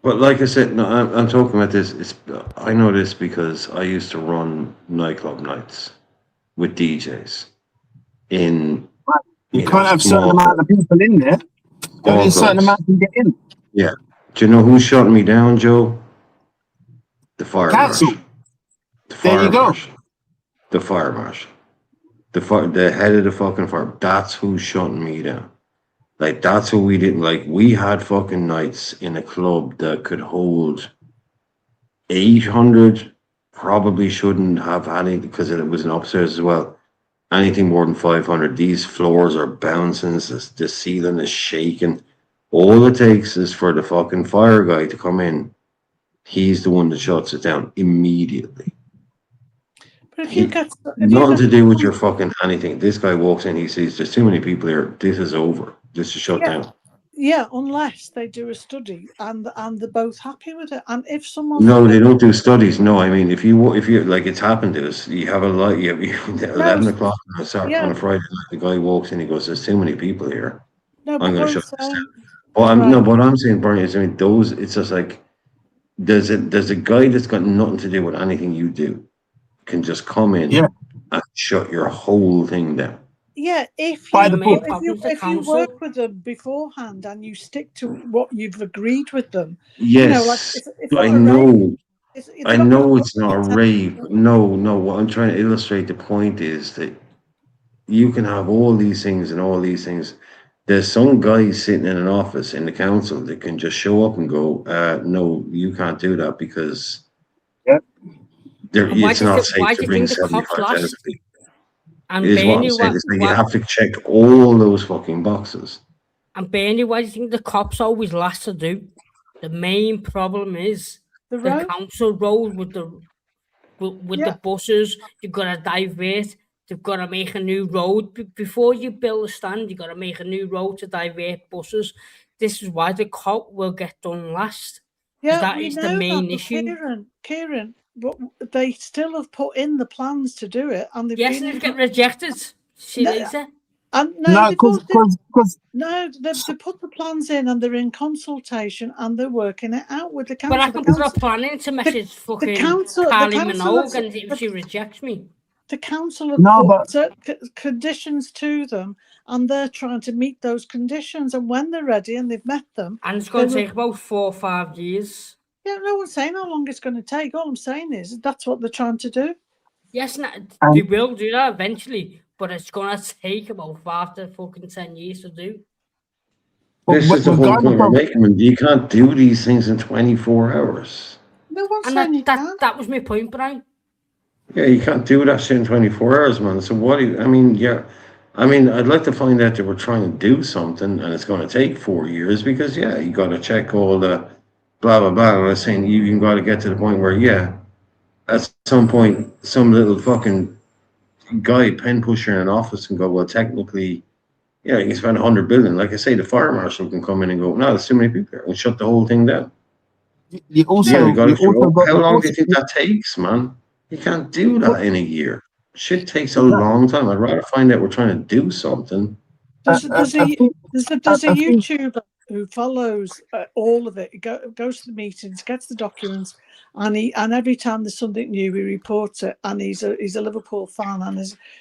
But like I said, no, I'm talking about this. I know this because I used to run nightclub nights with DJs. You can't have certain amount of people in there. Only a certain amount can get in. Yeah. Do you know who's shutting me down, Joe? The fire marshal. There you go. The fire marshal. The head of the fucking fire. That's who's shutting me down. Like, that's who we didn't like. We had fucking nights in a club that could hold 800. Probably shouldn't have had it because it was an upstairs as well. Anything more than 500. These floors are bouncing. The ceiling is shaking. All it takes is for the fucking fire guy to come in. He's the one that shuts it down immediately. But if nothing to do with your fucking anything. This guy walks in, he sees there's too many people here. This is over. This is shut down. Yeah, unless they do a study and they're both happy with it. And if someone they don't do studies. No, I mean if you like it's happened to us. You have a light. You have 11 o'clock on a Friday night. The guy walks in. He goes, "There's too many people here. I'm going to shut this down." What I'm saying, Bernie, is it's just like. There's a guy that's got nothing to do with anything you do can just come in and shut your whole thing down. Yeah, if you work with them beforehand and you stick to what you've agreed with them. Yes, I know it's not a rave. No, what I'm trying to illustrate the point is that you can have all these things and all these things. There's some guy sitting in an office in the council that can just show up and go, no, you can't do that because it's not safe to bring 75,000 people. Is what I'm saying. You have to check all those fucking boxes. And Bernie, why do you think the cops always last to do? The main problem is the council road with the buses. You've got to divert. They've got to make a new road. Before you build a stand, you've got to make a new road to divert buses. This is why the cop will get done last. Yeah, that is the main issue. Kieran, but they still have put in the plans to do it. And they've they've get rejected. See later. They put the plans in and they're in consultation and they're working it out with the council. But I can put a plan in to message fucking Carly Minogue and if she rejects me. The council have put conditions to them and they're trying to meet those conditions. And when they're ready and they've met them... And it's going to take about 4 or 5 years. Yeah, no one's saying how long it's going to take. All I'm saying is that's what they're trying to do. Yes, they will do that eventually, but it's going to take about 5 to fucking 10 years to do. This is the whole point we're making. You can't do these things in 24 hours. No one's saying you can't. That was my point, Brian. Yeah, you can't do that shit in 24 hours, man. So I'd like to find out that we're trying to do something and it's going to take 4 years because, you got to check all the blah, blah, blah. And I was saying you've got to get to the point where, at some point, some little fucking guy, pen pusher in an office can go, well, technically, you can spend 100 billion. Like I say, the fire marshal can come in and go, no, there's too many people here and shut the whole thing down. How long do you think that takes, man? You can't do that in a year. Shit takes a long time. I'd rather find out we're trying to do something. There's a YouTuber who follows all of it. He goes to the meetings, gets the documents, and every time there's something new, he reports it. And he's a Liverpool fan, and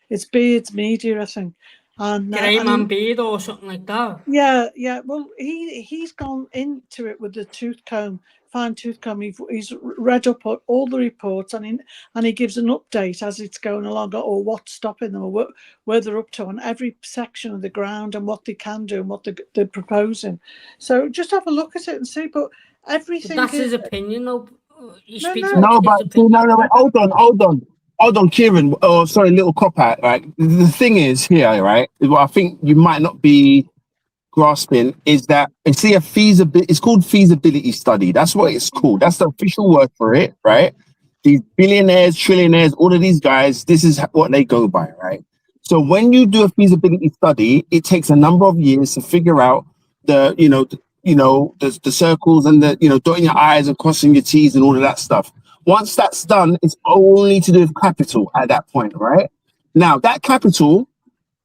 it's Beard's Media, I think. And Greyman Beard or something like that. Yeah. Well, he's gone into it with the fine-tooth comb. He's read up all the reports and he gives an update as it's going along, or what's stopping them, or where they're up to on every section of the ground and what they can do and what they're proposing. So just have a look at it and see. But everything. But that's his opinion, though. Hold on, Kieran. Oh, sorry, little cop out. Right. The thing is here, right? What I think you might not be grasping is that it's called feasibility study. That's what it's called. That's the official word for it, right? These billionaires, trillionaires, all of these guys, this is what they go by, right? So when you do a feasibility study, it takes a number of years to figure out the circles and the dotting your I's and crossing your T's and all of that stuff. Once that's done, it's only to do with capital at that point, right? Now that capital,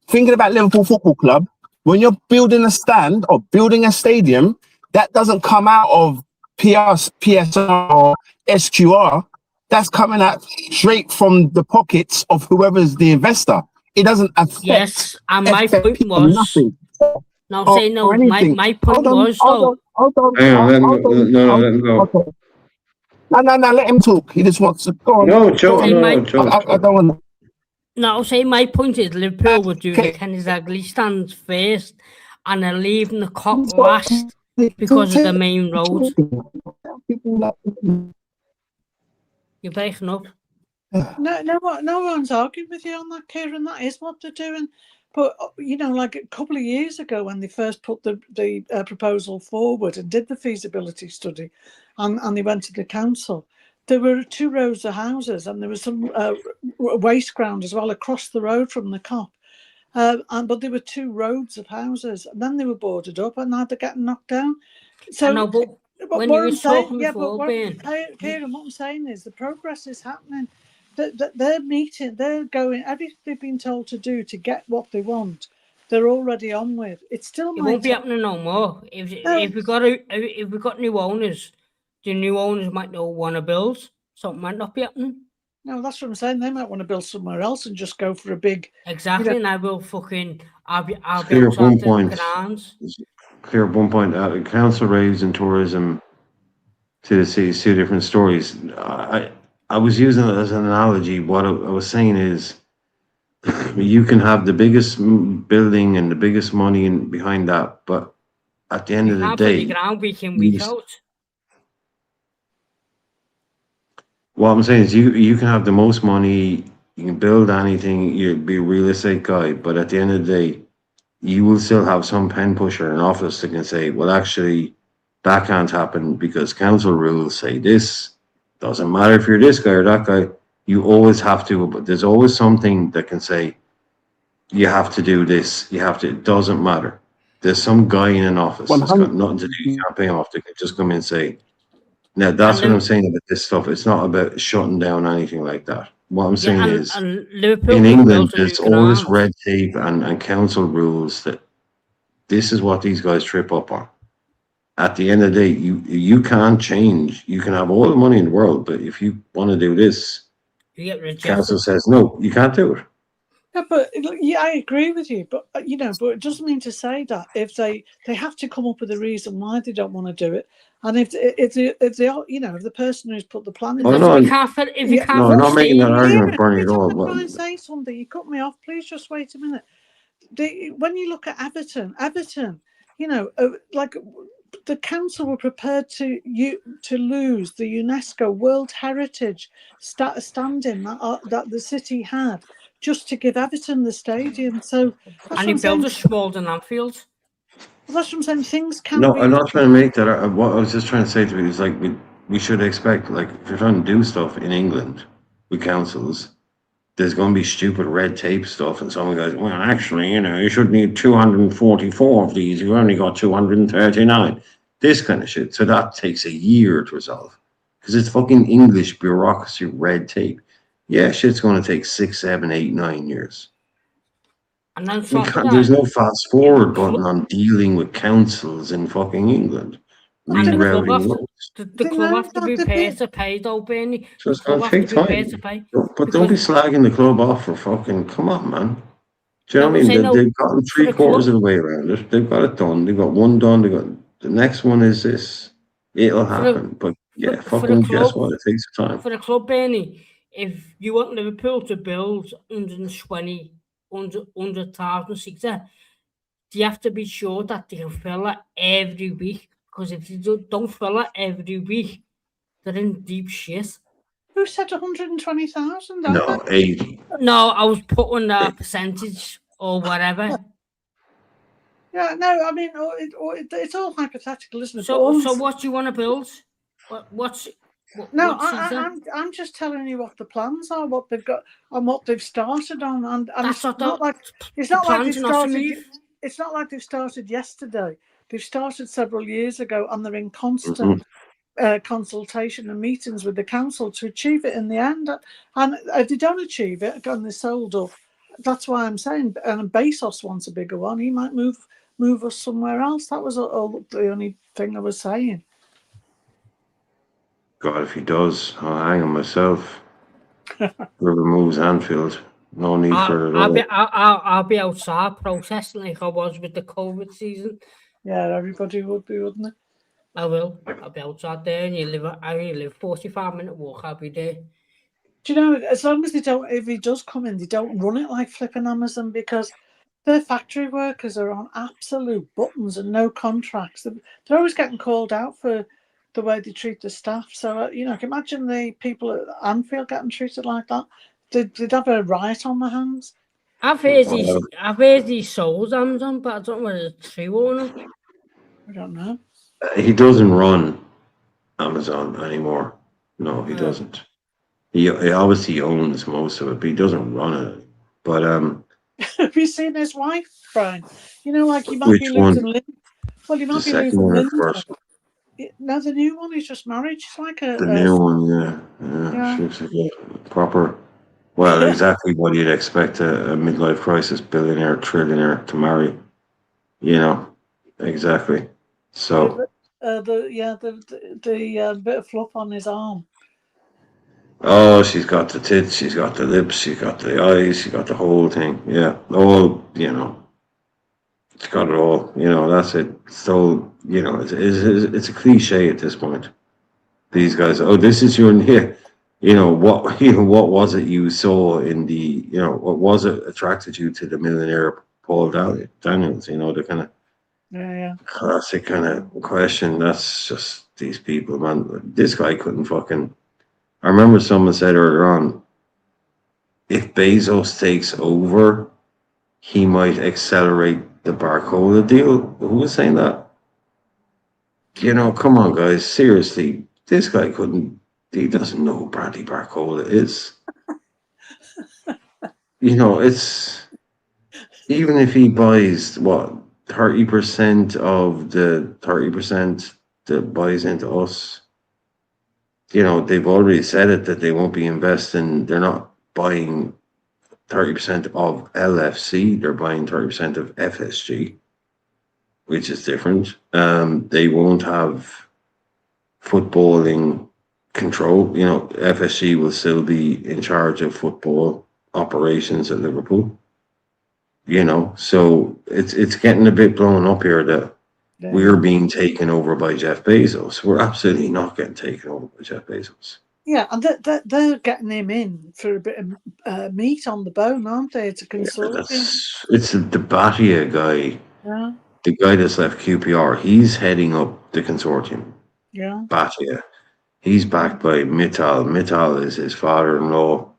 thinking about Liverpool Football Club, when you're building a stand or building a stadium, that doesn't come out of PSR or SQR. That's coming out straight from the pockets of whoever's the investor. It doesn't affect. Yes, and my point was nothing. No, say no. My point was hold on. No, let him go. Okay. No, let him talk. He just wants to go on. No, Joe, I don't want to. No, say my point is Liverpool would do the Kenny Zagley stands first and they're leaving the cop last because of the main road. You're breaking up. No one's arguing with you on that, Kieran. That is what they're doing. But, like a couple of years ago when they first put the proposal forward and did the feasibility study and they went to the council, there were 2 rows of houses and there was some waste ground as well across the road from the COP. But there were 2 roads of houses and then they were boarded up and now they're getting knocked down. So, I know, but when you were talking before, Kieran, what I'm saying is the progress is happening. They're meeting, they're going, everything they've been told to do to get what they want, they're already on with. It still won't be happening no more. If we got new owners, the new owners might not want to build. Something might not be happening. No, that's what I'm saying. They might want to build somewhere else and just go for a big. Exactly, and I will fucking. I'll be clear up one point. Clear up one point. Council raised in tourism to the city, 2 different stories. I was using it as an analogy. What I was saying is, you can have the biggest building and the biggest money behind that, but at the end of the day, what I'm saying is, you can have the most money, you can build anything, you be a real estate guy, but at the end of the day, you will still have some pen pusher in office that can say, well, actually, that can't happen because council rules say this. Doesn't matter if you're this guy or that guy, you always have to, but there's always something that can say, you have to do this, you have to, it doesn't matter. There's some guy in an office that's got nothing to do, you can't pay off, they can just come in and say, now that's what I'm saying about this stuff. It's not about shutting down anything like that. What I'm saying is, in England, there's all this red tape and council rules that this is what these guys trip up on. At the end of the day, you can't change. You can have all the money in the world, but if you want to do this, council says no, you can't do it. Yeah, but I agree with you. But but it doesn't mean to say that if they have to come up with a reason why they don't want to do it, and if the person who's put the plan in, I'm not making that argument, Bernie, at all. Try and say something. You cut me off. Please just wait a minute. When you look at Everton, the council were prepared to lose the UNESCO World Heritage standing that the city had just to give Everton the stadium. So and he built a smaller than Anfield. Well, that's what I'm saying. Things can. No, I'm not trying to make that. What I was just trying to say to you is we should expect, if you're trying to do stuff in England with councils, there's going to be stupid red tape stuff, and someone goes, well, actually, you should need 244 of these. You only got 239. This kind of shit. So that takes a year to resolve because it's fucking English bureaucracy red tape. Yeah, shit's going to take 6, 7, 8, 9 years. And then there's no fast forward button on dealing with councils in fucking England. The club have to be paid to pay, though, Bernie. So it's going to take time. But don't be slagging the club off for fucking, come on, man. Do you know what I mean? They've gotten 3/4 of the way around it. They've got it done. They've got one done. The next one is this. It'll happen. But yeah, fucking guess what? It takes time. For the club, Bernie, if you want Liverpool to build 100,000 seats, you have to be sure that they can fill it every week. Because if you don't fill it every week, they're in deep shit. Who said 120,000? No, 80. No, I was putting a percentage or whatever. Yeah, no, I mean, it's all hypothetical, isn't it? So what do you want to build? No, I'm just telling you what the plans are, what they've got, and what they've started on, and it's not like they've started. It's not like they've started yesterday. They've started several years ago, and they're in constant consultation and meetings with the council to achieve it in the end. And if they don't achieve it, and they're sold up, that's why I'm saying. And Bezos wants a bigger one. He might move us somewhere else. That was all the only thing I was saying. God, if he does, I'll hang him myself. Whoever moves Anfield, no need for it. I'll be outside protesting like I was with the COVID season. Yeah, everybody would be, wouldn't it? I will. I'll be outside there, and I only live 45-minute walk. I'll be there. Do you know? As long as they don't, if he does come in, they don't run it like flipping Amazon, because their factory workers are on absolute buttons and no contracts. They're always getting called out for the way they treat the staff. So, imagine the people at Anfield getting treated like that. They'd have a riot on their hands. I've heard he sold Amazon, but I don't know whether it's true or not. I don't know. He doesn't run Amazon anymore. No, he doesn't. He obviously owns most of it, but he doesn't run it. But have you seen his wife, Brian? He might be losing. Well, he might be losing Linda. No, the new one. He's just married. She's like the new one, yeah. She looks like a proper. Well, exactly what you'd expect a midlife crisis billionaire, trillionaire to marry. Exactly. So. The bit of fluff on his arm. Oh, she's got the tits, she's got the lips, she's got the eyes, she's got the whole thing. Yeah, all it's got it all. That's it. So it's a cliche at this point. These guys. Oh, this is your what was it you saw in the what was it attracted you to the millionaire Paul Daniels? The kind of classic kind of question. That's just these people, man. This guy couldn't fucking. I remember someone said earlier on, if Bezos takes over, he might accelerate the Barcola deal. Who was saying that? Come on, guys. Seriously, this guy he doesn't know who Bradley Barcola is. It's, even if he buys, 30% of the 30% that buys into us, they've already said it that they won't be investing. They're not buying 30% of LFC. They're buying 30% of FSG, which is different. They won't have footballing control. FSG will still be in charge of football operations at Liverpool. So it's getting a bit blown up here that we're being taken over by Jeff Bezos. We're absolutely not getting taken over by Jeff Bezos. Yeah, and they're getting him in for a bit of meat on the bone, aren't they? It's a consulting. It's the Batia guy. Yeah. The guy that's left QPR. He's heading up the consortium. Yeah. Batia. He's backed by Mittal. Mittal is his father-in-law,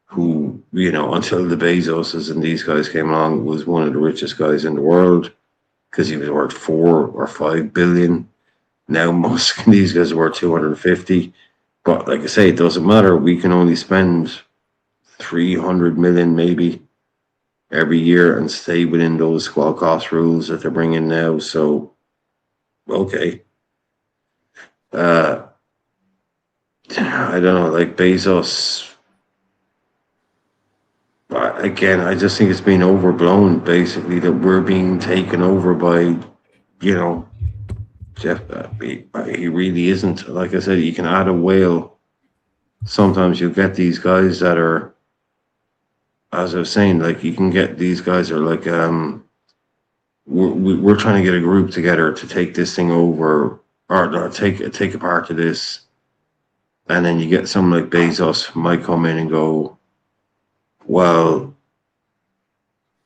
who, until the Bezoses and these guys came along, was one of the richest guys in the world, because he was worth 4 or 5 billion. Now Musk and these guys are worth 250. But like I say, it doesn't matter. We can only spend 300 million maybe every year and stay within those squad cost rules that they're bringing now. So, okay. I don't know, like Bezos. Again, I just think it's been overblown, basically, that we're being taken over by, Jeff. He really isn't. Like I said, you can add a whale. Sometimes you get these guys that are, as I was saying, like you can get these guys are like, we're trying to get a group together to take this thing over, or take a part of this. And then you get someone like Bezos might come in and go, well,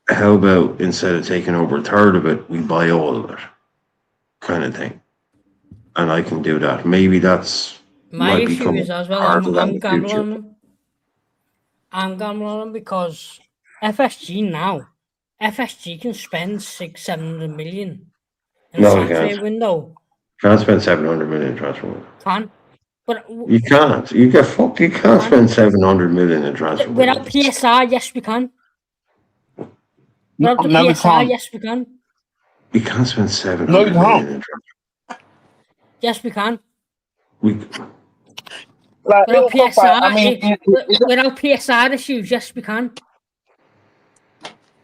how about instead of taking over a third of it, we buy all of it, kind of thing. And I can do that. Maybe that's my issue is as well. I'm gambling. I'm gambling because FSG can spend 600-700 million in a transfer window. Can't spend 700 million transfer window. Can. But you can't. You get fucked. You can't spend 700 million in transfer. Without PSR, yes, we can. Without the PSR, yes, we can. You can't spend 700 million in transfer. Yes, we can. Like, without PSR, without PSR issues, yes, we can.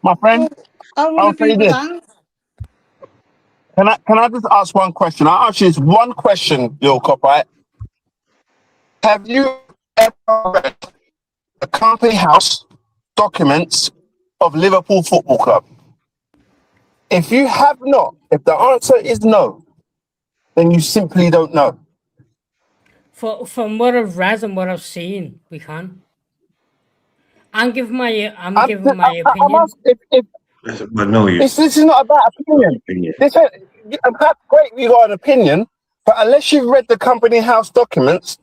My friend, I'll say this. Can I just ask one question? I'll ask you this one question, Lil Cop, right? Have you ever read the company house documents of Liverpool Football Club? If you have not, if the answer is no, then you simply don't know. From what I've read and what I've seen, we can. I'm giving my opinion. But no, this is not about opinion. Great, you got an opinion, but unless you've read the company house documents,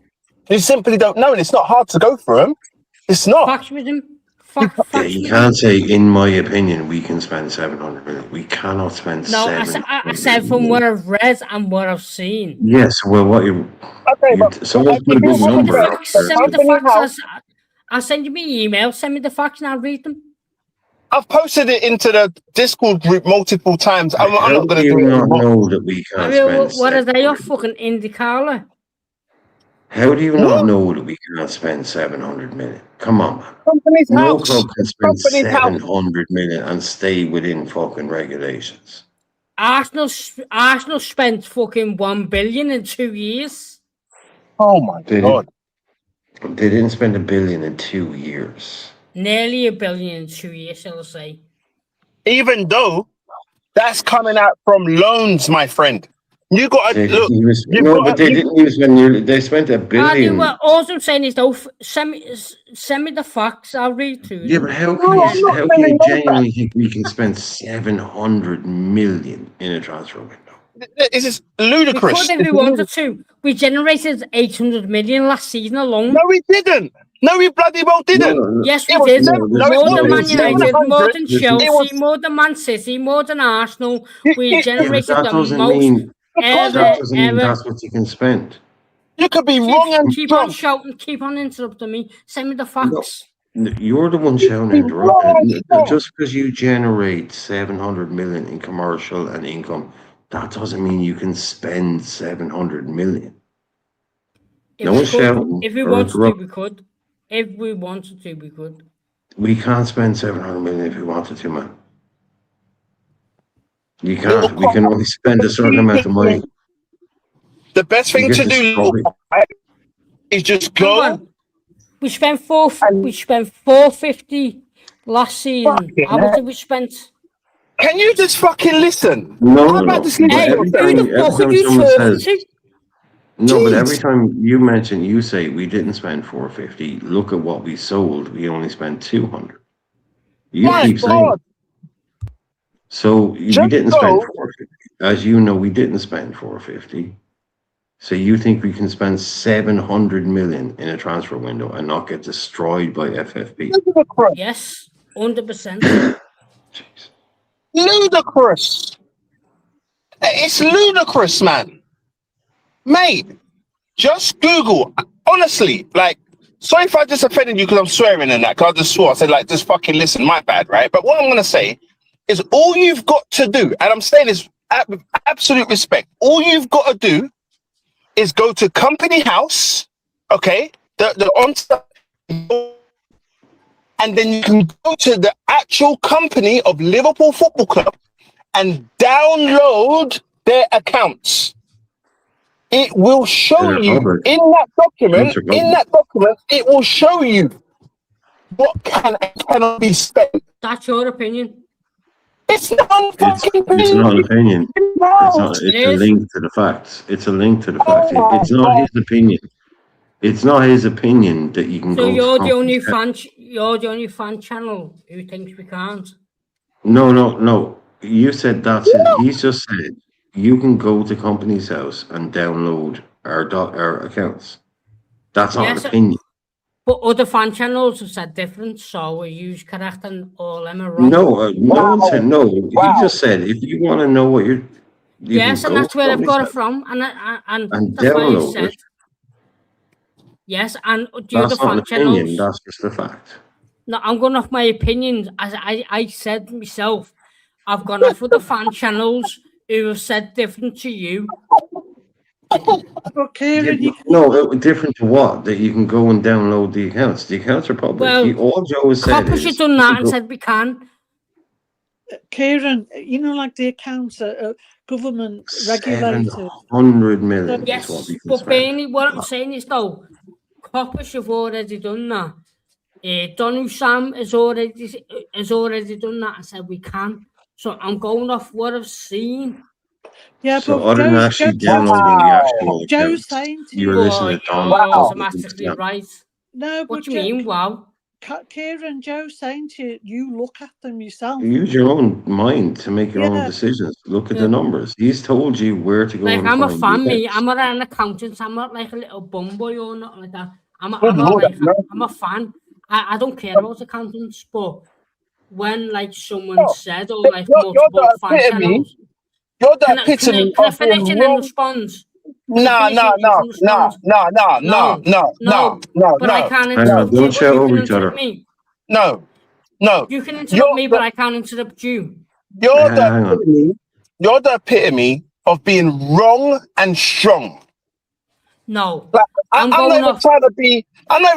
you simply don't know, and it's not hard to go through them. It's not. Facts with him. You can't say, in my opinion, we can spend 700 million. We cannot spend. No, I said from what I've read and what I've seen. Yes, well, what you? Someone's put a big number out. Send me the facts. I'll send you my email. Send me the facts and I'll read them. I've posted it into the Discord group multiple times. I'm not going to do it. Not know that we can't spend. What are they? Your fucking IndyCar? How do you not know that we can't spend 700 million? Come on, man. Company's no house. club can spend 700 million and stay within fucking regulations. Arsenal spent fucking 1 billion in 2 years. Oh my God. They didn't spend $1 billion in 2 years. Nearly $1 billion in 2 years, shall I say. Even though that's coming out from loans, my friend. You got to look. But they didn't even spend. They spent $1 billion. All I'm saying is, though, send me the facts. I'll read through. Yeah, but how can you genuinely think we can spend 700 million in a transfer window? This is ludicrous. We could if we wanted to. We generated 800 million last season alone. No, we didn't. No, we bloody well didn't. No. Yes, we did. More than Man United, more than Chelsea, more than Man City, more than Arsenal. We generated the most. That doesn't mean that's what you can spend. You could be wrong and keep on shouting, keep on interrupting me. Send me the facts. No, you're the one shouting and interrupting. Just because you generate 700 million in commercial and income, that doesn't mean you can spend 700 million. If we wanted to, we could. If we wanted to, we could. We can't spend 700 million if we wanted to, man. You can't. We can only spend a certain amount of money. The best thing to do is just go. We spent 450 last season. How much did we spend? Can you just fucking listen? No. No, but every time you mention, you say we didn't spend 450. Look at what we sold. We only spent 200. You keep saying. So we didn't spend 450. As you know, we didn't spend 450. So you think we can spend 700 million in a transfer window and not get destroyed by FFP? Yes, 100%. Ludicrous. It's ludicrous, man. Mate, just Google. Honestly, like, sorry if I just offended you because I'm swearing in that, because I just swore. I said, like, just fucking listen, my bad, right? But what I'm going to say is all you've got to do, and I'm saying this with absolute respect, all you've got to do is go to Company House, okay, the on-site, and then you can go to the actual company of Liverpool Football Club and download their accounts. It will show you in that document, it will show you what can and cannot be spent. That's your opinion. It's not fucking opinion. It's not an opinion. It's a link to the facts. It's a link to the facts. It's not his opinion. It's not his opinion that you can go. So you're the only fan. You're the only fan channel who thinks we can't. No. You said that's it. He's just said you can go to Company's House and download our accounts. That's not an opinion. But other fan channels have said different, so we use correct and all them are wrong. No, no one said no. He just said if you want to know what you're. Yes, and that's where I've got it from, and that's download why he said. Yes, and the That's other not an fan opinion. channels. That's just a fact. No, I'm going off my opinions. As I said myself, I've gone off with the fan channels who have said different to you. Okay, Different to what? That you can go and download the accounts. The accounts are public. Well, All Joe has said Coppers is... done that and said we can. Kieran, you know, like the accounts are government regulated. 700 million Yes, is what we can but spend. Bernie, what I'm saying is though, Coppers have already done that. Donu Sam has already done that and said we can. So I'm going off what I've seen. Yeah, So but other than actually downloading the actual Joe's accounts, saying to you're you, listening to Don. You're automatically right. No, what but do you mean, wow? Kieran, Joe's saying to you, you look at them yourself. Use your own mind to make your own decisions. Look at the numbers. He's told you where to go Like and I'm a find fan, the me. accounts. I'm not an accountant. I'm not like a little bum boy or not like that. I'm Lord, a fan. I don't care about accountants, but when like someone said or like you're multiple the fan epitome. channels. You're the epitome Can I of being finish and then wrong. respond? No. But I can't Hang on, interrupt you, don't but shout you can over each interrupt other. me. No. You can interrupt me, but I can't interrupt you. You're the epitome of being wrong and strong. No. Like, I'm not even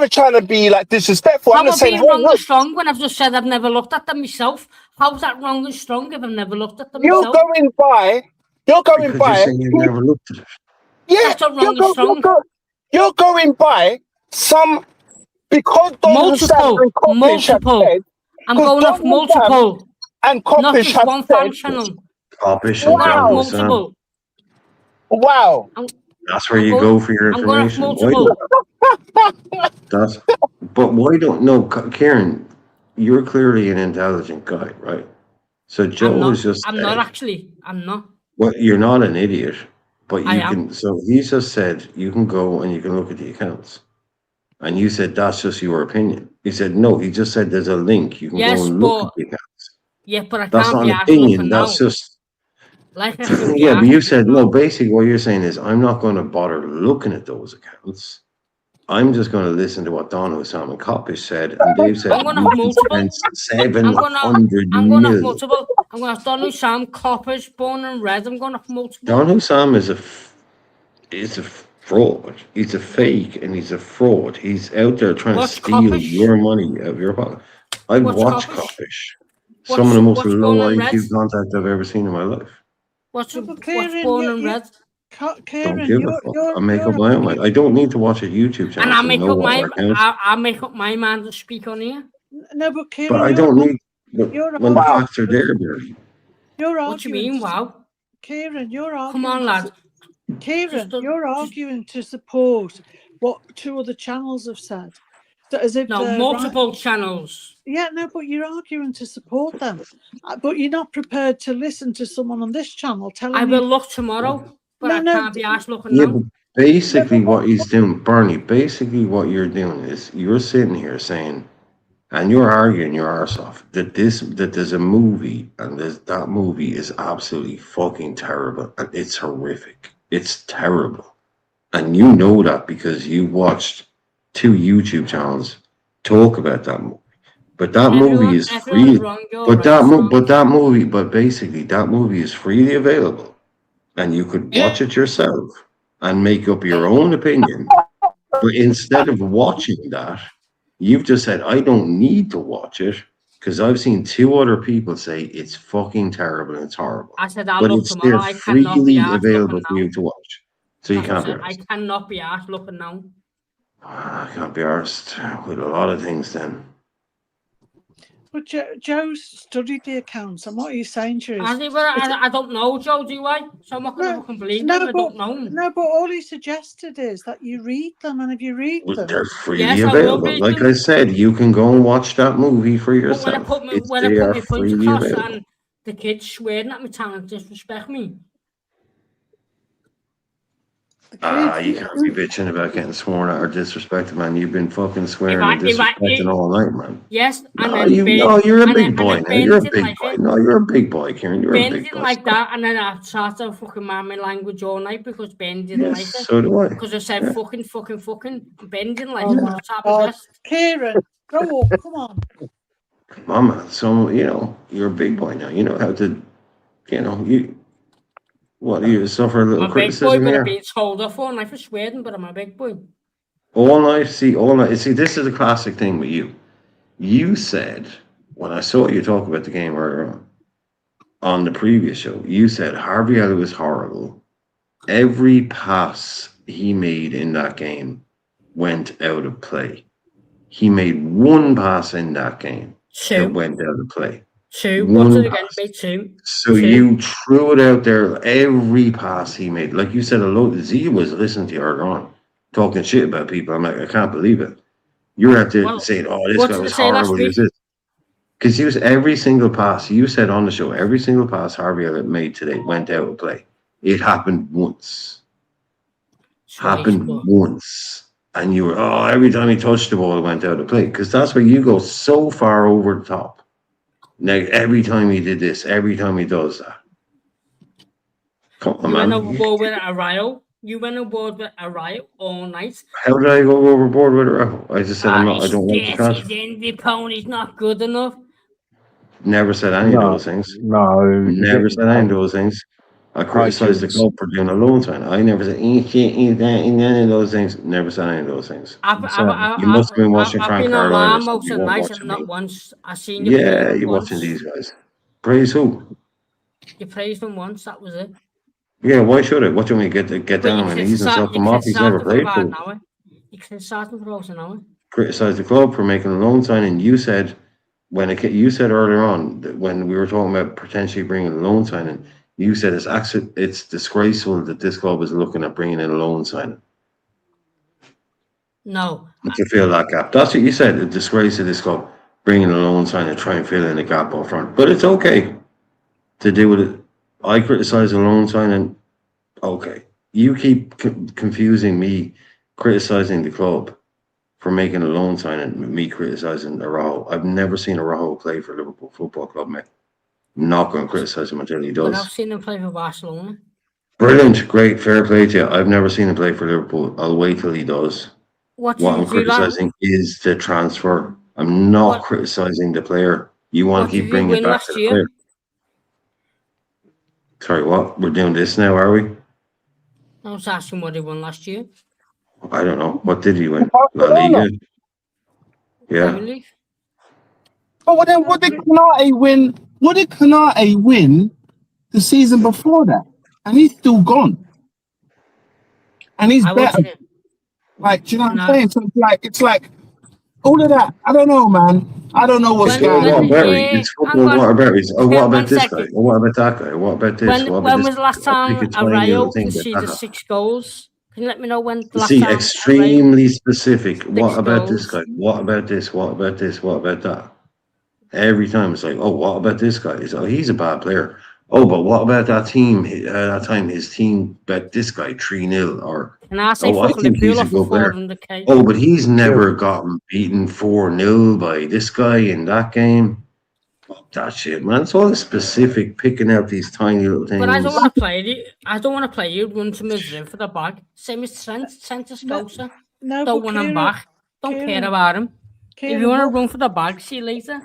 trying to be like disrespectful. How I'm just am I saying, being wrong and strong when I've just said I've never looked at them myself? How's that wrong and strong if I've never looked at them you're myself? going by. You're saying you've never looked at it. Yeah, that's not wrong and strong. You're going by some because multiple. I'm going off multiple. And not just one fan channel. Coppish and Don Sam. Wow. That's where you go for your information. But why don't no, Kieran? You're clearly an intelligent guy, right? So Joe is just. I'm not actually. I'm not. Well, you're not an idiot, but you I can. am. So he just said you can go and you can look at the accounts, and you said that's just your opinion. He said no. He just said there's a link. You can go and look at the accounts. Yeah, but I that's can't not be an opinion. That's now. just. Like Yeah, but you said no. Basically, what you're saying is I'm not going to bother looking at those accounts. I'm just going to listen to what Don Hussam and Coppish said, and Dave said I'm going to have multiple. 700 I'm going to have million. multiple. I'm going to have Don Hussam, Coppish, Born and Red. I'm going to have multiple. Don Hussam is a fraud. He's a fake, and he's a fraud. He's out there trying to steal your money out of your pocket. I've watched Coppish. Some of the most low IQ contact I've ever seen in my life. What's Born and Red? Don't give a fuck. I make up my own mind. I don't need to watch a YouTube channel. And I make up my mind to speak on here. No, but Kieran, but I don't need when the facts are there, Barry. What do you mean, wow? Kieran, you're arguing. Come on, lad. Kieran, you're arguing to support what two other channels have said. So as if multiple channels. Yeah, no, but you're arguing to support them. But you're not prepared to listen to someone on this channel telling you. I will look tomorrow, but I can't be asked looking now. But basically what he's doing, Bernie, basically what you're doing is you're sitting here saying, and you're arguing your arse off, that there's a movie, and that movie is absolutely fucking terrible, and it's horrific. It's terrible. And you know that because you watched 2 YouTube channels talk about that movie. But that movie is free. But basically that movie is freely available, and you could watch it yourself and make up your own opinion. But instead of watching that, you've just said, I don't need to watch it because I've seen 2 other people say it's fucking terrible and it's horrible. I said I'll look tomorrow. It's freely available for you to watch. So you can't be arsed. I cannot be arsed looking now. I can't be arsed with a lot of things then. But Joe studied the accounts, and what he's saying to you is... I don't know, Joe, do I? So I'm not going to believe him. I don't know. No, but all he suggested is that you read them, and if you read them... They're freely available. Like I said, you can go and watch that movie for yourself. When I put my point across and the kids swearing at me, trying to disrespect me. You can't be bitching about getting sworn at or disrespected, man. You've been fucking swearing and disrespecting all night, man. Yes, and No, then you're a big boy now. You're a didn't big like boy. it. No, you're a big boy, Kieran. You're a Ben big didn't boy. like that, and then I started to fucking mind my language all night because Ben didn't like it. So do I. Because I said Yeah. fucking. Ben didn't like Oh it. my That's how God. best. Kieran, grow up, come on. Mama, so you're a big boy now. You know how to, you suffer a little I'm a big boy, criticism but there. I've been told off all night for swearing, but I'm a big boy. All night. See, this is a classic thing with you. You said when I saw you talk about the game earlier on the previous show, you said Harvey Elliott was horrible. Every pass he made in that game went out of play. He made one pass in that game that went out of play. Once again, made two. So you threw it out there. Every pass he made, like you said, Z was listening to you earlier on, talking shit about people. I'm like, I can't believe it. You're out there saying, "Oh, this guy was horrible." Because you every single pass you said on the show, every single pass Harvey Elliott made today went out of play. It happened once. And you were, every time he touched the ball, it went out of play. Because that's where you go so far over the top. Now, every time he did this, every time he does that. Come on, man. Went overboard with Araujo. You went overboard with Araujo all night. How did I go overboard with Araujo? I just said I don't want to catch. His indie pony's not good enough. Never said any of those things. No. Never said any of those things. I criticized the club for doing a loan sign. I never said any of those things. Never said any of those things. You must have been watching Frank Carlisle. Most of night and not once. I seen you. Yeah, you're watching these guys. Praise who? You praised them once. That was it. Yeah, why should I? What do you want me to get down on my knees and suck him off? He's never played for him. You can start him for about an hour. Criticize the club for making a loan signing. You said you said earlier on that when we were talking about potentially bringing a loan signing, you said it's disgraceful that this club is looking at bringing in a loan signing. No. To fill that gap. That's what you said. The disgrace of this club bringing a loan signing and try and fill in the gap up front. But it's okay to do with it. I criticize a loan signing. Okay. You keep confusing me criticizing the club for making a loan signing with me criticizing Araujo. I've never seen Araujo play for Liverpool Football Club, mate. I'm not going to criticize him until he does. But I've seen him play for Barcelona. Brilliant. Great. Fair play to you. I've never seen him play for Liverpool. I'll wait till he does. What I'm criticizing is the transfer. I'm not criticizing the player. You want to keep bringing it back to the player. Sorry, what? We're doing this now, are we? I was asking what he won last year. I don't know. What did he win? La Liga? Yeah. Oh, well, then what did Canate win? What did Canate win the season before that? And he's still gone. And he's better. Like, do you know what I'm saying? So it's like all of that. I don't know, man. I don't know what's going on. It's football. What about this? Oh, what about this guy? Oh, what about that guy? What about this? When was the last time Araujo conceded 6 goals? Can you let me know when the last time? Extremely specific. What about this guy? What about this? What about this? What about that? Every time it's like, oh, what about this guy? He's a bad player. Oh, but what about that team? That time his team bet this guy 3-0 or I think he's a good player. Oh, but he's never gotten beaten 4-0 by this guy in that game. Fuck that shit, man. It's all specific, picking out these tiny little things. But I don't want to play you. I don't want to play you. Run to Madrid for the bag. Same as Trent to Scotia. Don't want him back. Don't care about him. If you want to run for the bag, see you later.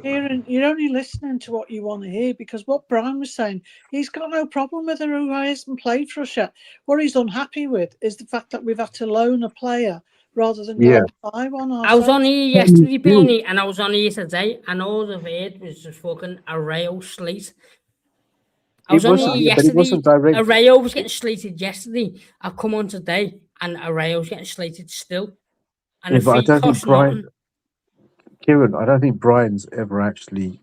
Kieran, you're only listening to what you want to hear because what Brian was saying, he's got no problem with who hasn't played for us yet. What he's unhappy with is the fact that we've had to loan a player rather than go and buy one ourselves. I was on here yesterday, Beanie, and I was on here today, and all I've heard was just fucking Araujo slate. I was on here yesterday. Araujo was getting slated yesterday. I've come on today, and Araujo's getting slated still. And yeah, but I don't think Brian... Kieran, I don't think Brian's ever actually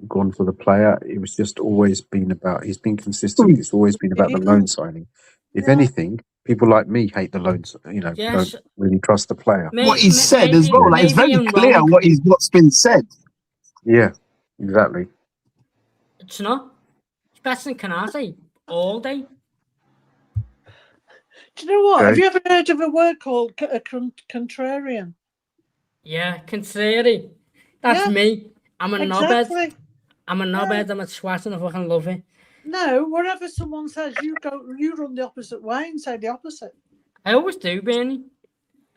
gone for the player. It was just always been about, he's been consistent. It's always been about the loan signing. If anything, people like me hate the loans, don't really trust the player. What he said as well, like, it's very clear what's been said. Yeah, exactly. It's not. It's better than Canate all day. Do you know what? Have you ever heard of a word called a contrarian? Yeah, contrary. That's me. I'm a knobhead. I'm a knobhead. I'm a twat and I fucking love it. No, whatever someone says, you run the opposite way and say the opposite. I always do, Bernie.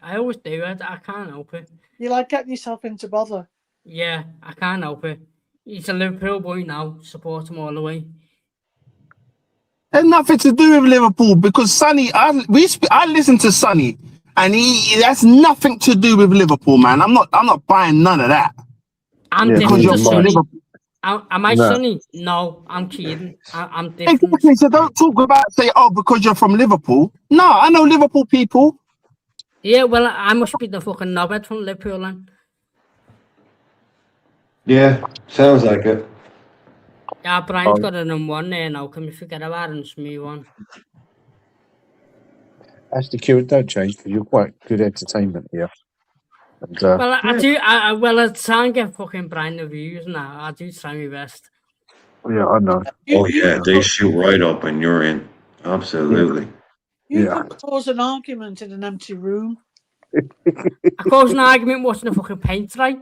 I always do. I can't help it. You like getting yourself into bother. Yeah, I can't help it. He's a Liverpool boy now. Support him all the way. Has nothing to do with Liverpool because Sonny, I listen to Sonny, and he has nothing to do with Liverpool, man. I'm not buying none of that. I'm different to Sonny. Am I Sonny? No, I'm kidding. I'm different. Exactly. So don't talk about because you're from Liverpool. No, I know Liverpool people. Yeah, well, I must be the fucking knobhead from Liverpool, then. Yeah, sounds like it. Yeah, Brian's got a number one there now. Can we forget about it and just move on? Actually, Kieran, don't change because you're quite good entertainment here. And, well, I do. I try and get fucking Brian the views now. I do try my best. Yeah, I know. Oh yeah, they shoot right up when you're in. Absolutely. You could cause an argument in an empty room. I caused an argument watching the fucking paint tray.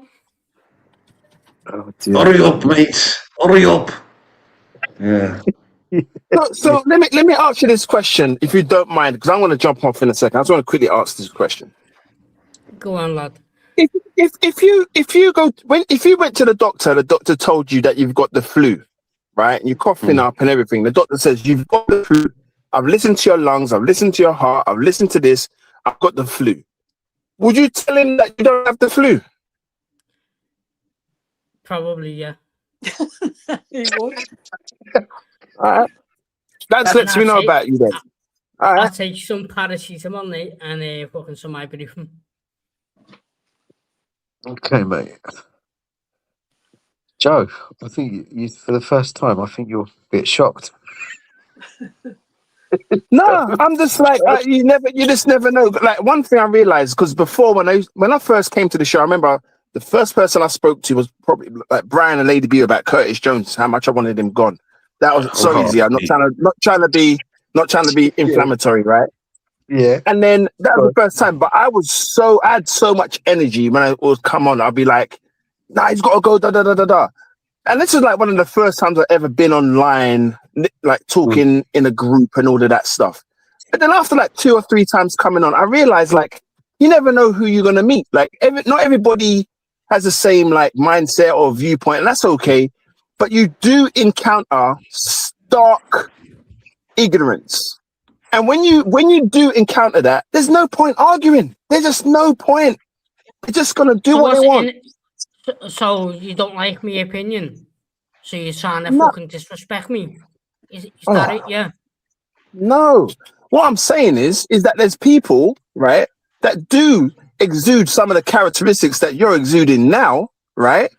Oh, dear. Hurry up, mate. Hurry up. Yeah. So let me ask you this question, if you don't mind, because I'm going to jump off in a second. I just want to quickly ask this question. Go on, lad. If you went to the doctor told you that you've got the flu, right? And you're coughing up and everything. The doctor says you've got the flu. I've listened to your lungs. I've listened to your heart. I've listened to this. I've got the flu. Would you tell him that you don't have the flu? Probably, yeah. He would. All right. That lets me know about you then. All right. I take some paracetamol, mate, and fucking some ibuprofen. Okay, mate. Joe, I think you for the first time, I think you're a bit shocked. No, I'm just like you just never know. Like one thing I realized, because before when I first came to the show, I remember the first person I spoke to was probably like Brian and Lady B about Curtis Jones, how much I wanted him gone. That was so easy. I'm not trying to be inflammatory, right? Yeah. And then that was the first time, but I had so much energy when I was come on. I'd be like, nah, he's got to go, da da da da da. And this is like one of the first times I've ever been online, like talking in a group and all of that stuff. But then after like 2 or 3 times coming on, I realized like you never know who you're gonna meet. Like not everybody has the same like mindset or viewpoint, and that's okay. But you do encounter stark ignorance. And when you do encounter that, there's no point arguing. There's just no point. They're just gonna do what they want. So you don't like my opinion? So you're trying to fucking disrespect me? Is that it? Yeah. No. What I'm saying is that there's people, right, that do exude some of the characteristics that you're exuding now, right,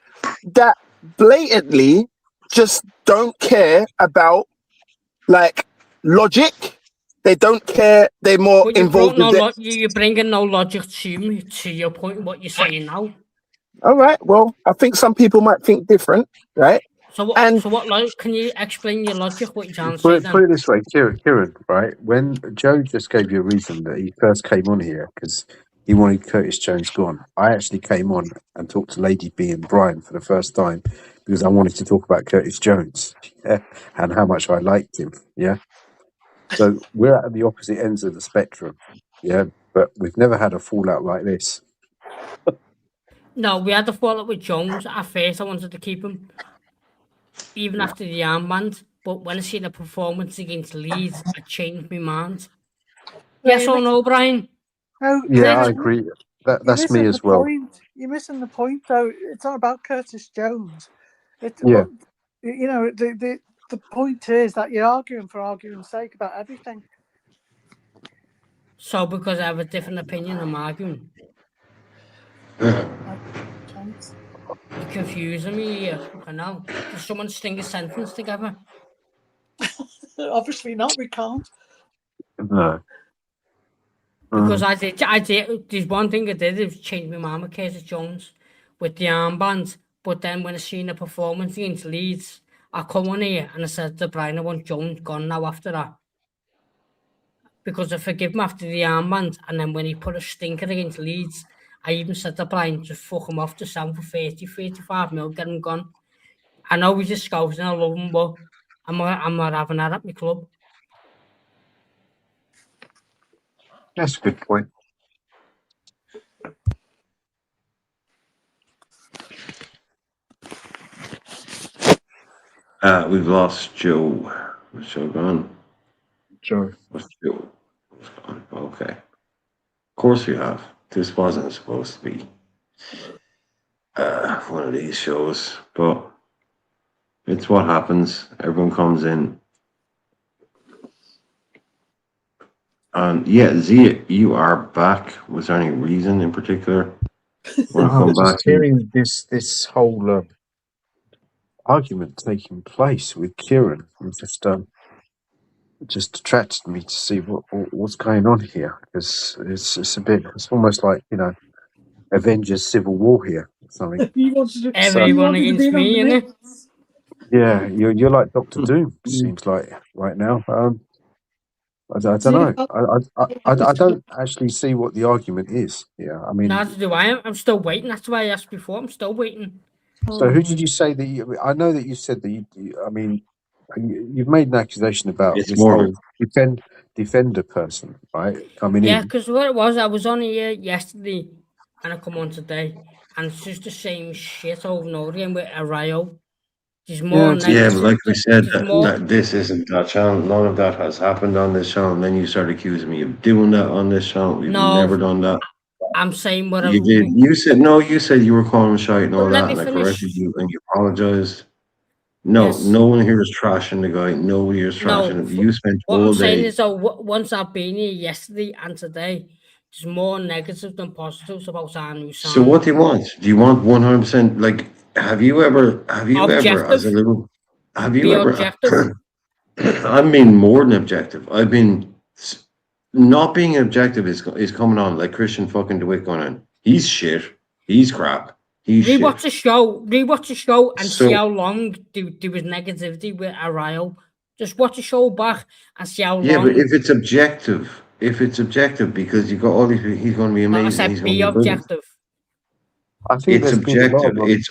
that blatantly just don't care about like logic. They don't care. They're more involved with you're bringing no logic to me, to your point, what you're saying now. All right. Well, I think some people might think different, right? So what logic? Can you explain your logic? What you're trying to say? Put it this way, Kieran, right? When Joe just gave you a reason that he first came on here because he wanted Curtis Jones gone, I actually came on and talked to Lady B and Brian for the first time because I wanted to talk about Curtis Jones, and how much I liked him, yeah. So we're at the opposite ends of the spectrum, yeah. But we've never had a fallout like this. No, we had a fallout with Jones. At first, I wanted to keep him, even after the armband. But when I seen the performance against Leeds, I changed my mind. Yes or no, Brian? Yeah, I agree. That's me as well. You're missing the point, though. It's not about Curtis Jones. Yeah. You know, the point is that you're arguing for arguing's sake about everything. So because I have a different opinion, I'm arguing. You're confusing me here. I know. Can someone string a sentence together? Obviously not. We can't. No. Because I did. There's one thing I did. It was change my mind with Curtis Jones with the armband. But then when I seen the performance against Leeds, I come on here and I said to Brian, I want Jones gone now after that. because I forgive him after the armband, and then when he put a stinker against Leeds, I even said to Brian, just fuck him off to sound for 30, 35 mil, get him gone. I know he's a scout and I love him, but I'm not having that at my club. That's a good point. We've lost Joe. What's Joe gone? Joe. What's Joe? What's gone? Okay. Of course we have. This wasn't supposed to be one of these shows, but it's what happens. Everyone comes in. And yeah, Zia, you are back. Was there any reason in particular? Just hearing this whole argument taking place with Kieran just attracted me to see what's going on here, because it's almost like, you know, Avengers Civil War here or something. Everyone against me, innit? Yeah, you're like Doctor Doom, seems like right now. I don't know. I don't actually see what the argument is. Yeah, I mean, neither do I. I'm still waiting. That's why I asked before. I'm still waiting. So who did you say that you? I know that you said that I mean, you've made an accusation about this whole defender person, right? Coming in. Yeah, because what it was, I was on here yesterday, and I come on today, and it's just the same shit over and over again with Araujo. There's more but like we said, that this isn't that channel. None of that has happened on this channel. And then you start accusing me of doing that on this channel. We've never done that. I'm saying what you did. You said no. You said you were calling him shite and all that, and I corrected you, and you apologized. No, no one here is trashing the guy. Nobody is trashing him. You spent all day. What I'm saying is, once I've been here yesterday and today, there's more negatives than positives about our new sign. So what do you want? Do you want 100%? Like, have you ever, as a little, have you ever? Objective. I've been more than objective. I've been not being objective is coming on like Christian fucking DeWitt going on. He's shit. He's crap. Rewatch the show and see how long there was negativity with Araujo. Just watch the show back and see how long. Yeah, but if it's objective, because you got all these, he's going to be amazing. I said be objective. I think it's objective. It's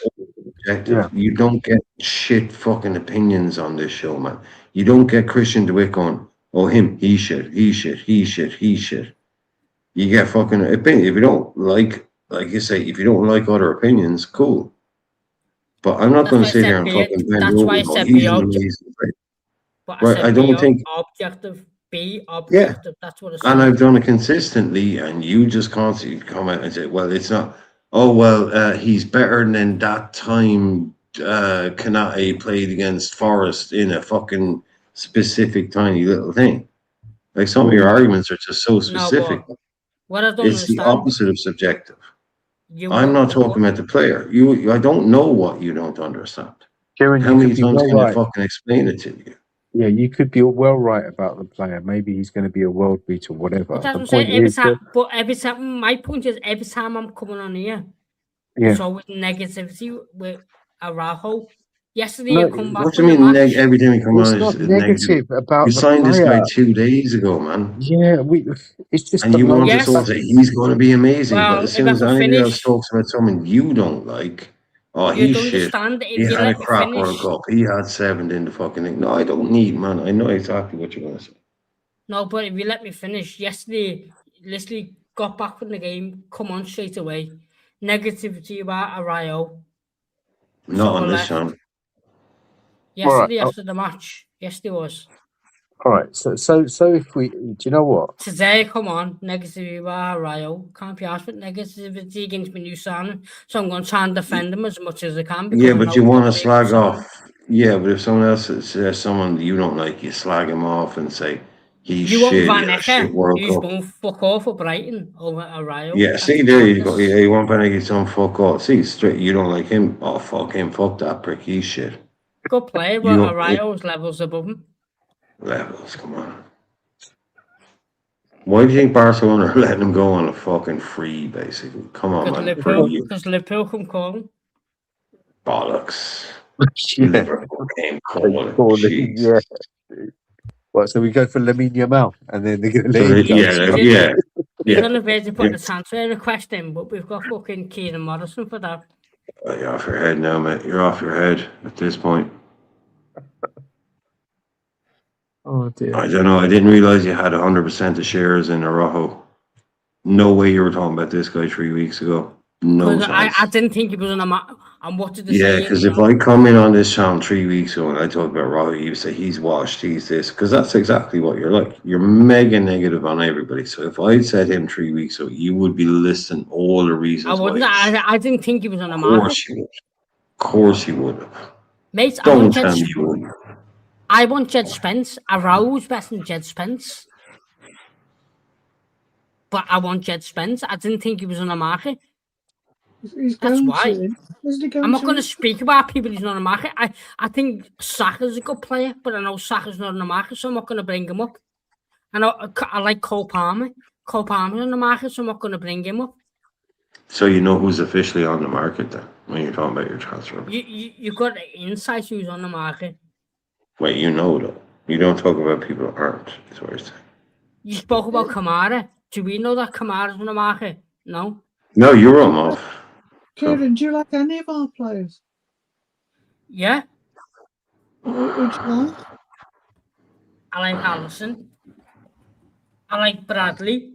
objective. Yeah. You don't get shit fucking opinions on this show, man. You don't get Christian DeWitt going, oh, he shit. You get fucking opinion. If you don't like you say, if you don't like other opinions, cool. But I'm not going to sit here and fucking bend over. That's why I said be objective. Right, I don't think objective. Be objective. Yeah. That's what I said. And I've done it consistently, and you just constantly come out and say, well, it's not. Oh, well, he's better than that time Kanate played against Forest in a fucking specific tiny little thing. Like, some of your arguments are just so specific. No, what I don't it's understand. The opposite of subjective. I'm not talking about the player. I don't know what you don't understand. Kieran, how many times can I fucking explain it to you? Yeah, you could be well right about the player. Maybe he's going to be a world beater, whatever. Every time, my point is, every time I'm coming on here, it's always negativity with Araujo. Yesterday, I come back. What do you mean? Every time you come on, it's not negative about. You signed this guy 2 days ago, man. Yeah, it's just. And you want to talk that he's going to be amazing, well, but as soon as anybody else talks about someone you don't like. Oh, he's shit. He had a crap World Cup. He had 7 in the fucking thing. No, I don't need, man. I know exactly what you're going to say. No, but if you let me finish, yesterday, literally got back from the game, come on straight away. Negativity about Araujo. Not on this channel. Yesterday after the match. Yesterday was. All right, so if we, do you know what? Today, come on, negativity about Araujo. Can't be asked for negativity against my new signing, so I'm going to try and defend him as much as I can. Yeah, but you want to slag off. Yeah, but if someone else says someone you don't like, you slag him off and say he's shit. He's going to fuck off for Brighton over Araujo. Yeah, see, there you go. Yeah, you want Van Dijk to fuck off. See, straight, you don't like him. Oh, fuck him. Fuck that prick. He's shit. Good player, but Araujo's levels above him. Levels, come on. Why do you think Barcelona are letting him go on a fucking free, basically? Come on, man. Because Liverpool come calling. Bollocks. Liverpool came calling. Yeah. Well, so we go for Lamine Yamal, and then they're going to So let him go. yeah. He's on the verge of putting a transfer request in, but we've got fucking Kieran Morrison for that. Oh, you're off your head now, mate. You're off your head at this point. Oh dear. I don't know. I didn't realize you had 100% of shares in Araujo. No way you were talking about this guy 3 weeks ago. No chance. I didn't think he was on a map. And what did they Yeah, say? because if I come in on this channel 3 weeks ago and I talk about Araujo, you say he's washed, he's this, because that's exactly what you're like. You're mega negative on everybody. So if I'd said him 3 weeks ago, you would be listing all the reasons I wouldn't. why. I didn't think he was on a Of market. course you would. Of course you would have. Mate, Don't tell me you wouldn't. I want Jed Spence. Araujo's better than Jed Spence. But I want Jed Spence. I didn't think he was on the market. That's why. I'm not going to speak about people who's not on the market. I think Saka's a good player, but I know Saka's not on the market, so I'm not going to bring him up. I like Cole Palmer. Cole Palmer's on the market, so I'm not going to bring him up. So you know who's officially on the market then, when you're talking about your transfer? You've got insight who's on the market. Wait, you know though. You don't talk about people who aren't, is what you're saying. You spoke about Kamara. Do we know that Kamara's on the market? No. No, you wrote him off. Kieran, do you like any of our players? Yeah. Who'd you like? I like Allison. I like Bradley.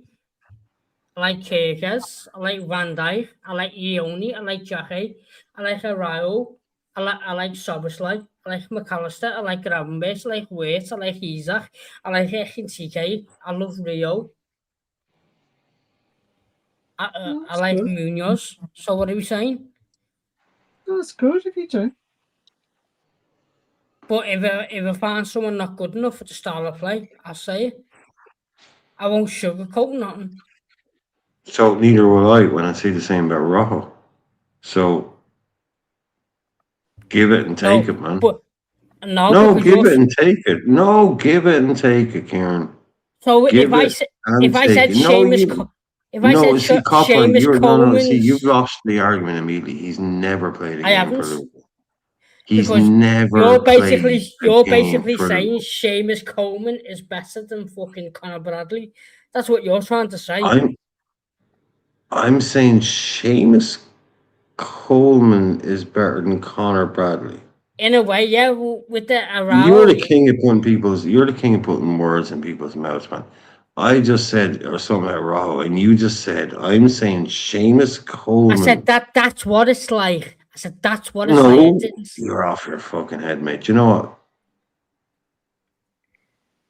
I like Kirkes. I like Van Dijk. I like Ione. I like Jackie. I like Araujo. I like Soboslai. I like McAllister. I like Gravenberch. I like Waite. I like Isaac. I like Ekintike. I love Rio. I like good. Munoz. So what are we saying? That's good if you do. But if I find someone not good enough for the style of play, I'll say it. I won't sugarcoat nothing. So neither will I when I say the same about Araujo. So give it and take it, man. But no, give it and take it. No, give it and take it, Kieran. So give if I said Seamus, if I said Seamus Coleman, see, you've lost the argument immediately. He's never played a game for Liverpool. He's because never you're basically for saying Seamus Coleman is better than fucking Conor Bradley. That's what you're trying to say. I'm saying Seamus Coleman is better than Conor Bradley. In a way, yeah. With the Araujo, you're the king of putting words in people's mouths, man. I just said or something about Araujo, and you just said I'm saying Seamus Coleman. I said that's what it's like. I said that's what it's like. You're off your fucking head, mate. You know what?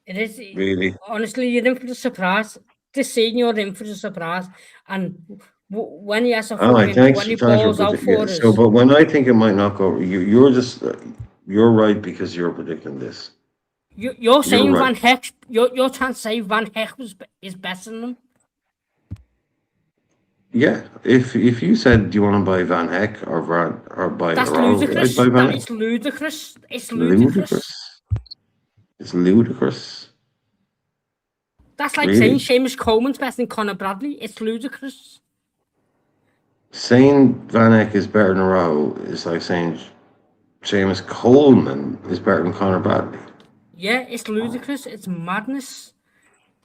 It is really. Honestly, you're in for the surprise. This season, you're in for the surprise, and when he has a when he balls out for us. So, but when I think it might not go, you're right because you're predicting this. You're saying Van Heck. You're trying to say Van Heck is better than him. Yeah, if you said, do you want to buy Van Heck or buy Araujo? Ludicrous. It's ludicrous. It's ludicrous. It's ludicrous. That's like saying Seamus Coleman's better than Conor Bradley. It's ludicrous. Saying Van Heck is better than Araujo is like saying Seamus Coleman is better than Conor Bradley. Yeah, it's ludicrous. It's madness.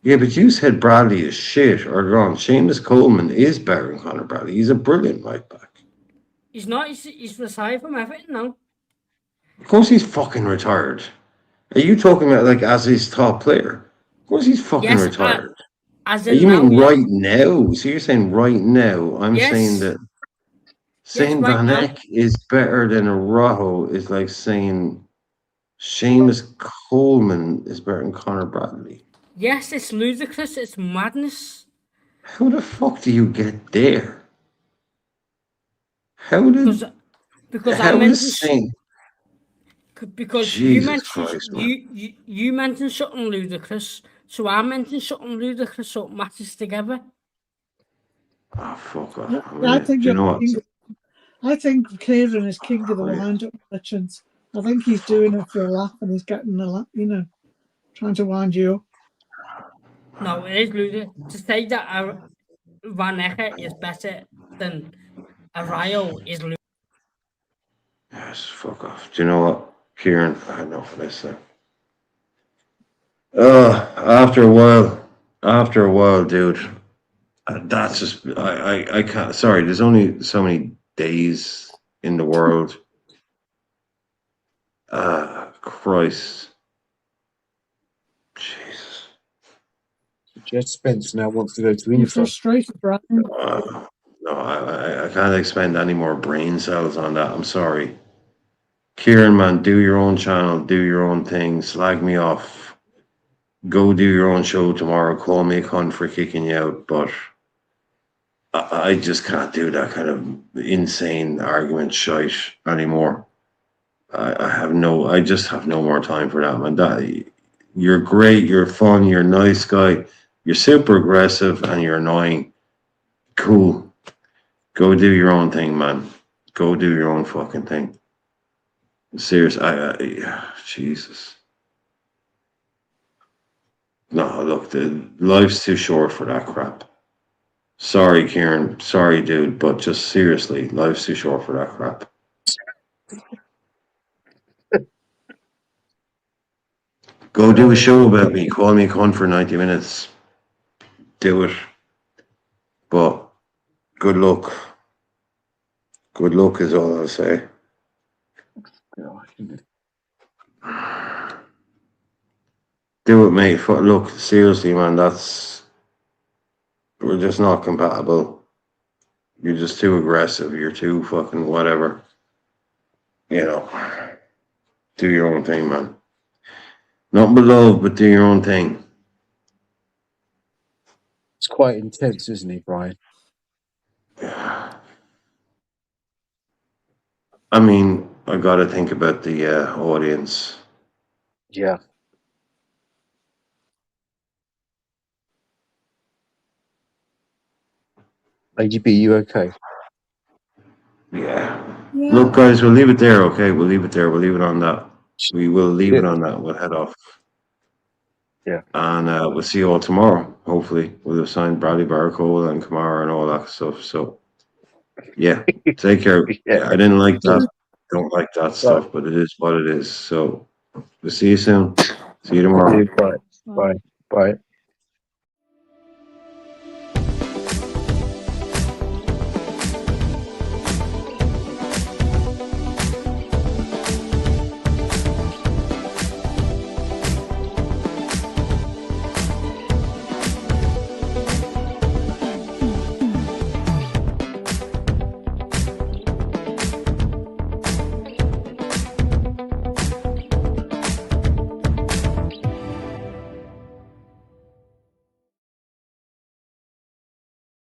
Yeah, but you said Bradley is shit or wrong. Seamus Coleman is better than Conor Bradley. He's a brilliant right back. He's not. He's retired from Everton now. Of course he's fucking retired. Are you talking about like as his top player? Of course he's fucking retired. You mean right now? So you're saying right now? I'm saying that saying Van Heck is better than Araujo is like saying Seamus Coleman is better than Conor Bradley. Yes, it's ludicrous. It's madness. How the fuck do you get there? How did? Because how I mentioned. Because Jesus Christ, you mentioned something ludicrous, so I mentioned something ludicrous, so it matches together. Oh fuck off! I think I think Kieran is king of the wind-up merchants. I think he's doing it for a laugh, and he's getting a laugh, trying to wind you up. No, it is ludicrous to say that Van Heck is better than Araujo is ludicrous. Yes, fuck off. Do you know what, Kieran? I know for this thing. After a while, dude. That's just I can't. Sorry, there's only so many days in the world. Christ. Jesus. Jeff Spence now wants to go to You're Inter. frustrated, Brian. No, I can't expend any more brain cells on that. I'm sorry. Kieran, man, do your own channel, do your own thing, slag me off. Go do your own show tomorrow. Call me a cunt for kicking you out, but I just can't do that kind of insane argument shite anymore. I just have no more time for that, man. You're great, you're fun, you're a nice guy, you're super aggressive, and you're annoying. Cool. Go do your own thing, man. Go do your own fucking thing. Serious, Jesus. No, look, life's too short for that crap. Sorry, Kieran. Sorry, dude, but just seriously, life's too short for that crap. Go do a show about me. Call me a cunt for 90 minutes. Do it. But good luck. Good luck is all I'll say. Do it, mate. Look, seriously, man, we're just not compatible. You're just too aggressive. You're too fucking whatever. You know, do your own thing, man. Nothing but love, but do your own thing. It's quite intense, isn't he, Brian? I mean, I got to think about the audience. Yeah. AGB, you okay? Yeah. Look, guys, we'll leave it there, okay? We'll leave it there. We'll leave it on that. We will leave it on that. We'll head off. Yeah. And we'll see you all tomorrow, hopefully. We'll have signed Bradley Barcole and Kamara and all that stuff. So, yeah, take care. Yeah, I didn't like that. Don't like that stuff, but it is what it is. So, we'll see you soon. See you tomorrow. Bye. Bye. Bye.